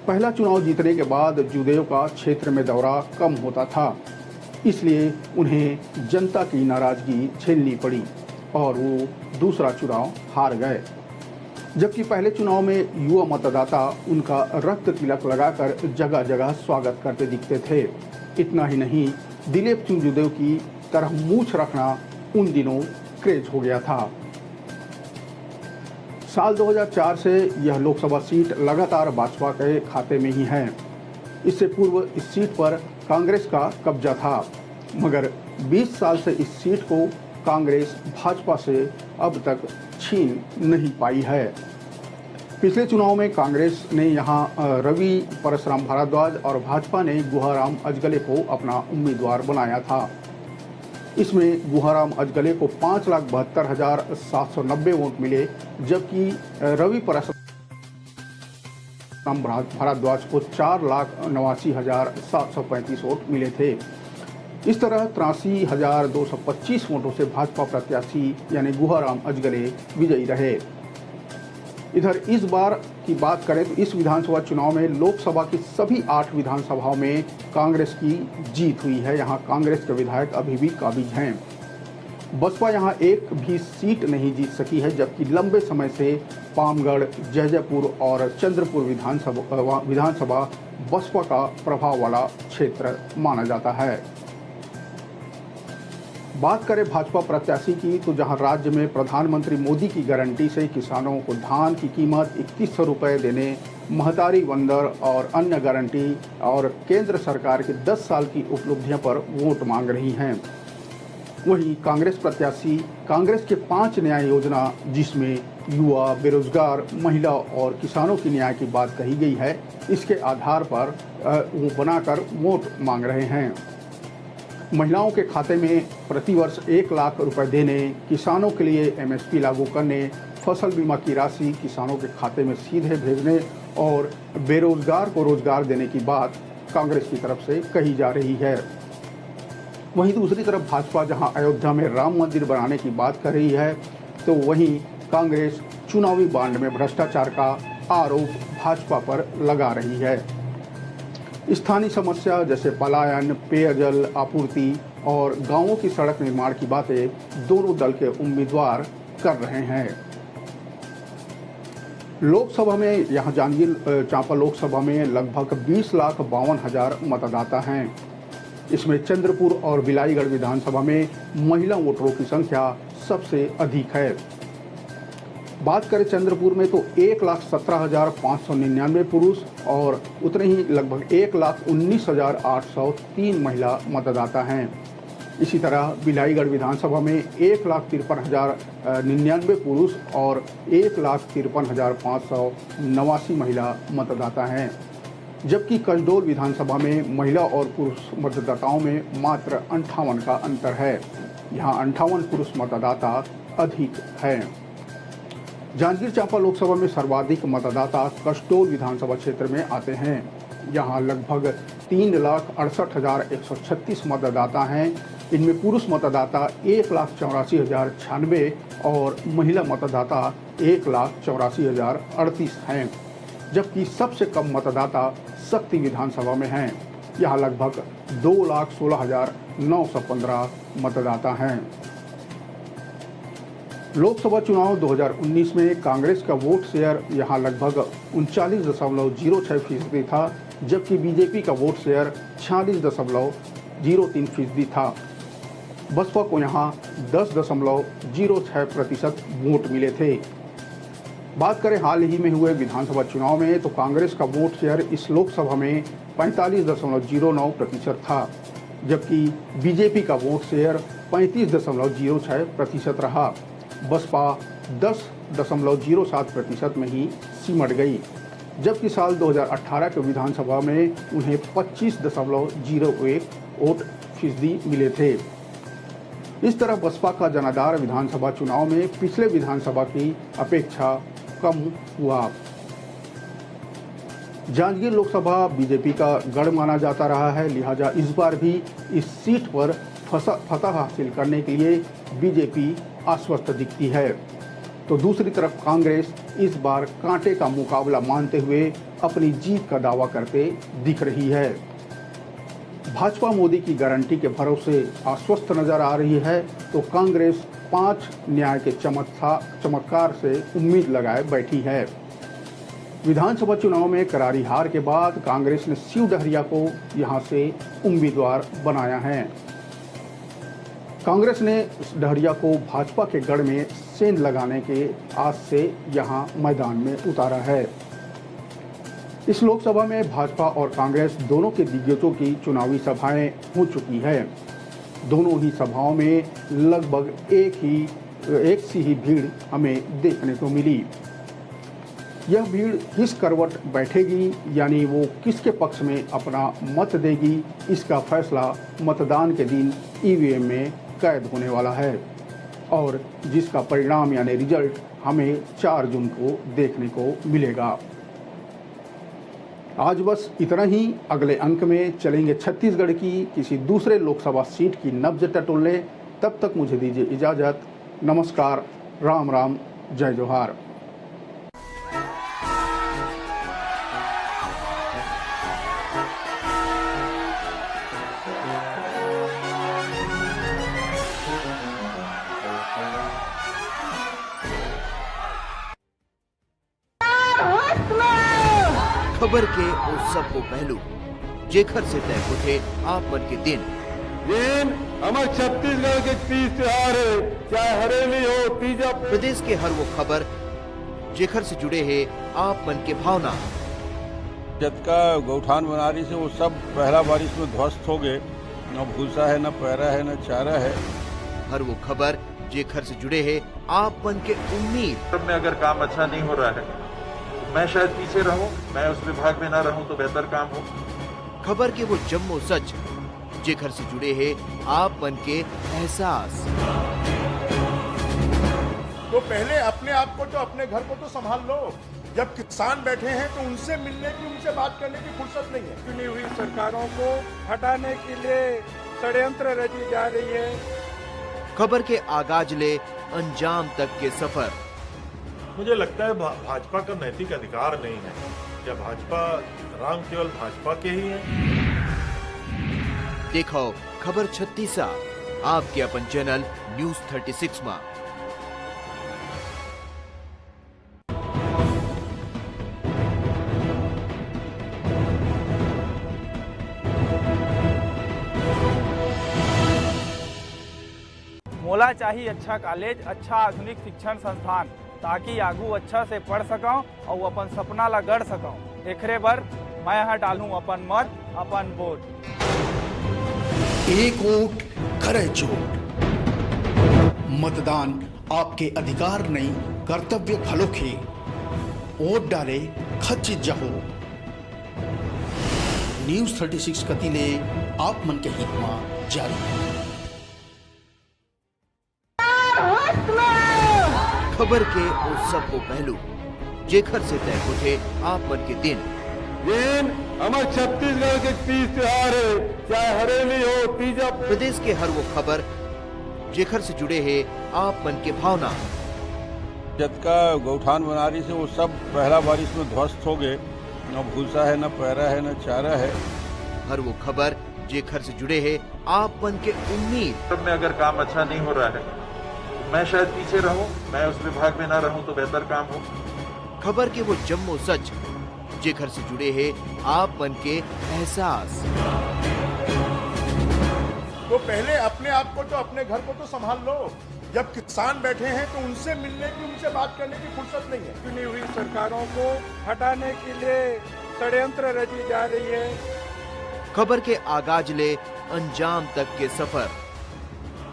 पहला चुनाव जीतने के बाद जूदेव का क्षेत्र में दौरा कम होता था, इसलिए उन्हें जनता की नाराजगी झेलनी पड़ी और वो दूसरा चुनाव हार गए। जबकि पहले चुनाव में युवा मतदाता उनका रक्त तिलक लगाकर जगह जगह स्वागत करते दिखते थे। इतना ही नहीं, दिलीप सिंह जूदेव की तरह मूछ रखना उन दिनों क्रेज हो गया था। साल 2004 से यह लोकसभा सीट लगातार भाजपा के खाते में ही है। इससे पूर्व इस सीट पर कांग्रेस का कब्जा था, मगर 20 साल से इस सीट को कांग्रेस भाजपा से अब तक छीन नहीं पाई है। पिछले चुनाव में कांग्रेस ने यहां रवि परसराम भारद्वाज और भाजपा ने गुहाराम अजगले को अपना उम्मीदवार बनाया था। इसमें गुहाराम अजगले को 5,72,790 वोट मिले, जबकि रवि परसराम भारद्वाज को 4,89,735 वोट मिले थे। इस तरह 83,225 वोटों से भाजपा प्रत्याशी यानी गुहाराम अजगले विजयी रहे। इधर इस बार की बात करें तो इस विधानसभा चुनाव में लोकसभा की सभी 8 विधानसभाओं में कांग्रेस की जीत हुई है। यहां कांग्रेस के विधायक अभी भी काबिज हैं। बसपा यहां एक भी सीट नहीं जीत सकी है, जबकि लंबे समय से पामगढ़, जैजैपुर और चंद्रपुर विधानसभा बसपा का प्रभाव वाला क्षेत्र माना जाता है। बात करें भाजपा प्रत्याशी की तो जहां राज्य में प्रधानमंत्री मोदी की गारंटी से किसानों को धान की कीमत 2100 रुपये देने, महतारी बंदर और अन्य गारंटी और केंद्र सरकार की 10 साल की उपलब्धियों पर वोट मांग रही हैं, वहीं कांग्रेस प्रत्याशी कांग्रेस के 5 न्याय योजना जिसमें युवा, बेरोजगार, महिला और किसानों की न्याय की बात कही गई है, इसके आधार पर वो बनाकर वोट मांग रहे हैं। महिलाओं के खाते में प्रतिवर्ष 1 लाख रुपए देने, किसानों के लिए MSP लागू करने, फसल बीमा की राशि किसानों के खाते में सीधे भेजने और बेरोजगार को रोजगार देने की बात कांग्रेस की तरफ से कही जा रही है। वहीं दूसरी तरफ भाजपा जहां अयोध्या में राम मंदिर बनाने की बात कर रही है, तो वहीं कांग्रेस चुनावी बांड में भ्रष्टाचार का आरोप भाजपा पर लगा रही है। स्थानीय समस्या जैसे पलायन, पेयजल आपूर्ति और गांवों की सड़क निर्माण की बातें दोनों दल के उम्मीदवार कर रहे हैं। लोकसभा में यहां जांजगीर चांपा लोकसभा में लगभग 20,52,000 मतदाता हैं। इसमें चंद्रपुर और बिलाईगढ़ विधानसभा में महिला वोटरों की संख्या सबसे अधिक है। बात करें चंद्रपुर में तो 1,17,599 पुरुष और उतने ही लगभग 1,19,803 महिला मतदाता हैं। इसी तरह बिलाईगढ़ विधानसभा में 1,53,099 पुरुष और 1,53,589 महिला मतदाता हैं, जबकि कसडोल विधानसभा में महिला और पुरुष मतदाताओं में मात्र 58 का अंतर है। यहाँ 58 पुरुष मतदाता अधिक हैं। जांजगीर चांपा लोकसभा में सर्वाधिक मतदाता कसडोल विधानसभा क्षेत्र में आते हैं। यहाँ लगभग 3,68,136 मतदाता हैं। इनमें पुरुष मतदाता 1,84,096 और महिला मतदाता 1,84,038 हैं, जबकि सबसे कम मतदाता शक्ति विधानसभा में हैं। यहाँ लगभग 2,16,915 मतदाता हैं। लोकसभा चुनाव 2019 में कांग्रेस का वोट शेयर यहाँ लगभग 39.06% था, जबकि बीजेपी का वोट शेयर 46.03% था। बसपा को यहाँ 10.06% वोट मिले थे। बात करें हाल ही में हुए विधानसभा चुनाव में तो कांग्रेस का वोट शेयर इस लोकसभा में 45.09% था, जबकि बीजेपी का वोट शेयर 35.06% रहा। बसपा 10.07% में ही सिमट गई, जबकि साल 2018 के विधानसभा में उन्हें 25.01% मिले थे। इस तरह बसपा का जनाधार विधानसभा चुनाव में पिछले विधानसभा की अपेक्षा कम हुआ। जांजगीर लोकसभा बीजेपी का गढ़ माना जाता रहा है, लिहाजा इस बार भी इस सीट पर फतह हासिल करने के लिए बीजेपी आश्वस्त दिखती है। तो दूसरी तरफ कांग्रेस इस बार कांटे का मुकाबला मानते हुए अपनी जीत का दावा करते दिख रही है। भाजपा मोदी की गारंटी के भरोसे आश्वस्त नजर आ रही है, तो कांग्रेस 5 न्याय के चमत्कार से उम्मीद लगाए बैठी है। विधानसभा चुनाव में करारी हार के बाद कांग्रेस ने शिव डहरिया को यहां से उम्मीदवार बनाया है। कांग्रेस ने डहरिया को भाजपा के गढ़ में सेंध लगाने के आस से यहां मैदान में उतारा है। इस लोकसभा में भाजपा और कांग्रेस दोनों के दिग्गजों की चुनावी सभाएं हो चुकी है। दोनों ही सभाओं में लगभग एक सी ही भीड़ हमें देखने को मिली। यह भीड़ किस करवट बैठेगी, यानी वो किसके पक्ष में अपना मत देगी, इसका फैसला मतदान के दिन ईवीएम में कैद होने वाला है और जिसका परिणाम यानी रिजल्ट हमें 4 जून को देखने को मिलेगा। आज बस इतना ही। अगले अंक में चलेंगे छत्तीसगढ़ की किसी दूसरे लोकसभा सीट की नब्ज टटोलने। तब तक मुझे दीजिए इजाज़त। नमस्कार, राम राम, जय जोहार। खबर के उस सब को पहलू जेखर से तय उठे आप मन के दिन हमारे छत्तीसगढ़ के तीज त्योहार है, चाहे हरेली हो तीजा। प्रदेश के हर वो खबर जेखर से जुड़े हैं आप मन के भावना। जतका गौठान बनारी से वो सब पहला बारिश में ध्वस्त हो गए। न भूसा है, न पैरा है, न चारा है। हर वो खबर जेखर से जुड़े हैं आप मन के उम्मीद। में अगर काम अच्छा नहीं हो रहा है, मैं शायद पीछे रहूं, मैं उस विभाग में ना रहूं तो बेहतर काम हो। खबर के वो जम्मो सच जेखर से जुड़े हैं आप मन के एहसास। तो पहले अपने आप को तो अपने घर को तो संभाल लो। जब किसान बैठे हैं तो उनसे मिलने की, उनसे बात करने की फुर्सत नहीं है। चुनी हुई सरकारों को हटाने के लिए षड्यंत्र रची जा रही है। खबर के आगाज ले अंजाम तक के सफर। मुझे लगता है भाजपा का नैतिक अधिकार नहीं है। क्या भाजपा राम केवल भाजपा के ही है? देखो खबर 36 आपके अपन चैनल न्यूज 36 में। मोला चाहिए अच्छा कॉलेज, अच्छा आधुनिक शिक्षण संस्थान, ताकि आगू अच्छा से पढ़ सकूं और अपन सपना ला गढ़ सकूं। एकरे बर मैं यहाँ डालूं अपन मत, अपन वोट। एक वोट करे चोट। मतदान आपके अधिकार नहीं, कर्तव्य घलो खे। वोट डाले खचित जहो। न्यूज 36 कतिले आप मन के हित में जारी। खबर के उस सब को पहलू जेखर से तय उठे आप मन के दिन हमारे छत्तीसगढ़ के तीज त्योहार है, चाहे हरेली हो तीजा। प्रदेश के हर वो खबर जेखर से जुड़े हैं आप मन के भावना। जतका गौठान बनारी से वो सब पहला बारिश में ध्वस्त हो गए। न भूसा है, न पैरा है, न चारा है। हर वो खबर जेखर से जुड़े हैं आप मन के उम्मीद। में अगर काम अच्छा नहीं हो रहा है, मैं शायद पीछे रहूं, मैं उस विभाग में ना रहूं तो बेहतर काम हो। खबर के वो जम्मो सच जेखर से जुड़े हैं आप मन के एहसास। तो पहले अपने आप को तो अपने घर को तो संभाल लो। जब किसान बैठे हैं तो उनसे मिलने की, उनसे बात करने की फुर्सत नहीं है। चुनी हुई सरकारों को हटाने के लिए षड्यंत्र रची जा रही है। खबर के आगाज ले अंजाम तक के सफर।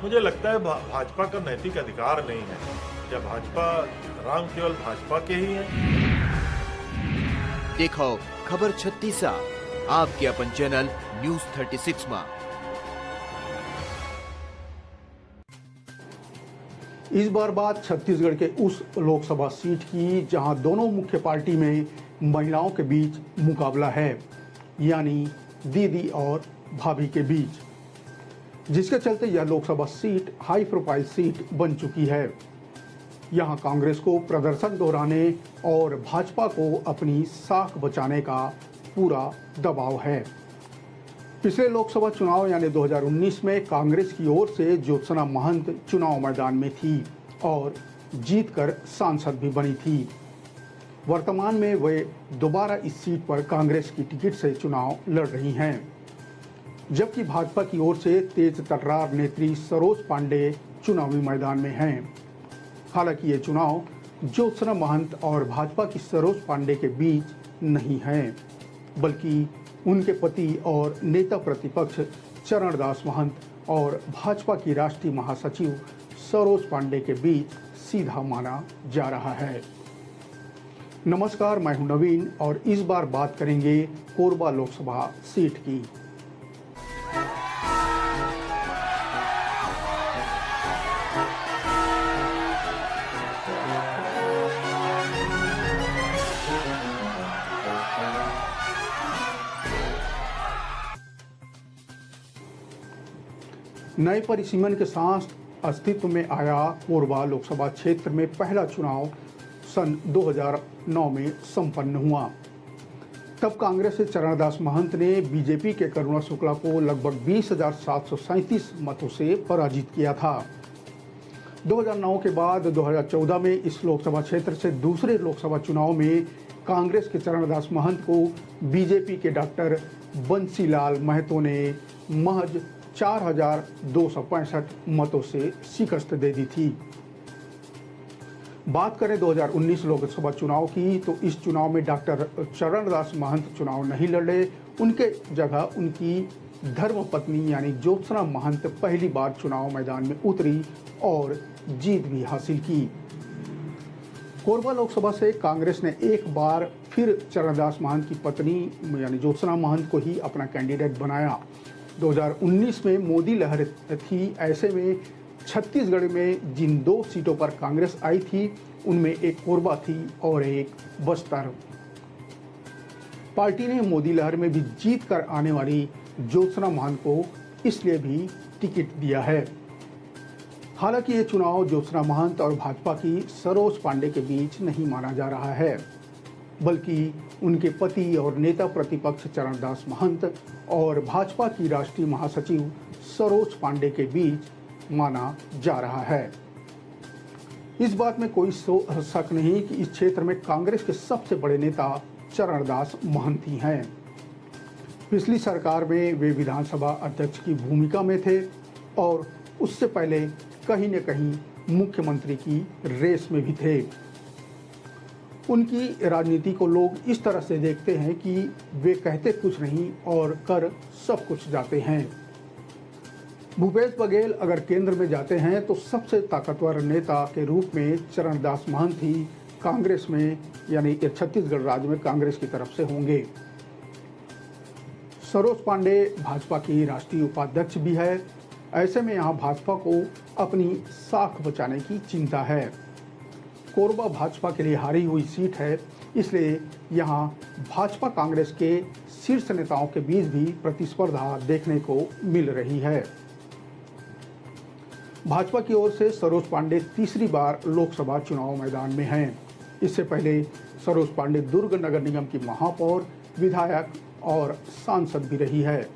मुझे लगता है भाजपा का नैतिक अधिकार नहीं है। क्या भाजपा राम केवल भाजपा के ही है? देखो खबर 36 आपके अपन चैनल न्यूज 36 में। इस बार बात छत्तीसगढ़ के उस लोकसभा सीट की जहां दोनों मुख्य पार्टी में महिलाओं के बीच मुकाबला है, यानी दीदी और भाभी के बीच, जिसके चलते यह Lok Sabha seat high profile seat बन चुकी है। यहां कांग्रेस को प्रदर्शन दोहराने और भाजपा को अपनी साख बचाने का पूरा दबाव है। पिछले लोकसभा चुनाव यानी 2019 में कांग्रेस की ओर से ज्योत्सना महंत चुनाव मैदान में थी और जीतकर सांसद भी बनी थी। वर्तमान में वे दोबारा इस सीट पर कांग्रेस की टिकट से चुनाव लड़ रही हैं, जबकि भाजपा की ओर से तेज तर्रार नेत्री सरोज पांडे चुनावी मैदान में हैं। हालांकि ये चुनाव ज्योत्सना महंत और भाजपा की सरोज पांडे के बीच नहीं है, बल्कि उनके पति और नेता प्रतिपक्ष चरणदास महंत और भाजपा की राष्ट्रीय महासचिव सरोज पांडे के बीच सीधा माना जा रहा है। नमस्कार, मैं हूं नवीन और इस बार बात करेंगे कोरबा लोकसभा सीट की। नए परिसीमन के साथ अस्तित्व में आया कोरबा लोकसभा क्षेत्र में पहला चुनाव सन 2009 में संपन्न हुआ। तब कांग्रेस से चरणदास महंत ने बीजेपी के करुणा शुक्ला को लगभग 20,737 मतों से पराजित किया था। 2009 के बाद 2014 में इस लोकसभा क्षेत्र से दूसरे लोकसभा चुनाव में कांग्रेस के चरणदास महंत को बीजेपी के डॉक्टर बंसीलाल महतो ने महज 4,265 मतों से शिकस्त दे दी थी। बात करें 2019 लोकसभा चुनाव की, तो इस चुनाव में डॉक्टर चरणदास महंत चुनाव नहीं लड़े। उनके जगह उनकी धर्मपत्नी यानी ज्योत्सना महंत पहली बार चुनाव मैदान में उतरी और जीत भी हासिल की। कोरबा लोकसभा से कांग्रेस ने एक बार फिर चरणदास महंत की पत्नी यानी ज्योत्सना महंत को ही अपना कैंडिडेट बनाया। 2019 में मोदी लहर थी, ऐसे में छत्तीसगढ़ में जिन 2 सीटों पर कांग्रेस आई थी उनमें एक कोरबा थी और एक बस्तर। पार्टी ने मोदी लहर में भी जीत कर आने वाली ज्योत्सना महंत को इसलिए भी टिकट दिया है। हालांकि ये चुनाव ज्योत्सना महंत और भाजपा की सरोज पांडे के बीच नहीं माना जा रहा है, बल्कि उनके पति और नेता प्रतिपक्ष चरणदास महंत और भाजपा की राष्ट्रीय महासचिव सरोज पांडे के बीच माना जा रहा है। इस बात में कोई शक नहीं कि इस क्षेत्र में कांग्रेस के सबसे बड़े नेता चरणदास महंत ही हैं। पिछली सरकार में वे विधानसभा अध्यक्ष की भूमिका में थे और उससे पहले कहीं न कहीं मुख्यमंत्री की रेस में भी थे। उनकी राजनीति को लोग इस तरह से देखते हैं कि वे कहते कुछ नहीं और कर सब कुछ जाते हैं। भूपेश बघेल अगर केंद्र में जाते हैं तो सबसे ताकतवर नेता के रूप में चरणदास महंत ही कांग्रेस में यानी छत्तीसगढ़ राज्य में कांग्रेस की तरफ से होंगे। सरोज पांडे भाजपा की राष्ट्रीय उपाध्यक्ष भी है। ऐसे में यहाँ भाजपा को अपनी साख बचाने की चिंता है। कोरबा भाजपा के लिए हारी हुई सीट है, इसलिए यहाँ भाजपा कांग्रेस के शीर्ष नेताओं के बीच भी प्रतिस्पर्धा देखने को मिल रही है। भाजपा की ओर से सरोज पांडे तीसरी बार लोकसभा चुनाव मैदान में हैं। इससे पहले सरोज पांडे दुर्ग नगर निगम की महापौर, विधायक और सांसद भी रही है।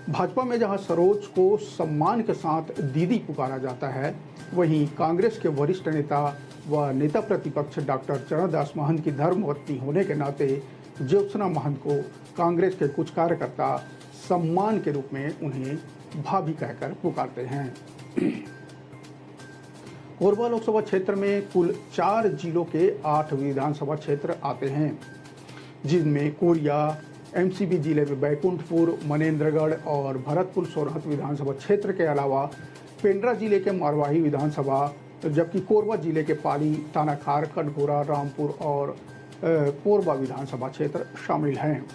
भाजपा में जहां सरोज को सम्मान के साथ दीदी पुकारा जाता है, वहीं कांग्रेस के वरिष्ठ नेता व नेता प्रतिपक्ष डॉक्टर चरणदास महंत की धर्मपत्नी होने के नाते ज्योत्सना महंत को कांग्रेस के कुछ कार्यकर्ता सम्मान के रूप में उन्हें भाभी कहकर पुकारते हैं। कोरबा लोकसभा क्षेत्र में कुल 4 जिलों के 8 विधानसभा क्षेत्र आते हैं, जिनमें कोरिया, एमसीबी जिले में बैकुंठपुर, मनेन्द्रगढ़ और भरतपुर सोरहत विधानसभा क्षेत्र के अलावा पेंड्रा जिले के मारवाही विधानसभा, जबकि कोरबा जिले के पाली, तानाखार, कटघोरा, रामपुर और कोरबा विधानसभा क्षेत्र शामिल हैं।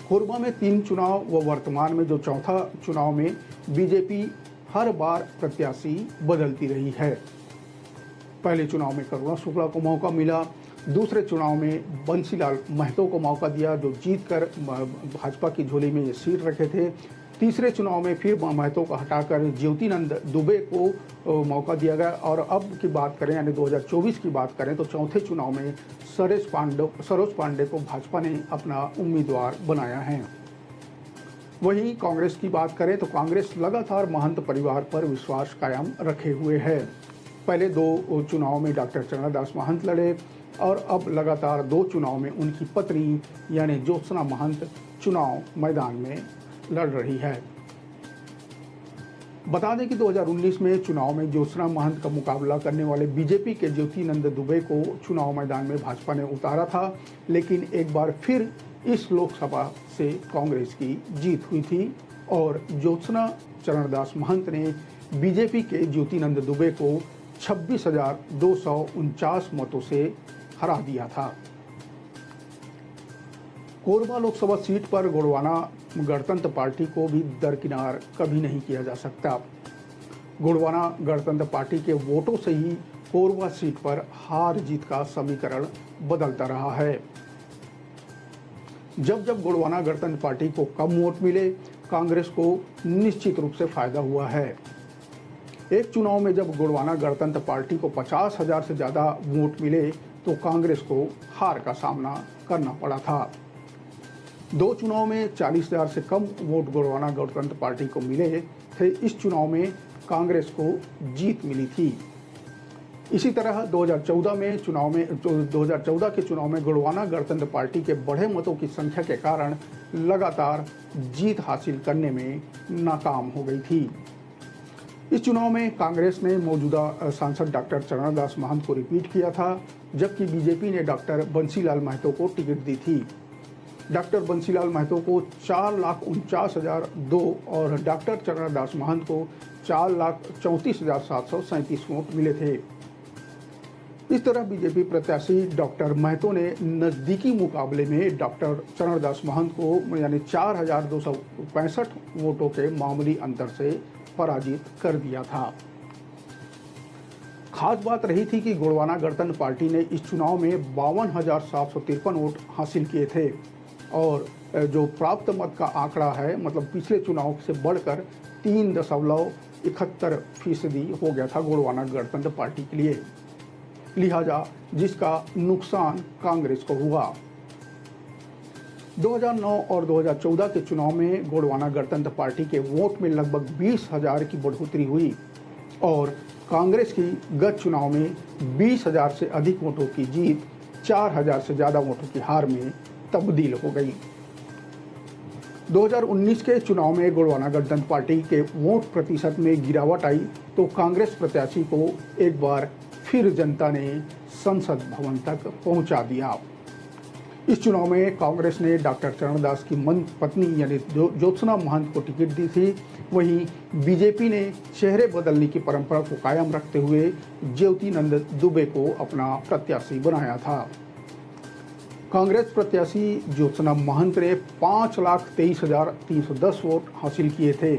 कोरबा में 3 चुनाव व वर्तमान में जो चौथा चुनाव में बीजेपी हर बार प्रत्याशी बदलती रही है। पहले चुनाव में करुणा शुक्ला को मौका मिला, दूसरे चुनाव में बंसीलाल महतो को मौका दिया जो जीतकर भाजपा की झोली में ये सीट रखे थे। तीसरे चुनाव में फिर महतो को हटाकर ज्योतिनंद दुबे को मौका दिया गया और अब की बात करें यानी 2024 की बात करें तो चौथे चुनाव में सरोज पांडे को भाजपा ने अपना उम्मीदवार बनाया है। वहीं कांग्रेस की बात करें तो कांग्रेस लगातार महंत परिवार पर विश्वास कायम रखे हुए है। पहले 2 चुनाव में डॉक्टर चरणदास महंत लड़े और अब लगातार 2 चुनाव में उनकी पत्नी यानी ज्योत्सना महंत चुनाव मैदान में लड़ रही है। बता दें कि 2019 में चुनाव में ज्योत्सना महंत का मुकाबला करने वाले बीजेपी के ज्योतिनंद दुबे को चुनाव मैदान में भाजपा ने उतारा था, लेकिन एक बार फिर इस लोकसभा से कांग्रेस की जीत हुई थी और ज्योत्सना चरणदास महंत ने बीजेपी के ज्योतिनंद दुबे को 26,249 मतों से हरा दिया था। कोरबा लोकसभा सीट पर गोंडवाना गणतंत्र पार्टी को भी दरकिनार कभी नहीं किया जा सकता। गोंडवाना गणतंत्र पार्टी के वोटों से ही कोरबा सीट पर हार जीत का समीकरण बदलता रहा है। जब जब गोंडवाना गणतंत्र पार्टी को कम वोट मिले, कांग्रेस को निश्चित रूप से फायदा हुआ है। एक चुनाव में जब गोंडवाना गणतंत्र पार्टी को 50,000 से ज़्यादा वोट मिले तो कांग्रेस को हार का सामना करना पड़ा था। 2 चुनाव में 40,000 से कम वोट गोंडवाना गणतंत्र पार्टी को मिले थे। इस चुनाव में कांग्रेस को जीत मिली थी। इसी तरह 2014 के चुनाव में गोंडवाना गणतंत्र पार्टी के बढ़े मतों की संख्या के कारण लगातार जीत हासिल करने में नाकाम हो गई थी। इस चुनाव में कांग्रेस ने मौजूदा सांसद डॉक्टर चरणदास महंत को रिपीट किया था, जबकि बीजेपी ने डॉक्टर बंसीलाल महतो को टिकट दी थी। डॉक्टर बंसीलाल महतो को 4,49,002 और डॉक्टर चरणदास महंत को 4,34,737 वोट मिले थे। इस तरह बीजेपी प्रत्याशी डॉक्टर महतो ने नजदीकी मुकाबले में डॉक्टर चरणदास महंत को यानी 4,265 वोटों के मामूली अंतर से पराजित कर दिया था। खास बात रही थी कि गोंडवाना गणतंत्र पार्टी ने इस चुनाव में 52,753 वोट हासिल किए थे और जो प्राप्त मत का आंकड़ा है मतलब पिछले चुनाव से बढ़कर 3.71% हो गया था गोंडवाना गणतंत्र पार्टी के लिए, लिहाजा जिसका नुकसान कांग्रेस को हुआ। 2009 और 2014 के चुनाव में गोंडवाना गणतंत्र पार्टी के वोट में लगभग 20,000 की बढ़ोतरी हुई और कांग्रेस की गत चुनाव में 20,000 से अधिक वोटों की जीत 4,000 से ज़्यादा वोटों की हार में तब्दील हो गई। 2019 के चुनाव में गोंडवाना गणतंत्र पार्टी के वोट प्रतिशत में गिरावट आई तो कांग्रेस प्रत्याशी को एक बार फिर जनता ने संसद भवन तक पहुंचा दिया। इस चुनाव में कांग्रेस ने डॉक्टर चरणदास की पत्नी यानी ज्योत्सना महंत को टिकट दी थी। वहीं बीजेपी ने चेहरे बदलने की परंपरा को कायम रखते हुए ज्योतिनंद दुबे को अपना प्रत्याशी बनाया था। कांग्रेस प्रत्याशी ज्योत्सना महंत ने 5,23,310 वोट हासिल किए थे,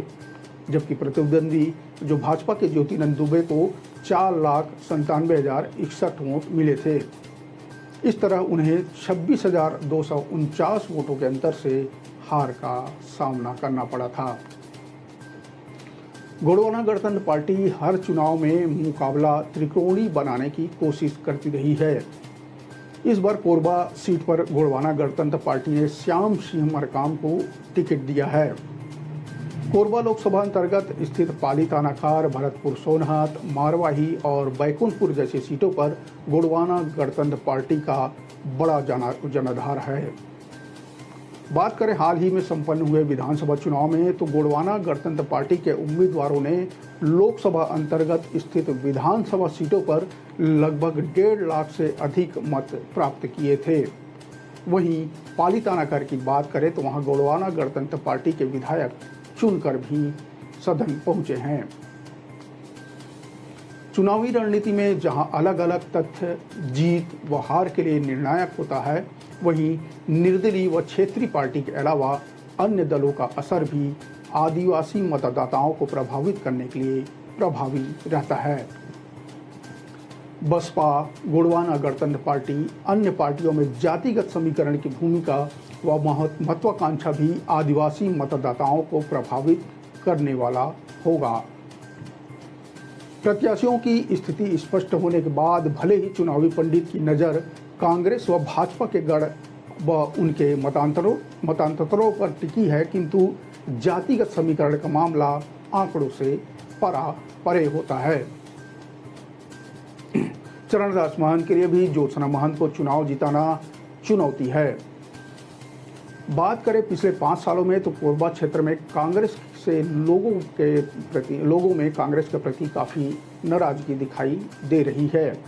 जबकि प्रतिद्वंदी जो भाजपा के ज्योतिनंद दुबे को 4,97,061 वोट मिले थे। इस तरह उन्हें 26,249 वोटों के अंतर से हार का सामना करना पड़ा था। गोंडवाना गणतंत्र पार्टी हर चुनाव में मुकाबला त्रिकोणीय बनाने की कोशिश करती रही है। इस बार कोरबा सीट पर गोंडवाना गणतंत्र पार्टी ने श्याम सिंह मरकाम को टिकट दिया है। कोरबा लोकसभा अंतर्गत स्थित पाली तानाखार, भरतपुर सोनहत, मारवाही और बैकुंठपुर जैसी सीटों पर गोंडवाना गणतंत्र पार्टी का बड़ा जनाधार है। बात करें हाल ही में संपन्न हुए विधानसभा चुनाव में तो गोंडवाना गणतंत्र पार्टी के उम्मीदवारों ने लोकसभा अंतर्गत स्थित विधानसभा सीटों पर लगभग 1.5 लाख से अधिक मत प्राप्त किए थे। वहीं पाली तानाखार की बात करें तो वहां गोंडवाना गणतंत्र पार्टी के विधायक चुनकर भी सदन पहुंचे हैं। चुनावी रणनीति में जहां अलग अलग तथ्य जीत व हार के लिए निर्णायक होता है, वहीं निर्दलीय व क्षेत्रीय पार्टी के अलावा अन्य दलों का असर भी आदिवासी मतदाताओं को प्रभावित करने के लिए प्रभावी रहता है। बसपा, गोंडवाना गणतंत्र पार्टी, अन्य पार्टियों में जातिगत समीकरण की भूमिका व महत्वाकांक्षा भी आदिवासी मतदाताओं को प्रभावित करने वाला होगा। प्रत्याशियों की स्थिति स्पष्ट होने के बाद भले ही चुनावी पंडित की नज़र कांग्रेस व भाजपा के गढ़ व उनके मतांतरों पर टिकी है, किंतु जातिगत समीकरण का मामला आंकड़ों से परे होता है। चरणदास महंत के लिए भी ज्योत्सना महंत को चुनाव जिताना चुनौती है। बात करें पिछले 5 सालों में तो कोरबा क्षेत्र में कांग्रेस से लोगों में कांग्रेस के प्रति काफ़ी नाराजगी दिखाई दे रही है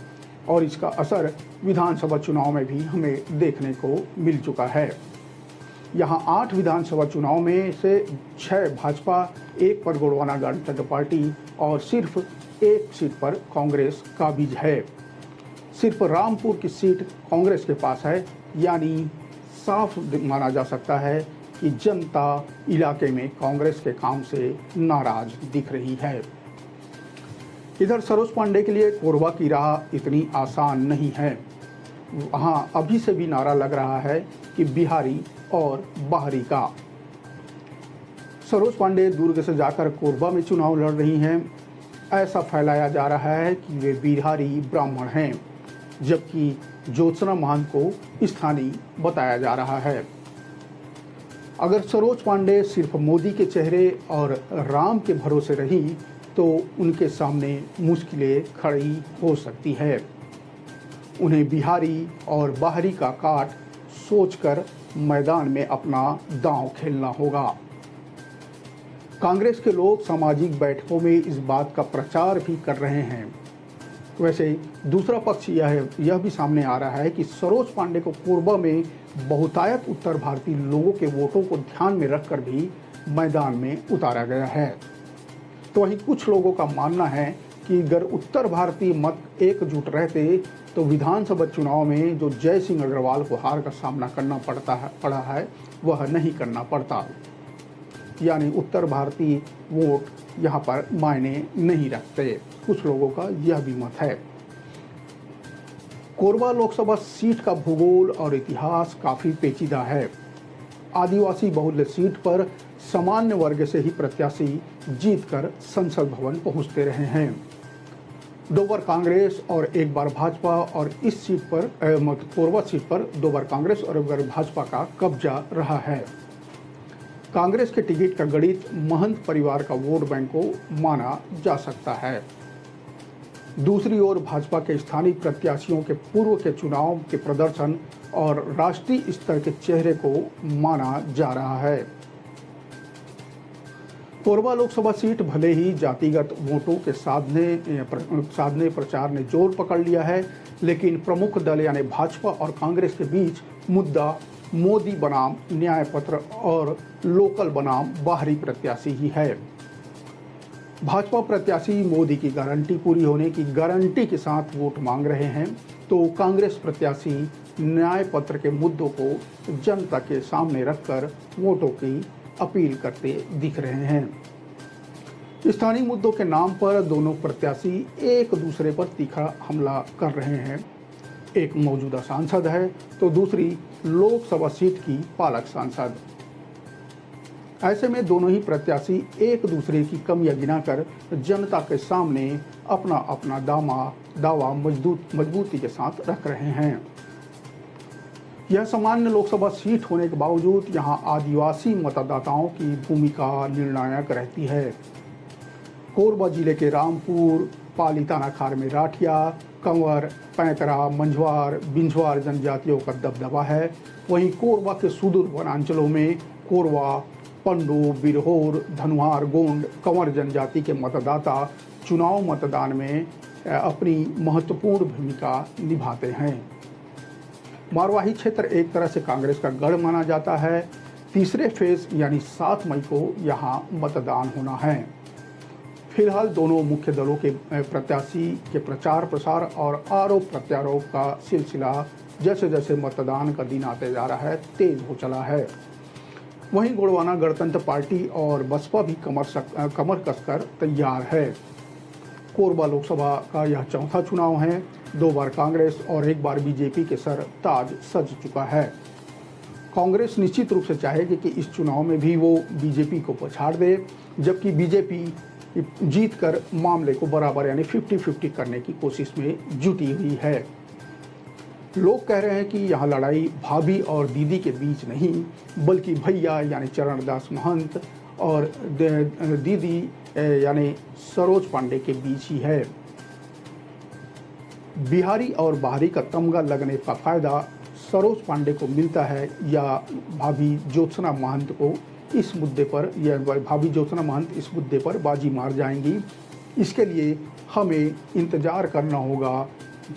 और इसका असर विधानसभा चुनाव में भी हमें देखने को मिल चुका है। यहाँ 8 विधानसभा चुनाव में से 6 भाजपा, 1 पर गोंडवाना गणतंत्र पार्टी और सिर्फ 1 सीट पर कांग्रेस काबिज है। सिर्फ रामपुर की सीट कांग्रेस के पास है, यानी साफ माना जा सकता है कि जनता इलाके में कांग्रेस के काम से नाराज दिख रही है। इधर सरोज पांडे के लिए कोरबा की राह इतनी आसान नहीं है। वहाँ अभी से भी नारा लग रहा है कि बिहारी और बाहरी का। सरोज पांडे दुर्ग से जाकर कोरबा में चुनाव लड़ रही हैं। ऐसा फैलाया जा रहा है कि वे बिहारी ब्राह्मण हैं, जबकि ज्योत्सना महंत को स्थानीय बताया जा रहा है। अगर सरोज पांडे सिर्फ मोदी के चेहरे और राम के भरोसे रही तो उनके सामने मुश्किलें खड़ी हो सकती है। उन्हें बिहारी और बाहरी का काट सोचकर मैदान में अपना दांव खेलना होगा। कांग्रेस के लोग सामाजिक बैठकों में इस बात का प्रचार भी कर रहे हैं। वैसे दूसरा पक्ष यह भी सामने आ रहा है कि सरोज पांडे को कोरबा में बहुतायत उत्तर भारतीय लोगों के वोटों को ध्यान में रखकर भी मैदान में उतारा गया है। तो वहीं कुछ लोगों का मानना है कि अगर उत्तर भारतीय मत एकजुट रहते तो विधानसभा चुनाव में जो जय सिंह अग्रवाल को हार का सामना करना पड़ा है वह नहीं करना पड़ता। यानी उत्तर भारतीय वोट यहाँ पर मायने नहीं रखते। कुछ लोगों का यह भी मत है। कोरबा लोकसभा सीट का भूगोल और इतिहास काफी पेचीदा है। आदिवासी बहुल्य सीट पर सामान्य वर्ग से ही प्रत्याशी जीतकर संसद भवन पहुंचते रहे हैं। 2 बार कांग्रेस और 1 बार भाजपा और इस सीट पर कोरबा सीट पर 2 बार कांग्रेस और 1 बार भाजपा का कब्जा रहा है। कांग्रेस के टिकट का गणित महंत परिवार का वोट बैंक को माना जा सकता है। दूसरी ओर भाजपा के स्थानीय प्रत्याशियों के पूर्व के चुनाव के प्रदर्शन और राष्ट्रीय स्तर के चेहरे को माना जा रहा है। कोरबा लोकसभा सीट भले ही जातिगत वोटों के साधने प्रचार ने जोर पकड़ लिया है, लेकिन प्रमुख दल यानी भाजपा और कांग्रेस के बीच मुद्दा मोदी बनाम न्याय पत्र और लोकल बनाम बाहरी प्रत्याशी ही है। भाजपा प्रत्याशी मोदी की गारंटी पूरी होने की गारंटी के साथ वोट मांग रहे हैं, तो कांग्रेस प्रत्याशी न्याय पत्र के मुद्दों को जनता के सामने रखकर वोटों की अपील करते दिख रहे हैं। स्थानीय मुद्दों के नाम पर दोनों प्रत्याशी एक दूसरे पर तीखा हमला कर रहे हैं। एक मौजूदा सांसद है तो दूसरी लोकसभा सीट की पालक सांसद। ऐसे में दोनों ही प्रत्याशी एक दूसरे की कमियां गिनाकर जनता के सामने अपना अपना दावा मजबूती के साथ रख रहे हैं। यह सामान्य लोकसभा सीट होने के बावजूद यहां आदिवासी मतदाताओं की भूमिका निर्णायक रहती है। कोरबा जिले के रामपुर, पाली थानाखार में राठिया, कंवर, पैंकरा, मंझवार, बिंझवार जनजातियों का दबदबा है। वहीं कोरबा के सुदूर वनांचलों में कोरवा, पंडू, बिरहोर, धनुहार, गोंड, कंवर जनजाति के मतदाता चुनाव मतदान में अपनी महत्वपूर्ण भूमिका निभाते हैं। मारवाही क्षेत्र एक तरह से कांग्रेस का गढ़ माना जाता है। तीसरे फेज यानी 7 मई को यहाँ मतदान होना है। फिलहाल दोनों मुख्य दलों के प्रत्याशी के प्रचार प्रसार और आरोप प्रत्यारोप का सिलसिला जैसे जैसे मतदान का दिन आते जा रहा है तेज हो चला है। वहीं गोंडवाना गणतंत्र पार्टी और बसपा भी कमर कसकर तैयार है। कोरबा लोकसभा का यह चौथा चुनाव है। 2 बार कांग्रेस और 1 बार बीजेपी के सर ताज सज चुका है। कांग्रेस निश्चित रूप से चाहेगी कि इस चुनाव में भी वो बीजेपी को पछाड़ दे, जबकि बीजेपी जीतकर मामले को बराबर यानी 50-50 करने की कोशिश में जुटी हुई है। लोग कह रहे हैं कि यह लड़ाई भाभी और दीदी के बीच नहीं, बल्कि भैया यानी चरणदास महंत और दीदी यानी सरोज पांडे के बीच ही है। बिहारी और बाहरी का तमगा लगने का फायदा सरोज पांडे को मिलता है या भाभी ज्योत्सना महंत को इस मुद्दे पर, या भाभी ज्योत्सना महंत इस मुद्दे पर बाजी मार जाएंगी। इसके लिए हमें इंतजार करना होगा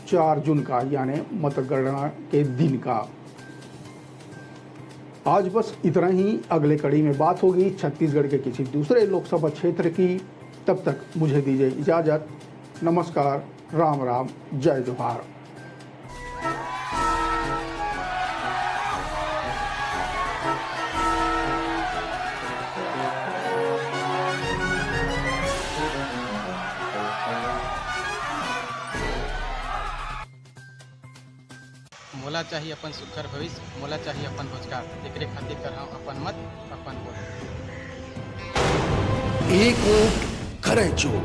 4 जून का यानी मतगणना के दिन का। आज बस इतना ही। अगले कड़ी में बात होगी छत्तीसगढ़ के किसी दूसरे लोकसभा क्षेत्र की। तब तक मुझे दीजिए इजाजत। नमस्कार, राम राम, जय जोहार। मोला मोला चाहिए अपन सुखर भविष्य, मोला चाहिए अपन रोजगार। एकरे खातिर कर हम अपन मत, अपन वोट। एक वोट करे चोट।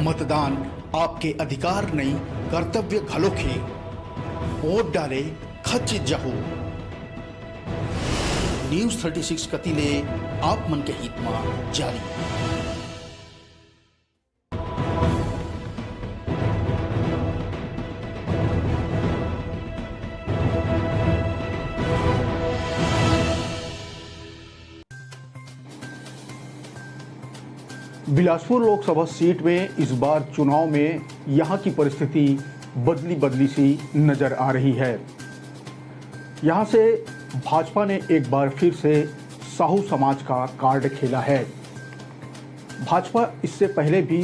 मतदान आपके अधिकार नहीं कर्तव्य घलोखे। वोट डाले खचित जाहू। न्यूज 36 कतिले आप मन के हित में जारी। बिलासपुर लोकसभा सीट में इस बार चुनाव में यहां की परिस्थिति बदली बदली सी नजर आ रही है। यहां से भाजपा ने एक बार फिर से साहू समाज का कार्ड खेला है। भाजपा इससे पहले भी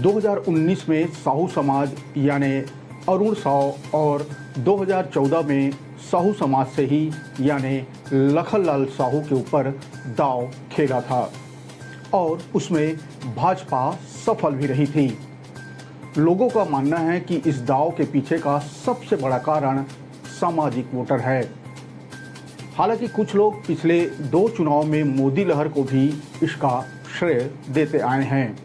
2019 में साहू समाज यानी अरुण साव और 2014 में साहू समाज से ही यानी लखनलाल साहू के ऊपर दांव खेला था और उसमें भाजपा सफल भी रही थी। लोगों का मानना है कि इस दांव के पीछे का सबसे बड़ा कारण सामाजिक वोटर है। हालांकि कुछ लोग पिछले 2 चुनाव में मोदी लहर को भी इसका श्रेय देते आए हैं।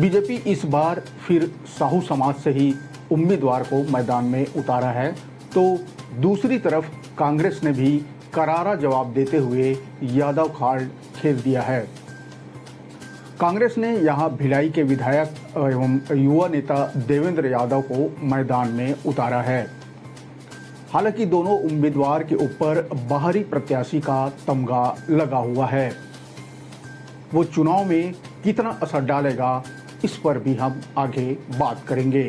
बीजेपी इस बार फिर साहू समाज से ही उम्मीदवार को मैदान में उतारा है, तो दूसरी तरफ कांग्रेस ने भी करारा जवाब देते हुए यादव कार्ड खेल दिया है। कांग्रेस ने यहां भिलाई के विधायक एवं युवा नेता देवेंद्र यादव को मैदान में उतारा है। हालांकि दोनों उम्मीदवार के ऊपर बाहरी प्रत्याशी का तमगा लगा हुआ है। वो चुनाव में कितना असर डालेगा इस पर भी हम आगे बात करेंगे।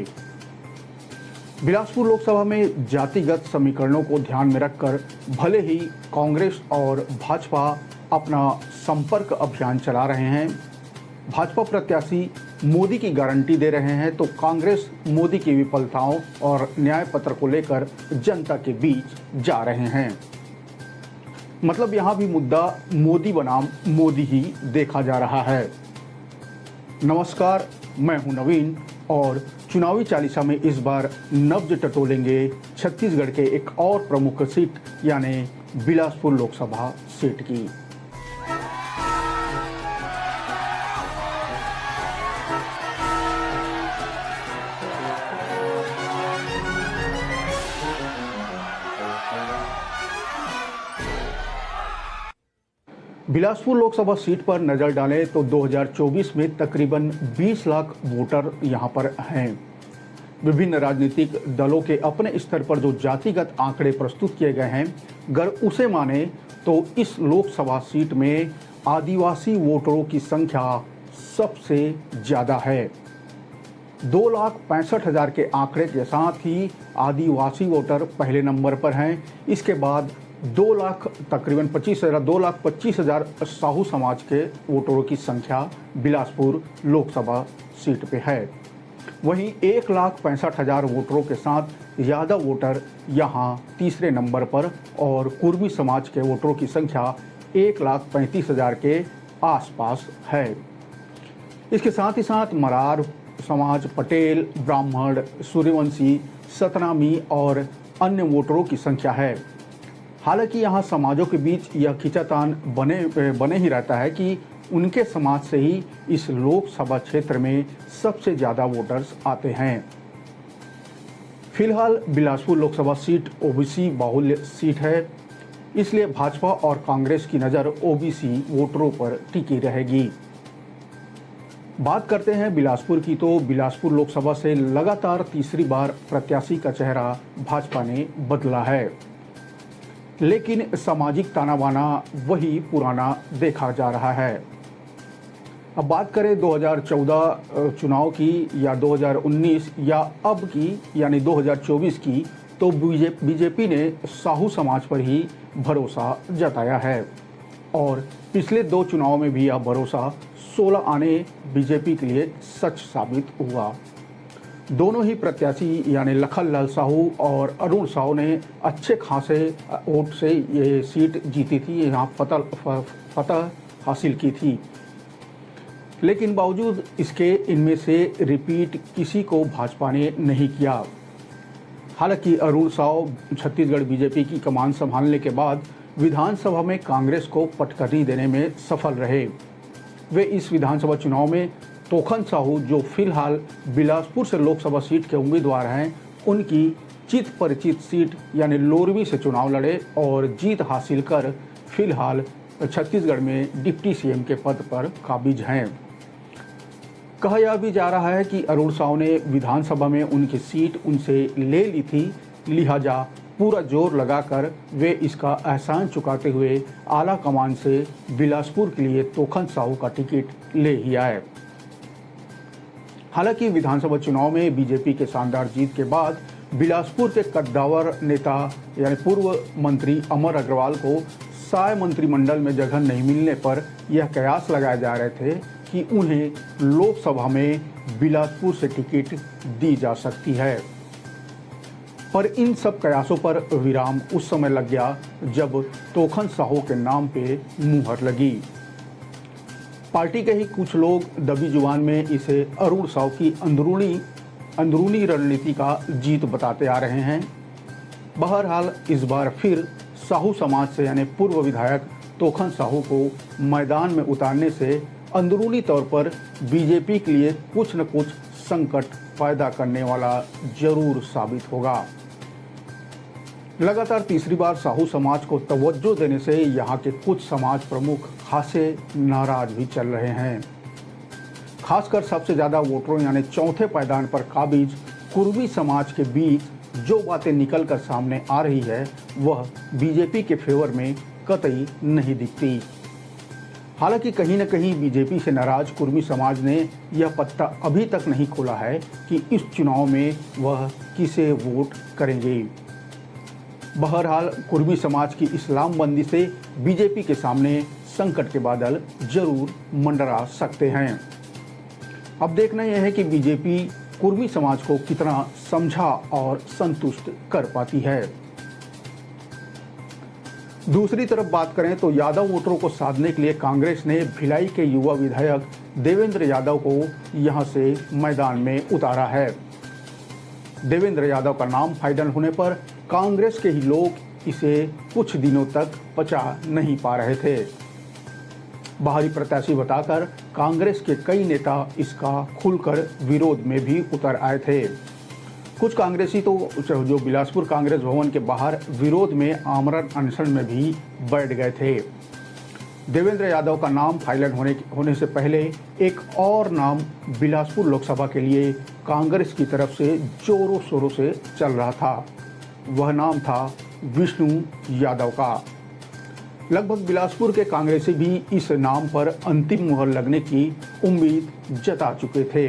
बिलासपुर लोकसभा में जातिगत समीकरणों को ध्यान में रखकर भले ही कांग्रेस और भाजपा अपना संपर्क अभियान चला रहे हैं, भाजपा प्रत्याशी मोदी की गारंटी दे रहे हैं, तो कांग्रेस मोदी की विफलताओं और न्याय पत्र को लेकर जनता के बीच जा रहे हैं। मतलब यहां भी मुद्दा मोदी बनाम मोदी ही देखा जा रहा है। नमस्कार, मैं हूं नवीन और चुनावी चालीसा में इस बार नब्ज टटोलेंगे छत्तीसगढ़ के एक और प्रमुख सीट यानी बिलासपुर लोकसभा सीट की। बिलासपुर लोकसभा सीट पर नजर डालें तो 2024 में तकरीबन 20 लाख वोटर यहां पर हैं। विभिन्न राजनीतिक दलों के अपने स्तर पर जो जातिगत आंकड़े प्रस्तुत किए गए हैं, अगर उसे माने तो इस लोकसभा सीट में आदिवासी वोटरों की संख्या सबसे ज्यादा है। 2,65,000 के आंकड़े के साथ ही आदिवासी वोटर पहले नंबर पर हैं। इसके बाद 2 लाख तकरीबन 2,25,000 साहू समाज के वोटरों की संख्या बिलासपुर लोकसभा सीट पे है। वहीं 1,65,000 वोटरों के साथ यादव वोटर यहां तीसरे नंबर पर और कुर्मी समाज के वोटरों की संख्या 1,35,000 के आसपास है। इसके साथ ही साथ मरार समाज, पटेल, ब्राह्मण, सूर्यवंशी, सतनामी और अन्य वोटरों की संख्या है। हालांकि यहाँ समाजों के बीच यह खींचातान बने ही रहता है कि उनके समाज से ही इस लोकसभा क्षेत्र में सबसे ज़्यादा वोटर्स आते हैं। फिलहाल बिलासपुर लोकसभा सीट ओबीसी बाहुल्य सीट है, इसलिए भाजपा और कांग्रेस की नज़र ओबीसी वोटरों पर टिकी रहेगी। बात करते हैं बिलासपुर की, तो बिलासपुर लोकसभा से लगातार तीसरी बार प्रत्याशी का चेहरा भाजपा ने बदला है, लेकिन सामाजिक ताना बाना वही पुराना देखा जा रहा है। अब बात करें 2014 चुनाव की या 2019 या अब की यानी 2024 की, तो बीजेपी ने साहू समाज पर ही भरोसा जताया है और पिछले 2 चुनाव में भी यह भरोसा 16 आने बीजेपी के लिए सच साबित हुआ। दोनों ही प्रत्याशी यानी लखनलाल साहू और अरुण साहू ने अच्छे खासे वोट से ये सीट जीती थी, यहाँ फतह हासिल की थी। लेकिन बावजूद इसके इनमें से रिपीट किसी को भाजपा ने नहीं किया। हालांकि अरुण साव छत्तीसगढ़ बीजेपी की कमान संभालने के बाद विधानसभा में कांग्रेस को पटखनी देने में सफल रहे। वे इस विधानसभा चुनाव में तोखन साहू, जो फिलहाल बिलासपुर से लोकसभा सीट के उम्मीदवार हैं, उनकी चित परिचित सीट यानी लोरवी से चुनाव लड़े और जीत हासिल कर फिलहाल छत्तीसगढ़ में डिप्टी सीएम के पद पर काबिज हैं। कहा यह भी जा रहा है कि अरुण साव ने विधानसभा में उनकी सीट उनसे ले ली थी, लिहाजा पूरा जोर लगाकर वे इसका एहसान चुकाते हुए आला कमान से बिलासपुर के लिए तोखन साहू का टिकट ले ही आए। हालांकि विधानसभा चुनाव में बीजेपी के शानदार जीत के बाद बिलासपुर के कद्दावर नेता यानी पूर्व मंत्री अमर अग्रवाल को साय मंत्रिमंडल में जगह नहीं मिलने पर यह कयास लगाए जा रहे थे कि उन्हें लोकसभा में बिलासपुर से टिकट दी जा सकती है। पर इन सब कयासों पर विराम उस समय लग गया जब तोखन साहू के नाम पे मुहर लगी। पार्टी के ही कुछ लोग दबी जुबान में इसे अरुण साव की अंदरूनी रणनीति का जीत बताते आ रहे हैं। बहरहाल इस बार फिर साहू समाज से यानी पूर्व विधायक तोखन साहू को मैदान में उतारने से अंदरूनी तौर पर बीजेपी के लिए कुछ न कुछ संकट पैदा करने वाला जरूर साबित होगा। लगातार तीसरी बार साहू समाज को तवज्जो देने से यहाँ के कुछ समाज प्रमुख खासे नाराज भी चल रहे हैं। खासकर सबसे ज्यादा वोटरों यानी चौथे पायदान पर काबिज कुर्मी समाज के बीच जो बातें निकलकर सामने आ रही है वह बीजेपी के फेवर में कतई नहीं दिखती। हालांकि कहीं न कहीं बीजेपी से नाराज कुर्मी समाज ने यह पत्ता अभी तक नहीं खोला है कि इस चुनाव में वह किसे वोट करेंगे। बहरहाल कुर्मी समाज की इस्लामबंदी से बीजेपी के सामने संकट के बादल जरूर मंडरा सकते हैं। अब देखना यह है कि बीजेपी कुर्मी समाज को कितना समझा और संतुष्ट कर पाती है। दूसरी तरफ बात करें तो यादव वोटरों को साधने के लिए कांग्रेस ने भिलाई के युवा विधायक देवेंद्र यादव को यहां से मैदान में उतारा है। देवेंद्र यादव का नाम फाइनल होने पर कांग्रेस के ही लोग इसे कुछ दिनों तक पचा नहीं पा रहे थे। बाहरी प्रत्याशी बताकर कांग्रेस के कई नेता इसका खुलकर विरोध में भी उतर आए थे। कुछ कांग्रेसी तो जो बिलासपुर कांग्रेस भवन के बाहर विरोध में आमरण अनशन में भी बैठ गए थे। देवेंद्र यादव का नाम फाइनल होने से पहले एक और नाम बिलासपुर लोकसभा के लिए कांग्रेस की तरफ से जोरों शोरों से चल रहा था। वह नाम था विष्णु यादव का। लगभग बिलासपुर के कांग्रेसी भी इस नाम पर अंतिम मुहर लगने की उम्मीद जता चुके थे,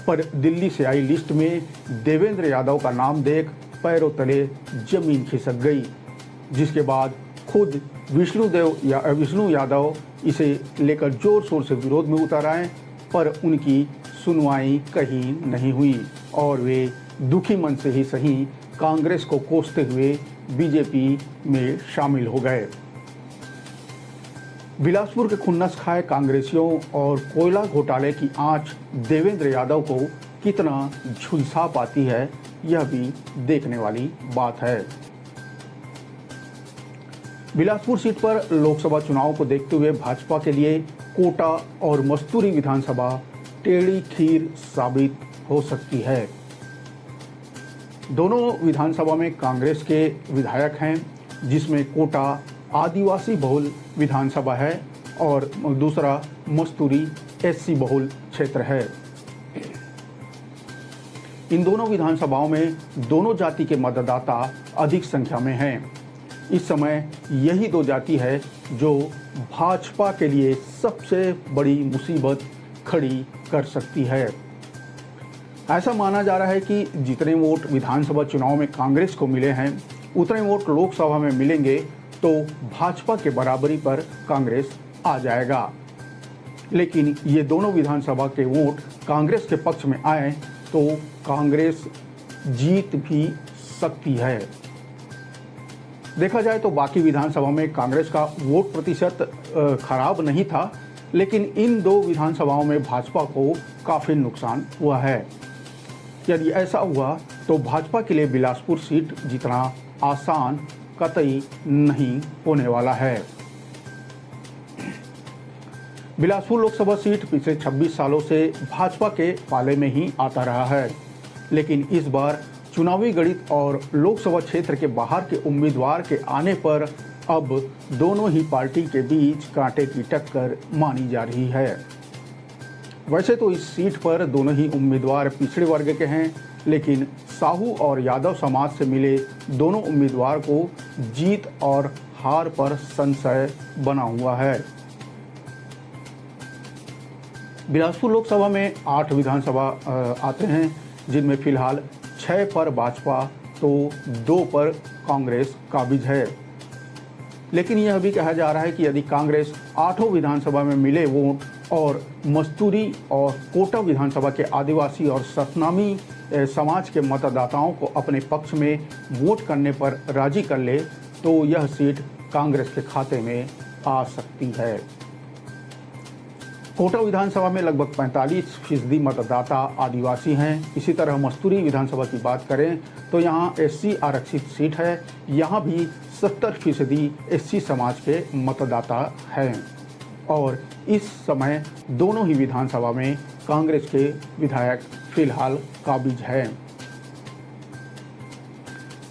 पर दिल्ली से आई लिस्ट में देवेंद्र यादव का नाम देख पैरों तले जमीन खिसक गई, जिसके बाद खुद विष्णु यादव इसे लेकर जोर शोर से विरोध में उतर आए, पर उनकी सुनवाई कहीं नहीं हुई और वे दुखी मन से ही सही कांग्रेस को कोसते हुए बीजेपी में शामिल हो गए। बिलासपुर के खुन्नस खाए कांग्रेसियों और कोयला घोटाले की आंच देवेंद्र यादव को कितना झुलसा पाती है, यह भी देखने वाली बात है। बिलासपुर सीट पर लोकसभा चुनाव को देखते हुए भाजपा के लिए कोटा और मस्तूरी विधानसभा टेढ़ी खीर साबित हो सकती है। दोनों विधानसभा में कांग्रेस के विधायक हैं, जिसमें कोटा आदिवासी बहुल विधानसभा है और दूसरा मस्तूरी एससी बहुल क्षेत्र है। इन दोनों विधानसभाओं में दोनों जाति के मतदाता अधिक संख्या में हैं। इस समय यही दो जाति है जो भाजपा के लिए सबसे बड़ी मुसीबत खड़ी कर सकती है। ऐसा माना जा रहा है कि जितने वोट विधानसभा चुनाव में कांग्रेस को मिले हैं, उतने वोट लोकसभा में मिलेंगे तो भाजपा के बराबरी पर कांग्रेस आ जाएगा। लेकिन ये दोनों विधानसभा के वोट कांग्रेस के पक्ष में आए तो कांग्रेस जीत भी सकती है। देखा जाए तो बाकी विधानसभा में कांग्रेस का वोट प्रतिशत खराब नहीं था, लेकिन इन दो विधानसभाओं में भाजपा को काफी नुकसान हुआ है। यदि ऐसा हुआ तो भाजपा के लिए बिलासपुर सीट जितना आसान कतई नहीं होने वाला है। बिलासपुर लोकसभा सीट पिछले 26 सालों से भाजपा के पाले में ही आता रहा है, लेकिन इस बार चुनावी गणित और लोकसभा क्षेत्र के बाहर के उम्मीदवार के आने पर अब दोनों ही पार्टी के बीच कांटे की टक्कर मानी जा रही है। वैसे तो इस सीट पर दोनों ही उम्मीदवार पिछड़े वर्ग के हैं, लेकिन साहू और यादव समाज से मिले दोनों उम्मीदवार को जीत और हार पर संशय बना हुआ है। बिलासपुर लोकसभा में 8 विधानसभा आते हैं, जिनमें फिलहाल 6 पर भाजपा तो 2 पर कांग्रेस काबिज है। लेकिन यह भी कहा जा रहा है कि यदि कांग्रेस 8 विधानसभा में मिले वोट और मस्तूरी और कोटा विधानसभा के आदिवासी और सतनामी समाज के मतदाताओं को अपने पक्ष में वोट करने पर राजी कर ले, तो यह सीट कांग्रेस के खाते में आ सकती है। कोटा विधानसभा में लगभग 45% मतदाता आदिवासी हैं। इसी तरह मस्तूरी विधानसभा की बात करें तो यहाँ SC आरक्षित सीट है। यहाँ भी 70% SC समाज के मतदाता हैं और इस समय दोनों ही विधानसभा में कांग्रेस के विधायक फिलहाल काबिज हैं।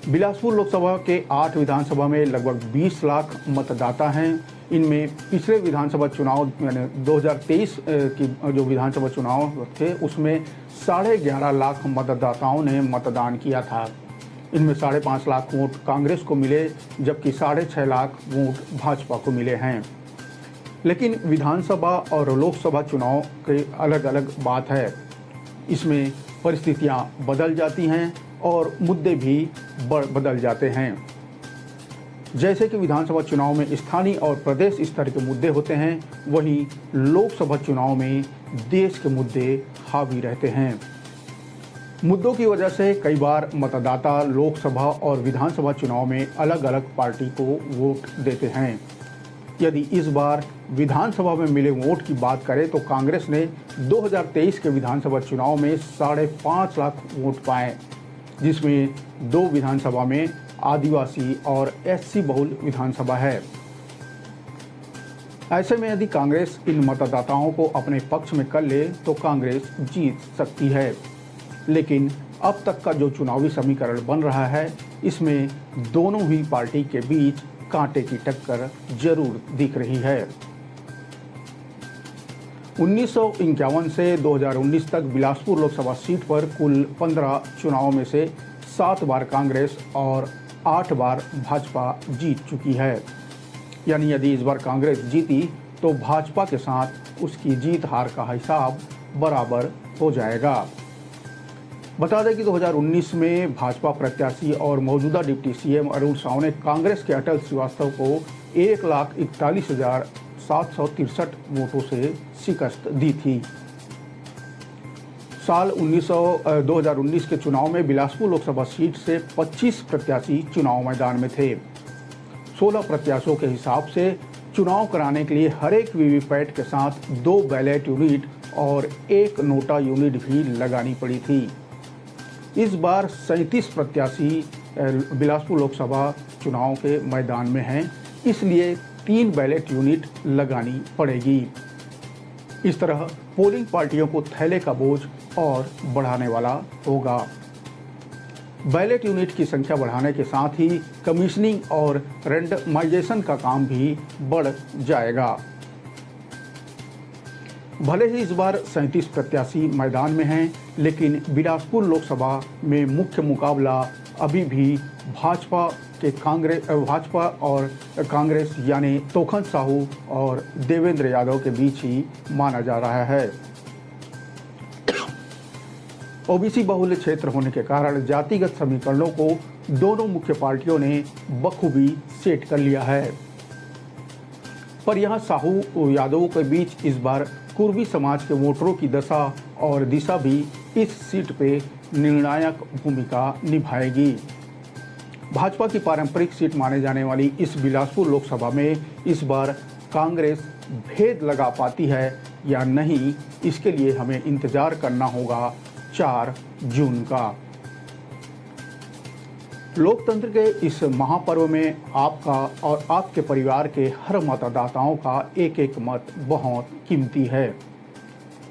बिलासपुर लोकसभा के 8 विधानसभा में लगभग 20 लाख मतदाता हैं। इनमें पिछले विधानसभा चुनाव यानी 2023 की जो विधानसभा चुनाव थे उसमें 11.5 लाख मतदाताओं ने मतदान किया था। इनमें 5.5 लाख वोट कांग्रेस को मिले, जबकि 6.5 लाख वोट भाजपा को मिले हैं। लेकिन विधानसभा और लोकसभा चुनाव की अलग अलग बात है। इसमें परिस्थितियां बदल जाती हैं और मुद्दे भी बदल जाते हैं। जैसे कि विधानसभा चुनाव में स्थानीय और प्रदेश स्तर के मुद्दे होते हैं, वहीं लोकसभा चुनाव में देश के मुद्दे हावी रहते हैं। मुद्दों की वजह से कई बार मतदाता लोकसभा और विधानसभा चुनाव में अलग अलग पार्टी को वोट देते हैं। यदि इस बार विधानसभा में मिले वोट की बात करें तो कांग्रेस ने 2023 के विधानसभा चुनाव में 5.5 लाख वोट पाए, जिसमें 2 विधानसभा में आदिवासी और SC बहुल विधानसभा है। ऐसे में यदि कांग्रेस इन मतदाताओं को अपने पक्ष में कर ले तो कांग्रेस जीत सकती है। लेकिन अब तक का जो चुनावी समीकरण बन रहा है, इसमें दोनों ही पार्टी के बीच कांटे की टक्कर जरूर दिख रही है। 1951 से 2019 तक बिलासपुर लोकसभा सीट पर कुल 15 चुनावों में से 7 बार कांग्रेस और 8 बार भाजपा जीत चुकी है। यानी यदि इस बार कांग्रेस जीती तो भाजपा के साथ उसकी जीत हार का हिसाब बराबर हो जाएगा। बता दें कि 2019 में भाजपा प्रत्याशी और मौजूदा डिप्टी CM अरुण साव ने कांग्रेस के अटल श्रीवास्तव को 1,41,763 वोटों से शिकस्त दी थी। साल 2019 के चुनाव में बिलासपुर लोकसभा सीट से 25 प्रत्याशी चुनाव मैदान में थे। 16 प्रत्याशियों के हिसाब से चुनाव कराने के लिए हर एक वीवीपैट के साथ 2 बैलेट यूनिट और 1 नोटा यूनिट भी लगानी पड़ी थी। इस बार 37 प्रत्याशी बिलासपुर लोकसभा चुनाव के मैदान में हैं, इसलिए 3 बैलेट यूनिट लगानी पड़ेगी। इस तरह पोलिंग पार्टियों को थैले का बोझ और बढ़ाने वाला होगा। बैलेट यूनिट की संख्या बढ़ाने के साथ ही कमीशनिंग और रेंडमाइजेशन का काम भी बढ़ जाएगा। भले ही इस बार 37 प्रत्याशी मैदान में हैं, लेकिन बिलासपुर लोकसभा में मुख्य मुकाबला अभी भी भाजपा और कांग्रेस यानी तोखन साहू और देवेंद्र यादव के बीच ही माना जा रहा है। ओबीसी बहुल क्षेत्र होने के कारण जातिगत समीकरणों को दोनों मुख्य पार्टियों ने बखूबी सेट कर लिया है। पर यहाँ साहू यादवों के बीच इस बार कुर्मी समाज के वोटरों की दशा और दिशा भी इस सीट पे निर्णायक भूमिका निभाएगी। भाजपा की पारंपरिक सीट माने जाने वाली इस बिलासपुर लोकसभा में इस बार कांग्रेस भेद लगा पाती है या नहीं, इसके लिए हमें इंतजार करना होगा 4 जून का। लोकतंत्र के इस महापर्व में आपका और आपके परिवार के हर मतदाताओं का एक एक मत बहुत कीमती है।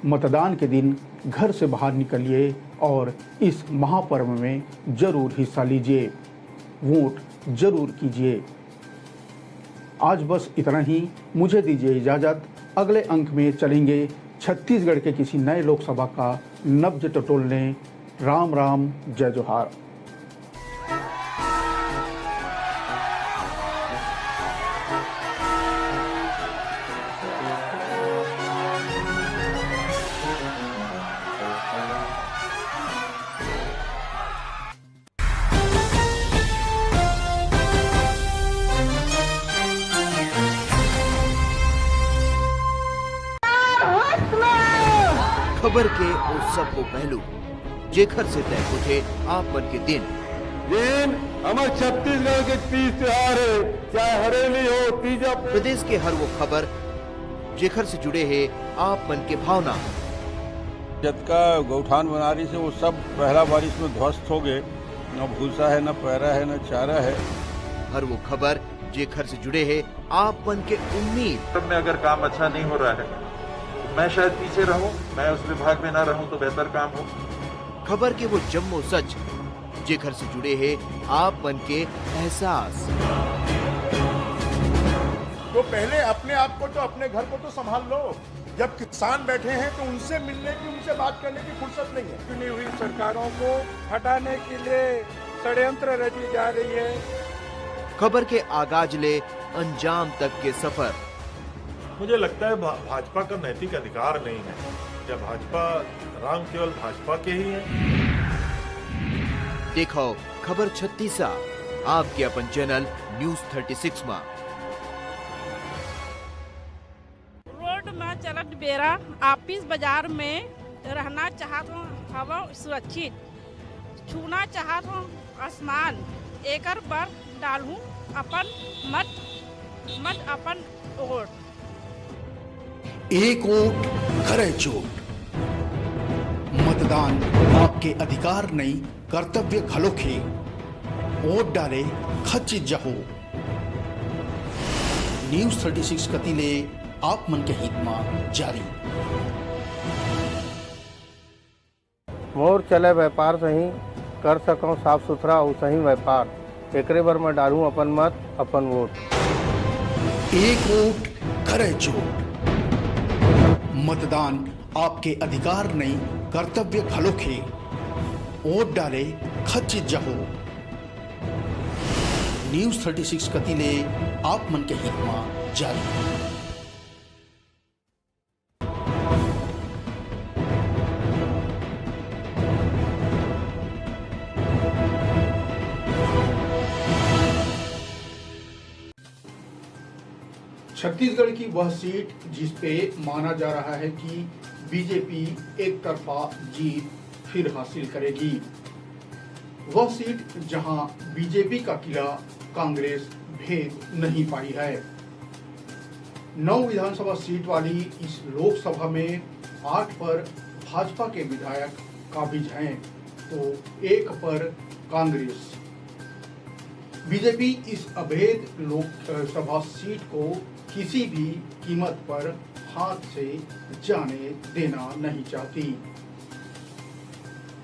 मतदान के दिन घर से बाहर निकलिए और इस महापर्व में जरूर हिस्सा लीजिए, वोट जरूर कीजिए। आज बस इतना ही, मुझे दीजिए इजाज़त। अगले अंक में चलेंगे छत्तीसगढ़ के किसी नए लोकसभा का नब्ज टटोलने। राम राम, जय जोहार। खबर के उस सब को पहलू जेखर से तय उठे आप मन के दिन हमारे छत्तीसगढ़ के तीज त्योहार है, चाहे हरेली हो तीजा। प्रदेश के हर वो खबर जेखर से जुड़े है आप मन के भावना। जतका गौठान बनारी से वो सब पहला बारिश में ध्वस्त हो गए, न भूसा है, न पैरा है, न चारा है। हर वो खबर जेखर से जुड़े है आप मन के उम्मीद। में अगर काम अच्छा नहीं हो रहा है, मैं शायद पीछे रहूं, मैं उस विभाग में ना रहूं तो बेहतर काम हो। खबर के वो जम्मो सच जेखर से जुड़े हैं आप मन के एहसास। तो पहले अपने आप को तो अपने घर को तो संभाल लो। जब किसान बैठे हैं तो उनसे मिलने की, उनसे बात करने की फुर्सत नहीं है। चुनी हुई सरकारों को हटाने के लिए षड्यंत्र रची जा रही है। खबर के आगाज ले अंजाम तक के सफर। मुझे लगता है भाजपा का नैतिक अधिकार नहीं है। क्या भाजपा राम केवल भाजपा के ही है? देखो खबर 36 आपके अपन चैनल न्यूज 36 में। रोड में चलत बेरा ऑफिस बाजार में रहना चाहत हूँ, हवा सुरक्षित छूना चाहत हूँ आसमान, एकर पर डालूं अपन मत अपन वोट। एक वोट करे चोट। मतदान आपके अधिकार नहीं, कर्तव्य घलोखे। वोट डाले खचित जहो। न्यूज 36 कतिले आप मन के हित में जारी। मोर चले व्यापार सही कर सकूं साफ सुथरा और सही व्यापार, एकरे बर मैं डालूं अपन मत अपन वोट। एक वोट करे चोट। मतदान आपके अधिकार नहीं, कर्तव्य घलोखे। वोट डाले खचित जहो। न्यूज 36 कतिले आप मन के हित में जारी। छत्तीसगढ़ की वह सीट जिस पे माना जा रहा है कि बीजेपी एक तरफा जीत फिर हासिल करेगी, वह सीट जहां बीजेपी का किला कांग्रेस भेद नहीं पाई है। 9 विधानसभा सीट वाली इस लोकसभा में 8 पर भाजपा के विधायक काबिज हैं तो 1 पर कांग्रेस। बीजेपी इस अवैध लोकसभा सीट को किसी भी कीमत पर हाथ से जाने देना नहीं चाहती,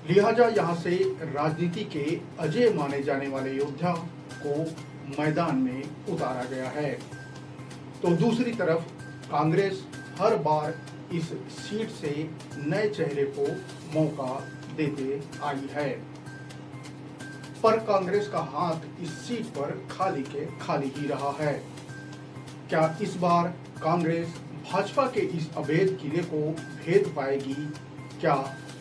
लिहाजा यहां से राजनीति के अजय माने जाने वाले योद्धा को मैदान में उतारा गया है। तो दूसरी तरफ कांग्रेस हर बार इस सीट से नए चेहरे को मौका देते आई है, पर कांग्रेस का हाथ इस सीट पर खाली के खाली ही रहा है। क्या इस बार कांग्रेस भाजपा के इस अवैध किले को भेद पाएगी? क्या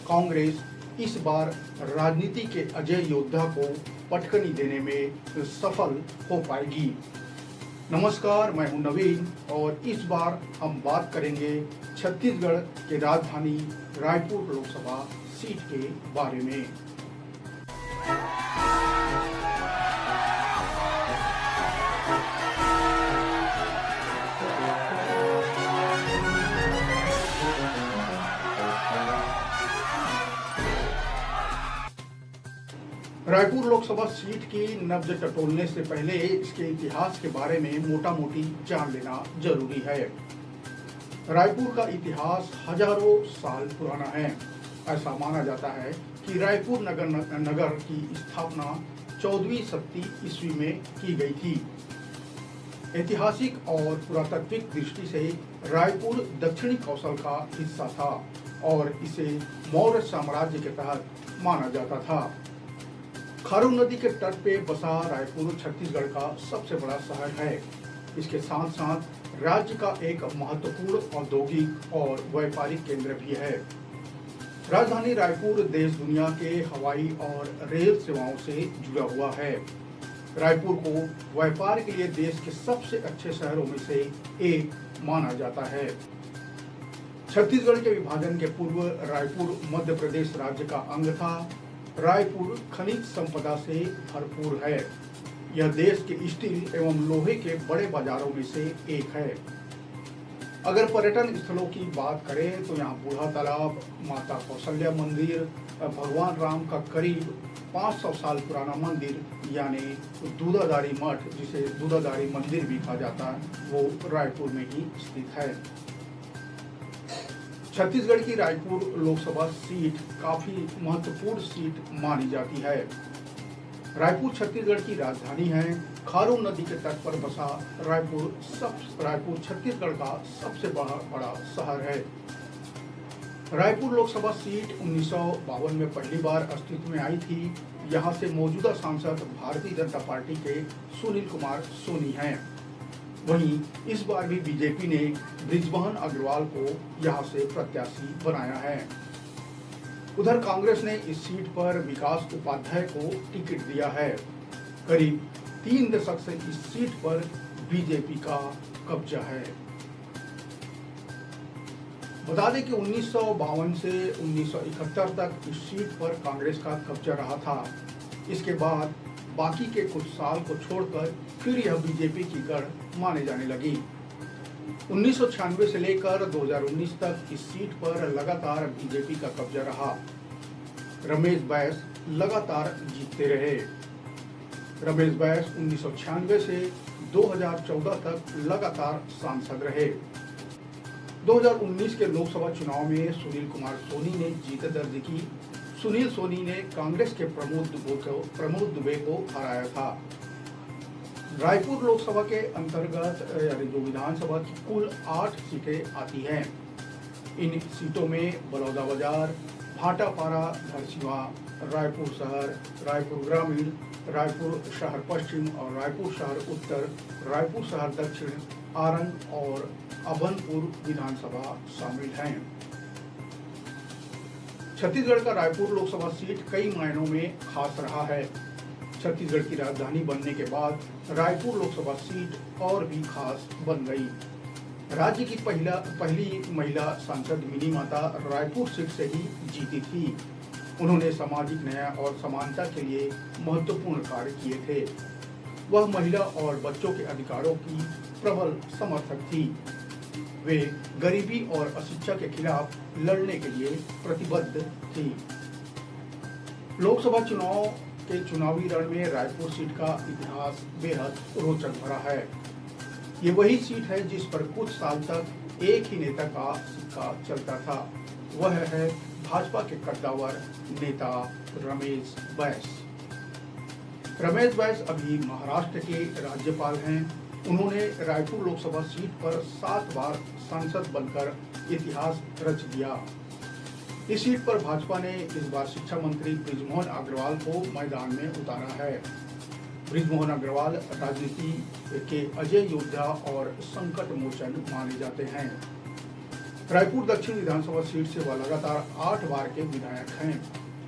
कांग्रेस इस बार राजनीति के अजय योद्धा को पटकनी देने में सफल हो पाएगी? नमस्कार, मैं हूं नवीन और इस बार हम बात करेंगे छत्तीसगढ़ के राजधानी रायपुर लोकसभा सीट के बारे में। रायपुर लोकसभा सीट की नब्ज टटोलने से पहले इसके इतिहास के बारे में मोटा मोटी जान लेना जरूरी है। रायपुर का इतिहास हजारों साल पुराना है। ऐसा माना जाता है कि रायपुर नगर की स्थापना 14वीं शताब्दी ईस्वी में की गई थी। ऐतिहासिक और पुरातात्विक दृष्टि से रायपुर दक्षिणी कौशल का हिस्सा था और इसे मौर्य साम्राज्य के तहत माना जाता था। खारू नदी के तट पे बसा रायपुर छत्तीसगढ़ का सबसे बड़ा शहर है। इसके साथ साथ राज्य का एक महत्वपूर्ण औद्योगिक और व्यापारिक केंद्र भी है। राजधानी रायपुर देश दुनिया के हवाई और रेल सेवाओं से जुड़ा हुआ है। रायपुर को व्यापार के लिए देश के सबसे अच्छे शहरों में से एक माना जाता है। छत्तीसगढ़ के विभाजन के पूर्व रायपुर मध्य प्रदेश राज्य का अंग था। रायपुर खनिज संपदा से भरपूर है। यह देश के स्टील एवं लोहे के बड़े बाजारों में से एक है। अगर पर्यटन स्थलों की बात करें तो यहाँ बूढ़ा तालाब, माता कौशल्या मंदिर, भगवान राम का करीब 500 साल पुराना मंदिर यानी दूधाधारी मठ, जिसे दूधाधारी मंदिर भी कहा जाता है, वो रायपुर में ही स्थित है। छत्तीसगढ़ की रायपुर लोकसभा सीट काफी महत्वपूर्ण सीट मानी जाती है। रायपुर छत्तीसगढ़ की राजधानी है। खारू नदी के तट पर बसा रायपुर छत्तीसगढ़ का सबसे बड़ा शहर है। रायपुर लोकसभा सीट 1952 में पहली बार अस्तित्व में आई थी। यहाँ से मौजूदा सांसद भारतीय जनता पार्टी के सुनील कुमार सोनी हैं। वहीं इस बार भी बीजेपी ने बृजमोहन अग्रवाल को यहाँ से प्रत्याशी बनाया है। उधर कांग्रेस ने इस सीट पर विकास उपाध्याय को टिकट दिया है। करीब 3 दशक से इस सीट पर बीजेपी का कब्जा है। बता दें कि 1952 से 1971 तक इस सीट पर कांग्रेस का कब्जा रहा था। इसके बाद बाकी के कुछ साल को छोड़कर फिर यह बीजेपी की गढ़ माने जाने लगी। 1996 से लेकर 2019 तक इस सीट पर लगातार बीजेपी का कब्जा रहा। रमेश बैस लगातार जीतते रहे। रमेश बैस 1996 से 2014 तक लगातार सांसद रहे। 2019 के लोकसभा चुनाव में सुनील कुमार सोनी ने जीत दर्ज की। सुनील सोनी ने कांग्रेस के प्रमोद दुबे को हराया था। रायपुर लोकसभा के अंतर्गत यानी जो विधानसभा की कुल 8 सीटें आती हैं। इन सीटों में बलौदाबाजार, भाटापारा, धरसींवा, रायपुर शहर, रायपुर ग्रामीण, रायपुर शहर पश्चिम और रायपुर शहर उत्तर, रायपुर शहर दक्षिण, आरंग और अभनपुर विधानसभा शामिल हैं। छत्तीसगढ़ का रायपुर लोकसभा सीट कई मायनों में खास रहा है। छत्तीसगढ़ की राजधानी बनने के बाद रायपुर लोकसभा सीट और भी खास बन गई। राज्य की पहली महिला सांसद मिनी माता रायपुर सीट से ही जीती थी। उन्होंने सामाजिक न्याय और समानता के लिए महत्वपूर्ण कार्य किए थे। वह महिला और बच्चों के अधिकारों की प्रबल समर्थक थी। वे गरीबी और अशिक्षा के खिलाफ लड़ने के लिए प्रतिबद्ध थी। लोकसभा चुनाव के चुनावी रण में रायपुर सीट का इतिहास बेहद रोचक भरा है। ये वही सीट है जिस पर कुछ साल तक एक ही नेता का सिक्का चलता था। वह है भाजपा के कद्दावर नेता रमेश बैस। रमेश बैस अभी महाराष्ट्र के राज्यपाल हैं। उन्होंने रायपुर लोकसभा सीट पर 7 बार सांसद बनकर इतिहास रच दिया। इस सीट पर भाजपा ने इस बार शिक्षा मंत्री बृजमोहन अग्रवाल को मैदान में उतारा है। बृजमोहन अग्रवाल राजनीति के अजय योद्धा और संकट मोचन माने जाते हैं। रायपुर दक्षिण विधानसभा सीट से वह लगातार 8 बार के विधायक हैं।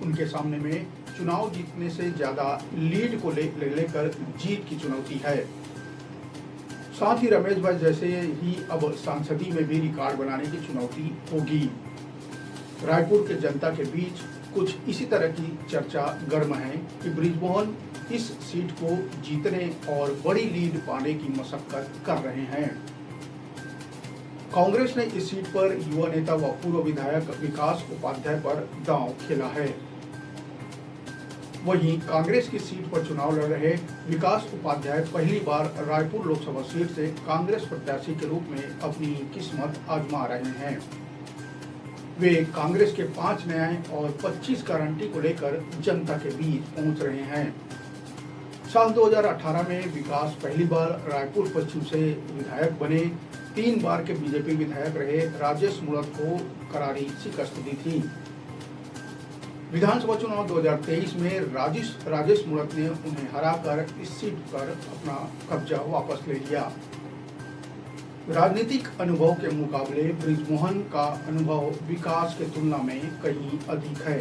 उनके सामने में चुनाव जीतने से ज्यादा लीड को लेकर जीत की चुनौती है। साथ ही रमेश बैस जैसे ही अब सांसदी में भी रिकॉर्ड बनाने की चुनौती होगी। रायपुर के जनता के बीच कुछ इसी तरह की चर्चा गर्म है कि बृजमोहन इस सीट को जीतने और बड़ी लीड पाने की मशक्कत कर रहे हैं। कांग्रेस ने इस सीट पर युवा नेता व पूर्व विधायक विकास उपाध्याय पर दांव खेला है। वहीं कांग्रेस की सीट पर चुनाव लड़ रहे विकास उपाध्याय पहली बार रायपुर लोकसभा सीट से कांग्रेस प्रत्याशी के रूप में अपनी किस्मत आजमा रहे हैं। वे कांग्रेस के 5 न्याय और 25 गारंटी को लेकर जनता के बीच पहुंच रहे हैं। साल 2018 में विकास पहली बार रायपुर पश्चिम से विधायक बने। 3 बार के बीजेपी विधायक रहे राजेश मूणत को करारी शिकस्त दी थी। विधानसभा चुनाव 2023 में राजेश मूणत ने उन्हें हराकर इस सीट पर अपना कब्जा वापस ले लिया। राजनीतिक अनुभव के मुकाबले बृजमोहन का अनुभव विकास के तुलना में कहीं अधिक है,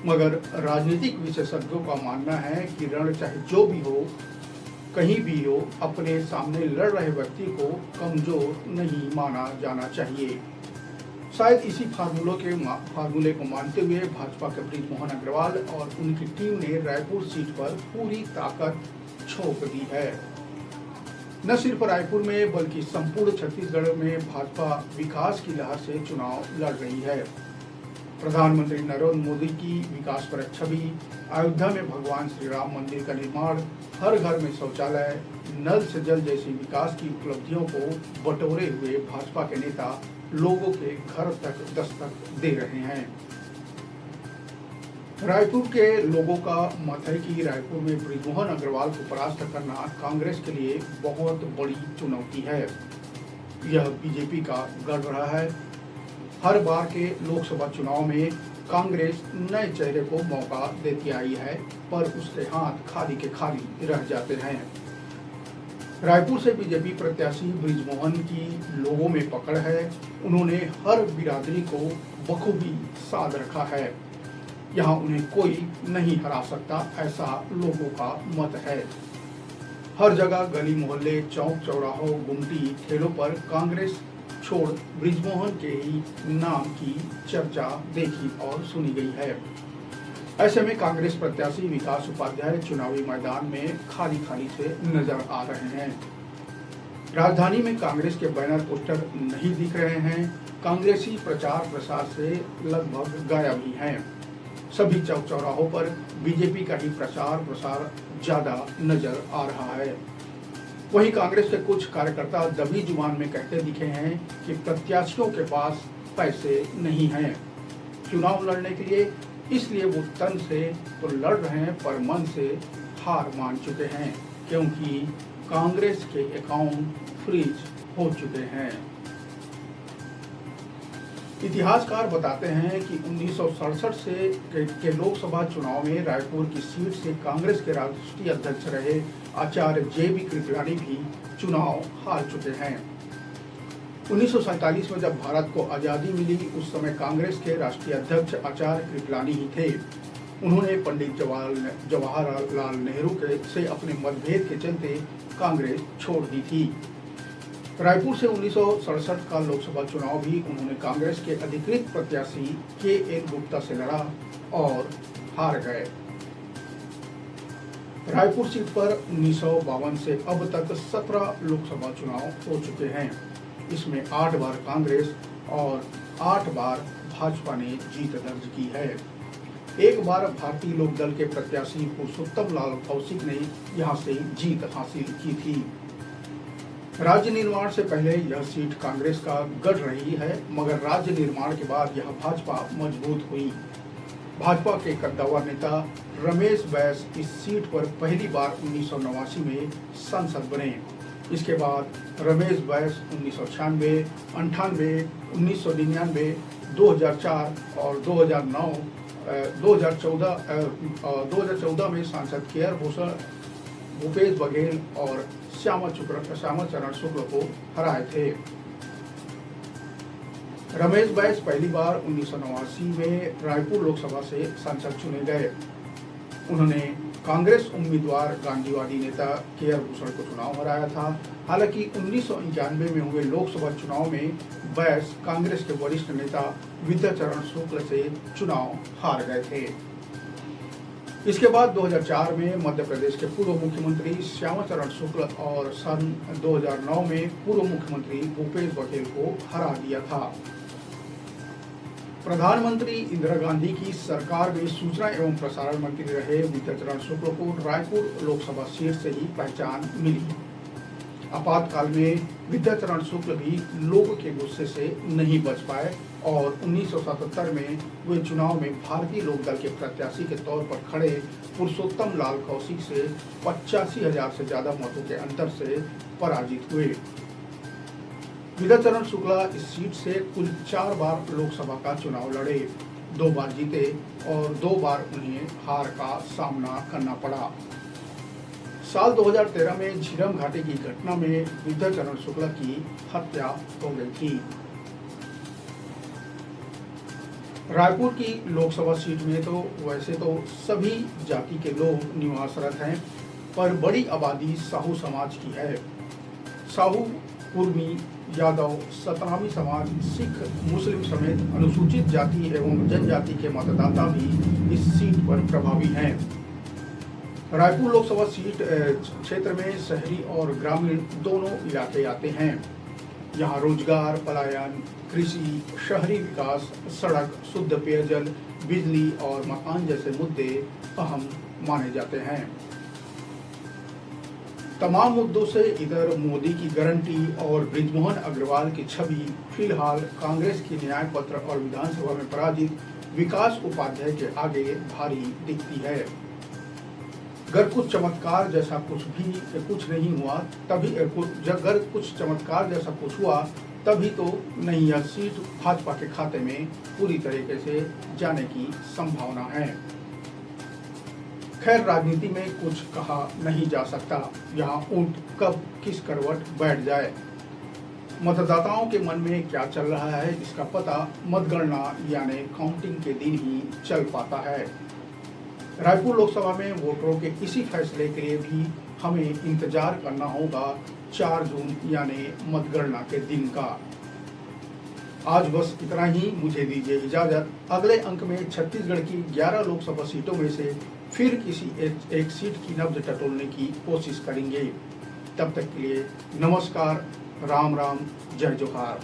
मगर राजनीतिक विशेषज्ञों का मानना है कि रण चाहे जो भी हो, कहीं भी हो, अपने सामने लड़ रहे व्यक्ति को कमजोर नहीं माना जाना चाहिए। शायद इसी फार्मूले को मानते हुए भाजपा के बृजमोहन अग्रवाल और उनकी टीम ने रायपुर सीट पर पूरी ताकत झोंक दी है। न सिर्फ रायपुर में बल्कि संपूर्ण छत्तीसगढ़ में भाजपा विकास की लहर से चुनाव लड़ रही है। प्रधानमंत्री नरेंद्र मोदी की विकास पर छवि, अयोध्या में भगवान श्री राम मंदिर का निर्माण, हर घर में शौचालय, नल से जल जैसी विकास की उपलब्धियों को बटोरे हुए भाजपा के नेता लोगों के घर तक दस्तक दे रहे हैं। रायपुर के लोगों का मत है कि रायपुर में बृजमोहन अग्रवाल को परास्त करना कांग्रेस के लिए बहुत बड़ी चुनौती है। यह बीजेपी का गढ़ रहा है। हर बार के लोकसभा चुनाव में कांग्रेस नए चेहरे को मौका देती आई है, पर उसके हाथ खाली के खाली रह जाते हैं। रायपुर से बीजेपी प्रत्याशी बृजमोहन की लोगों में पकड़ है। उन्होंने हर बिरादरी को बखूबी साध रखा है। यहाँ उन्हें कोई नहीं हरा सकता, ऐसा लोगों का मत है। हर जगह गली मोहल्ले, चौक चौराहों, गुमटी, ठेलों पर कांग्रेस छोड़ बृजमोहन के ही नाम की चर्चा देखी और सुनी गई है। ऐसे में कांग्रेस प्रत्याशी विकास उपाध्याय चुनावी मैदान में खाली खाली से नजर आ रहे हैं। राजधानी में कांग्रेस के बैनर पोस्टर नहीं दिख रहे हैं। कांग्रेसी प्रचार प्रसार से लगभग गायब ही हैं। सभी चौक चौराहों पर बीजेपी का ही प्रचार प्रसार ज्यादा नजर आ रहा है। वहीं कांग्रेस के कुछ कार्यकर्ता दबी जुबान में कहते दिखे हैं कि प्रत्याशियों के पास पैसे नहीं हैं चुनाव लड़ने के लिए, इसलिए वो तन से तो लड़ रहे हैं पर मन से हार मान चुके हैं, क्योंकि कांग्रेस के अकाउंट फ्रीज हो चुके हैं। इतिहासकार बताते हैं कि 1967 से के लोकसभा चुनाव में रायपुर की सीट से कांग्रेस के राष्ट्रीय अध्यक्ष रहे आचार्य जे.बी. कृपलानी भी चुनाव हार चुके हैं। 1947 में जब भारत को आज़ादी मिली, उस समय कांग्रेस के राष्ट्रीय अध्यक्ष आचार्य कृपलानी ही थे। उन्होंने पंडित जवाहरलाल नेहरू से अपने मतभेद के चलते कांग्रेस छोड़ दी थी। रायपुर से 1967 का लोकसभा चुनाव भी उन्होंने कांग्रेस के अधिकृत प्रत्याशी के.एन. गुप्ता से लड़ा और हार गए। रायपुर सीट पर 1952 से अब तक 17 लोकसभा चुनाव हो चुके हैं। इसमें 8 बार कांग्रेस और 8 बार भाजपा ने जीत दर्ज की है। एक बार भारतीय लोक दल के प्रत्याशी पुरुषोत्तम लाल कौशिक ने यहां से जीत हासिल की थी। राज्य निर्माण से पहले यह सीट कांग्रेस का गढ़ रही है, मगर राज्य निर्माण के बाद यह भाजपा मजबूत हुई। भाजपा के कद्दावर नेता रमेश बैस इस सीट पर पहली बार 1989 में सांसद बने। इसके बाद रमेश बैस 1996, 98, 1999, 2004 और 2014 में सांसद केआर भूषण, भूपेश बघेल और श्यामा चरण शुक्ल को हराए थे। रमेश बैस पहली बार 1989 में रायपुर लोकसभा से सांसद चुने गए। उन्होंने कांग्रेस उम्मीदवार गांधीवादी नेता केआर भूषण को चुनाव हराया था। हालांकि 1991 में हुए लोकसभा चुनाव में बैस कांग्रेस के वरिष्ठ नेता विद्याचरण शुक्ल से चुनाव हार गए थे। इसके बाद 2004 में मध्य प्रदेश के पूर्व मुख्यमंत्री श्यामा चरण शुक्ल और सन 2009 में पूर्व मुख्यमंत्री भूपेश बघेल को हरा दिया था। प्रधानमंत्री इंदिरा गांधी की सरकार में सूचना एवं प्रसारण मंत्री रहे विद्याचरण शुक्ल को रायपुर लोकसभा सीट से ही पहचान मिली। आपातकाल में विद्याचरण शुक्ल भी लोगों के गुस्से से नहीं बच पाए और 1977 में वे चुनाव में भारतीय लोकदल के प्रत्याशी के तौर पर खड़े पुरुषोत्तम लाल कौशिक से 85,000 से ज्यादा मतों के अंतर से पराजित हुए। विद्याचरण शुक्ला इस सीट से कुल 4 बार लोकसभा का चुनाव लड़े, 2 बार जीते और 2 बार उन्हें हार का सामना करना पड़ा। साल 2013 में झीरम घाटी की घटना में विद्याचरण शुक्ला की हत्या हो गई थी। रायपुर की लोकसभा सीट में तो वैसे तो सभी जाति के लोग निवासरत हैं, पर बड़ी आबादी साहू समाज की है। साहू, कुर्मी, यादव, सतनामी समाज, सिख, मुस्लिम समेत अनुसूचित जाति एवं जनजाति के मतदाता भी इस सीट पर प्रभावी हैं। रायपुर लोकसभा सीट क्षेत्र में शहरी और ग्रामीण दोनों इलाके आते हैं। यहाँ रोजगार, पलायन, कृषि, शहरी विकास, सड़क, शुद्ध पेयजल, बिजली और मकान जैसे मुद्दे अहम माने जाते हैं। तमाम मुद्दों से इधर मोदी की गारंटी और बृजमोहन अग्रवाल की छवि फिलहाल कांग्रेस की न्याय पत्र और विधानसभा में पराजित विकास उपाध्याय के आगे भारी दिखती है। अगर कुछ चमत्कार जैसा कुछ नहीं हुआ तभी अगर कुछ चमत्कार जैसा कुछ हुआ तभी तो नहीं यह सीट भाजपा के खाते में पूरी तरीके से जाने की संभावना है। खैर, राजनीति में कुछ कहा नहीं जा सकता, यहाँ ऊंट कब किस करवट बैठ जाए। मतदाताओं के मन में क्या चल रहा है इसका पता मतगणना यानी काउंटिंग के दिन ही चल पाता है। रायपुर लोकसभा में वोटरों के इसी फैसले के लिए भी हमें इंतजार करना होगा 4 जून यानी मतगणना के दिन का। आज बस इतना ही, मुझे दीजिए इजाजत। अगले अंक में छत्तीसगढ़ की 11 लोकसभा सीटों में से फिर किसी एक सीट की नब्ज टटोलने की कोशिश करेंगे। तब तक के लिए नमस्कार, राम राम, जय जोहार।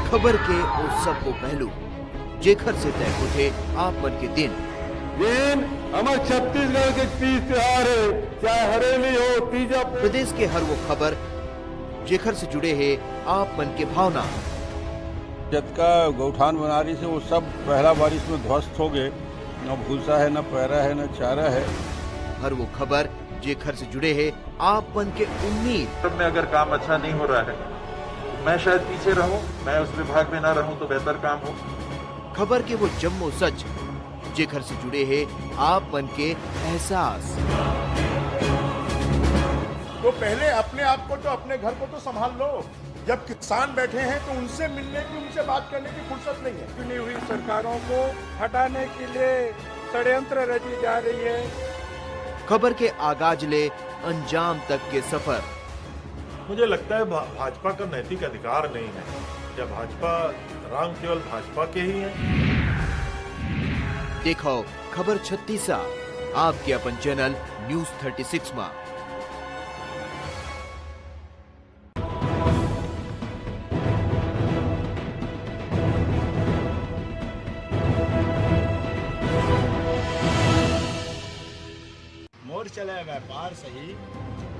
खबर के उस सब को पहलू जेखर से तय उठे आप मन के दिन हमारे छत्तीसगढ़ के तीज त्योहार है, चाहे हरेली हो, तीजा। प्रदेश के हर वो खबर जेखर से जुड़े है आप मन के भावना। जतका गौठान बनारी से वो सब पहला बारिश में ध्वस्त हो गए, न भूसा है, न पैरा है, न चारा है। हर वो खबर जेखर से जुड़े है आप मन के उम्मीद। में अगर काम अच्छा नहीं हो रहा है मैं शायद पीछे रहूं, मैं उस विभाग में ना रहूं तो बेहतर काम हो। खबर के वो जम्मो सच जेखर से जुड़े हैं आप मन के एहसास। तो पहले अपने आप को तो अपने घर को तो संभाल लो। जब किसान बैठे हैं तो उनसे मिलने की, उनसे बात करने की फुर्सत नहीं है। चुनी हुई सरकारों को हटाने के लिए षड्यंत्र रची जा रही है। खबर के आगाज ले अंजाम तक के सफर। मुझे लगता है भाजपा का नैतिक अधिकार नहीं है। क्या भाजपा राम केवल भाजपा के ही हैं? देखो खबर 36 आपके अपन चैनल न्यूज 36 में। मोर चले व्यापार सही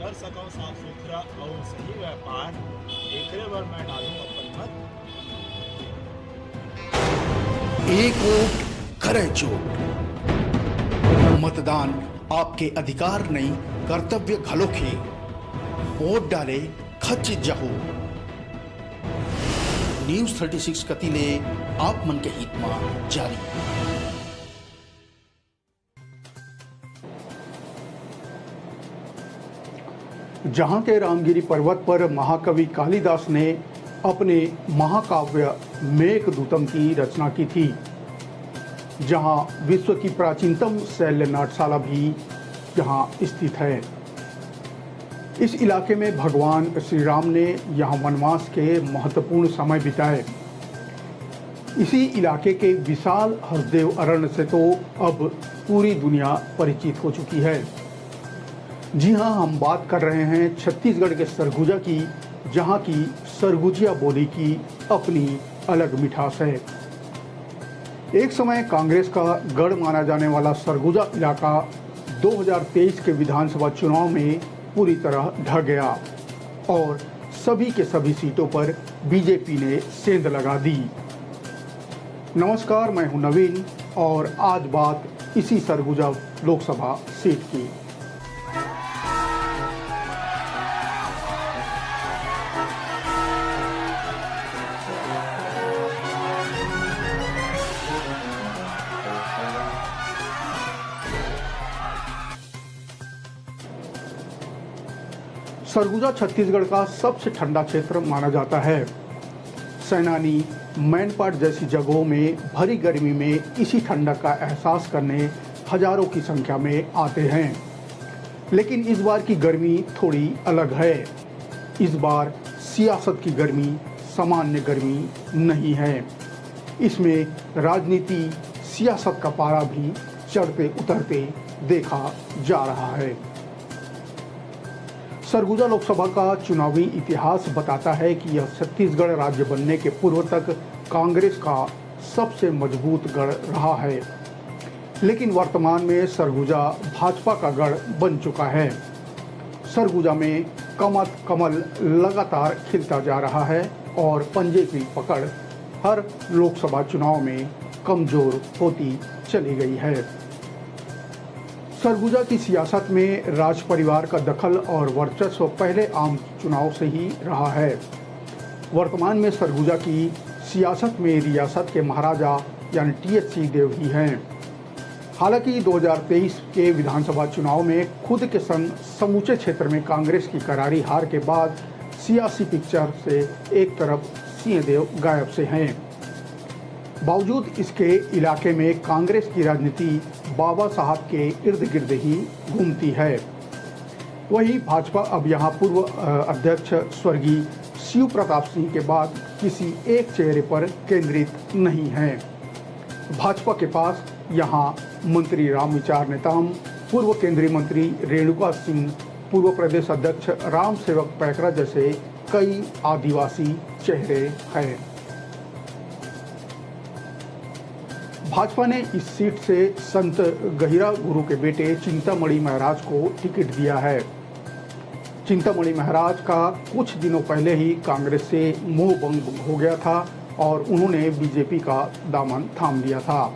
कर सकूं साफ सुथरा और सही व्यापार, एकरे बर मैं डालूं अपन मत। एक वोट करे चोट। मतदान आपके अधिकार नहीं कर्तव्य घलोखे। वोट डाले खच जहो। न्यूज 36 कतिले आप मन के हित में जारी। जहां के रामगिरी पर्वत पर महाकवि कालिदास ने अपने महाकाव्य मेघदूतम की रचना की थी, जहां विश्व की प्राचीनतम शैल्य नाट्यशाला भी यहां स्थित है। इस इलाके में भगवान श्री राम ने यहाँ वनवास के महत्वपूर्ण समय बिताए। इसी इलाके के विशाल हसदेव अरण्य से तो अब पूरी दुनिया परिचित हो चुकी है। जी हाँ, हम बात कर रहे हैं छत्तीसगढ़ के सरगुजा की, जहाँ की सरगुजिया बोली की अपनी अलग मिठास है। एक समय कांग्रेस का गढ़ माना जाने वाला सरगुजा इलाका 2023 के विधानसभा चुनाव में पूरी तरह ढह गया और सभी के सभी सीटों पर बीजेपी ने सेंध लगा दी। नमस्कार, मैं हूं नवीन और आज बात इसी सरगुजा लोकसभा सीट की। सरगुजा छत्तीसगढ़ का सबसे ठंडा क्षेत्र माना जाता है। सैनानी मैनपाट जैसी जगहों में भरी गर्मी में इसी ठंडक का एहसास करने हजारों की संख्या में आते हैं। लेकिन इस बार की गर्मी थोड़ी अलग है। इस बार सियासत की गर्मी सामान्य गर्मी नहीं है। इसमें राजनीति, सियासत का पारा भी चढ़ते उतरते देखा जा रहा है। सरगुजा लोकसभा का चुनावी इतिहास बताता है कि यह छत्तीसगढ़ राज्य बनने के पूर्व तक कांग्रेस का सबसे मजबूत गढ़ रहा है। लेकिन वर्तमान में सरगुजा भाजपा का गढ़ बन चुका है। सरगुजा में कमल लगातार खिलता जा रहा है और पंजे की पकड़ हर लोकसभा चुनाव में कमजोर होती चली गई है। सरगुजा की सियासत में राज परिवार का दखल और वर्चस्व पहले आम चुनाव से ही रहा है। वर्तमान में सरगुजा की सियासत में रियासत के महाराजा यानी TH सिंहदेव ही हैं। हालांकि 2023 के विधानसभा चुनाव में खुद के संग समूचे क्षेत्र में कांग्रेस की करारी हार के बाद सियासी पिक्चर से एक तरफ सिंहदेव गायब से हैं। बावजूद इसके इलाके में कांग्रेस की राजनीति बाबा साहब के इर्द गिर्द ही घूमती है। वहीं भाजपा अब यहां पूर्व अध्यक्ष स्वर्गीय शिव प्रताप सिंह के बाद किसी एक चेहरे पर केंद्रित नहीं है। भाजपा के पास यहां मंत्री रामविचार नेताम, पूर्व केंद्रीय मंत्री रेणुका सिंह, पूर्व प्रदेश अध्यक्ष राम सेवक पैकरा जैसे कई आदिवासी चेहरे हैं। भाजपा ने इस सीट से संत गहिरा गुरु के बेटे चिंतामणि महाराज को टिकट दिया है। चिंतामणि महाराज का कुछ दिनों पहले ही कांग्रेस से मोह भंग हो गया था और उन्होंने बीजेपी का दामन थाम लिया था।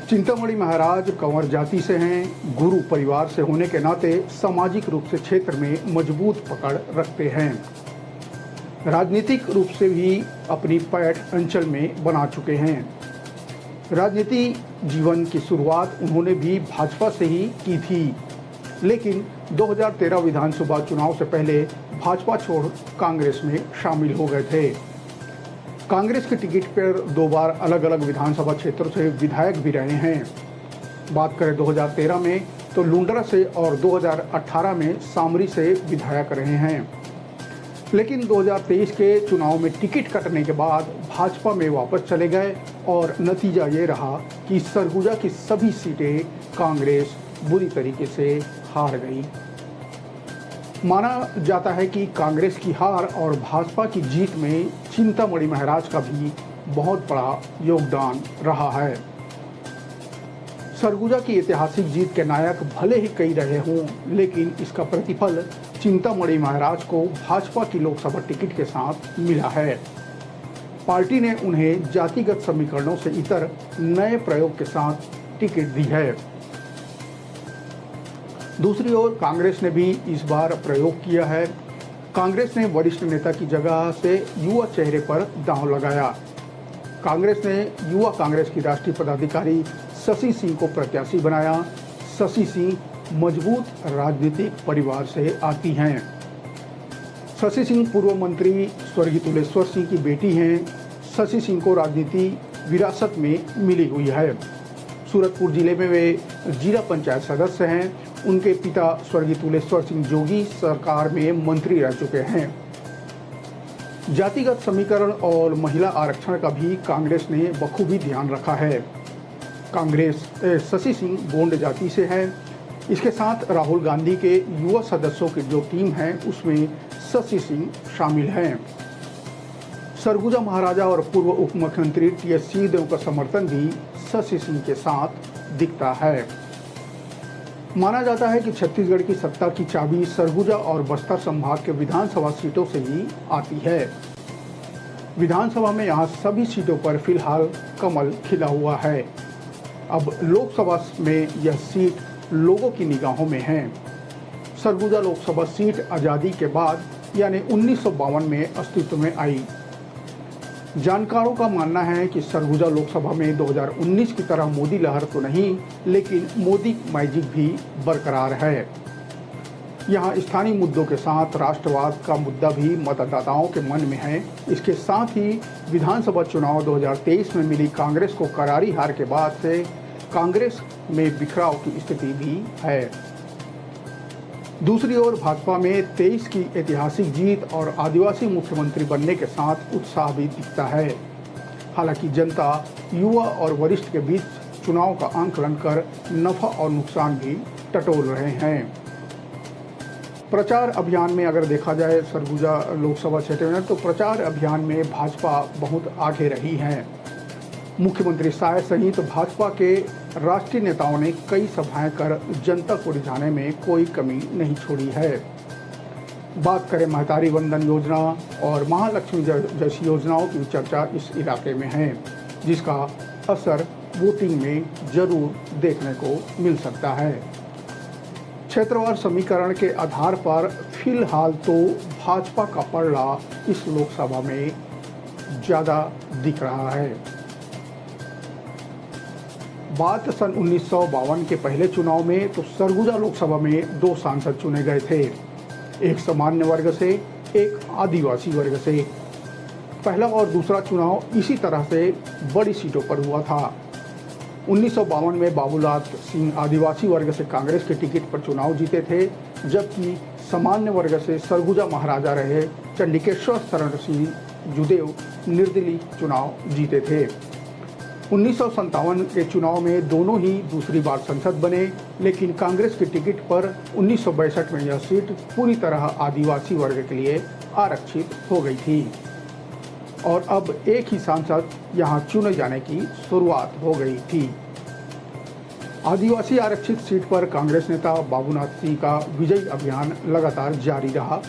चिंतामणि महाराज कंवर जाति से हैं। गुरु परिवार से होने के नाते सामाजिक रूप से क्षेत्र में मजबूत पकड़ रखते हैं। राजनीतिक रूप से भी अपनी पैठ अंचल में बना चुके हैं। राजनीति जीवन की शुरुआत उन्होंने भी भाजपा से ही की थी, लेकिन 2013 विधानसभा चुनाव से पहले भाजपा छोड़ कांग्रेस में शामिल हो गए थे। कांग्रेस के टिकट पर 2 बार अलग अलग विधानसभा क्षेत्रों से विधायक भी रहे हैं। बात करें 2013 में तो लुंडरा से और 2018 में सामरी से विधायक रहे हैं। लेकिन 2023 के चुनाव में टिकट कटने के बाद भाजपा में वापस चले गए और नतीजा ये रहा कि सरगुजा की सभी सीटें कांग्रेस बुरी तरीके से हार गई। माना जाता है कि कांग्रेस की हार और भाजपा की जीत में चिंतामणि महाराज का भी बहुत बड़ा योगदान रहा है। सरगुजा की ऐतिहासिक जीत के नायक भले ही कई रहे हों, लेकिन इसका प्रतिफल चिंतामणि महाराज को भाजपा की लोकसभा टिकट के साथ मिला है। पार्टी ने उन्हें जातिगत समीकरणों से इतर नए प्रयोग के साथ टिकट दी है। दूसरी ओर कांग्रेस ने भी इस बार प्रयोग किया है। कांग्रेस ने वरिष्ठ नेता की जगह से युवा चेहरे पर दांव लगाया। कांग्रेस ने युवा कांग्रेस की राष्ट्रीय पदाधिकारी शशि सिंह को प्रत्याशी बनाया। शशि सिंह मजबूत राजनीतिक परिवार से आती हैं। शशि सिंह पूर्व मंत्री स्वर्गीय तुलेश्वर सिंह की बेटी हैं। शशि सिंह को राजनीति विरासत में मिली हुई है। सूरजपुर जिले में वे जिला पंचायत सदस्य हैं उनके पिता स्वर्गीय तुलेश्वर सिंह जोगी सरकार में मंत्री रह चुके हैं। जातिगत समीकरण और महिला आरक्षण का भी कांग्रेस ने बखूबी ध्यान रखा है। कांग्रेस शशि सिंह गोंड जाति से है। इसके साथ राहुल गांधी के युवा सदस्यों की जो टीम है उसमें शशि सिंह शामिल हैं। सरगुजा महाराजा और पूर्व उप मुख्यमंत्री टी.एस. सिंहदेव का समर्थन भी शशि सिंह के साथ दिखता है। माना जाता है कि छत्तीसगढ़ की सत्ता की चाबी सरगुजा और बस्तर संभाग के विधानसभा सीटों से ही आती है। विधानसभा में यहाँ सभी सीटों पर फिलहाल कमल खिला हुआ है। अब लोकसभा में यह सीट लोगों की निगाहों में है। सरगुजा लोकसभा सीट आज़ादी के बाद यानी 1952 में अस्तित्व में आई। जानकारों का मानना है कि सरगुजा लोकसभा में 2019 की तरह मोदी लहर तो नहीं, लेकिन मोदी मैजिक भी बरकरार है। यहाँ स्थानीय मुद्दों के साथ राष्ट्रवाद का मुद्दा भी मतदाताओं के मन में है। इसके साथ ही विधानसभा चुनाव 2023 में मिली कांग्रेस को करारी हार के बाद से कांग्रेस में बिखराव की स्थिति भी है। दूसरी ओर भाजपा में 23 की ऐतिहासिक जीत और आदिवासी मुख्यमंत्री बनने के साथ उत्साह भी दिखता है। हालांकि जनता युवा और वरिष्ठ के बीच चुनाव का आंकलन कर नफा और नुकसान भी टटोल रहे हैं। प्रचार अभियान में अगर देखा जाए सरगुजा लोकसभा क्षेत्र में, तो प्रचार अभियान में भाजपा बहुत आगे रही है। मुख्यमंत्री शाह सहित भाजपा के राष्ट्रीय नेताओं ने कई सभाएं कर जनता को रिझाने में कोई कमी नहीं छोड़ी है। बात करें महतारी वंदन योजना और महालक्ष्मी जैसी योजनाओं की चर्चा इस इलाके में है, जिसका असर वोटिंग में जरूर देखने को मिल सकता है। क्षेत्रवार समीकरण के आधार पर फिलहाल तो भाजपा का पलड़ा इस लोकसभा में ज़्यादा दिख रहा है। बात सन 1952 के पहले चुनाव में तो सरगुजा लोकसभा में 2 सांसद चुने गए थे, एक सामान्य वर्ग से, एक आदिवासी वर्ग से। पहला और दूसरा चुनाव इसी तरह से बड़ी सीटों पर हुआ था। 1952 में बाबूलाल सिंह आदिवासी वर्ग से कांग्रेस के टिकट पर चुनाव जीते थे, जबकि सामान्य वर्ग से सरगुजा महाराजा रहे चंडिकेश्वर शरण सिंह जुदेव निर्दलीय चुनाव जीते थे। 1957 के चुनाव में दोनों ही दूसरी बार संसद बने, लेकिन कांग्रेस के टिकट पर 1962 में यह सीट पूरी तरह आदिवासी वर्ग के लिए आरक्षित हो गई थी और अब एक ही सांसद यहां चुने जाने की शुरुआत हो गई थी। आदिवासी आरक्षित सीट पर कांग्रेस नेता बाबूनाथ सिंह का विजयी अभियान लगातार जारी रहा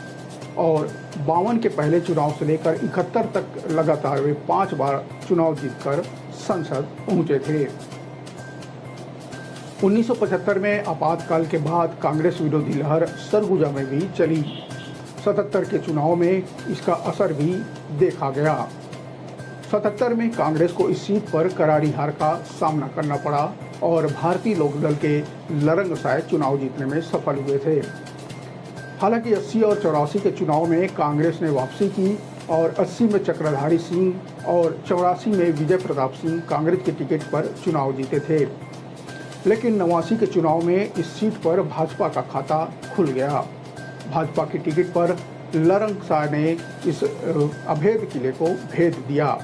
और 52 के पहले चुनाव से लेकर 71 तक लगातार वे 5 बार चुनाव जीतकर संसद पहुंचे थे। 1975 में आपातकाल के बाद कांग्रेस विरोधी लहर सरगुजा में भी चली। 77 के चुनाव में इसका असर भी देखा गया। 77 में कांग्रेस को इस सीट पर करारी हार का सामना करना पड़ा और भारतीय लोकदल के लरंगसाय चुनाव जीतने में सफल हुए थे। हालांकि 80 और 84 के चुनाव में कांग्रेस ने वापसी की और 80 में चक्रधारी सिंह और 84 में विजय प्रताप सिंह कांग्रेस के टिकट पर चुनाव जीते थे। लेकिन 89 के चुनाव में इस सीट पर भाजपा का खाता खुल गया। भाजपा की टिकट पर लरंगसाय ने इस अभेद किले को भेद दिया।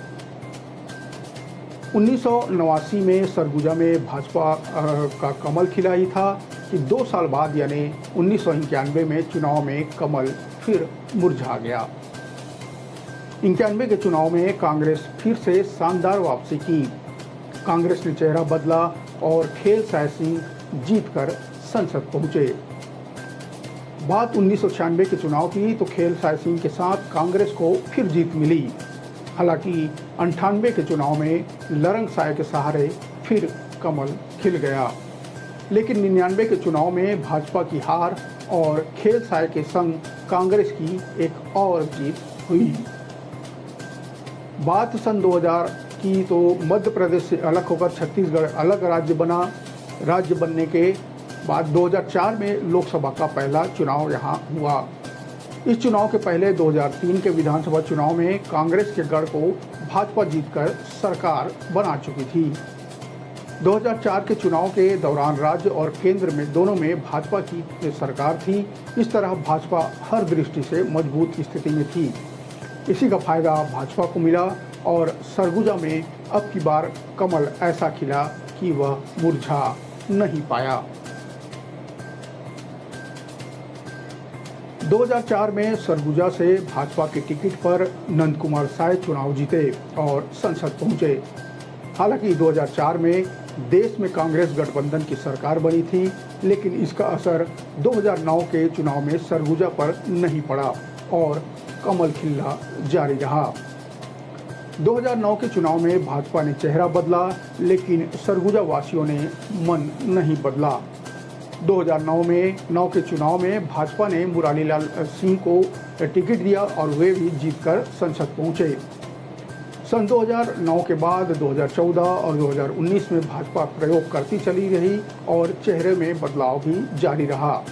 1989 में सरगुजा में भाजपा का कमल खिला ही था कि 2 साल बाद यानी 1991 में चुनाव में कमल फिर मुरझा गया। 91 के चुनाव में कांग्रेस फिर से शानदार वापसी की। कांग्रेस ने चेहरा बदला और खेल साय सिंह जीतकर संसद पहुंचे। बात 1996 के चुनाव की तो खेल साय सिंह के साथ कांग्रेस को फिर जीत मिली। हालांकि 98 के चुनाव में लरंगसाय के सहारे फिर कमल खिल गया, लेकिन 99 के चुनाव में भाजपा की हार और खेल साय के संग कांग्रेस की एक और जीत हुई। बात सन 2000 की तो मध्य प्रदेश से अलग होकर छत्तीसगढ़ अलग राज्य बना। राज्य बनने के बाद 2004 में लोकसभा का पहला चुनाव यहाँ हुआ। इस चुनाव के पहले 2003 के विधानसभा चुनाव में कांग्रेस के गढ़ को भाजपा जीतकर सरकार बना चुकी थी। 2004 के चुनाव के दौरान राज्य और केंद्र में दोनों में भाजपा की सरकार थी। इस तरह भाजपा हर दृष्टि से मजबूत स्थिति में थी। इसी का फायदा भाजपा को मिला और सरगुजा में अब की बार कमल ऐसा खिला कि वह मुरझा नहीं पाया। 2004 में सरगुजा से भाजपा के टिकट पर नंद कुमार साय चुनाव जीते और संसद पहुंचे। हालांकि 2004 में देश में कांग्रेस गठबंधन की सरकार बनी थी, लेकिन इसका असर 2009 के चुनाव में सरगुजा पर नहीं पड़ा और कमल खिलना जारी रहा। 2009 के चुनाव में भाजपा ने चेहरा बदला, लेकिन सरगुजा वासियों ने मन नहीं बदला। 2009 के चुनाव में भाजपा ने मुरारीलाल सिंह को टिकट दिया और वे भी जीतकर संसद पहुंचे। सन 2009 के बाद 2014 और 2019 में भाजपा प्रयोग करती चली रही और चेहरे में बदलाव भी जारी रहा।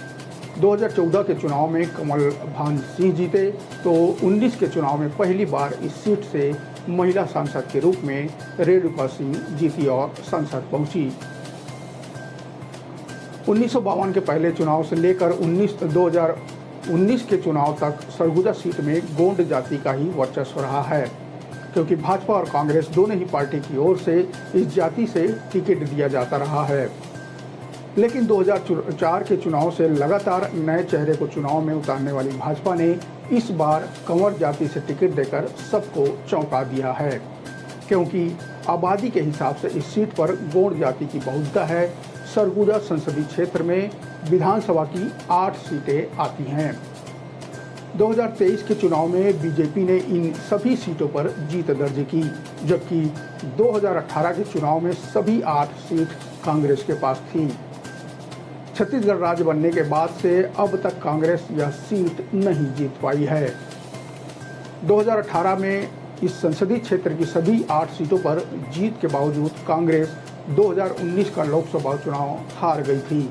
2014 के चुनाव में कमल भान सिंह जीते तो 19 के चुनाव में पहली बार इस सीट से महिला सांसद के रूप में रेणुका सिंह जीती और संसद पहुंची। 1952 के पहले चुनाव से लेकर 2019 के चुनाव तक सरगुजा सीट में गोंड जाति का ही वर्चस्व रहा है, क्योंकि भाजपा और कांग्रेस दोनों ही पार्टी की ओर से इस जाति से टिकट दिया जाता रहा है। लेकिन 2004 के चुनाव से लगातार नए चेहरे को चुनाव में उतारने वाली भाजपा ने इस बार कंवर जाति से टिकट देकर सबको चौंका दिया है, क्योंकि आबादी के हिसाब से इस सीट पर गोंड जाति की बहुमत है। सरगुजा संसदीय क्षेत्र में विधानसभा की 8 सीटें आती हैं। 2023 के चुनाव में बीजेपी ने इन सभी सीटों पर जीत दर्ज की, जबकि 2018 के चुनाव में सभी 8 सीट कांग्रेस के पास थी। छत्तीसगढ़ राज्य बनने के बाद से अब तक कांग्रेस यह सीट नहीं जीत पाई है। 2018 में इस संसदीय क्षेत्र की सभी 8 सीटों पर जीत के बावजूद कांग्रेस 2019 का लोकसभा चुनाव हार गई थी।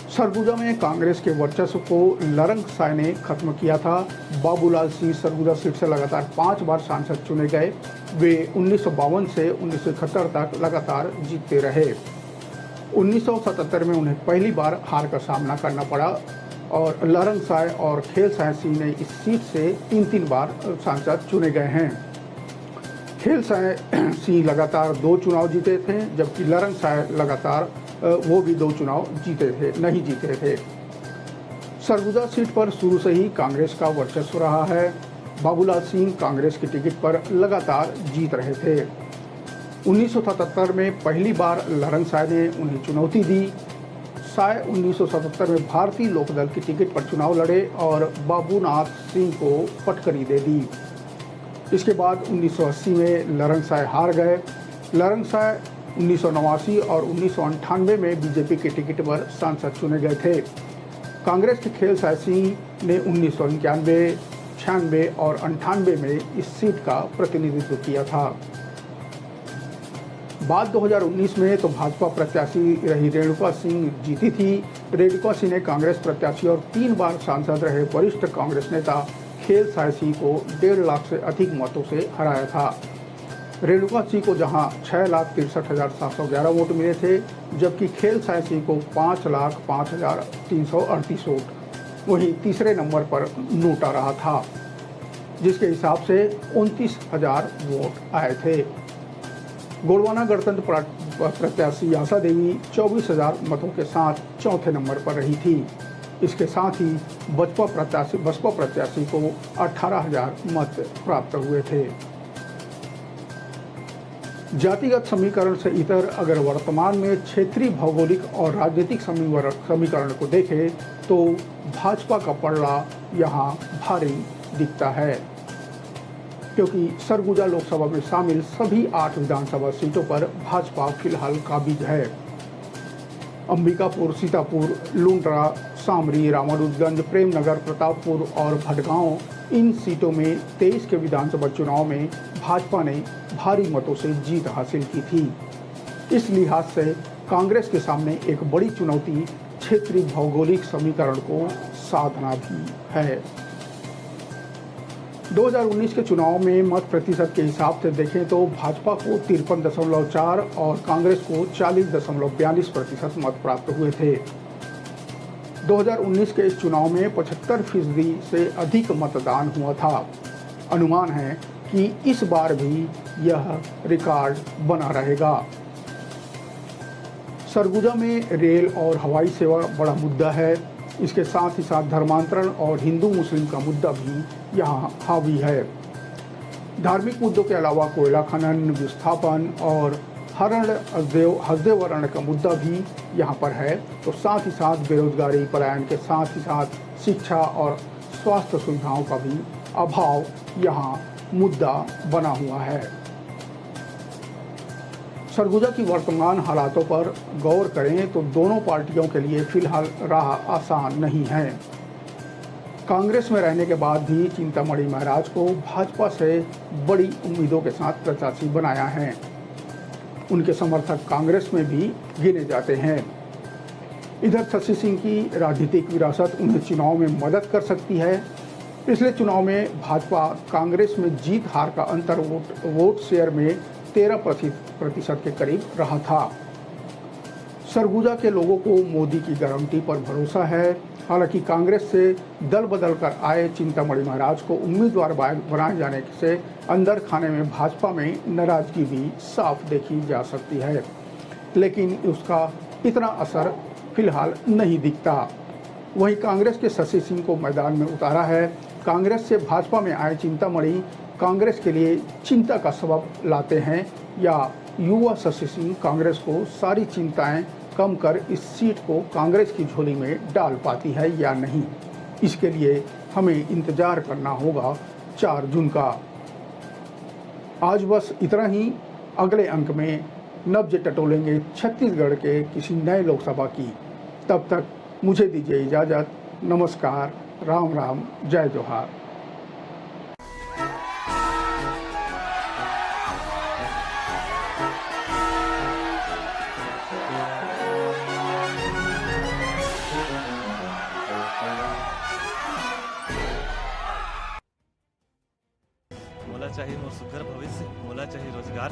सरगुजा में कांग्रेस के वर्चस्व को लरंग साय ने खत्म किया था। बाबूलाल सिंह सरगुजा सीट से लगातार 5 बार सांसद चुने गए। वे 1952 से 1971 तक लगातार जीतते रहे। 1977 में उन्हें पहली बार हार का सामना करना पड़ा और लरंग साय और खेल साय सिंह ने इस सीट से 3 बार सांसद चुने गए हैं। खेल साय सिंह लगातार 2 चुनाव जीते थे, जबकि लरंग साय लगातार वो भी 2 चुनाव नहीं जीते थे। सरगुजा सीट पर शुरू से ही कांग्रेस का वर्चस्व रहा है। बाबूलाल सिंह कांग्रेस की टिकट पर लगातार जीत रहे थे। 1977 में पहली बार लरंग साय ने उन्हें चुनौती दी। साय 1977 में भारतीय लोकदल की टिकट पर चुनाव लड़े और बाबूनाथ सिंह को पटकनी दे दी। इसके बाद 1980 में लरंग साय हार गए। लरंग साय 1989 और 1998 में बीजेपी के टिकट पर सांसद चुने गए थे। कांग्रेस के खेल साय सिंह ने 1991, 96 और 98 में इस सीट का प्रतिनिधित्व किया था। बाद 2019 में तो भाजपा प्रत्याशी रही रेणुका सिंह जीती थी। रेणुका सिंह ने कांग्रेस प्रत्याशी और 3 बार सांसद रहे वरिष्ठ कांग्रेस नेता खेल साय सिंह को 1.5 लाख से अधिक मतों से हराया था। रेणुका सिंह को जहां 6,63,711 वोट मिले थे, जबकि खेल साय सिंह को 5,05,338 वोट वहीं तीसरे नंबर पर नोटा रहा था, जिसके हिसाब से 29,000 वोट आए थे। गोंडवाना गणतंत्र प्रत्याशी आशा देवी 24,000 मतों के साथ चौथे नंबर पर रही थी। इसके साथ ही बसपा प्रत्याशी को 18,000 मत प्राप्त हुए थे। जातिगत समीकरण से इतर अगर वर्तमान में क्षेत्रीय भौगोलिक और राजनीतिक समीकरण को देखें तो भाजपा का पलड़ा यहाँ भारी दिखता है, क्योंकि सरगुजा लोकसभा में शामिल सभी 8 विधानसभा सीटों पर भाजपा फिलहाल काबिज है। अंबिकापुर, सीतापुर, लुंड्रा, सामरी, रामानुजगंज, प्रेमनगर, प्रतापपुर और भटगांव, इन सीटों में 23 के विधानसभा चुनाव में भाजपा ने भारी मतों से जीत हासिल की थी। इस लिहाज से कांग्रेस के सामने एक बड़ी चुनौती क्षेत्रीय भौगोलिक समीकरण को साधना भी है। 2019 के चुनाव में मत प्रतिशत के हिसाब से देखें तो भाजपा को 53.4 और कांग्रेस को 40.42% मत प्राप्त हुए थे। 2019 के इस चुनाव में 75% से अधिक मतदान हुआ था। अनुमान है कि इस बार भी यह रिकॉर्ड बना रहेगा। सरगुजा में रेल और हवाई सेवा बड़ा मुद्दा है। इसके साथ ही साथ धर्मांतरण और हिंदू मुस्लिम का मुद्दा भी यहाँ हावी है। धार्मिक मुद्दों के अलावा कोयला खनन, विस्थापन और हस्देवर्ण का मुद्दा भी यहाँ पर है। तो साथ ही साथ बेरोजगारी, पलायन के साथ ही साथ शिक्षा और स्वास्थ्य सुविधाओं का भी अभाव यहाँ मुद्दा बना हुआ है। सरगुजा की वर्तमान हालातों पर गौर करें तो दोनों पार्टियों के लिए फिलहाल राह आसान नहीं है। कांग्रेस में रहने के बाद भी चिंतामणि महाराज को भाजपा से बड़ी उम्मीदों के साथ प्रत्याशी बनाया है। उनके समर्थक कांग्रेस में भी गिने जाते हैं। इधर शशि सिंह की राजनीतिक विरासत उन्हें चुनाव में मदद कर सकती है। पिछले चुनाव में भाजपा कांग्रेस में जीत हार का अंतर वोट शेयर में 13% के करीब रहा था। सरगुजा के लोगों को मोदी की गारंटी पर भरोसा है। हालांकि कांग्रेस से दल बदल कर आए चिंतामणि महाराज को उम्मीदवार बनाए जाने से अंदर खाने में भाजपा में नाराजगी भी साफ देखी जा सकती है, लेकिन उसका इतना असर फिलहाल नहीं दिखता। वहीं कांग्रेस के शशि सिंह को मैदान में उतारा है। कांग्रेस से भाजपा में आए चिंतामणि कांग्रेस के लिए चिंता का सबब लाते हैं या युवा शशि सिंह कांग्रेस को सारी चिंताएं कम कर इस सीट को कांग्रेस की झोली में डाल पाती है या नहीं, इसके लिए हमें इंतजार करना होगा 4 जून का। आज बस इतना ही। अगले अंक में नब्ज टटोलेंगे छत्तीसगढ़ के किसी नए लोकसभा की। तब तक मुझे दीजिए इजाज़त। नमस्कार, राम राम, जय जोहार। मोला चाहिए मोर सुघर भविष्य, मोला चाहिए रोजगार,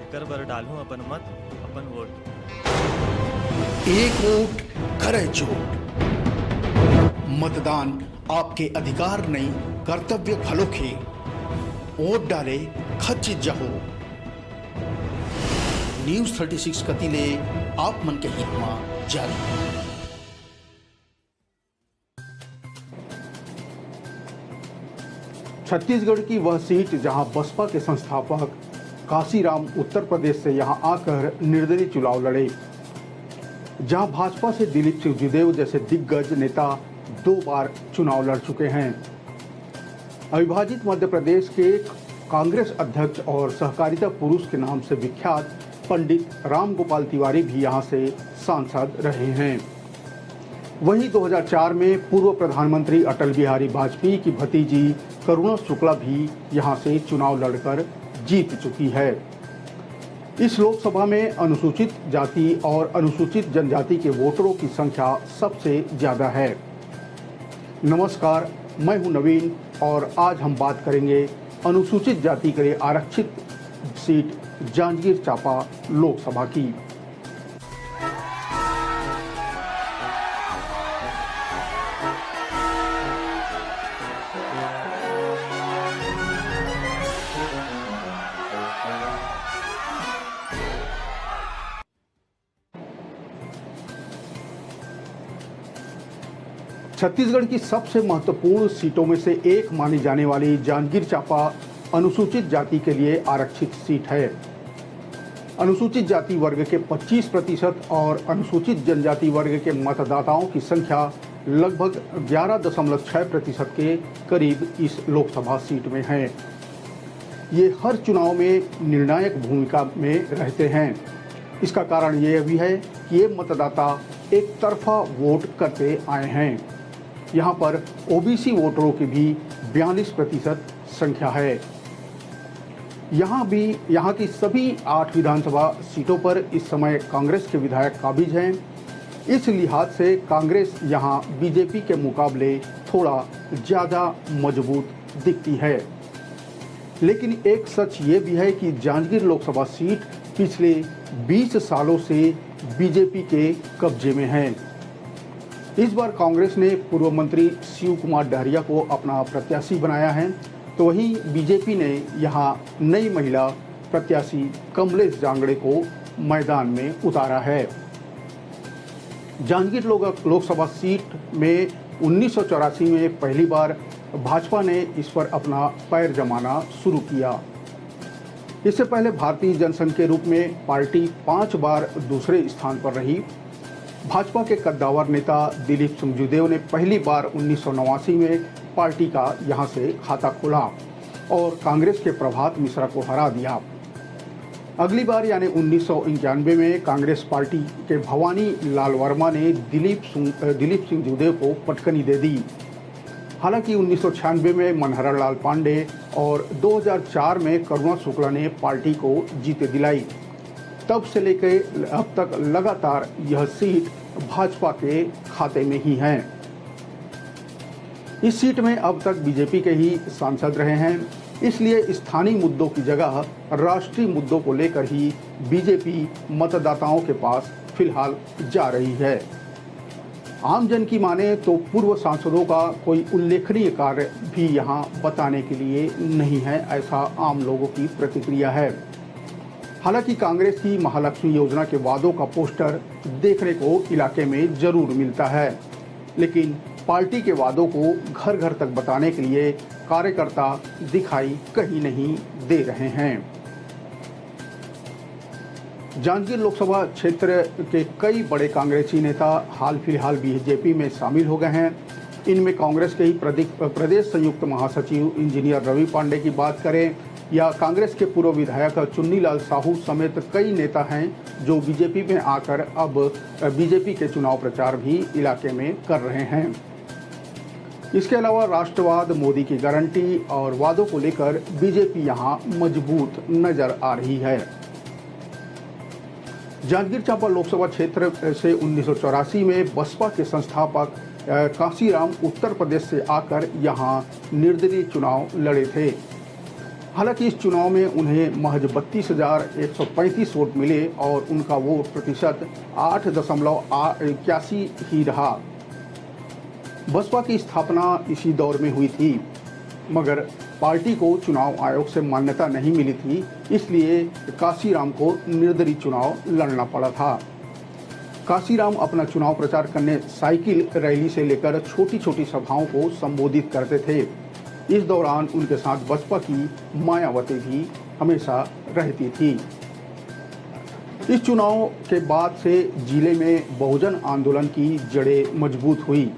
एकर बर डालूं अपन मत, अपन वोट। एक वोट करे चोट। मतदान आपके अधिकार नहीं, कर्तव्य घलोखे। वोट डाले खचित जाहो। न्यूज 36 कतिले आप मन के हित में जारी। छत्तीसगढ़ की वह सीट जहां बसपा के संस्थापक काशीराम उत्तर प्रदेश से यहां आकर निर्दलीय चुनाव लड़े, जहां भाजपा से दिलीप सिंह जैसे दिग्गज नेता 2 बार चुनाव लड़ चुके हैं। अविभाजित मध्य प्रदेश के कांग्रेस अध्यक्ष और सहकारिता पुरुष के नाम से विख्यात पंडित राम गोपाल तिवारी भी यहां से सांसद रहे हैं। वहीं 2004 में पूर्व प्रधानमंत्री अटल बिहारी वाजपेयी की भतीजी करुणा शुक्ला भी यहां से चुनाव लड़कर जीत चुकी है। इस लोकसभा में अनुसूचित जाति और अनुसूचित जनजाति के वोटरों की संख्या सबसे ज्यादा है। नमस्कार, मैं हूं नवीन और आज हम बात करेंगे अनुसूचित जाति के लिए आरक्षित सीट जांजगीर चांपा लोकसभा की। छत्तीसगढ़ की सबसे महत्वपूर्ण सीटों में से एक मानी जाने वाली जांजगीर चांपा अनुसूचित जाति के लिए आरक्षित सीट है। अनुसूचित जाति वर्ग के 25% और अनुसूचित जनजाति वर्ग के मतदाताओं की संख्या लगभग 11.6% के करीब इस लोकसभा सीट में है। ये हर चुनाव में निर्णायक भूमिका में रहते हैं। इसका कारण ये भी है कि ये मतदाता एक तरफा वोट करते आए हैं। यहाँ पर ओबीसी वोटरों की भी 42% संख्या है। यहाँ की सभी 8 विधानसभा सीटों पर इस समय कांग्रेस के विधायक काबिज हैं। इस लिहाज से कांग्रेस यहाँ बीजेपी के मुकाबले थोड़ा ज़्यादा मजबूत दिखती है। लेकिन एक सच ये भी है कि जांजगीर लोकसभा सीट पिछले 20 सालों से बीजेपी के कब्जे में है। इस बार कांग्रेस ने पूर्व मंत्री शिव कुमार डहरिया को अपना प्रत्याशी बनाया है, तो वहीं बीजेपी ने यहां नई महिला प्रत्याशी कमलेश जांगड़े को मैदान में उतारा है। जांजगीर लोकसभा सीट में 1984 में पहली बार भाजपा ने इस पर अपना पैर जमाना शुरू किया। इससे पहले भारतीय जनसंघ के रूप में पार्टी 5 बार दूसरे स्थान पर रही। भाजपा के कद्दावर नेता दिलीप सिंह ने पहली बार 1989 में पार्टी का यहां से खाता खोला और कांग्रेस के प्रभात मिश्रा को हरा दिया। अगली बार यानी 1991 में कांग्रेस पार्टी के भवानी लाल वर्मा ने दिलीप सिंह जूदेव को पटकनी दे दी। हालांकि 1996 में मनहर लाल पांडे और 2004 में करुणा शुक्ला ने पार्टी को जीत दिलाई। तब से लेकर अब तक लगातार यह सीट भाजपा के खाते में ही है। इस सीट में अब तक बीजेपी के ही सांसद रहे हैं, इसलिए स्थानीय मुद्दों की जगह राष्ट्रीय मुद्दों को लेकर ही बीजेपी मतदाताओं के पास फिलहाल जा रही है। आमजन की माने तो पूर्व सांसदों का कोई उल्लेखनीय कार्य भी यहां बताने के लिए नहीं है, ऐसा आम लोगों की प्रतिक्रिया है। हालांकि कांग्रेस की महालक्ष्मी योजना के वादों का पोस्टर देखने को इलाके में जरूर मिलता है, लेकिन पार्टी के वादों को घर घर तक बताने के लिए कार्यकर्ता दिखाई कहीं नहीं दे रहे हैं। जांजगीर लोकसभा क्षेत्र के कई बड़े कांग्रेसी नेता हाल फिलहाल बीजेपी में शामिल हो गए हैं। इनमें कांग्रेस के ही प्रदेश संयुक्त महासचिव इंजीनियर रवि पांडे की बात करें या कांग्रेस के पूर्व विधायक चुन्नीलाल साहू समेत कई नेता हैं जो बीजेपी में आकर अब बीजेपी के चुनाव प्रचार भी इलाके में कर रहे हैं। इसके अलावा राष्ट्रवाद, मोदी की गारंटी और वादों को लेकर बीजेपी यहां मजबूत नजर आ रही है। जांजगीर चांपा लोकसभा क्षेत्र से 1984 में बसपा के संस्थापक काशीराम उत्तर प्रदेश से आकर यहां निर्दलीय चुनाव लड़े थे। हालांकि इस चुनाव में उन्हें महज 32,135 वोट मिले और उनका वोट प्रतिशत 8.81 ही रहा। बसपा की स्थापना इसी दौर में हुई थी, मगर पार्टी को चुनाव आयोग से मान्यता नहीं मिली थी, इसलिए काशीराम को निर्दलीय चुनाव लड़ना पड़ा था। काशीराम अपना चुनाव प्रचार करने साइकिल रैली से लेकर छोटी छोटी सभाओं को संबोधित करते थे। इस दौरान उनके साथ बसपा की मायावती भी हमेशा रहती थी। इस चुनाव के बाद से जिले में बहुजन आंदोलन की जड़ें मजबूत हुई।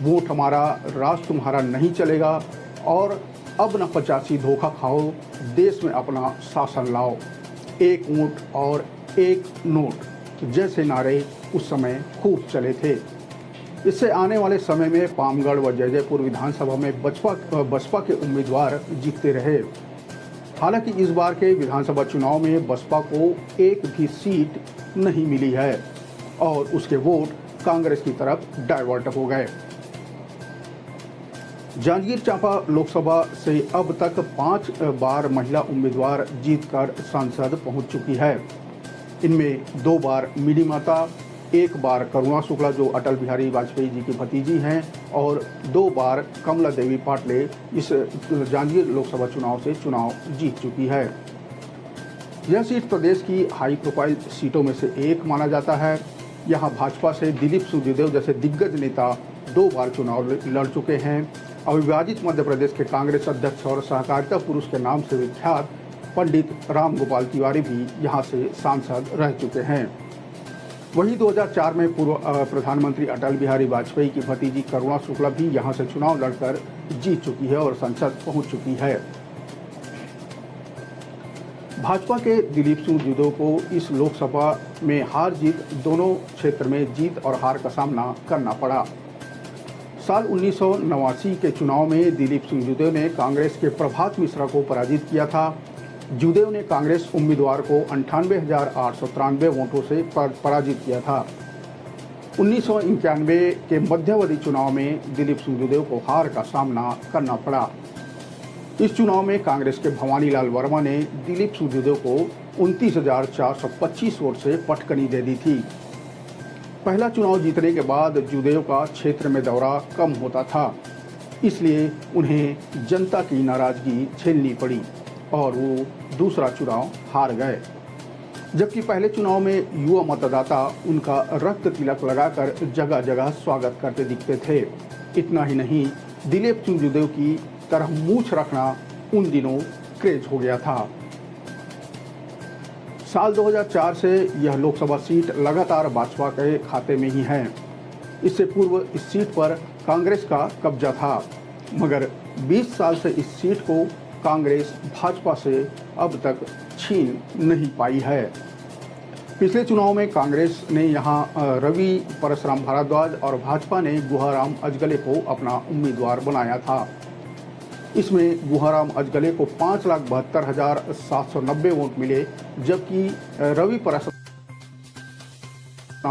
वोट हमारा, राज तुम्हारा नहीं चलेगा और अब न 85 धोखा खाओ, देश में अपना शासन लाओ, एक ऊंट और एक नोट जैसे नारे उस समय खूब चले थे। इससे आने वाले समय में पामगढ़ व जयजयपुर विधानसभा में बसपा के उम्मीदवार जीतते रहे। हालांकि इस बार के विधानसभा चुनाव में बसपा को एक भी सीट नहीं मिली है और उसके वोट कांग्रेस की तरफ डाइवर्ट हो गए। जांजगीर चांपा लोकसभा से अब तक 5 बार महिला उम्मीदवार जीतकर संसद पहुंच चुकी है। इनमें 2 बार मिनी माता, 1 बार करुणा शुक्ला जो अटल बिहारी वाजपेयी जी की भतीजी हैं और 2 बार कमला देवी पाटले इस जांजगीर लोकसभा चुनाव से चुनाव जीत चुकी है। यह सीट प्रदेश की हाई प्रोफाइल सीटों में से एक माना जाता है। यहां भाजपा से दिलीप सिंह जैसे दिग्गज नेता 2 बार चुनाव लड़ चुके हैं। अविभाजित मध्य प्रदेश के कांग्रेस अध्यक्ष और सहकारिता पुरुष के नाम से विख्यात पंडित राम गोपाल तिवारी भी यहां से सांसद रह चुके हैं। वहीं 2004 में पूर्व प्रधानमंत्री अटल बिहारी वाजपेयी की भतीजी करुणा शुक्ला भी यहां से चुनाव लड़कर जीत चुकी है और संसद पहुंच चुकी है। भाजपा के दिलीप सिंह जूदेव को इस लोकसभा में हार जीत दोनों क्षेत्र में जीत और हार का सामना करना पड़ा। साल 1989 के चुनाव में दिलीप सिंह जूदेव ने कांग्रेस के प्रभात मिश्रा को पराजित किया था। जूदेव ने कांग्रेस उम्मीदवार को 98,893 वोटों से पराजित किया था। 1991 के मध्यावधि चुनाव में दिलीप सिंह जूदेव को हार का सामना करना पड़ा। इस चुनाव में कांग्रेस के भवानीलाल वर्मा ने दिलीप सुजदेव को 29,425 वोट से पटकनी दे दी थी। पहला चुनाव जीतने के बाद जुदेव का क्षेत्र में दौरा कम होता था, इसलिए उन्हें जनता की नाराजगी झेलनी पड़ी और वो दूसरा चुनाव हार गए। जबकि पहले चुनाव में युवा मतदाता उनका रक्त तिलक लगाकर जगह जगह स्वागत करते दिखते थे। इतना ही नहीं, दिलीप सुजदेव की तरह मूछ रखना उन दिनों क्रेज हो गया था। साल 2004 से यह लोकसभा सीट लगातार भाजपा के खाते में ही है। इससे पूर्व इस सीट पर कांग्रेस का कब्जा था, मगर 20 साल से इस सीट को कांग्रेस भाजपा से अब तक छीन नहीं पाई है। पिछले चुनाव में कांग्रेस ने यहां रवि परसराम भारद्वाज और भाजपा ने गुहाराम अजगले को अपना उम्मीदवार बनाया था। इसमें गुहाराम अजगले को 5,72,790 वोट मिले, जबकि रवि परसराम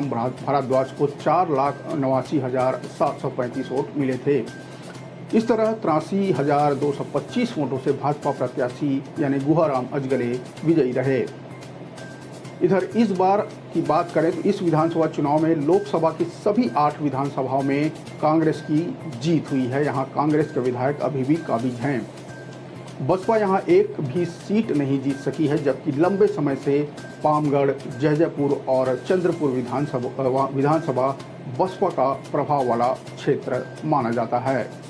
भारद्वाज को 4,89,735 वोट मिले थे। इस तरह 83,225 वोटों से भाजपा प्रत्याशी यानी गुहाराम अजगले विजयी रहे। इधर इस बार की बात करें तो इस विधानसभा चुनाव में लोकसभा की सभी 8 विधानसभाओं में कांग्रेस की जीत हुई है। यहां कांग्रेस के विधायक अभी भी काबिज हैं। बसपा यहां एक भी सीट नहीं जीत सकी है, जबकि लंबे समय से पामगढ़, जैजैपुर और चंद्रपुर विधानसभा बसपा का प्रभाव वाला क्षेत्र माना जाता है।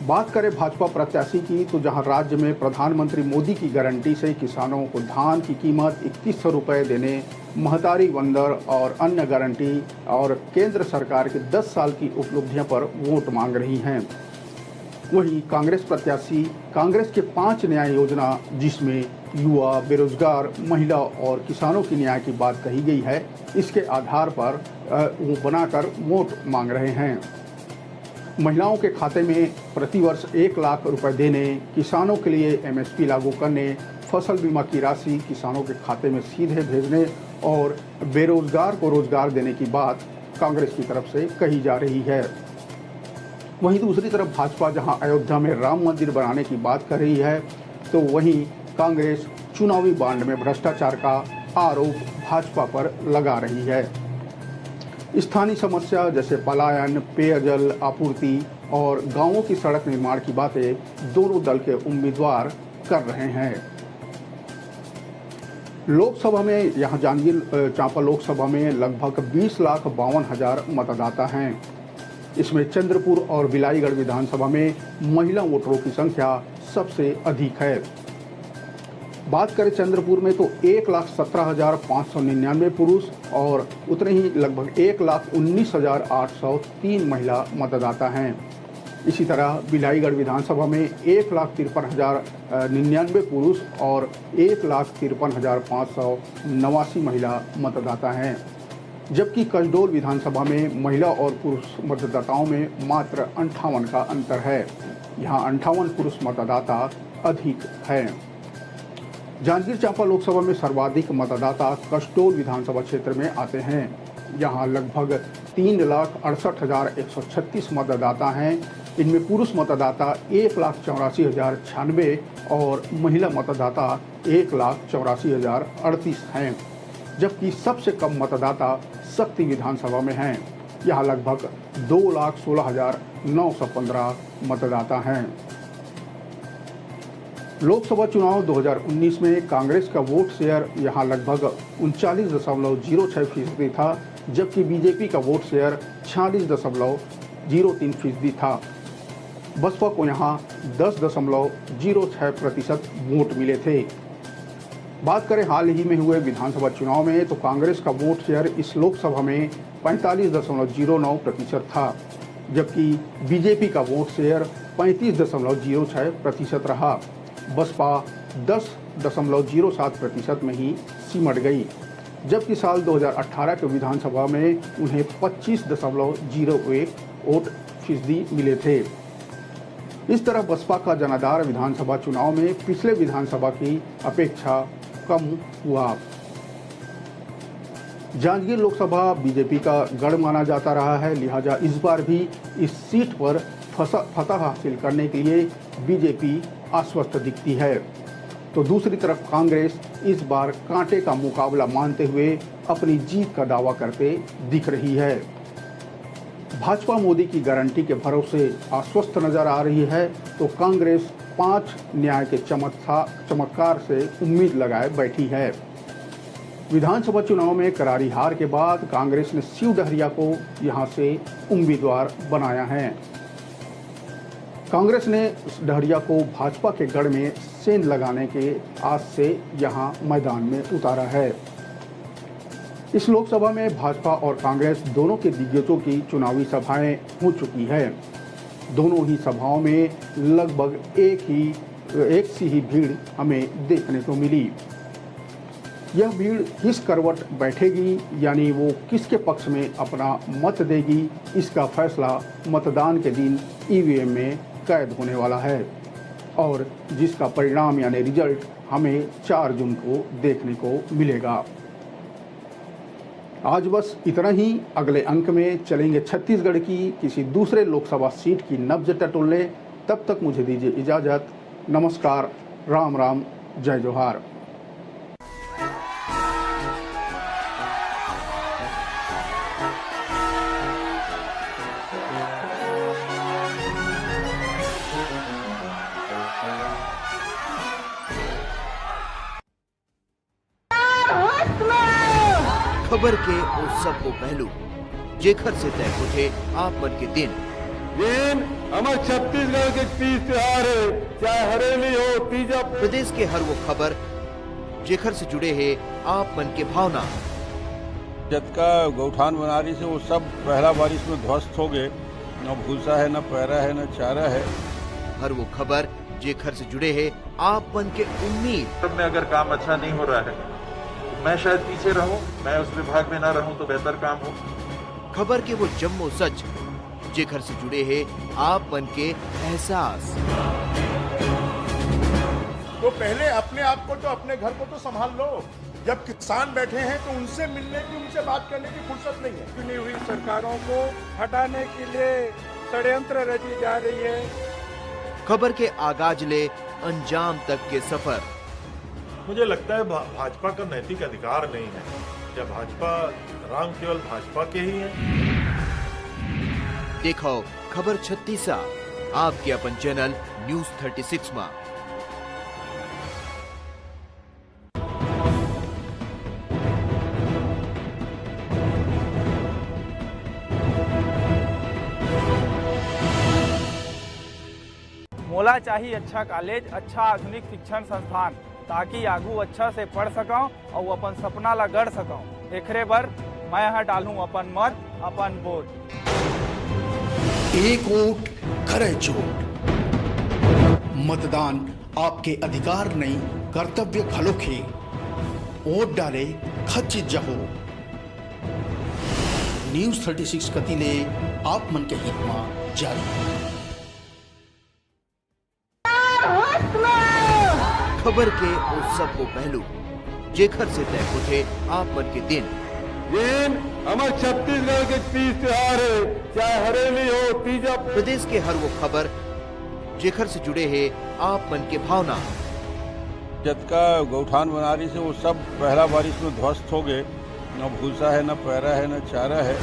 बात करें भाजपा प्रत्याशी की तो जहां राज्य में प्रधानमंत्री मोदी की गारंटी से किसानों को धान की कीमत 2100 रुपये देने, महतारी बंदर और अन्य गारंटी और केंद्र सरकार के 10 साल की उपलब्धियों पर वोट मांग रही हैं, वहीं कांग्रेस प्रत्याशी कांग्रेस के 5 न्याय योजना जिसमें युवा, बेरोजगार, महिला और किसानों की न्याय की बात कही गई है, इसके आधार पर वो बनाकर वोट मांग रहे हैं। महिलाओं के खाते में प्रतिवर्ष 1 लाख रुपए देने, किसानों के लिए MSP लागू करने, फसल बीमा की राशि किसानों के खाते में सीधे भेजने और बेरोजगार को रोजगार देने की बात कांग्रेस की तरफ से कही जा रही है। वहीं दूसरी तरफ भाजपा जहां अयोध्या में राम मंदिर बनाने की बात कर रही है, तो वहीं कांग्रेस चुनावी बांड में भ्रष्टाचार का आरोप भाजपा पर लगा रही है। स्थानीय समस्या जैसे पलायन, पेयजल आपूर्ति और गांवों की सड़क निर्माण की बातें दोनों दल के उम्मीदवार कर रहे हैं। लोकसभा में यहां जांजगीर चांपा लोकसभा में लगभग 20,52,000 मतदाता हैं। इसमें चंद्रपुर और बिलाईगढ़ विधानसभा में महिला वोटरों की संख्या सबसे अधिक है। बात करें चंद्रपुर में तो 1,17,599 पुरुष और उतने ही लगभग 1,19,803 महिला मतदाता हैं। इसी तरह बिलाईगढ़ विधानसभा में 1,53,099 पुरुष और 1,53,589 महिला मतदाता हैं, जबकि कसडोल विधानसभा में महिला और पुरुष मतदाताओं में मात्र 58 का अंतर है। यहाँ 58 पुरुष मतदाता अधिक हैं। जांजगीर चांपा लोकसभा में सर्वाधिक मतदाता कसडोल विधानसभा क्षेत्र में आते हैं। यहाँ लगभग 3,68,136 मतदाता हैं। इनमें पुरुष मतदाता 1,84,096 और महिला मतदाता 1,84,038 हैं, जबकि सबसे कम मतदाता शक्ति विधानसभा में हैं। यहाँ लगभग 2,16,915 मतदाता हैं। लोकसभा चुनाव 2019 में कांग्रेस का वोट शेयर यहां लगभग 39.06% था, जबकि बीजेपी का वोट शेयर 46.03% था। बसपा को यहां 10.06% वोट मिले थे। बात करें हाल ही में हुए विधानसभा चुनाव में तो कांग्रेस का वोट शेयर इस लोकसभा में 45.09% था, जबकि बीजेपी का वोट शेयर 35.06% रहा। बसपा 10.07% में ही सिमट गई, जबकि साल 2018 के विधानसभा में उन्हें 25.01% मिले थे। इस तरह बसपा का जनाधार विधानसभा चुनाव में पिछले विधानसभा की अपेक्षा कम हुआ। जांजगीर लोकसभा बीजेपी का गढ़ माना जाता रहा है, लिहाजा इस बार भी इस सीट पर फतह हासिल करने के लिए बीजेपी आश्वस्त दिखती है, तो दूसरी तरफ कांग्रेस इस बार कांटे का मुकाबला मानते हुए अपनी जीत का दावा करते दिख रही है। भाजपा मोदी की गारंटी के भरोसे आश्वस्त नजर आ रही है, तो कांग्रेस 5 न्याय के चमत्कार से उम्मीद लगाए बैठी है। विधानसभा चुनाव में करारी हार के बाद कांग्रेस ने शिव डहरिया को यहां से उम्मीदवार बनाया है। कांग्रेस ने डहरिया को भाजपा के गढ़ में सेंध लगाने के आस से यहां मैदान में उतारा है। इस लोकसभा में भाजपा और कांग्रेस दोनों के दिग्गजों की चुनावी सभाएं हो चुकी है। दोनों ही सभाओं में लगभग एक सी ही भीड़ हमें देखने को मिली। यह भीड़ किस करवट बैठेगी, यानी वो किसके पक्ष में अपना मत देगी, इसका फैसला मतदान के दिन ईवीएम में कैद होने वाला है और जिसका परिणाम यानी रिजल्ट हमें 4 जून को देखने को मिलेगा। आज बस इतना ही। अगले अंक में चलेंगे छत्तीसगढ़ की किसी दूसरे लोकसभा सीट की नब्ज टटोलने। तब तक मुझे दीजिए इजाजत। नमस्कार, राम राम, जय जोहार। खबर के उस सब को पहलू जेखर से तय उठे आप मन के दिन हमारे छत्तीसगढ़ के तीज त्योहार है, चाहे हरेली हो तीजा। प्रदेश के हर वो खबर जेखर से जुड़े है आप मन के भावना। जतका गौठान बनारी से वो सब पहला बारिश में ध्वस्त हो गए, न भूसा है, न पैरा है, न चारा है। हर वो खबर जेखर से जुड़े है आप मन के उम्मीद। में अगर काम अच्छा नहीं हो रहा है, मैं शायद पीछे रहूं, मैं उस विभाग में ना रहूं तो बेहतर काम हो। खबर के वो जम्मो सच जेखर से जुड़े हैं आप मन के एहसास। तो पहले अपने आप को तो अपने घर को तो संभाल लो। जब किसान बैठे हैं तो उनसे मिलने की, उनसे बात करने की फुर्सत नहीं है। चुनी हुई सरकारों को हटाने के लिए षड्यंत्र रची जा रही है। खबर के आगाज ले अंजाम तक के सफर। मुझे लगता है भाजपा का नैतिक अधिकार नहीं है। क्या भाजपा रंग केवल भाजपा के ही है? देखो खबर 36 आपके अपन चैनल न्यूज 36 में। मोला चाहिए अच्छा कॉलेज, अच्छा आधुनिक शिक्षण संस्थान, ताकि आगू अच्छा से पढ़ सकूं और अपन सपना ला गढ़ सकूं। एकरे बर मैं यहाँ डालूं अपन मत, अपन वोट। एक वोट करे चोट। मतदान आपके अधिकार नहीं, कर्तव्य घलो खे। वोट डाले खचित जहो। न्यूज 36 कतिले आप मन के हित में जारी। खबर के उस सब को पहलू जेखर से तय उठे आप मन के दिन हमारे छत्तीसगढ़ के तीज त्योहार है, चाहे हरेली हो तीजा। प्रदेश के हर वो खबर जेखर से जुड़े हैं आप मन के भावना। जतका गौठान बनारी से वो सब पहला बारिश में ध्वस्त हो गए, न भूसा है, न पैरा है, न चारा है।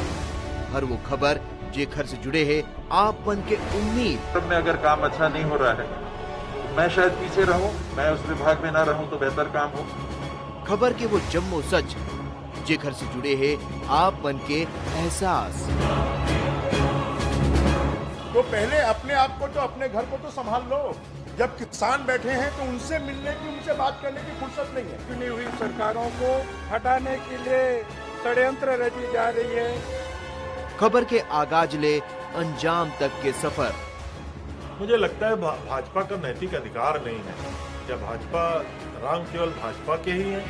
हर वो खबर जेखर से जुड़े हैं आप मन के उम्मीद। में अगर काम अच्छा नहीं हो रहा है, मैं शायद पीछे रहूं, मैं उस विभाग में ना रहूं तो बेहतर काम हो। खबर के वो जम्मो सच जेखर से जुड़े हैं आप मन के एहसास। तो पहले अपने आप को तो अपने घर को तो संभाल लो। जब किसान बैठे हैं तो उनसे मिलने की, उनसे बात करने की फुर्सत नहीं है। चुनी हुई सरकारों को हटाने के लिए षड्यंत्र रची जा रही है। खबर के आगाज ले अंजाम तक के सफर। मुझे लगता है भाजपा का नैतिक अधिकार नहीं है। क्या भाजपा रंग केवल भाजपा के ही है?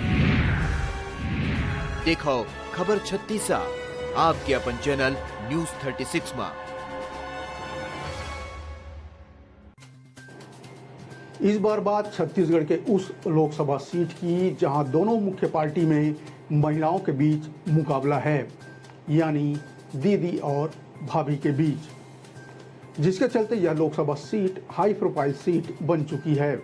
देखो खबर 36 आपके अपन चैनल न्यूज 36 में। इस बार बात छत्तीसगढ़ के उस लोकसभा सीट की जहां दोनों मुख्य पार्टी में महिलाओं के बीच मुकाबला है, यानी दीदी और भाभी के बीच। जिसके चलते यह Lok Sabha seat high profile seat बन चुकी है।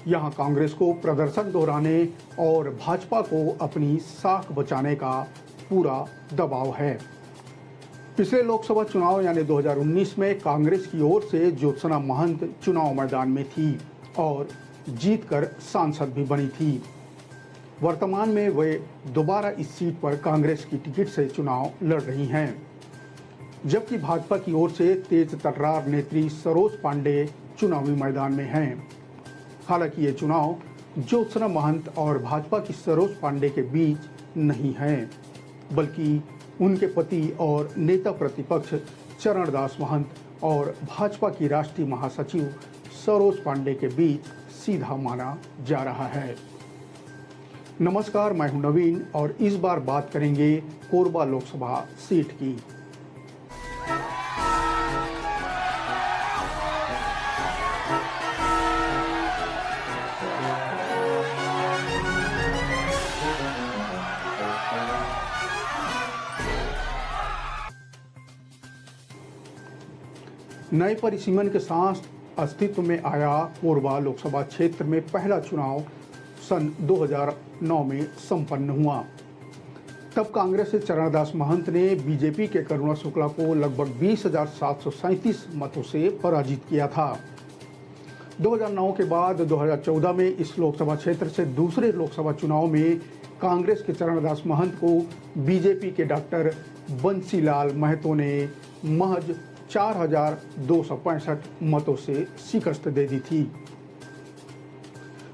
यहां कांग्रेस को प्रदर्शन दोहराने और भाजपा को अपनी साख बचाने का पूरा दबाव है। पिछले लोकसभा चुनाव यानी 2019 में कांग्रेस की ओर से ज्योत्सना महंत चुनाव मैदान में थी और जीतकर सांसद भी बनी थी। वर्तमान में वे दोबारा इस सीट पर कांग्रेस की टिकट से चुनाव लड़ रही हैं, जबकि भाजपा की ओर से तेज तर्रार नेत्री सरोज पांडे चुनावी मैदान में हैं। हालांकि ये चुनाव ज्योत्सना महंत और भाजपा की सरोज पांडे के बीच नहीं है, बल्कि उनके पति और नेता प्रतिपक्ष चरणदास महंत और भाजपा की राष्ट्रीय महासचिव सरोज पांडे के बीच सीधा माना जा रहा है। नमस्कार, मैं हूं नवीन और इस बार बात करेंगे कोरबा लोकसभा सीट की। नए परिसीमन के साथ अस्तित्व में आया कोरबा लोकसभा क्षेत्र में पहला चुनाव सन 2009 में संपन्न हुआ। तब कांग्रेस से चरणदास महंत ने बीजेपी के करुणा शुक्ला को लगभग 20,737 मतों से पराजित किया था। 2009 के बाद 2014 में इस लोकसभा क्षेत्र से दूसरे लोकसभा चुनाव में कांग्रेस के चरणदास महंत को बीजेपी के डॉक्टर बंसीलाल महतो ने महज 4,265 मतों से शिकस्त दे दी थी।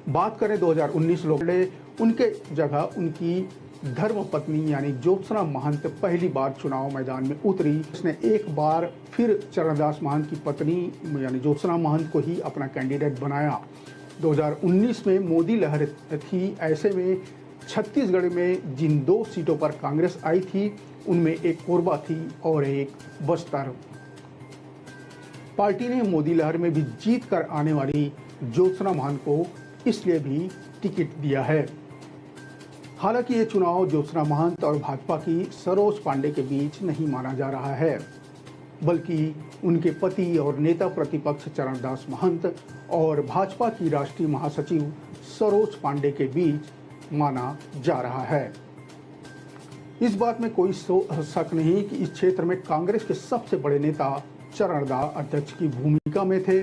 बात करें 2019 लोकसभा, उनके जगह उनकी धर्मपत्नी यानी ज्योत्सना महंत पहली बार चुनाव मैदान में उतरी। उसने एक बार फिर चरणदास महंत की पत्नी यानी ज्योत्सना महंत को ही अपना कैंडिडेट बनाया। 2019 में मोदी लहर थी, ऐसे में छत्तीसगढ़ में जिन 2 सीटों पर कांग्रेस आई थी उनमें एक कोरबा थी और एक बस्तर। पार्टी ने मोदी लहर में भी जीत कर आने वाली ज्योत्सना महंत को इसलिए भी टिकट दिया है। हालांकि ये चुनाव ज्योत्सना महंत और भाजपा की सरोज पांडे के बीच नहीं माना जा रहा है, बल्कि उनके पति और नेता प्रतिपक्ष चरणदास महंत और भाजपा की राष्ट्रीय महासचिव सरोज पांडे के बीच माना जा रहा है। इस बात में कोई शक नहीं कि इस क्षेत्र में कांग्रेस के सबसे बड़े नेता चरणदास अध्यक्ष की भूमिका में थे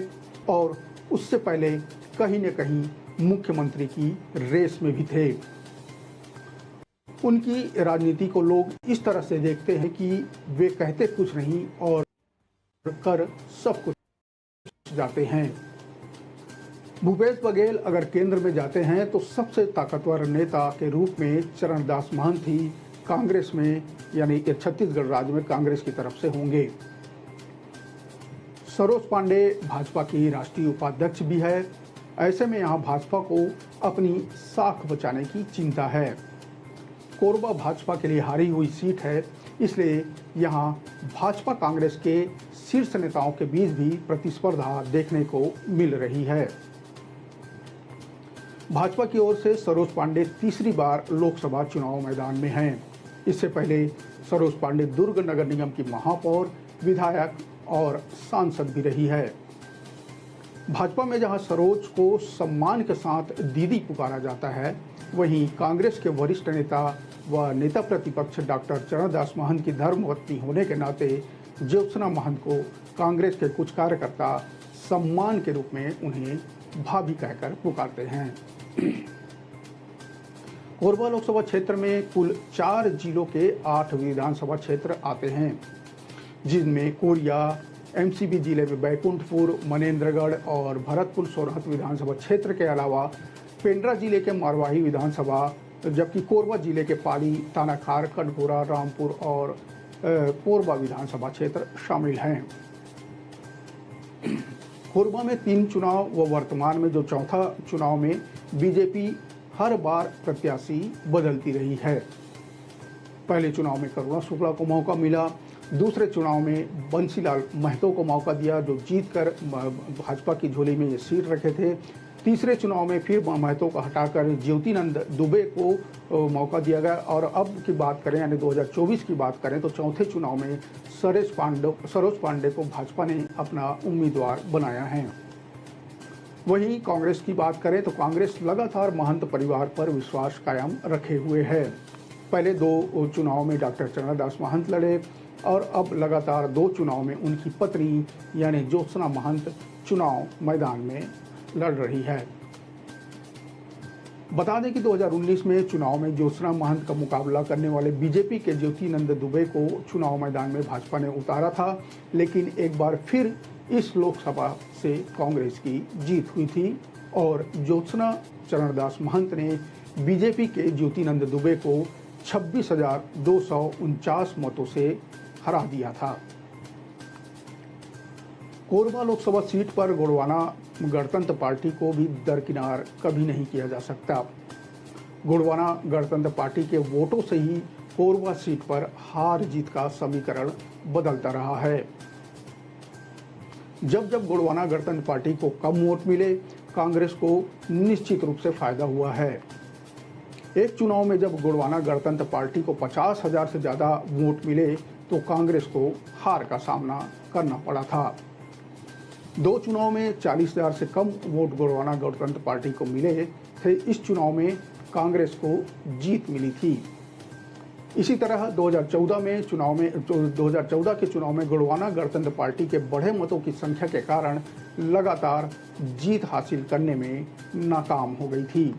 और उससे पहले कहीं न कहीं मुख्यमंत्री की रेस में भी थे। उनकी राजनीति को लोग इस तरह से देखते हैं कि वे कहते कुछ नहीं और कर सब कुछ जाते हैं। भूपेश बघेल अगर केंद्र में जाते हैं तो सबसे ताकतवर नेता के रूप में चरणदास महंत ही कांग्रेस में यानी कि छत्तीसगढ़ राज्य में कांग्रेस की तरफ से होंगे। सरोज पांडे भाजपा की राष्ट्रीय उपाध्यक्ष भी है। ऐसे में यहाँ भाजपा को अपनी साख बचाने की चिंता है। कोरबा भाजपा के लिए हारी हुई सीट है, इसलिए यहाँ भाजपा कांग्रेस के शीर्ष नेताओं के बीच भी प्रतिस्पर्धा देखने को मिल रही है। भाजपा की ओर से सरोज पांडे तीसरी बार लोकसभा चुनाव मैदान में हैं। इससे पहले सरोज पांडे दुर्ग नगर निगम की महापौर, विधायक और सांसद भी रही है। भाजपा में जहां सरोज को सम्मान के साथ दीदी पुकारा जाता है, वहीं कांग्रेस के वरिष्ठ नेता व नेता प्रतिपक्ष डॉक्टर चरणदास महंत की धर्मपत्नी होने के नाते ज्योत्सना महंत को कांग्रेस के कुछ कार्यकर्ता सम्मान के रूप में उन्हें भाभी कहकर पुकारते हैं। कोरबा लोकसभा क्षेत्र में कुल 4 जिलों के 8 विधानसभा क्षेत्र आते हैं, जिनमें कोरिया, एमसीबी जिले में बैकुंठपुर, मनेन्द्रगढ़ और भरतपुर सोरहत विधानसभा क्षेत्र के अलावा पेंड्रा जिले के मारवाही विधानसभा, जबकि कोरबा जिले के पाली, तानाखार, कटघोरा, रामपुर और कोरबा विधानसभा क्षेत्र शामिल हैं। कोरबा में 3 चुनाव व वर्तमान में जो चौथा चुनाव में बीजेपी हर बार प्रत्याशी बदलती रही है। पहले चुनाव में करुणा शुक्ला को मौका मिला, दूसरे चुनाव में बंसीलाल महतो को मौका दिया जो जीतकर भाजपा की झोली में ये सीट रखे थे। तीसरे चुनाव में फिर महतो को हटाकर ज्योतिनंद दुबे को मौका दिया गया और अब की बात करें यानी 2024 की बात करें तो चौथे चुनाव में सरोज पांडे को भाजपा ने अपना उम्मीदवार बनाया है। वहीं कांग्रेस की बात करें तो कांग्रेस लगातार महंत परिवार पर विश्वास कायम रखे हुए है। पहले 2 चुनाव में डॉक्टर चरणदास महंत लड़े और अब लगातार 2 चुनाव में उनकी पत्नी यानी ज्योत्सना महंत चुनाव मैदान में लड़ रही है। बता दें कि 2019 में चुनाव में ज्योत्सना महंत का मुकाबला करने वाले बीजेपी के ज्योतिनंद दुबे को चुनाव मैदान में भाजपा ने उतारा था, लेकिन एक बार फिर इस लोकसभा से कांग्रेस की जीत हुई थी और ज्योत्सना चरणदास महंत ने बीजेपी के ज्योतिनंद दुबे को 26,249 मतों से हरा दिया था। कोरबा लोकसभा सीट पर गोंडवाना गणतंत्र पार्टी को भी दरकिनार कभी नहीं किया जा सकता। गोंडवाना गणतंत्र पार्टी के वोटों से ही कोरबा सीट पर हार जीत का समीकरण बदलता रहा है। जब जब गोंडवाना गणतंत्र पार्टी को कम वोट मिले, कांग्रेस को निश्चित रूप से फायदा हुआ है। एक चुनाव में जब गोंडवाना गणतंत्र पार्टी को 50,000 से ज्यादा वोट मिले तो कांग्रेस को हार का सामना करना पड़ा था। 2 चुनाव में 40,000 से कम वोट गोंडवाना गणतंत्र पार्टी को मिले थे। इस चुनाव में कांग्रेस को जीत मिली थी। इसी तरह 2014 के चुनाव में गोंडवाना गणतंत्र पार्टी के बढ़े मतों की संख्या के कारण लगातार जीत हासिल करने में नाकाम हो गई थी।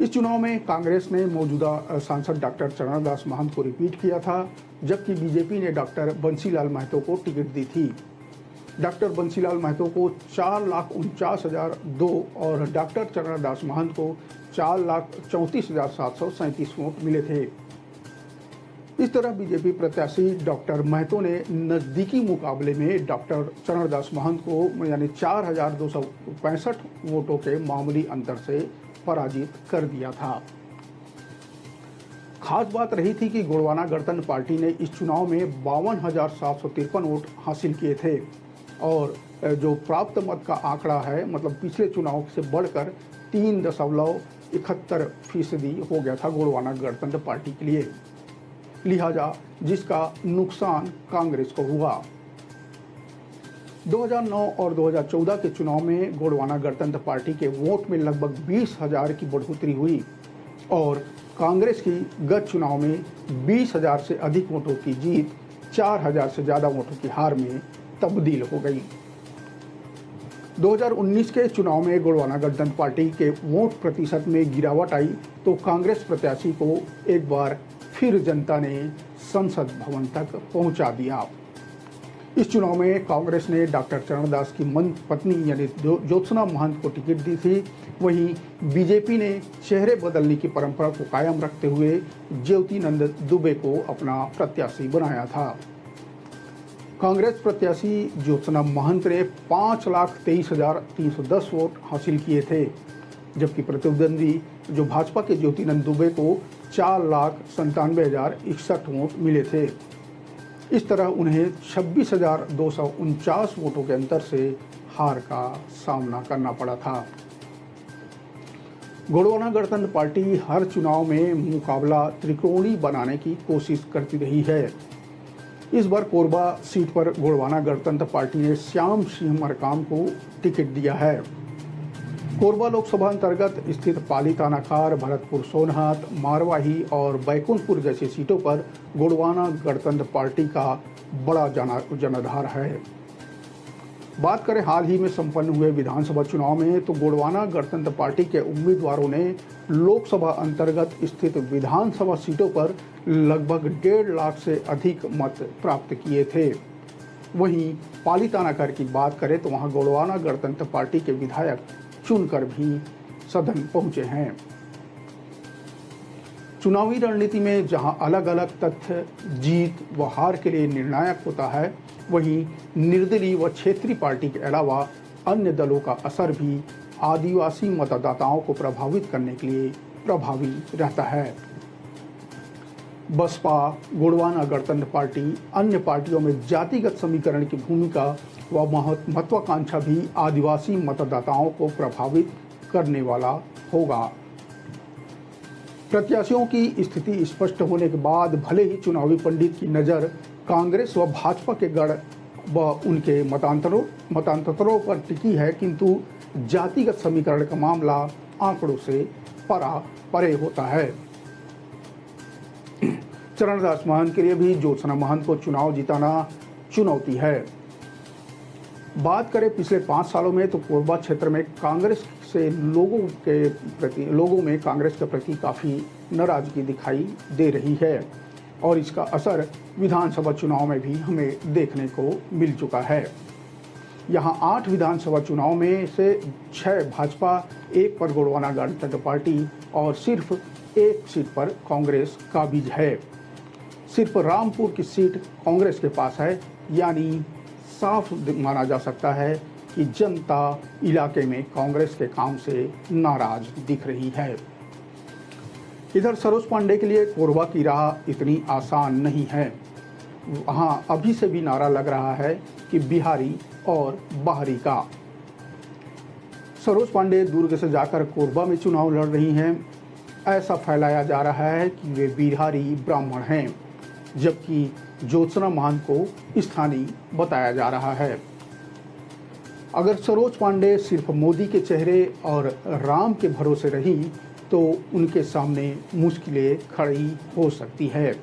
इस चुनाव में कांग्रेस ने मौजूदा सांसद डॉक्टर चरणदास महंत को रिपीट किया था, जबकि बीजेपी ने डॉक्टर बंसीलाल महतो को टिकट दी थी। डॉक्टर बंसीलाल महतो को 4,49,002 और डॉक्टर चरणदास महंत को 4,34,737 वोट मिले थे। इस तरह बीजेपी प्रत्याशी डॉक्टर महतो ने नजदीकी मुकाबले में डॉक्टर चरणदास महंत को यानी 4,265 वोटों के मामूली अंतर से पराजित कर दिया था। खास बात रही थी कि गोंडवाना गणतंत्र पार्टी ने इस चुनाव में 52,753 वोट हासिल किए थे और जो प्राप्त मत का आंकड़ा है मतलब पिछले चुनाव से बढ़कर 3.71% हो गया था गोंडवाना गणतंत्र पार्टी के लिए, लिहाजा जिसका नुकसान कांग्रेस को हुआ। 2009 और 2014 के चुनाव में गोंडवाना गणतंत्र पार्टी के वोट में लगभग 20,000 की बढ़ोतरी हुई और कांग्रेस की गत चुनाव में 20,000 से अधिक वोटों की जीत 4,000 से ज्यादा वोटों की हार में तब्दील हो गई। 2019 के चुनाव में गोंडवाना गणतंत्र पार्टी के वोट प्रतिशत में गिरावट आई तो कांग्रेस प्रत्याशी को एक बार फिर जनता ने संसद भवन तक पहुंचा दिया। इस चुनाव में कांग्रेस ने डॉक्टर चरणदास की पत्नी यानी ज्योत्सना महंत को टिकट दी थी। वहीं बीजेपी ने चेहरे बदलने की परंपरा को कायम रखते हुए ज्योतिनंद दुबे को अपना प्रत्याशी बनाया था। कांग्रेस प्रत्याशी ज्योत्सना महंत ने 5,23,310 वोट हासिल किए थे, जबकि प्रतिद्वंदी जो भाजपा के ज्योतिनंद दुबे को 4,97,061 वोट मिले थे। इस तरह उन्हें 26,249 वोटों के अंतर से हार का सामना करना पड़ा था। गोंडवाना गणतंत्र पार्टी हर चुनाव में मुकाबला त्रिकोणीय बनाने की कोशिश करती रही है। इस बार कोरबा सीट पर गोंडवाना गणतंत्र पार्टी ने श्याम सिंह मरकाम को टिकट दिया है। कोरबा लोकसभा अंतर्गत स्थित पाली तानाखार, भरतपुर सोनहत, मारवाही और बैकुंठपुर जैसी सीटों पर गोंडवाना गणतंत्र पार्टी का बड़ा जनाधार है। बात करें हाल ही में संपन्न हुए विधानसभा चुनाव में तो गोंडवाना गणतंत्र पार्टी के उम्मीदवारों ने लोकसभा अंतर्गत स्थित विधानसभा सीटों पर लगभग 1.5 लाख से अधिक मत प्राप्त किए थे। वहीं पाली तानाखार की बात करें तो वहां गोंडवाना गणतंत्र पार्टी के विधायक चुनकर भी सदन पहुंचे हैं। चुनावी रणनीति में जहां अलग अलग तथ्य जीत व हार के लिए निर्णायक होता है, वहीं निर्दलीय व क्षेत्रीय पार्टी के अलावा अन्य दलों का असर भी आदिवासी मतदाताओं को प्रभावित करने के लिए प्रभावी रहता है। बसपा, गोंडवाना गणतंत्र पार्टी अन्य पार्टियों में जातिगत समीकरण की भूमिका वह महत्वाकांक्षा भी आदिवासी मतदाताओं को प्रभावित करने वाला होगा। प्रत्याशियों की स्थिति स्पष्ट होने के बाद भले ही चुनावी पंडित की नज़र कांग्रेस व भाजपा के गढ़ व उनके मतांतरों पर टिकी है, किंतु जातिगत समीकरण का मामला आंकड़ों से परे होता है। चरणदास महंत के लिए भी ज्योत्सना महंत को चुनाव जिताना चुनौती है। बात करें पिछले 5 सालों में तो कोरबा क्षेत्र में कांग्रेस से लोगों में कांग्रेस के प्रति काफ़ी नाराजगी दिखाई दे रही है और इसका असर विधानसभा चुनाव में भी हमें देखने को मिल चुका है। यहाँ 8 विधानसभा चुनाव में से 6 भाजपा, 1 पर गोंडवाना गणतंत्र पार्टी और सिर्फ 1 सीट पर कांग्रेस काबिज है। सिर्फ रामपुर की सीट कांग्रेस के पास है, यानी साफ माना जा सकता है कि जनता इलाके में कांग्रेस के काम से नाराज दिख रही है। इधर सरोज पांडे के लिए कोरबा की राह इतनी आसान नहीं है। वहाँ अभी से भी नारा लग रहा है कि बिहारी और बाहरी का। सरोज पांडे दुर्ग से जाकर कोरबा में चुनाव लड़ रही हैं। ऐसा फैलाया जा रहा है कि वे बिहारी ब्राह्मण हैं, जबकि ज्योत्सना महंत को स्थानीय बताया जा रहा है। अगर सरोज पांडे सिर्फ मोदी के चेहरे और राम के भरोसे रही तो उनके सामने मुश्किलें खड़ी हो सकती है।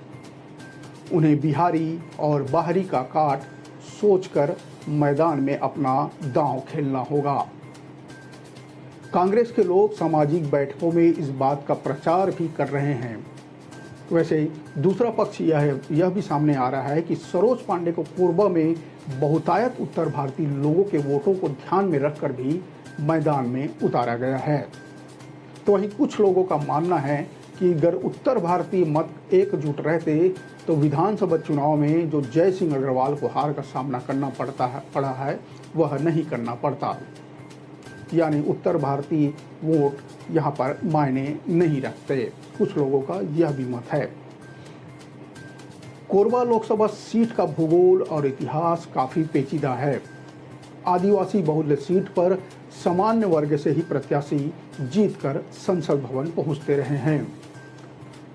उन्हें बिहारी और बाहरी का काट सोचकर मैदान में अपना दांव खेलना होगा। कांग्रेस के लोग सामाजिक बैठकों में इस बात का प्रचार भी कर रहे हैं। वैसे दूसरा पक्ष यह भी सामने आ रहा है कि सरोज पांडे को कोरबा में बहुतायत उत्तर भारतीय लोगों के वोटों को ध्यान में रखकर भी मैदान में उतारा गया है। तो वहीं कुछ लोगों का मानना है कि अगर उत्तर भारतीय मत एकजुट रहते तो विधानसभा चुनाव में जो जय सिंह अग्रवाल को हार का सामना करना पड़ा है वह नहीं करना पड़ता, यानी उत्तर भारतीय वोट यहाँ पर मायने नहीं रखते। कुछ लोगों का यह भी मत है। कोरबा लोकसभा सीट का भूगोल और इतिहास काफी पेचीदा है। आदिवासी बहुल्य सीट पर सामान्य वर्ग से ही प्रत्याशी जीतकर संसद भवन पहुंचते रहे हैं।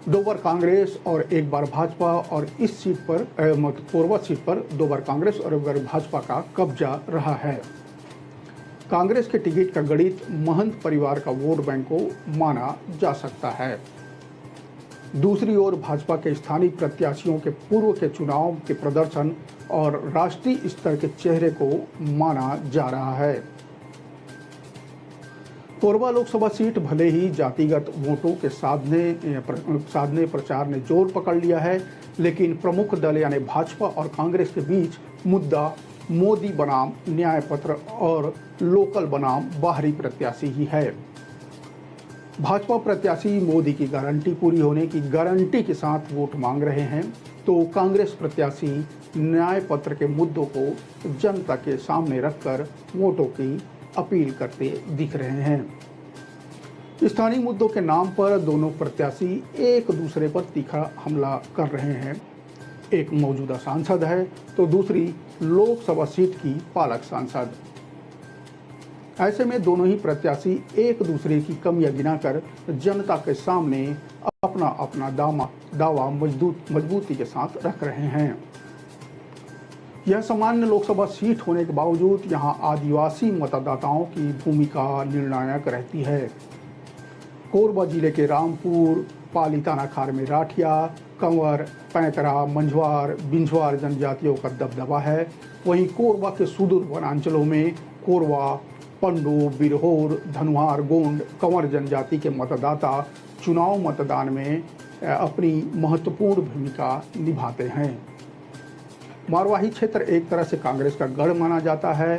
2 बार कांग्रेस और 1 बार भाजपा, और इस सीट पर कोरबा सीट पर 2 बार कांग्रेस और 1 बार भाजपा का कब्जा रहा है। कांग्रेस के टिकट का गणित महंत परिवार का वोट बैंक को माना जा सकता है। दूसरी ओर भाजपा के स्थानीय प्रत्याशियों के पूर्व के चुनाव के प्रदर्शन और राष्ट्रीय स्तर के चेहरे को माना जा रहा है। कोरबा लोकसभा सीट भले ही जातिगत वोटों के साधने प्रचार ने जोर पकड़ लिया है, लेकिन प्रमुख दल यानी भाजपा और कांग्रेस के बीच मुद्दा मोदी बनाम न्याय पत्र और लोकल बनाम बाहरी प्रत्याशी ही है। भाजपा प्रत्याशी मोदी की गारंटी पूरी होने की गारंटी के साथ वोट मांग रहे हैं, तो कांग्रेस प्रत्याशी न्याय पत्र के मुद्दों को जनता के सामने रखकर वोटों की अपील करते दिख रहे हैं। स्थानीय मुद्दों के नाम पर दोनों प्रत्याशी एक दूसरे पर तीखा हमला कर रहे हैं। एक मौजूदा सांसद है तो दूसरी लोकसभा सीट की पालक सांसद। ऐसे में दोनों ही प्रत्याशी एक दूसरे की कमियां गिनाकर जनता के सामने अपना अपना दावा मजबूती के साथ रख रहे हैं। यह सामान्य लोकसभा सीट होने के बावजूद यहां आदिवासी मतदाताओं की भूमिका निर्णायक रहती है। कोरबा जिले के रामपुर, पाली थानाखार में राठिया, कंवर, पैंतरा, मंझवार, बिंझवार जनजातियों का दबदबा है। वहीं कोरबा के सुदूर वनांचलों में कोरवा, पंडू, बिरहोर, धनुहार, गोंड, कंवर जनजाति के मतदाता चुनाव मतदान में अपनी महत्वपूर्ण भूमिका निभाते हैं। मारवाही क्षेत्र एक तरह से कांग्रेस का गढ़ माना जाता है